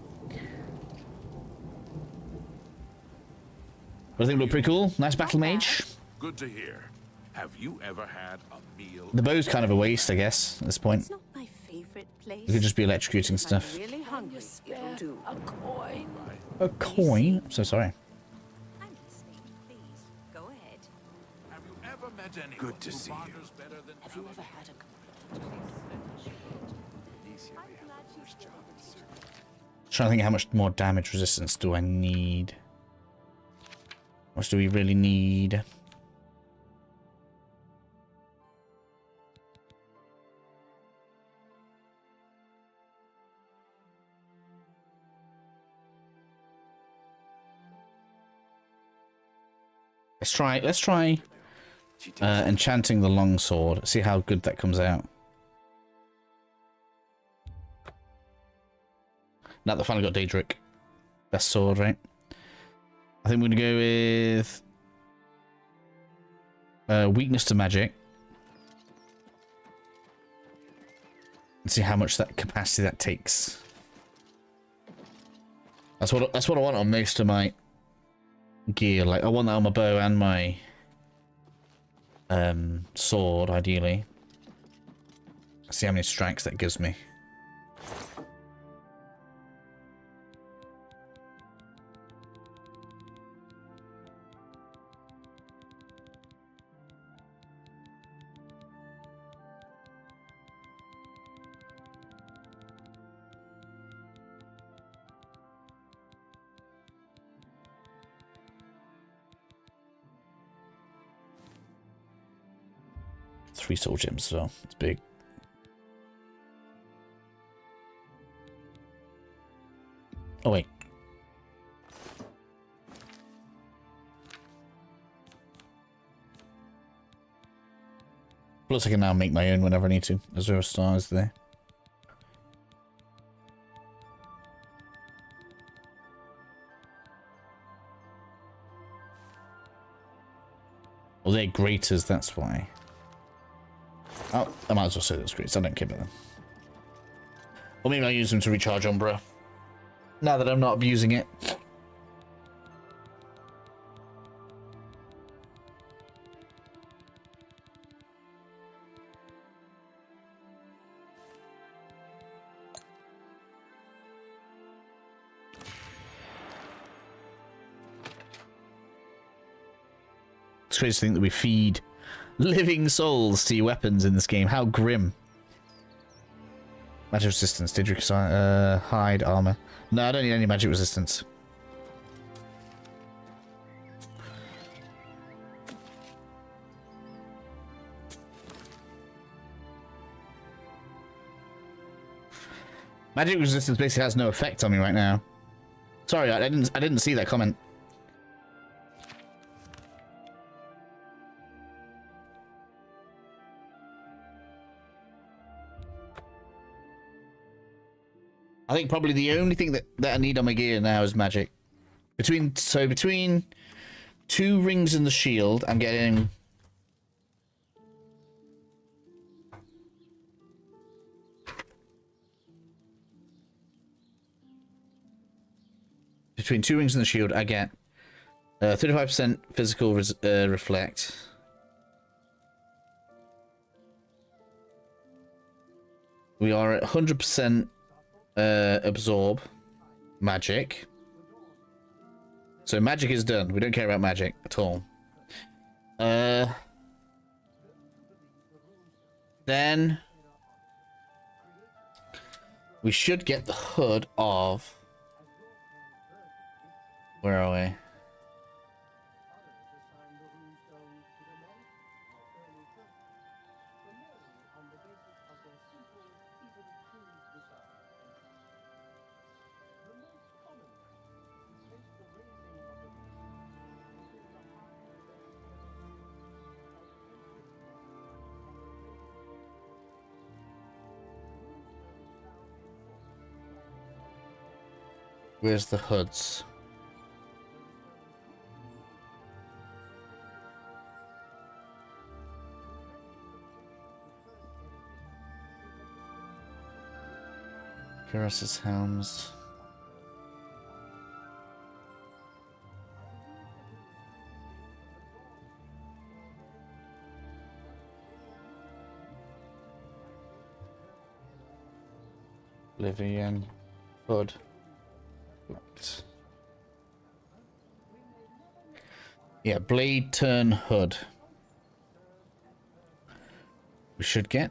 But I think it looked pretty cool. Nice battle mage. Good to hear. Have you ever had a meal? The bow's kind of a waste, I guess, at this point. It's not my favorite place. We could just be electrocuting stuff. Really hungry. It'll do. A coin. A coin? I'm so sorry. I'm listening. Please go ahead. Have you ever met anyone Good to see you. Have you ever had a? Trying to think how much more damage resistance do I need? How much do we really need? Let's try enchanting the longsword. See how good that comes out. Now that I finally got Daedric. Best sword, right? I think we're gonna go with weakness to magic. And see how much that capacity that takes. That's what I want on most of my gear. Like I want that on my bow and my sword, ideally. See how many strikes that gives me. Three soul gems, so it's big. Oh wait. Plus I can now make my own whenever I need to. 0 stars there. Well, they're graters, that's why. Oh, I might as well say those greats. I don't care about them. Or maybe I'll use them to recharge Umbra. Now that I'm not abusing it. It's crazy to think that we feed living souls to your weapons in this game. How grim. Magic resistance, Daedric hide, armor. No, I don't need any magic resistance. Magic resistance basically has no effect on me right now. Sorry, I didn't see that comment. I think probably the only thing that I need on my gear now is magic. Between 2 rings and the shield, I'm getting... Between 2 rings and the shield, I get 35% physical reflect. We are at 100% absorb magic. So magic is done. We don't care about magic at all. Then we should get the hood of... Where are we? Where's the hoods? Cuirass's helms. Oblivion hood. Yeah, blade turn hood. We should get,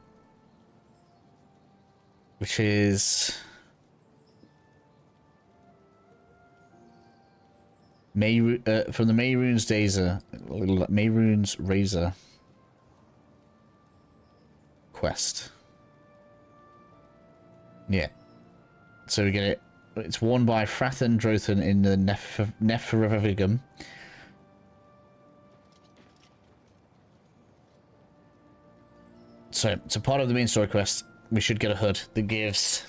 which is from the Mayrune's Mayrune's Razor quest. Yeah, so we get it. It's worn by Frathen Drothan in the Neferevigum. So part of the main story quest, we should get a hood that gives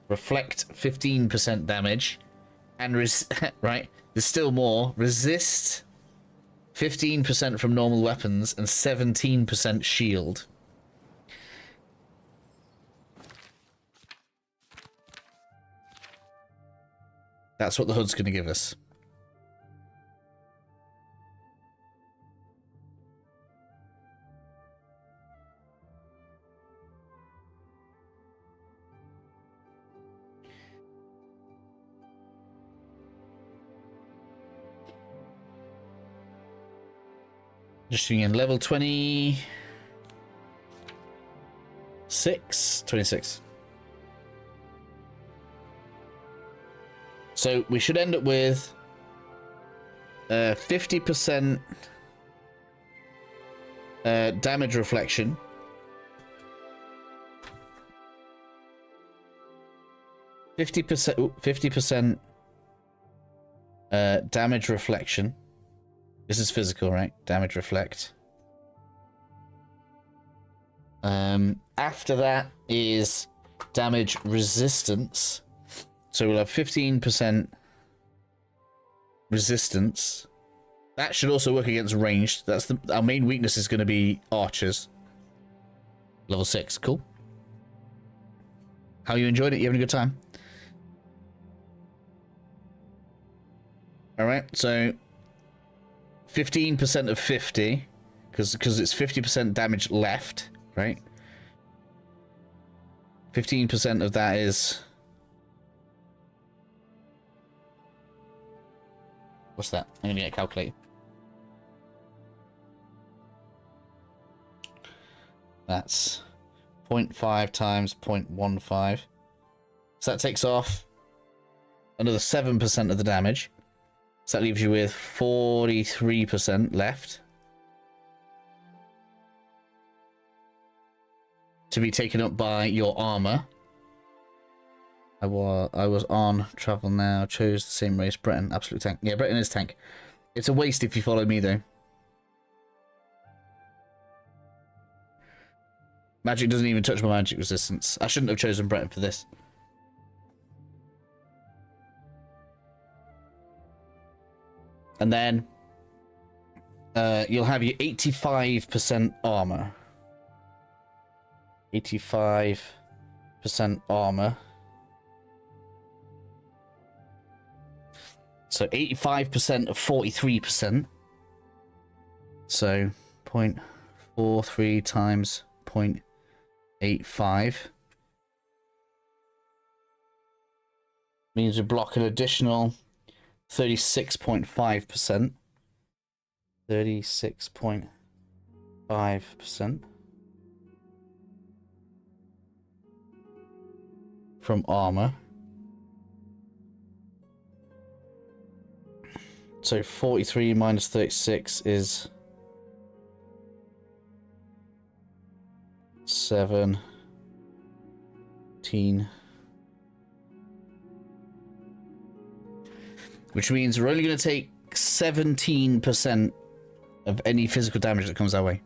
reflect 15% damage and right. There's still more. Resist 15% from normal weapons and 17% shield. That's what the hood's going to give us. Just doing in level 26. 26. So we should end up with 50% damage reflection. 50% damage reflection. This is physical, right? Damage reflect. After that is damage resistance. So we'll have 15% resistance. That should also work against ranged. That's our main weakness is going to be archers. Level 6, cool. How you enjoyed it? You having a good time? All right, so 15% of 50, because it's 50% damage left, right? 15% of that is... What's that? I'm gonna get a calculator. That's 0.5 times 0.15. So that takes off another 7% of the damage. So that leaves you with 43% left to be taken up by your armor. I was on travel now, chose the same race, Breton, absolute tank. Yeah, Breton is tank. It's a waste if you follow me though. Magic doesn't even touch my magic resistance. I shouldn't have chosen Breton for this. And then you'll have your 85% armor. 85% armor. So 85% of 43%. So 0.43 times 0.85 means we block an additional 36.5%. 36.5% from armor. So 43 minus 36 is 17. Which means we're only going to take 17% of any physical damage that comes our way.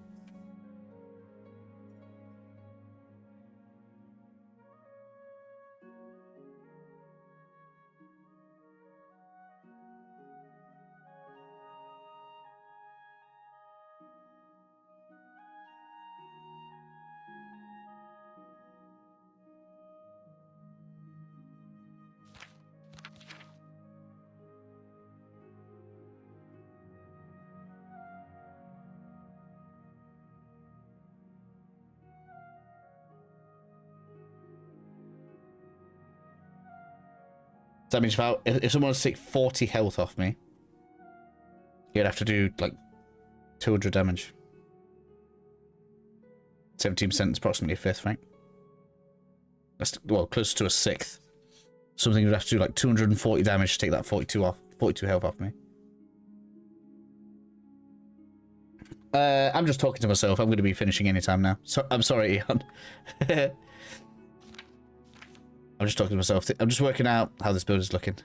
That means if someone wants to take 40 health off me, you'd have to do like 200 damage. 17% is approximately a fifth, right? That's, well, close to a sixth. Something would have to do like 240 damage to take that 42 health off me. I'm just talking to myself. I'm going to be finishing anytime now. So I'm sorry, Ian. I'm just talking to myself. I'm just working out how this build is looking.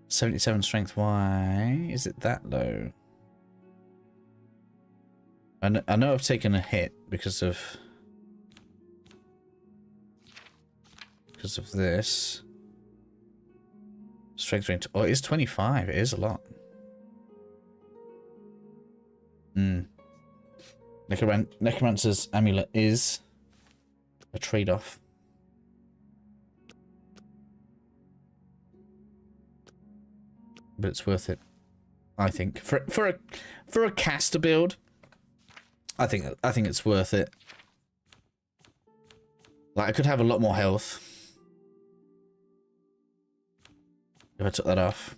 77 strength. Why is it that low? I know I've taken a hit because of this. Strength range. Oh, it is 25. It is a lot. Necromancer's amulet is a trade-off. But it's worth it, I think. For a caster build, I think it's worth it. Like, I could have a lot more health if I took that off.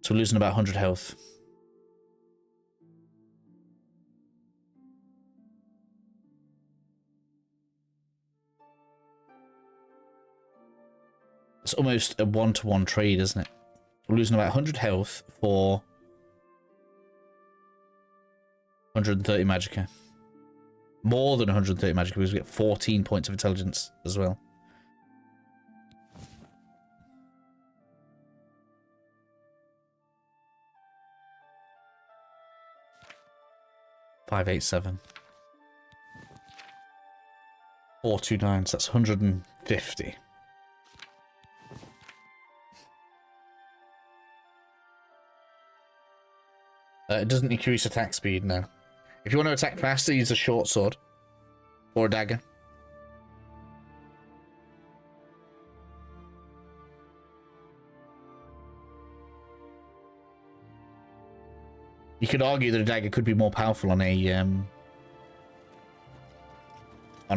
So we're losing about 100 health. It's almost a one-to-one trade, isn't it? We're losing about 100 health for 130 magicka. More than 130 magicka because we get 14 points of intelligence as well. $587. 429, so that's 150. It doesn't increase attack speed, no. If you want to attack faster, use a short sword. Or a dagger. You could argue that a dagger could be more powerful on a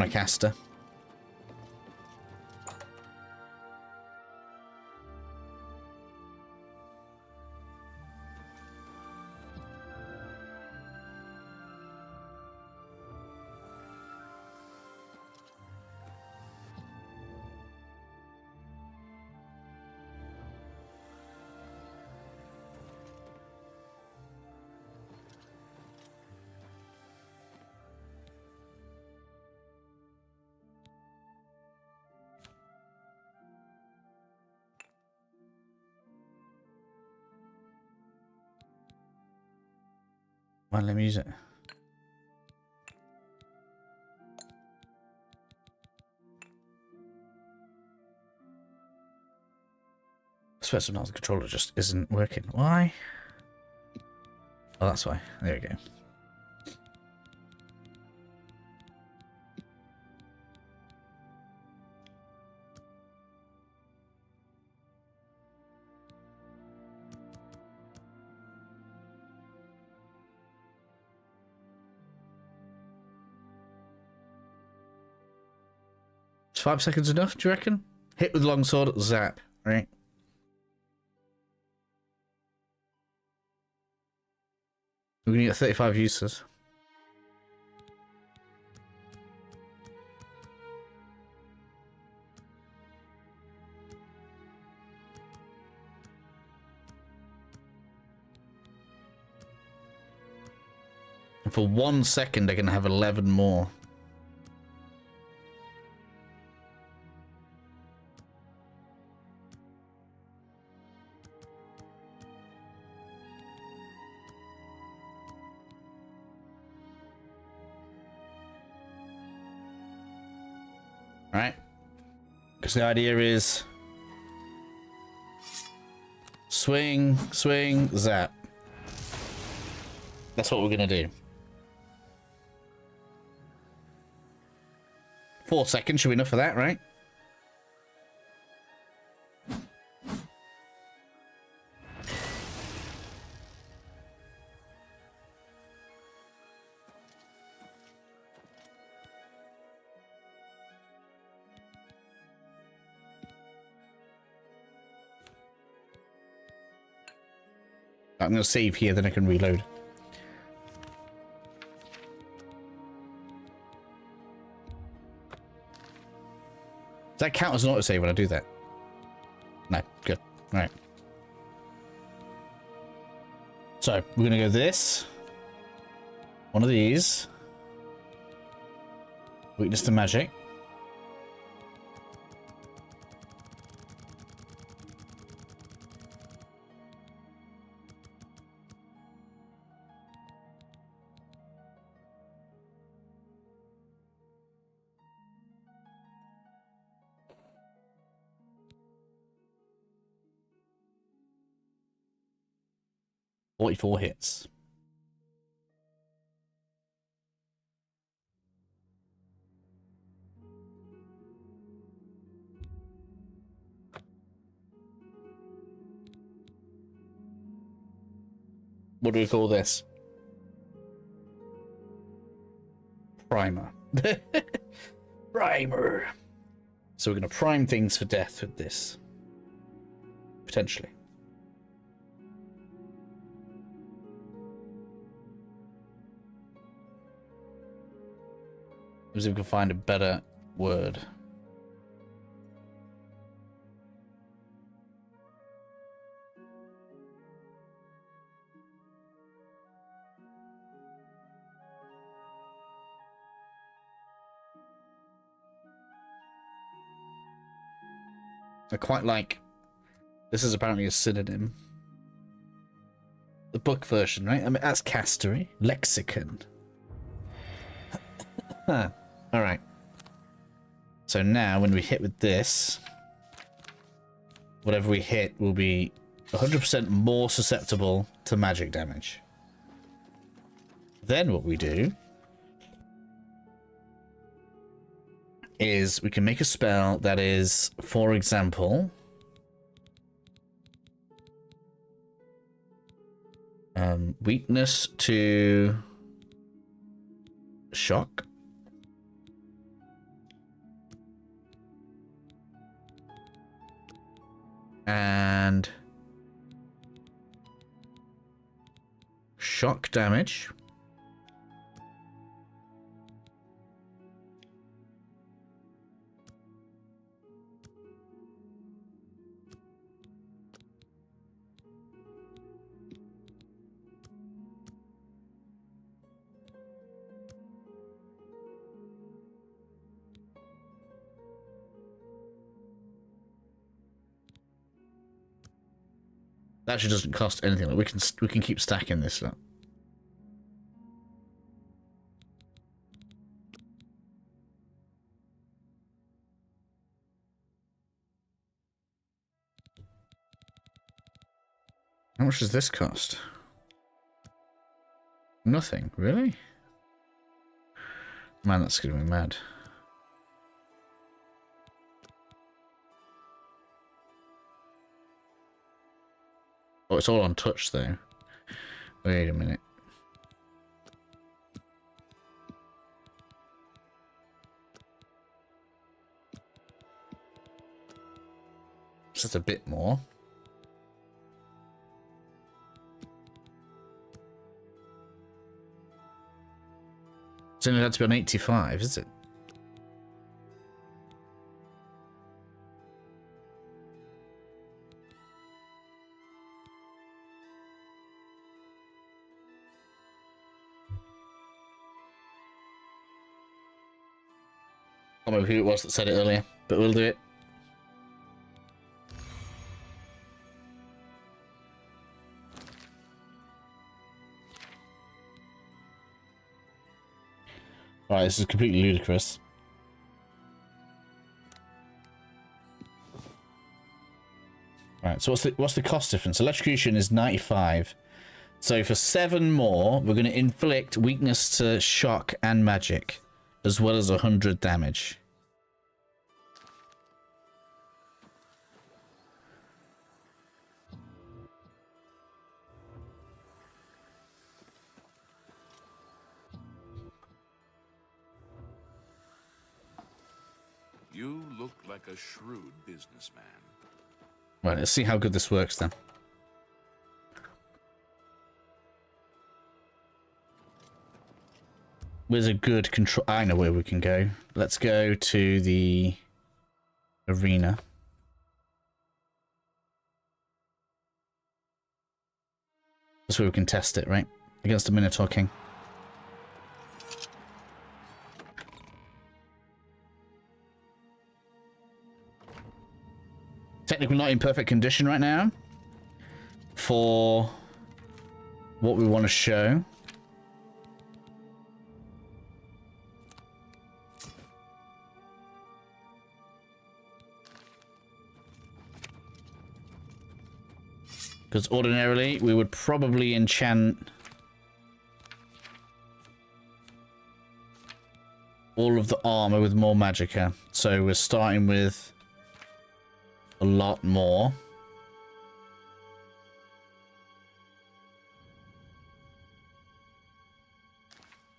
caster. Well, let me use it. I swear sometimes the controller just isn't working. Why? Oh, that's why. There we go. Is 5 seconds enough, do you reckon? Hit with longsword, zap, right? We're gonna get 35 uses. And for 1 second, they're gonna have 11 more. Right? Because the idea is swing, swing, zap. That's what we're gonna do. 4 seconds should be enough for that, right? I'm going to save here, then I can reload. Does that count as an autosave when I do that? No, good. Alright. So, we're going to go this. One of these. Weakness to magic. .44 hits. What do we call this? Primer. Primer. So we're going to prime things for death with this. Potentially. See if we can find a better word. I quite like... This is apparently a synonym. The book version, right? I mean, that's castery. Lexicon. Huh. Alright. So now, when we hit with this, whatever we hit will be 100% more susceptible to magic damage. Then what we do is we can make a spell that is, for example, weakness to shock. And shock damage. That actually doesn't cost anything. Like we can keep stacking this up. How much does this cost? Nothing, really? Man, that's gonna be mad. Oh, it's all on touch though. Wait a minute. just a bit more. It's only had to be on 85, is it? I don't know who it was that said it earlier, but we'll do it. Right, this is completely ludicrous. Right, so what's the cost difference? Electrocution is 95. So for 7 more, we're going to inflict weakness to shock and magic, as well as 100 damage. You look like a shrewd businessman. Right, let's see how good this works then. Where's a good control? I know where we can go. Let's go to the arena. That's where we can test it, right? Against a Minotaur King. Technically not in perfect condition right now for what we want to show. Because ordinarily we would probably enchant all of the armor with more magicka. So we're starting with a lot more.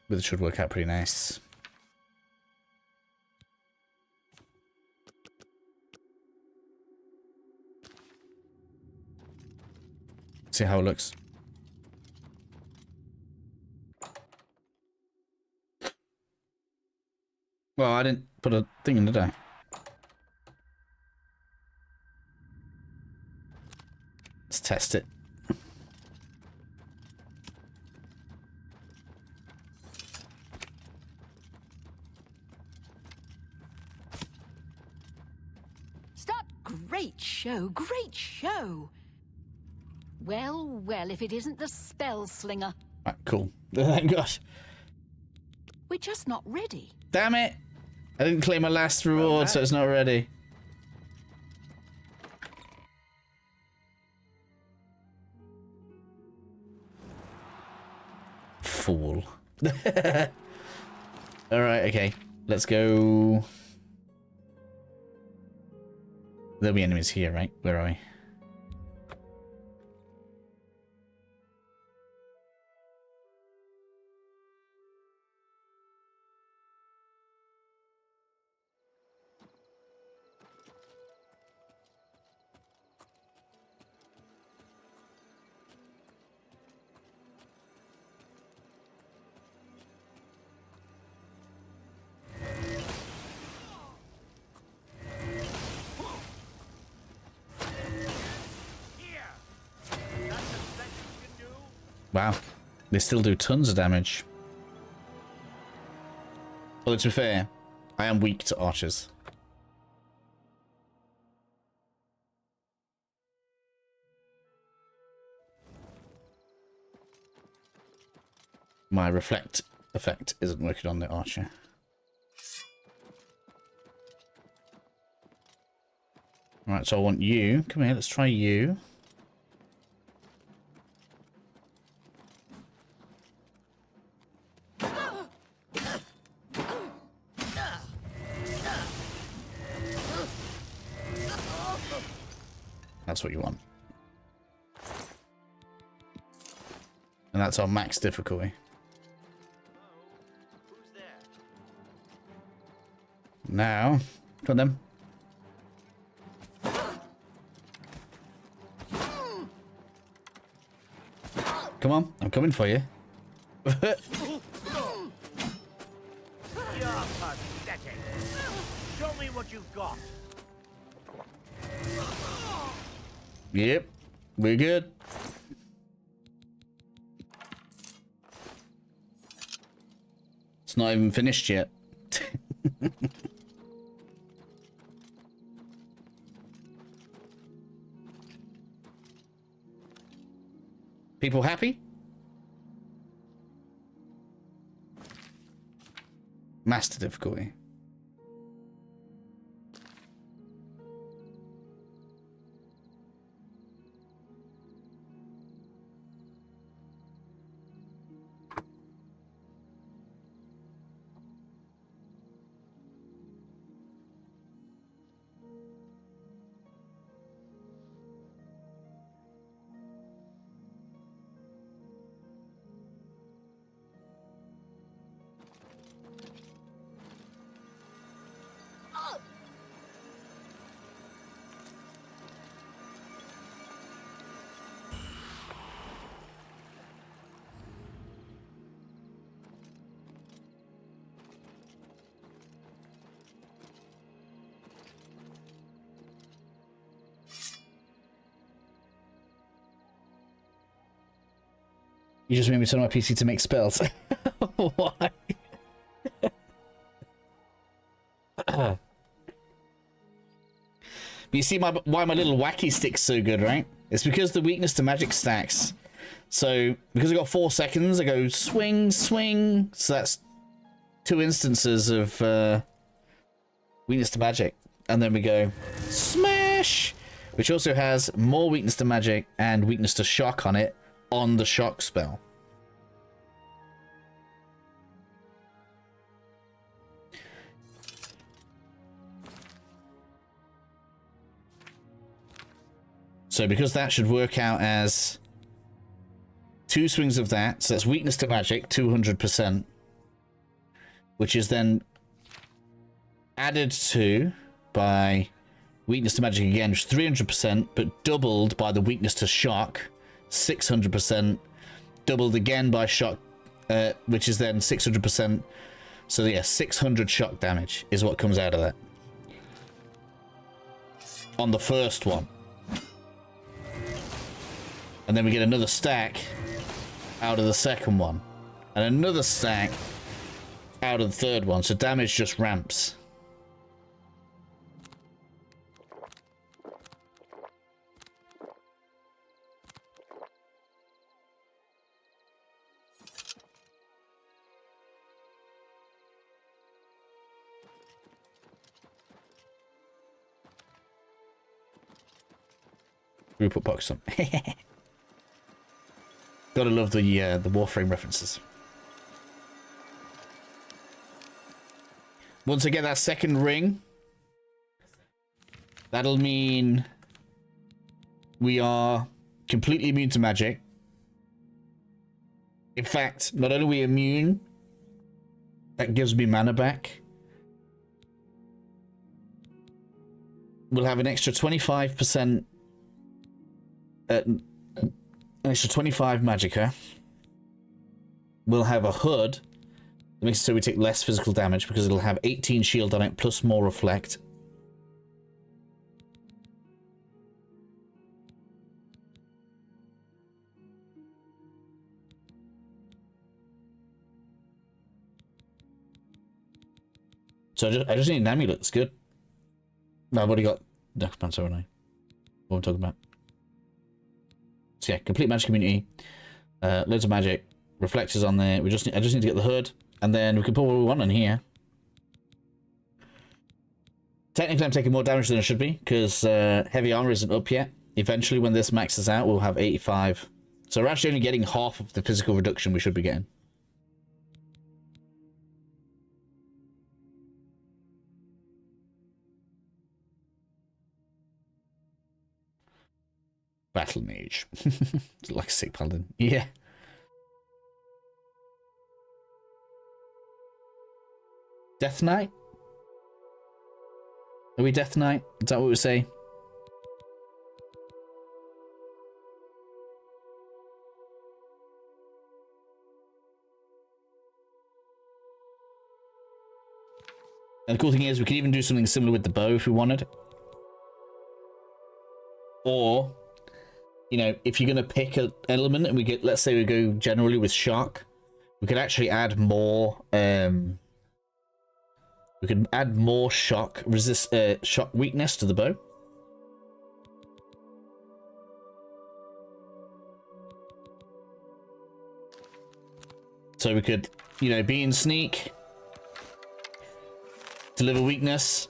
But it should work out pretty nice. See how it looks. Well, I didn't put a thing in, did I? Let's test it. Stop! Great show, great show! Well, well, if it isn't the spell slinger. Right, cool. Thank God. We're just not ready. Damn it! I didn't claim my last reward, so it's not ready. Fool. Alright, okay. Let's go. There'll be enemies here, right? Where are we? Wow, they still do tons of damage. Although to be fair, I am weak to archers. My reflect effect isn't working on the archer. Right, so I want you. Come here, let's try you. That's what you want. And that's our max difficulty. Now, come on then. Come on, I'm coming for you. You're pathetic. Show me what you've got. Yep, we're good. It's not even finished yet. People happy? Master difficulty. You just made me turn on my PC to make spells. Why? But you see why my little wacky stick's so good, right? It's because the weakness to magic stacks. So, because I got 4 seconds, I go swing, swing. So that's 2 instances of weakness to magic. And then we go smash, which also has more weakness to magic and weakness to shock on it. On the shock spell. So because that should work out as 2 swings of that, so that's weakness to magic, 200%, which is then added to by weakness to magic again, which is 300%, but doubled by the weakness to shock, 600%, doubled again by shock, which is then 600%. So yeah, 600 shock damage is what comes out of that. On the first one. And then we get another stack out of the second one. And another stack out of the third one. So damage just ramps. Rupert Buxton. Gotta love the Warframe references. Once I get that second ring, that'll mean we are completely immune to magic. In fact, not only are we immune, that gives me mana back. We'll have an extra 25%. An extra 25 magicka. We'll have a hood that makes it so we take less physical damage because it'll have 18 shield on it plus more reflect. So I just need an amulet. That's good. No, I've already got Necromancer, haven't I? What am I talking about? So yeah, complete magic community, loads of magic, reflectors on there. I just need to get the hood, and then we can put what we want on here. Technically, I'm taking more damage than I should be because heavy armor isn't up yet. Eventually, when this maxes out, we'll have 85. So we're actually only getting half of the physical reduction we should be getting. Battle Mage. Like a sick paladin. Yeah. Death Knight? Are we Death Knight? Is that what we say? And the cool thing is we can even do something similar with the bow if we wanted. Or, you know, if you're going to pick an element and we get, let's say we go generally with shock, we could actually add more, we could add more shock weakness to the bow. So we could, you know, be in sneak, deliver weakness.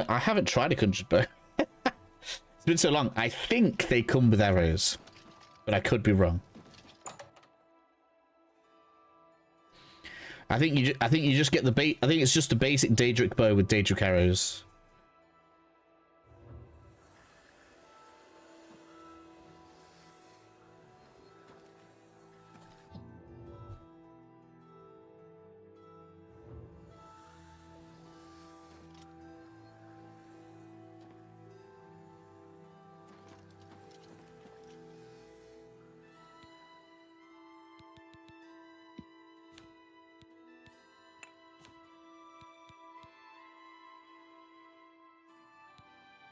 I haven't tried a conjured bow. It's been so long. I think they come with arrows, but I could be wrong. I think you just get the bait. I think it's just a basic Daedric bow with Daedric arrows.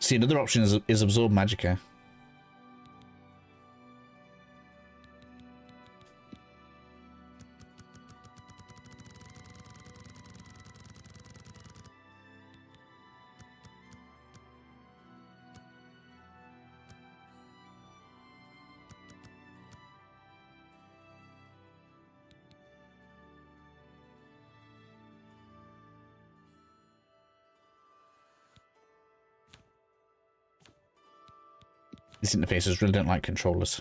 See, another option is absorb magicka. These interfaces really don't like controllers.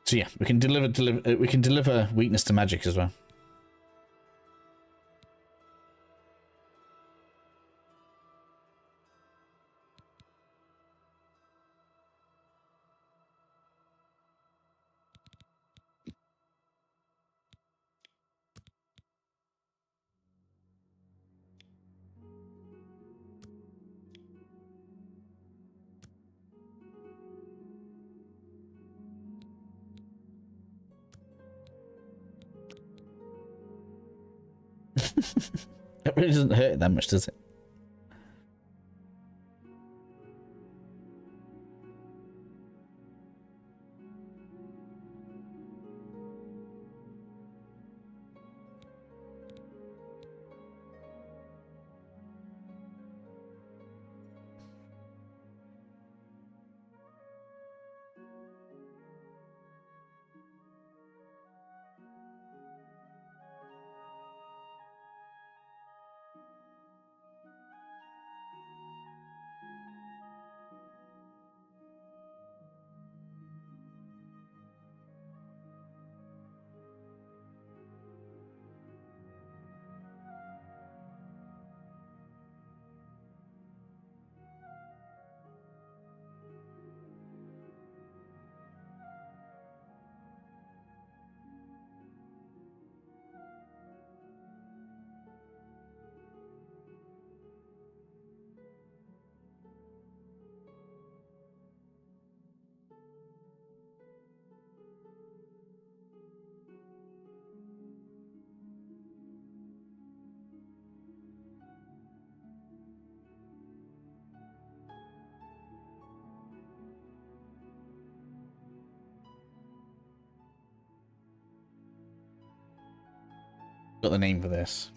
So yeah, we can deliver weakness to magic as well. It really doesn't hurt it that much, does it? Got the name for this.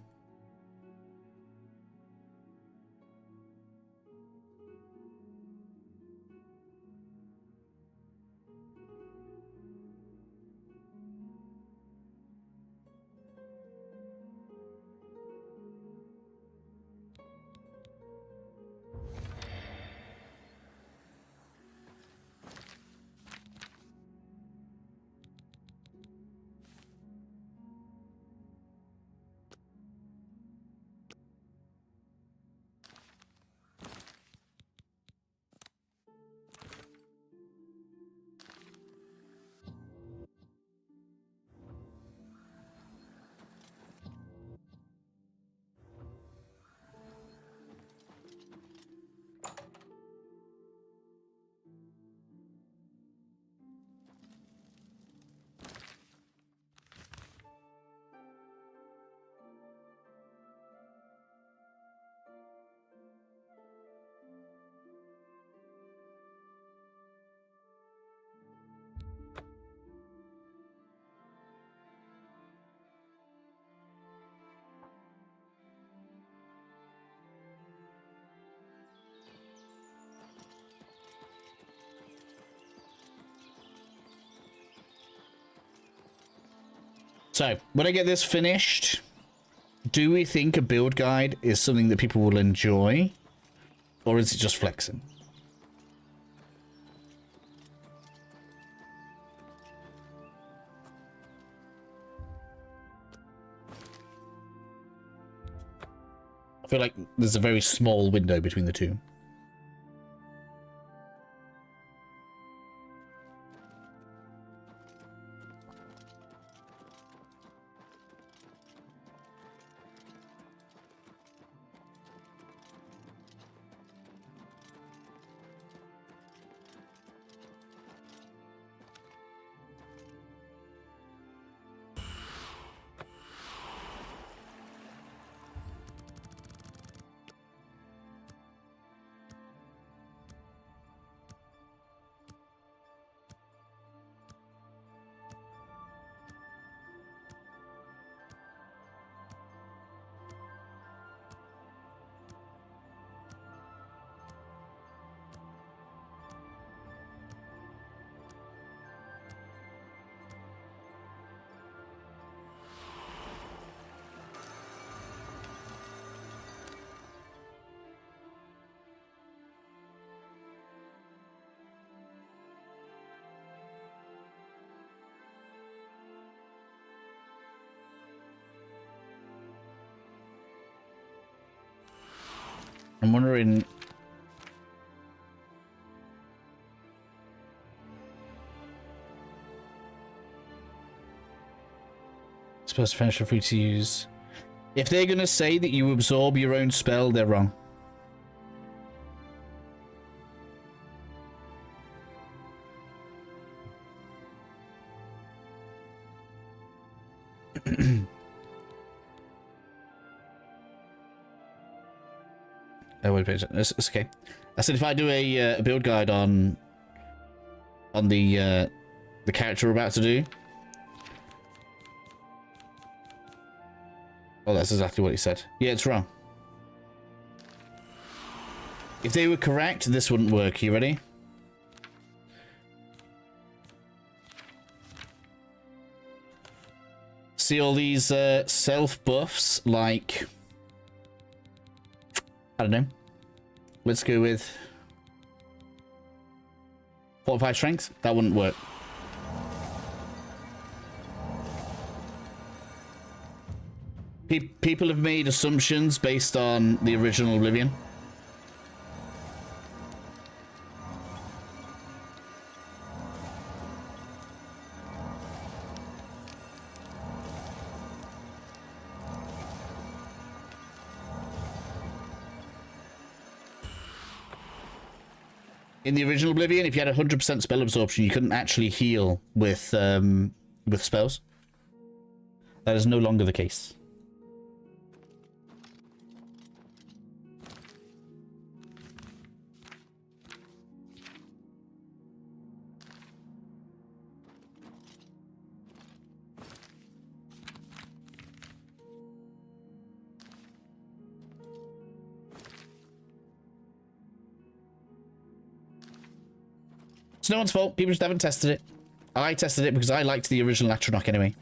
So, when I get this finished, do we think a build guide is something that people will enjoy? Or is it just flexing? I feel like there's a very small window between the two. I'm wondering... Supposed to finish for free to use. If they're going to say that you absorb your own spell, they're wrong. Oh, wait, it's okay. I said if I do a build guide on the character we're about to do. Oh, that's exactly what he said. Yeah, it's wrong. If they were correct, this wouldn't work. You ready? See all these self buffs, like... I don't know. Let's go with 45 strength. That wouldn't work. People have made assumptions based on the original Oblivion. In the original Oblivion, if you had 100% spell absorption, you couldn't actually heal with spells. That is no longer the case. It's no one's fault. People just haven't tested it. I tested it because I liked the original Atronach anyway.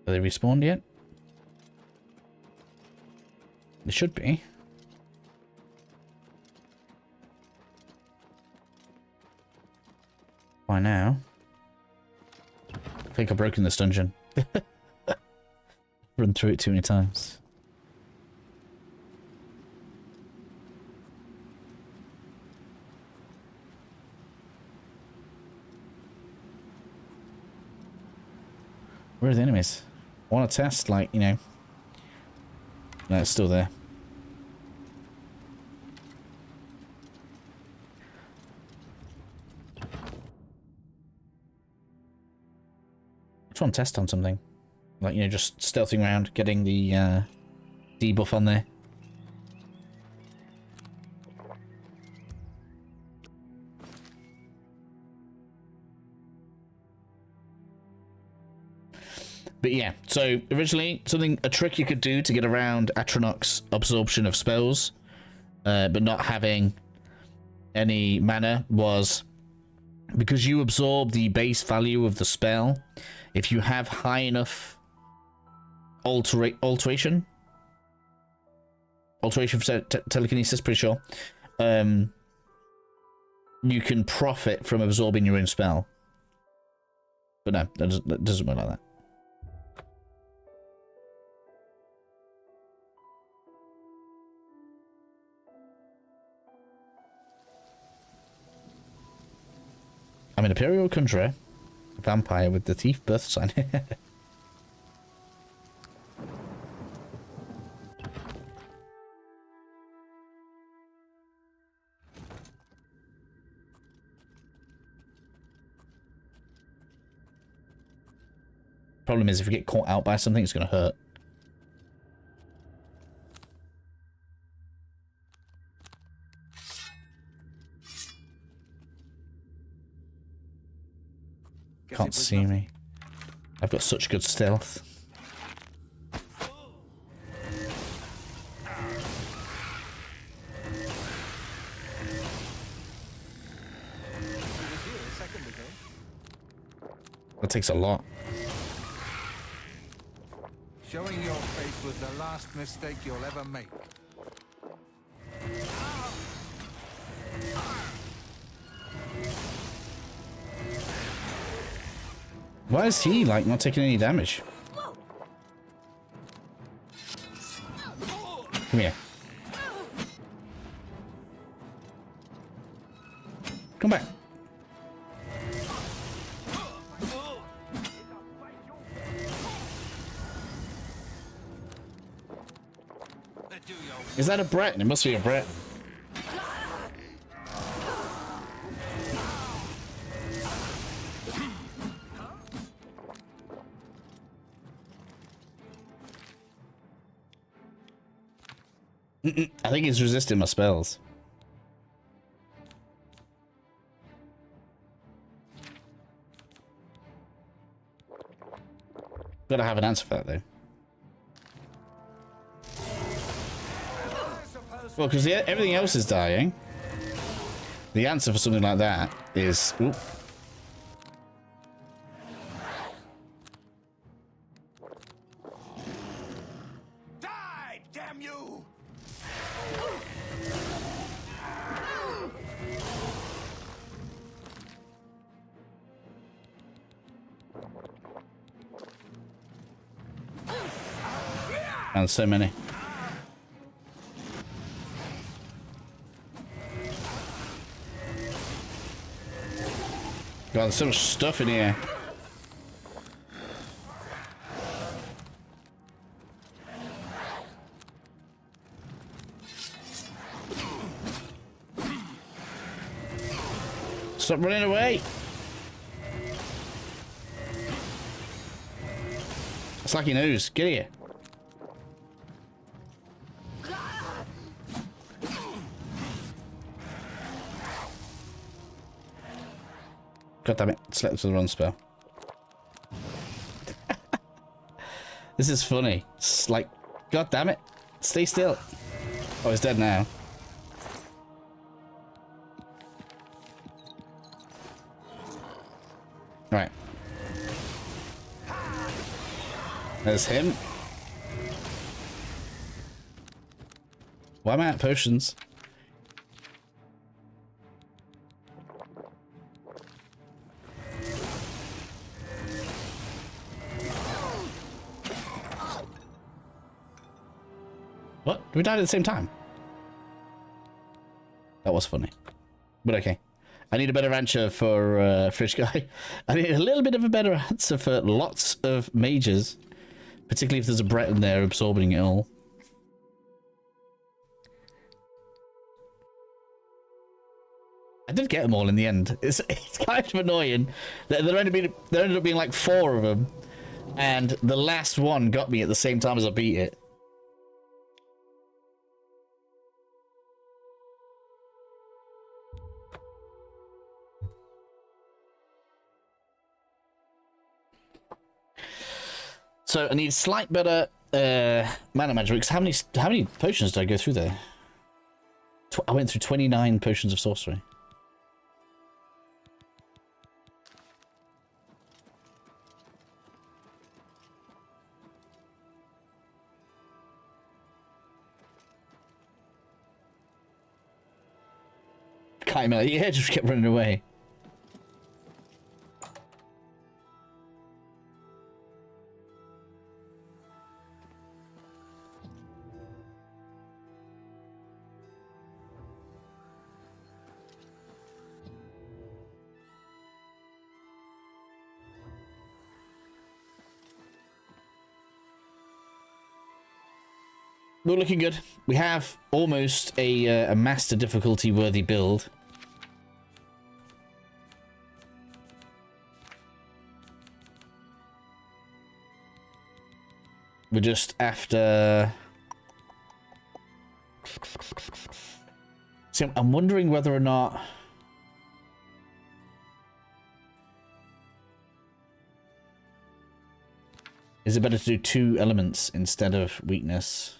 Are they respawned yet? They should be. By now. I think I've broken this dungeon. Run through it too many times. Where are the enemies? I want to test, like, you know. No, it's still there. I just want to test on something. Like, you know, just stealthing around, getting the debuff on there. But yeah, so originally, a trick you could do to get around Atronach's absorption of spells, but not having any mana, was because you absorb the base value of the spell. If you have high enough alteration for telekinesis, pretty sure, you can profit from absorbing your own spell. But no, that doesn't work like that. I'm an Imperial Conjurer, vampire with the Thief Birthsign. Problem is, if you get caught out by something, it's going to hurt. Can't see me. I've got such good stealth. That takes a lot. Showing your face was the last mistake you'll ever make. Why is he, like, not taking any damage? Come here. Come back. Is that a Breton? It must be a Breton. I think he's resisting my spells. Gotta have an answer for that, though. Well, because everything else is dying. The answer for something like that is... Ooh. Die, damn you! And so many. God, there's so much stuff in here. Stop running away. It's like he knows. Get here. God damn it, slept to the wrong spell. This is funny. It's like, god damn it, stay still. Oh, he's dead now. Right. There's him. Why am I out of potions? What? We died at the same time? That was funny. But okay. I need a better answer for Fish Guy. I need a little bit of a better answer for lots of mages. Particularly if there's a Breton there absorbing it all. I did get them all in the end. It's kind of annoying. There ended up being like 4 of them. And the last one got me at the same time as I beat it. So I need slight better mana magic. Because how many potions did I go through there? I went through 29 potions of sorcery. Can't imagine. Yeah, just kept running away. We're looking good. We have almost a master difficulty worthy build. We're just after... See, I'm wondering whether or not... Is it better to do 2 elements instead of weakness?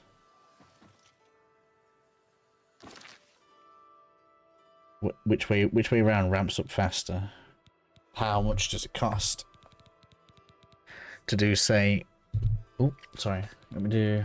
Which way around ramps up faster? How much does it cost to do, say... Oh, sorry. Let me do...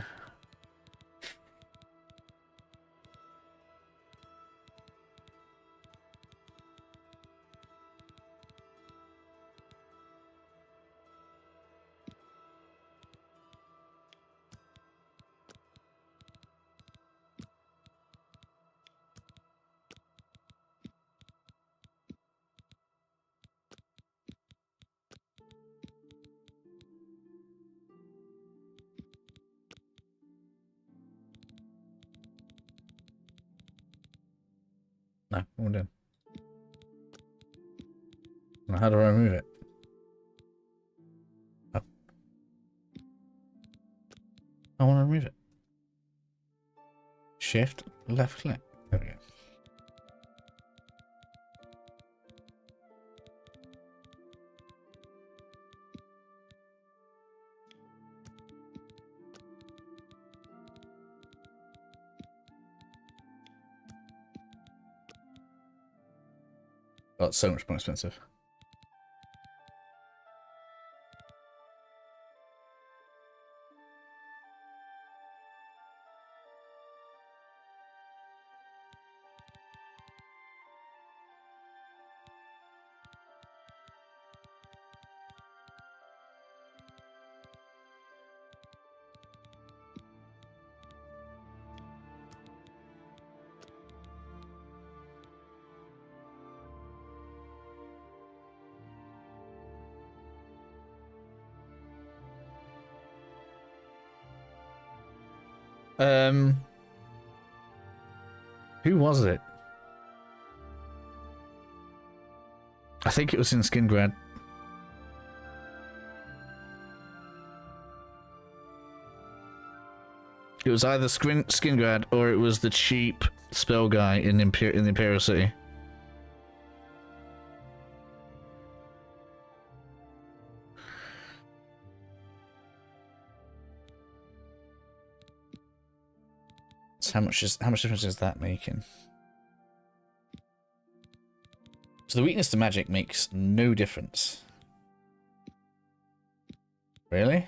No, what am I doing? Now, how do I remove it? Oh. I want to remove it. Shift, left click. There we go. That's so much more expensive. Who was it? I think it was in Skingrad. It was either Skingrad or it was the cheap spell guy in the Imperial City. So how much difference is that making? So the weakness to magic makes no difference. Really?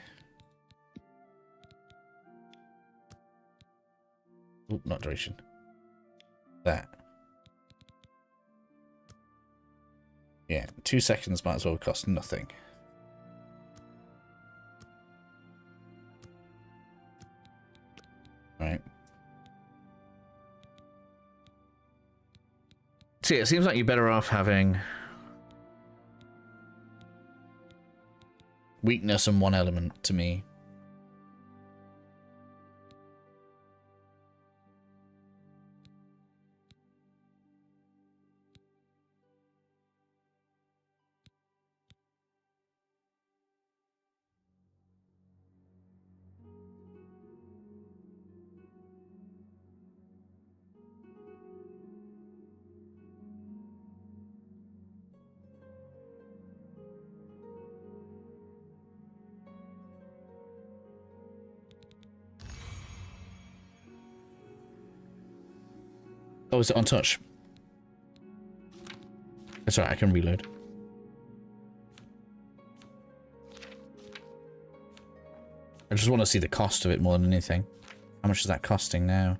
Oop, not duration. That. Yeah, 2 seconds might as well cost nothing. Right. See, it seems like you're better off having weakness and 1 element to me. Oh, is it on touch? That's alright, I can reload. I just want to see the cost of it more than anything. How much is that costing now?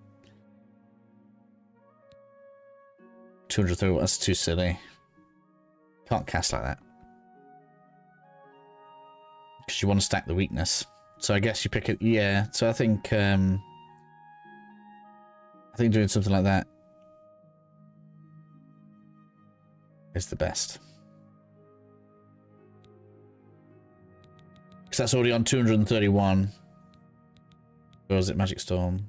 230, that's too silly. Can't cast like that. Because you want to stack the weakness. So I guess you pick it, yeah. So I think doing something like that is the best. Because that's already on 231. Or is it Magic Storm?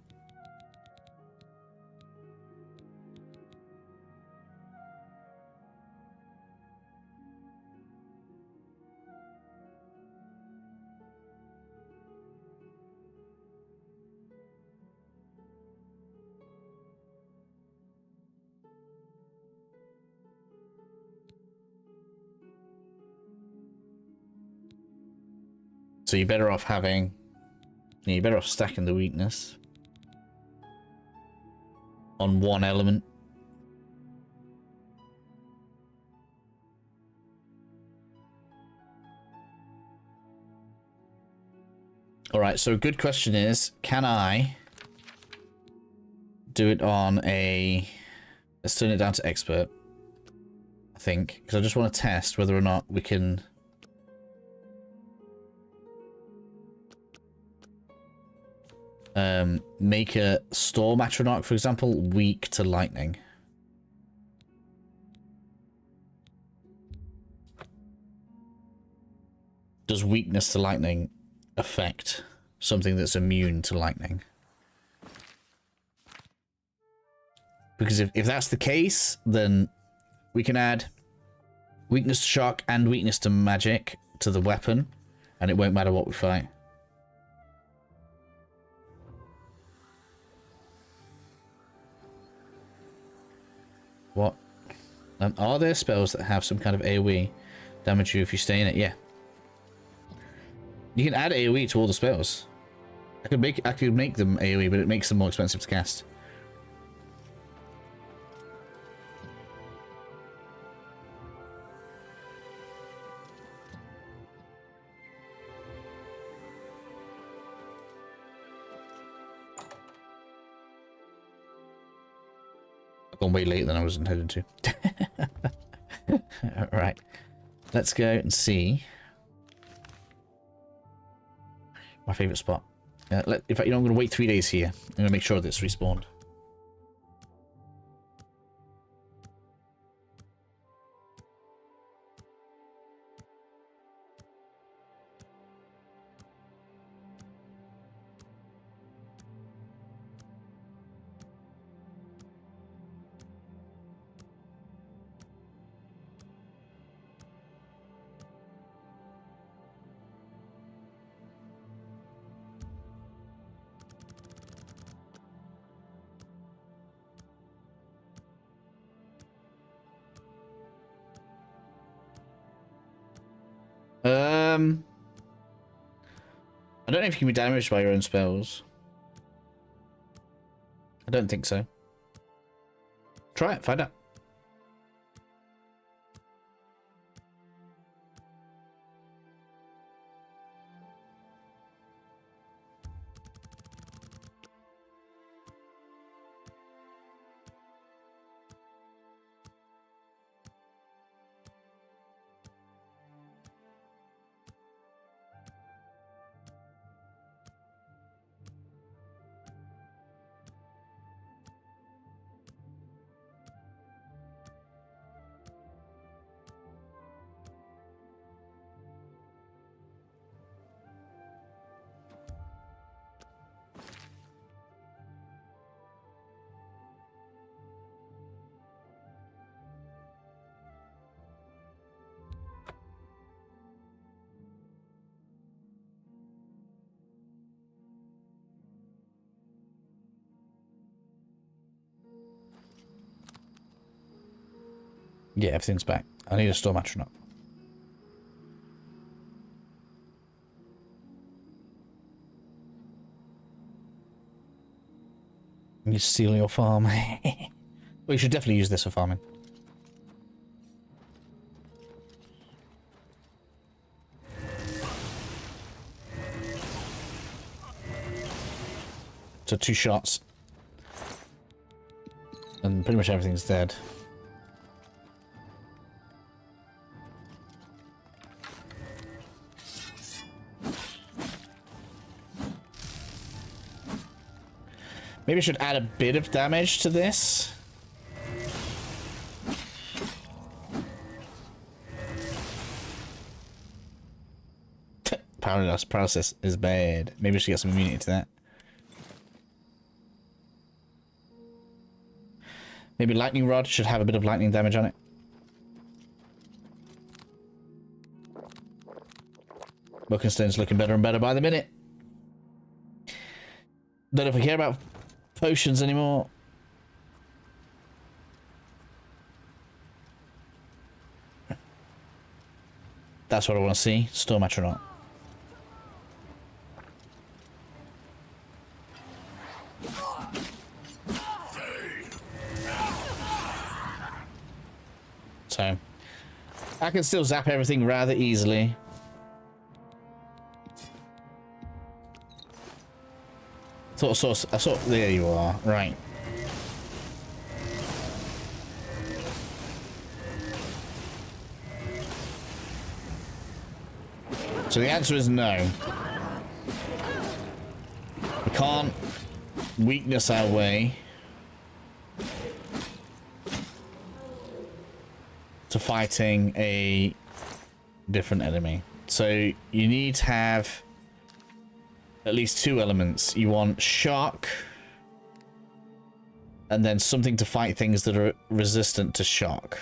So you're better off having... Yeah, you're better off stacking the weakness on one element. Alright, so good question is, can I do it on a... Let's turn it down to expert, I think, because I just want to test whether or not we can... make a Storm Atronach, for example, weak to lightning. Does weakness to lightning affect something that's immune to lightning? Because if that's the case, then we can add weakness to shock and weakness to magic to the weapon, and it won't matter what we fight. What? Are there spells that have some kind of AoE damage you if you stay in it? Yeah. You can add AoE to all the spells. I could make them AoE, but it makes them more expensive to cast. Gone way later than I was intended to. Alright. Let's go and see. My favourite spot. In fact, you know, I'm going to wait 3 days here. I'm going to make sure that it's respawned. I don't know if you can be damaged by your own spells. I don't think so. Try it, find out. Yeah, everything's back. I need a Storm Atronach. You steal your farm. Well, you should definitely use this for farming. So 2 shots. And pretty much everything's dead. Maybe I should add a bit of damage to this. Paralysis is bad. Maybe I should get some immunity to that. Maybe lightning rod should have a bit of lightning damage on it. Buckenstone's looking better and better by the minute. Don't know if I care about potions anymore. That's what I want to see. Storm Atronach. So I can still zap everything rather easily. There you are, right. So the answer is no. We can't weakness our way to fighting a different enemy. So you need to have at least 2 elements. You want shock, and then something to fight things that are resistant to shock.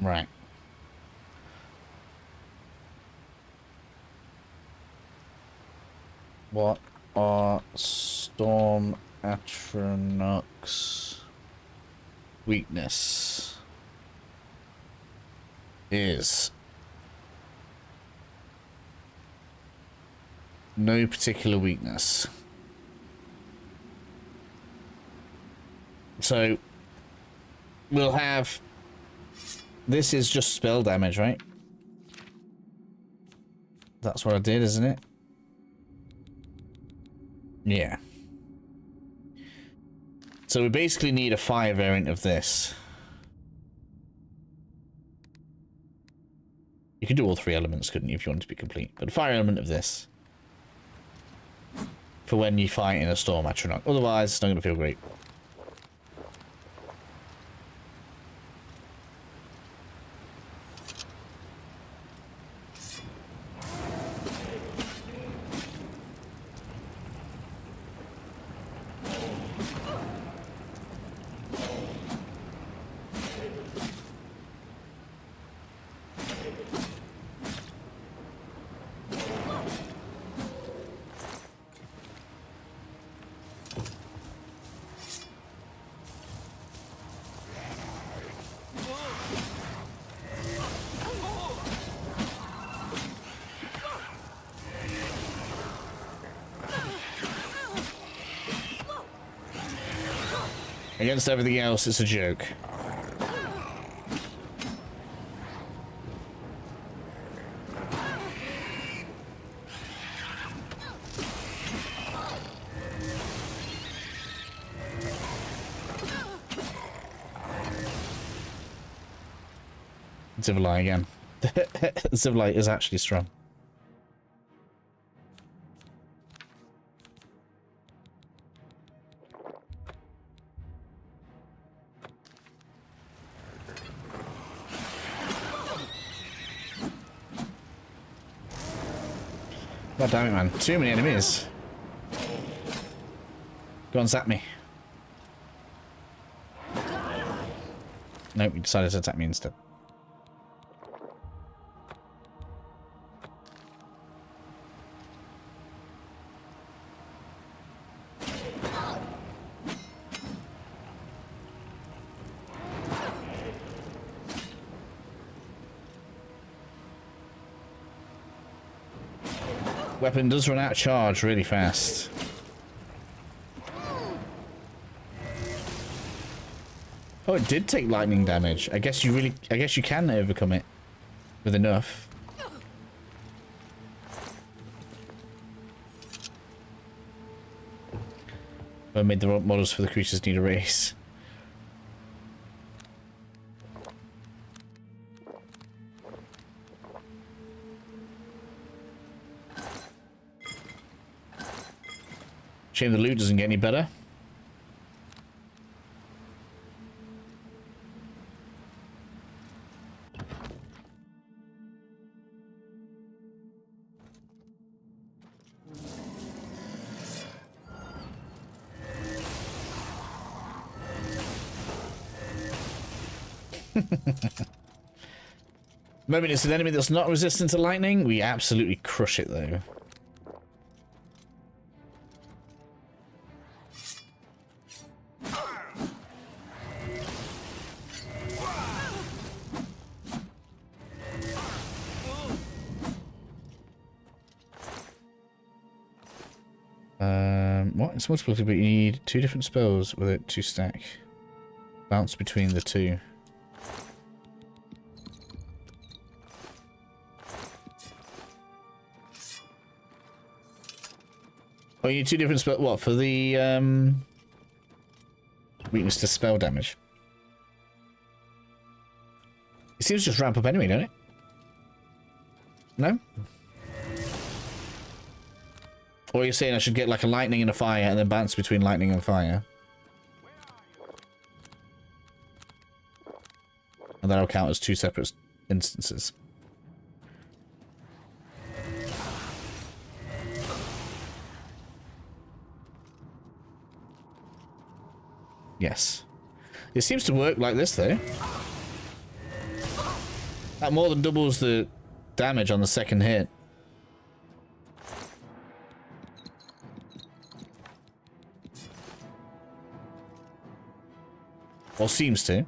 Right. What are Storm Atronach's weakness? Is no particular weakness. So we'll have. This is just spell damage, right? That's what I did, isn't it? Yeah. So we basically need a fire variant of this. You could do all 3 elements, couldn't you, if you want to be complete? But a fire element of this. For when you fight in a Storm Atronach. Otherwise, it's not going to feel great. Against everything else, it's a joke. Civilite again. Civilite is actually strong. God damn it, man. Too many enemies. Go on, zap me. Nope, you decided to attack me instead. Weapon does run out of charge really fast. Oh, it did take lightning damage. I guess you can overcome it with enough. I made the models for the creatures need a race. Shame the loot doesn't get any better. The moment it's an enemy that's not resistant to lightning, we absolutely crush it though. What? It's multiple, but you need 2 different spells with it to stack. Bounce between the 2. Oh, you need 2 different spells. What, for the weakness to spell damage? It seems to just ramp up anyway, don't it? No? Or you're saying I should get like a lightning and a fire and then bounce between lightning and fire? And that'll count as 2 separate instances. Yes. It seems to work like this though. That more than doubles the damage on the second hit. Or seems to.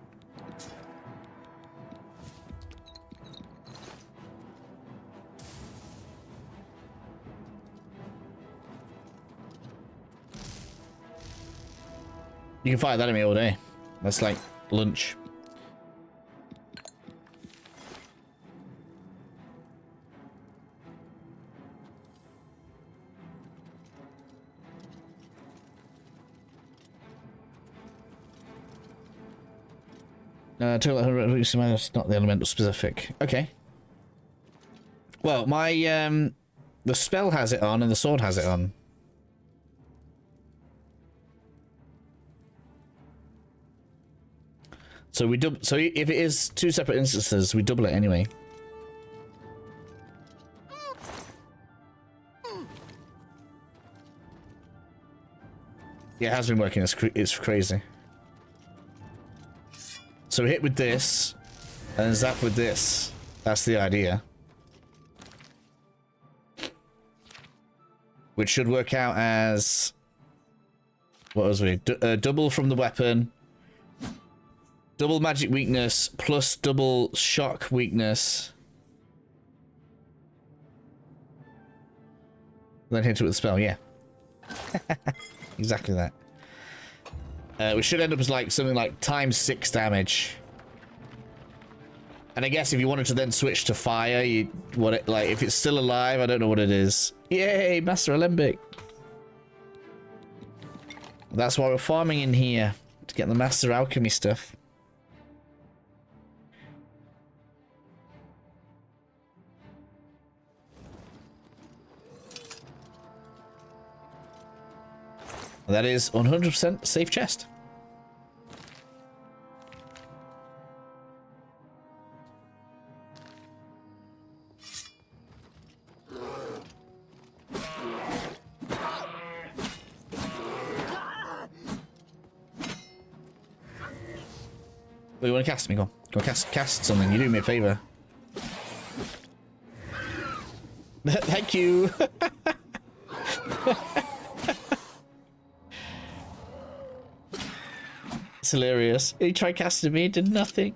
You can fight that at me all day. That's like lunch. It's not the elemental specific. Okay. Well, my the spell has it on and the sword has it on. So we double. So if it is 2 separate instances, we double it anyway. Yeah, it has been working. It's crazy. So hit with this, and then zap with this. That's the idea. Which should work out as... What was we? Double from the weapon. Double magic weakness, plus double shock weakness. Then hit it with a spell, yeah. Exactly that. We should end up as like something like ×6 damage. And I guess if you wanted to then switch to fire, you want it like if it's still alive, I don't know what it is. Yay, Master Alembic. That's why we're farming in here, to get the Master Alchemy stuff. That is 100% safe chest. Oh, you want to cast me? Go on. Go cast something. You do me a favor. Thank you. It's hilarious. He tried casting me, did nothing.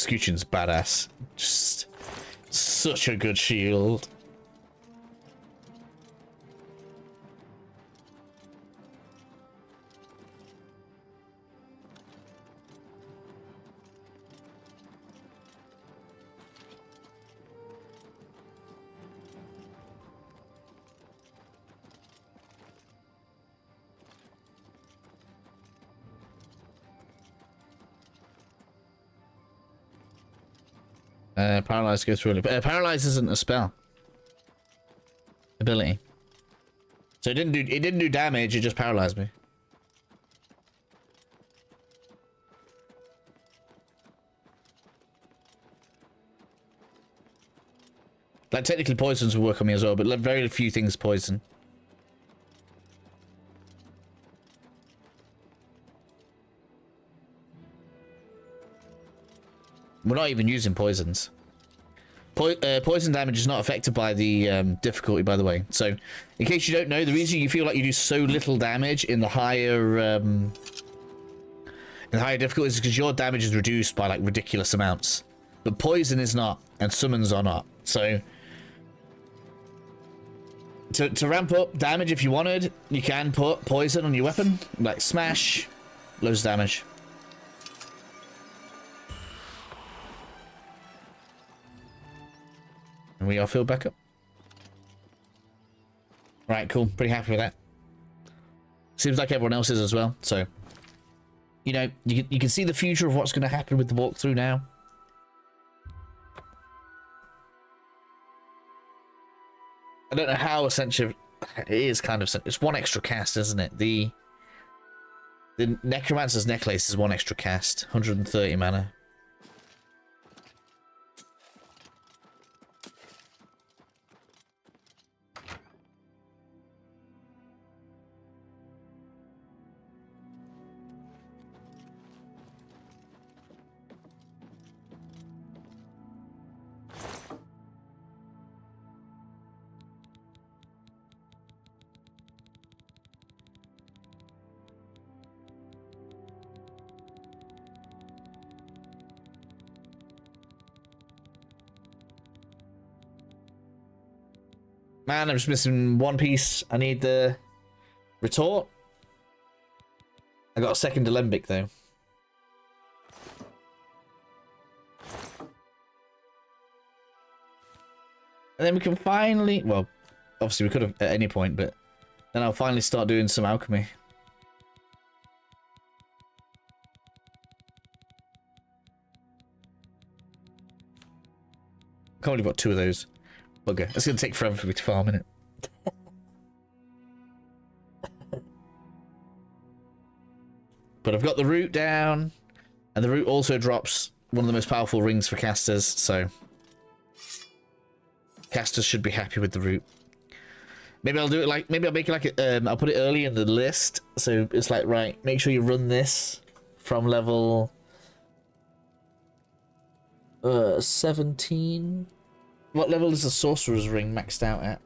Scutcheon's badass. Just such a good shield. Paralyze go through. Paralyze isn't a spell. Ability. So it didn't do damage. It just paralyzed me. Like technically, poisons will work on me as well, but very few things poison. We're not even using poisons. Poison damage is not affected by the difficulty, by the way. So, in case you don't know, the reason you feel like you do so little damage in the higher difficulties is because your damage is reduced by like ridiculous amounts. But poison is not, and summons are not. So, to ramp up damage if you wanted, you can put poison on your weapon, like smash, loads of damage. And we are filled back up. Right, cool. Pretty happy with that. Seems like everyone else is as well. So, you know, you can see the future of what's going to happen with the walkthrough now. I don't know how essential it is. Kind of, it's one extra cast, isn't it? The Necromancer's Necklace is one extra cast, 130 mana. Man, I'm just missing one piece. I need the retort. I got a second alembic though. And then we can finally, well, obviously we could have at any point, but then I'll finally start doing some alchemy. Can't believe I've got two of those. Bugger. It's going to take forever for me to farm, innit? But I've got the root down, and the root also drops one of the most powerful rings for casters, so casters should be happy with the root. Maybe I'll do it like, maybe I'll make it like, I'll put it early in the list, so it's like, right, make sure you run this from level 17. What level is the sorcerer's ring maxed out at?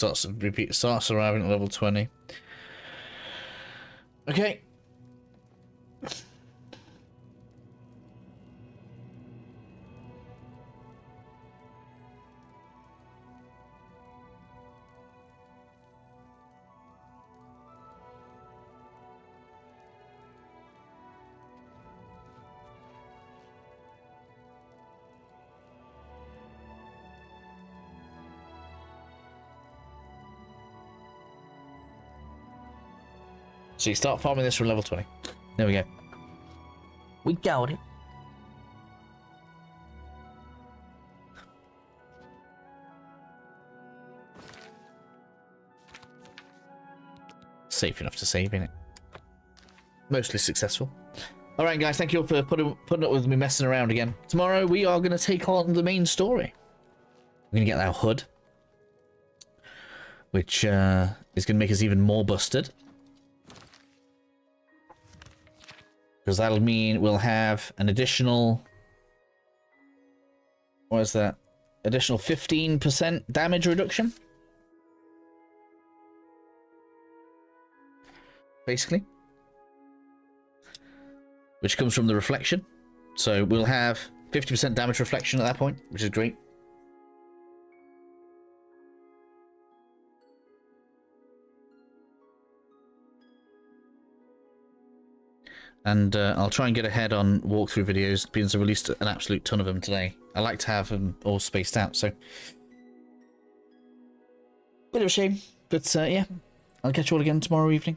starts arriving at level 20. Okay. So you start farming this from level 20. There we go. We got it. Safe enough to save, innit? Mostly successful. Alright guys, thank you all for putting up with me messing around again. Tomorrow we are going to take on the main story. We're going to get our HUD. Which is going to make us even more busted. Because that'll mean we'll have an additional... What is that? Additional 15% damage reduction? Basically. Which comes from the reflection. So we'll have 50% damage reflection at that point, which is great. And I'll try and get ahead on walkthrough videos, because I released an absolute ton of them today. I like to have them all spaced out, so... Bit of a shame, but yeah. I'll catch you all again tomorrow evening.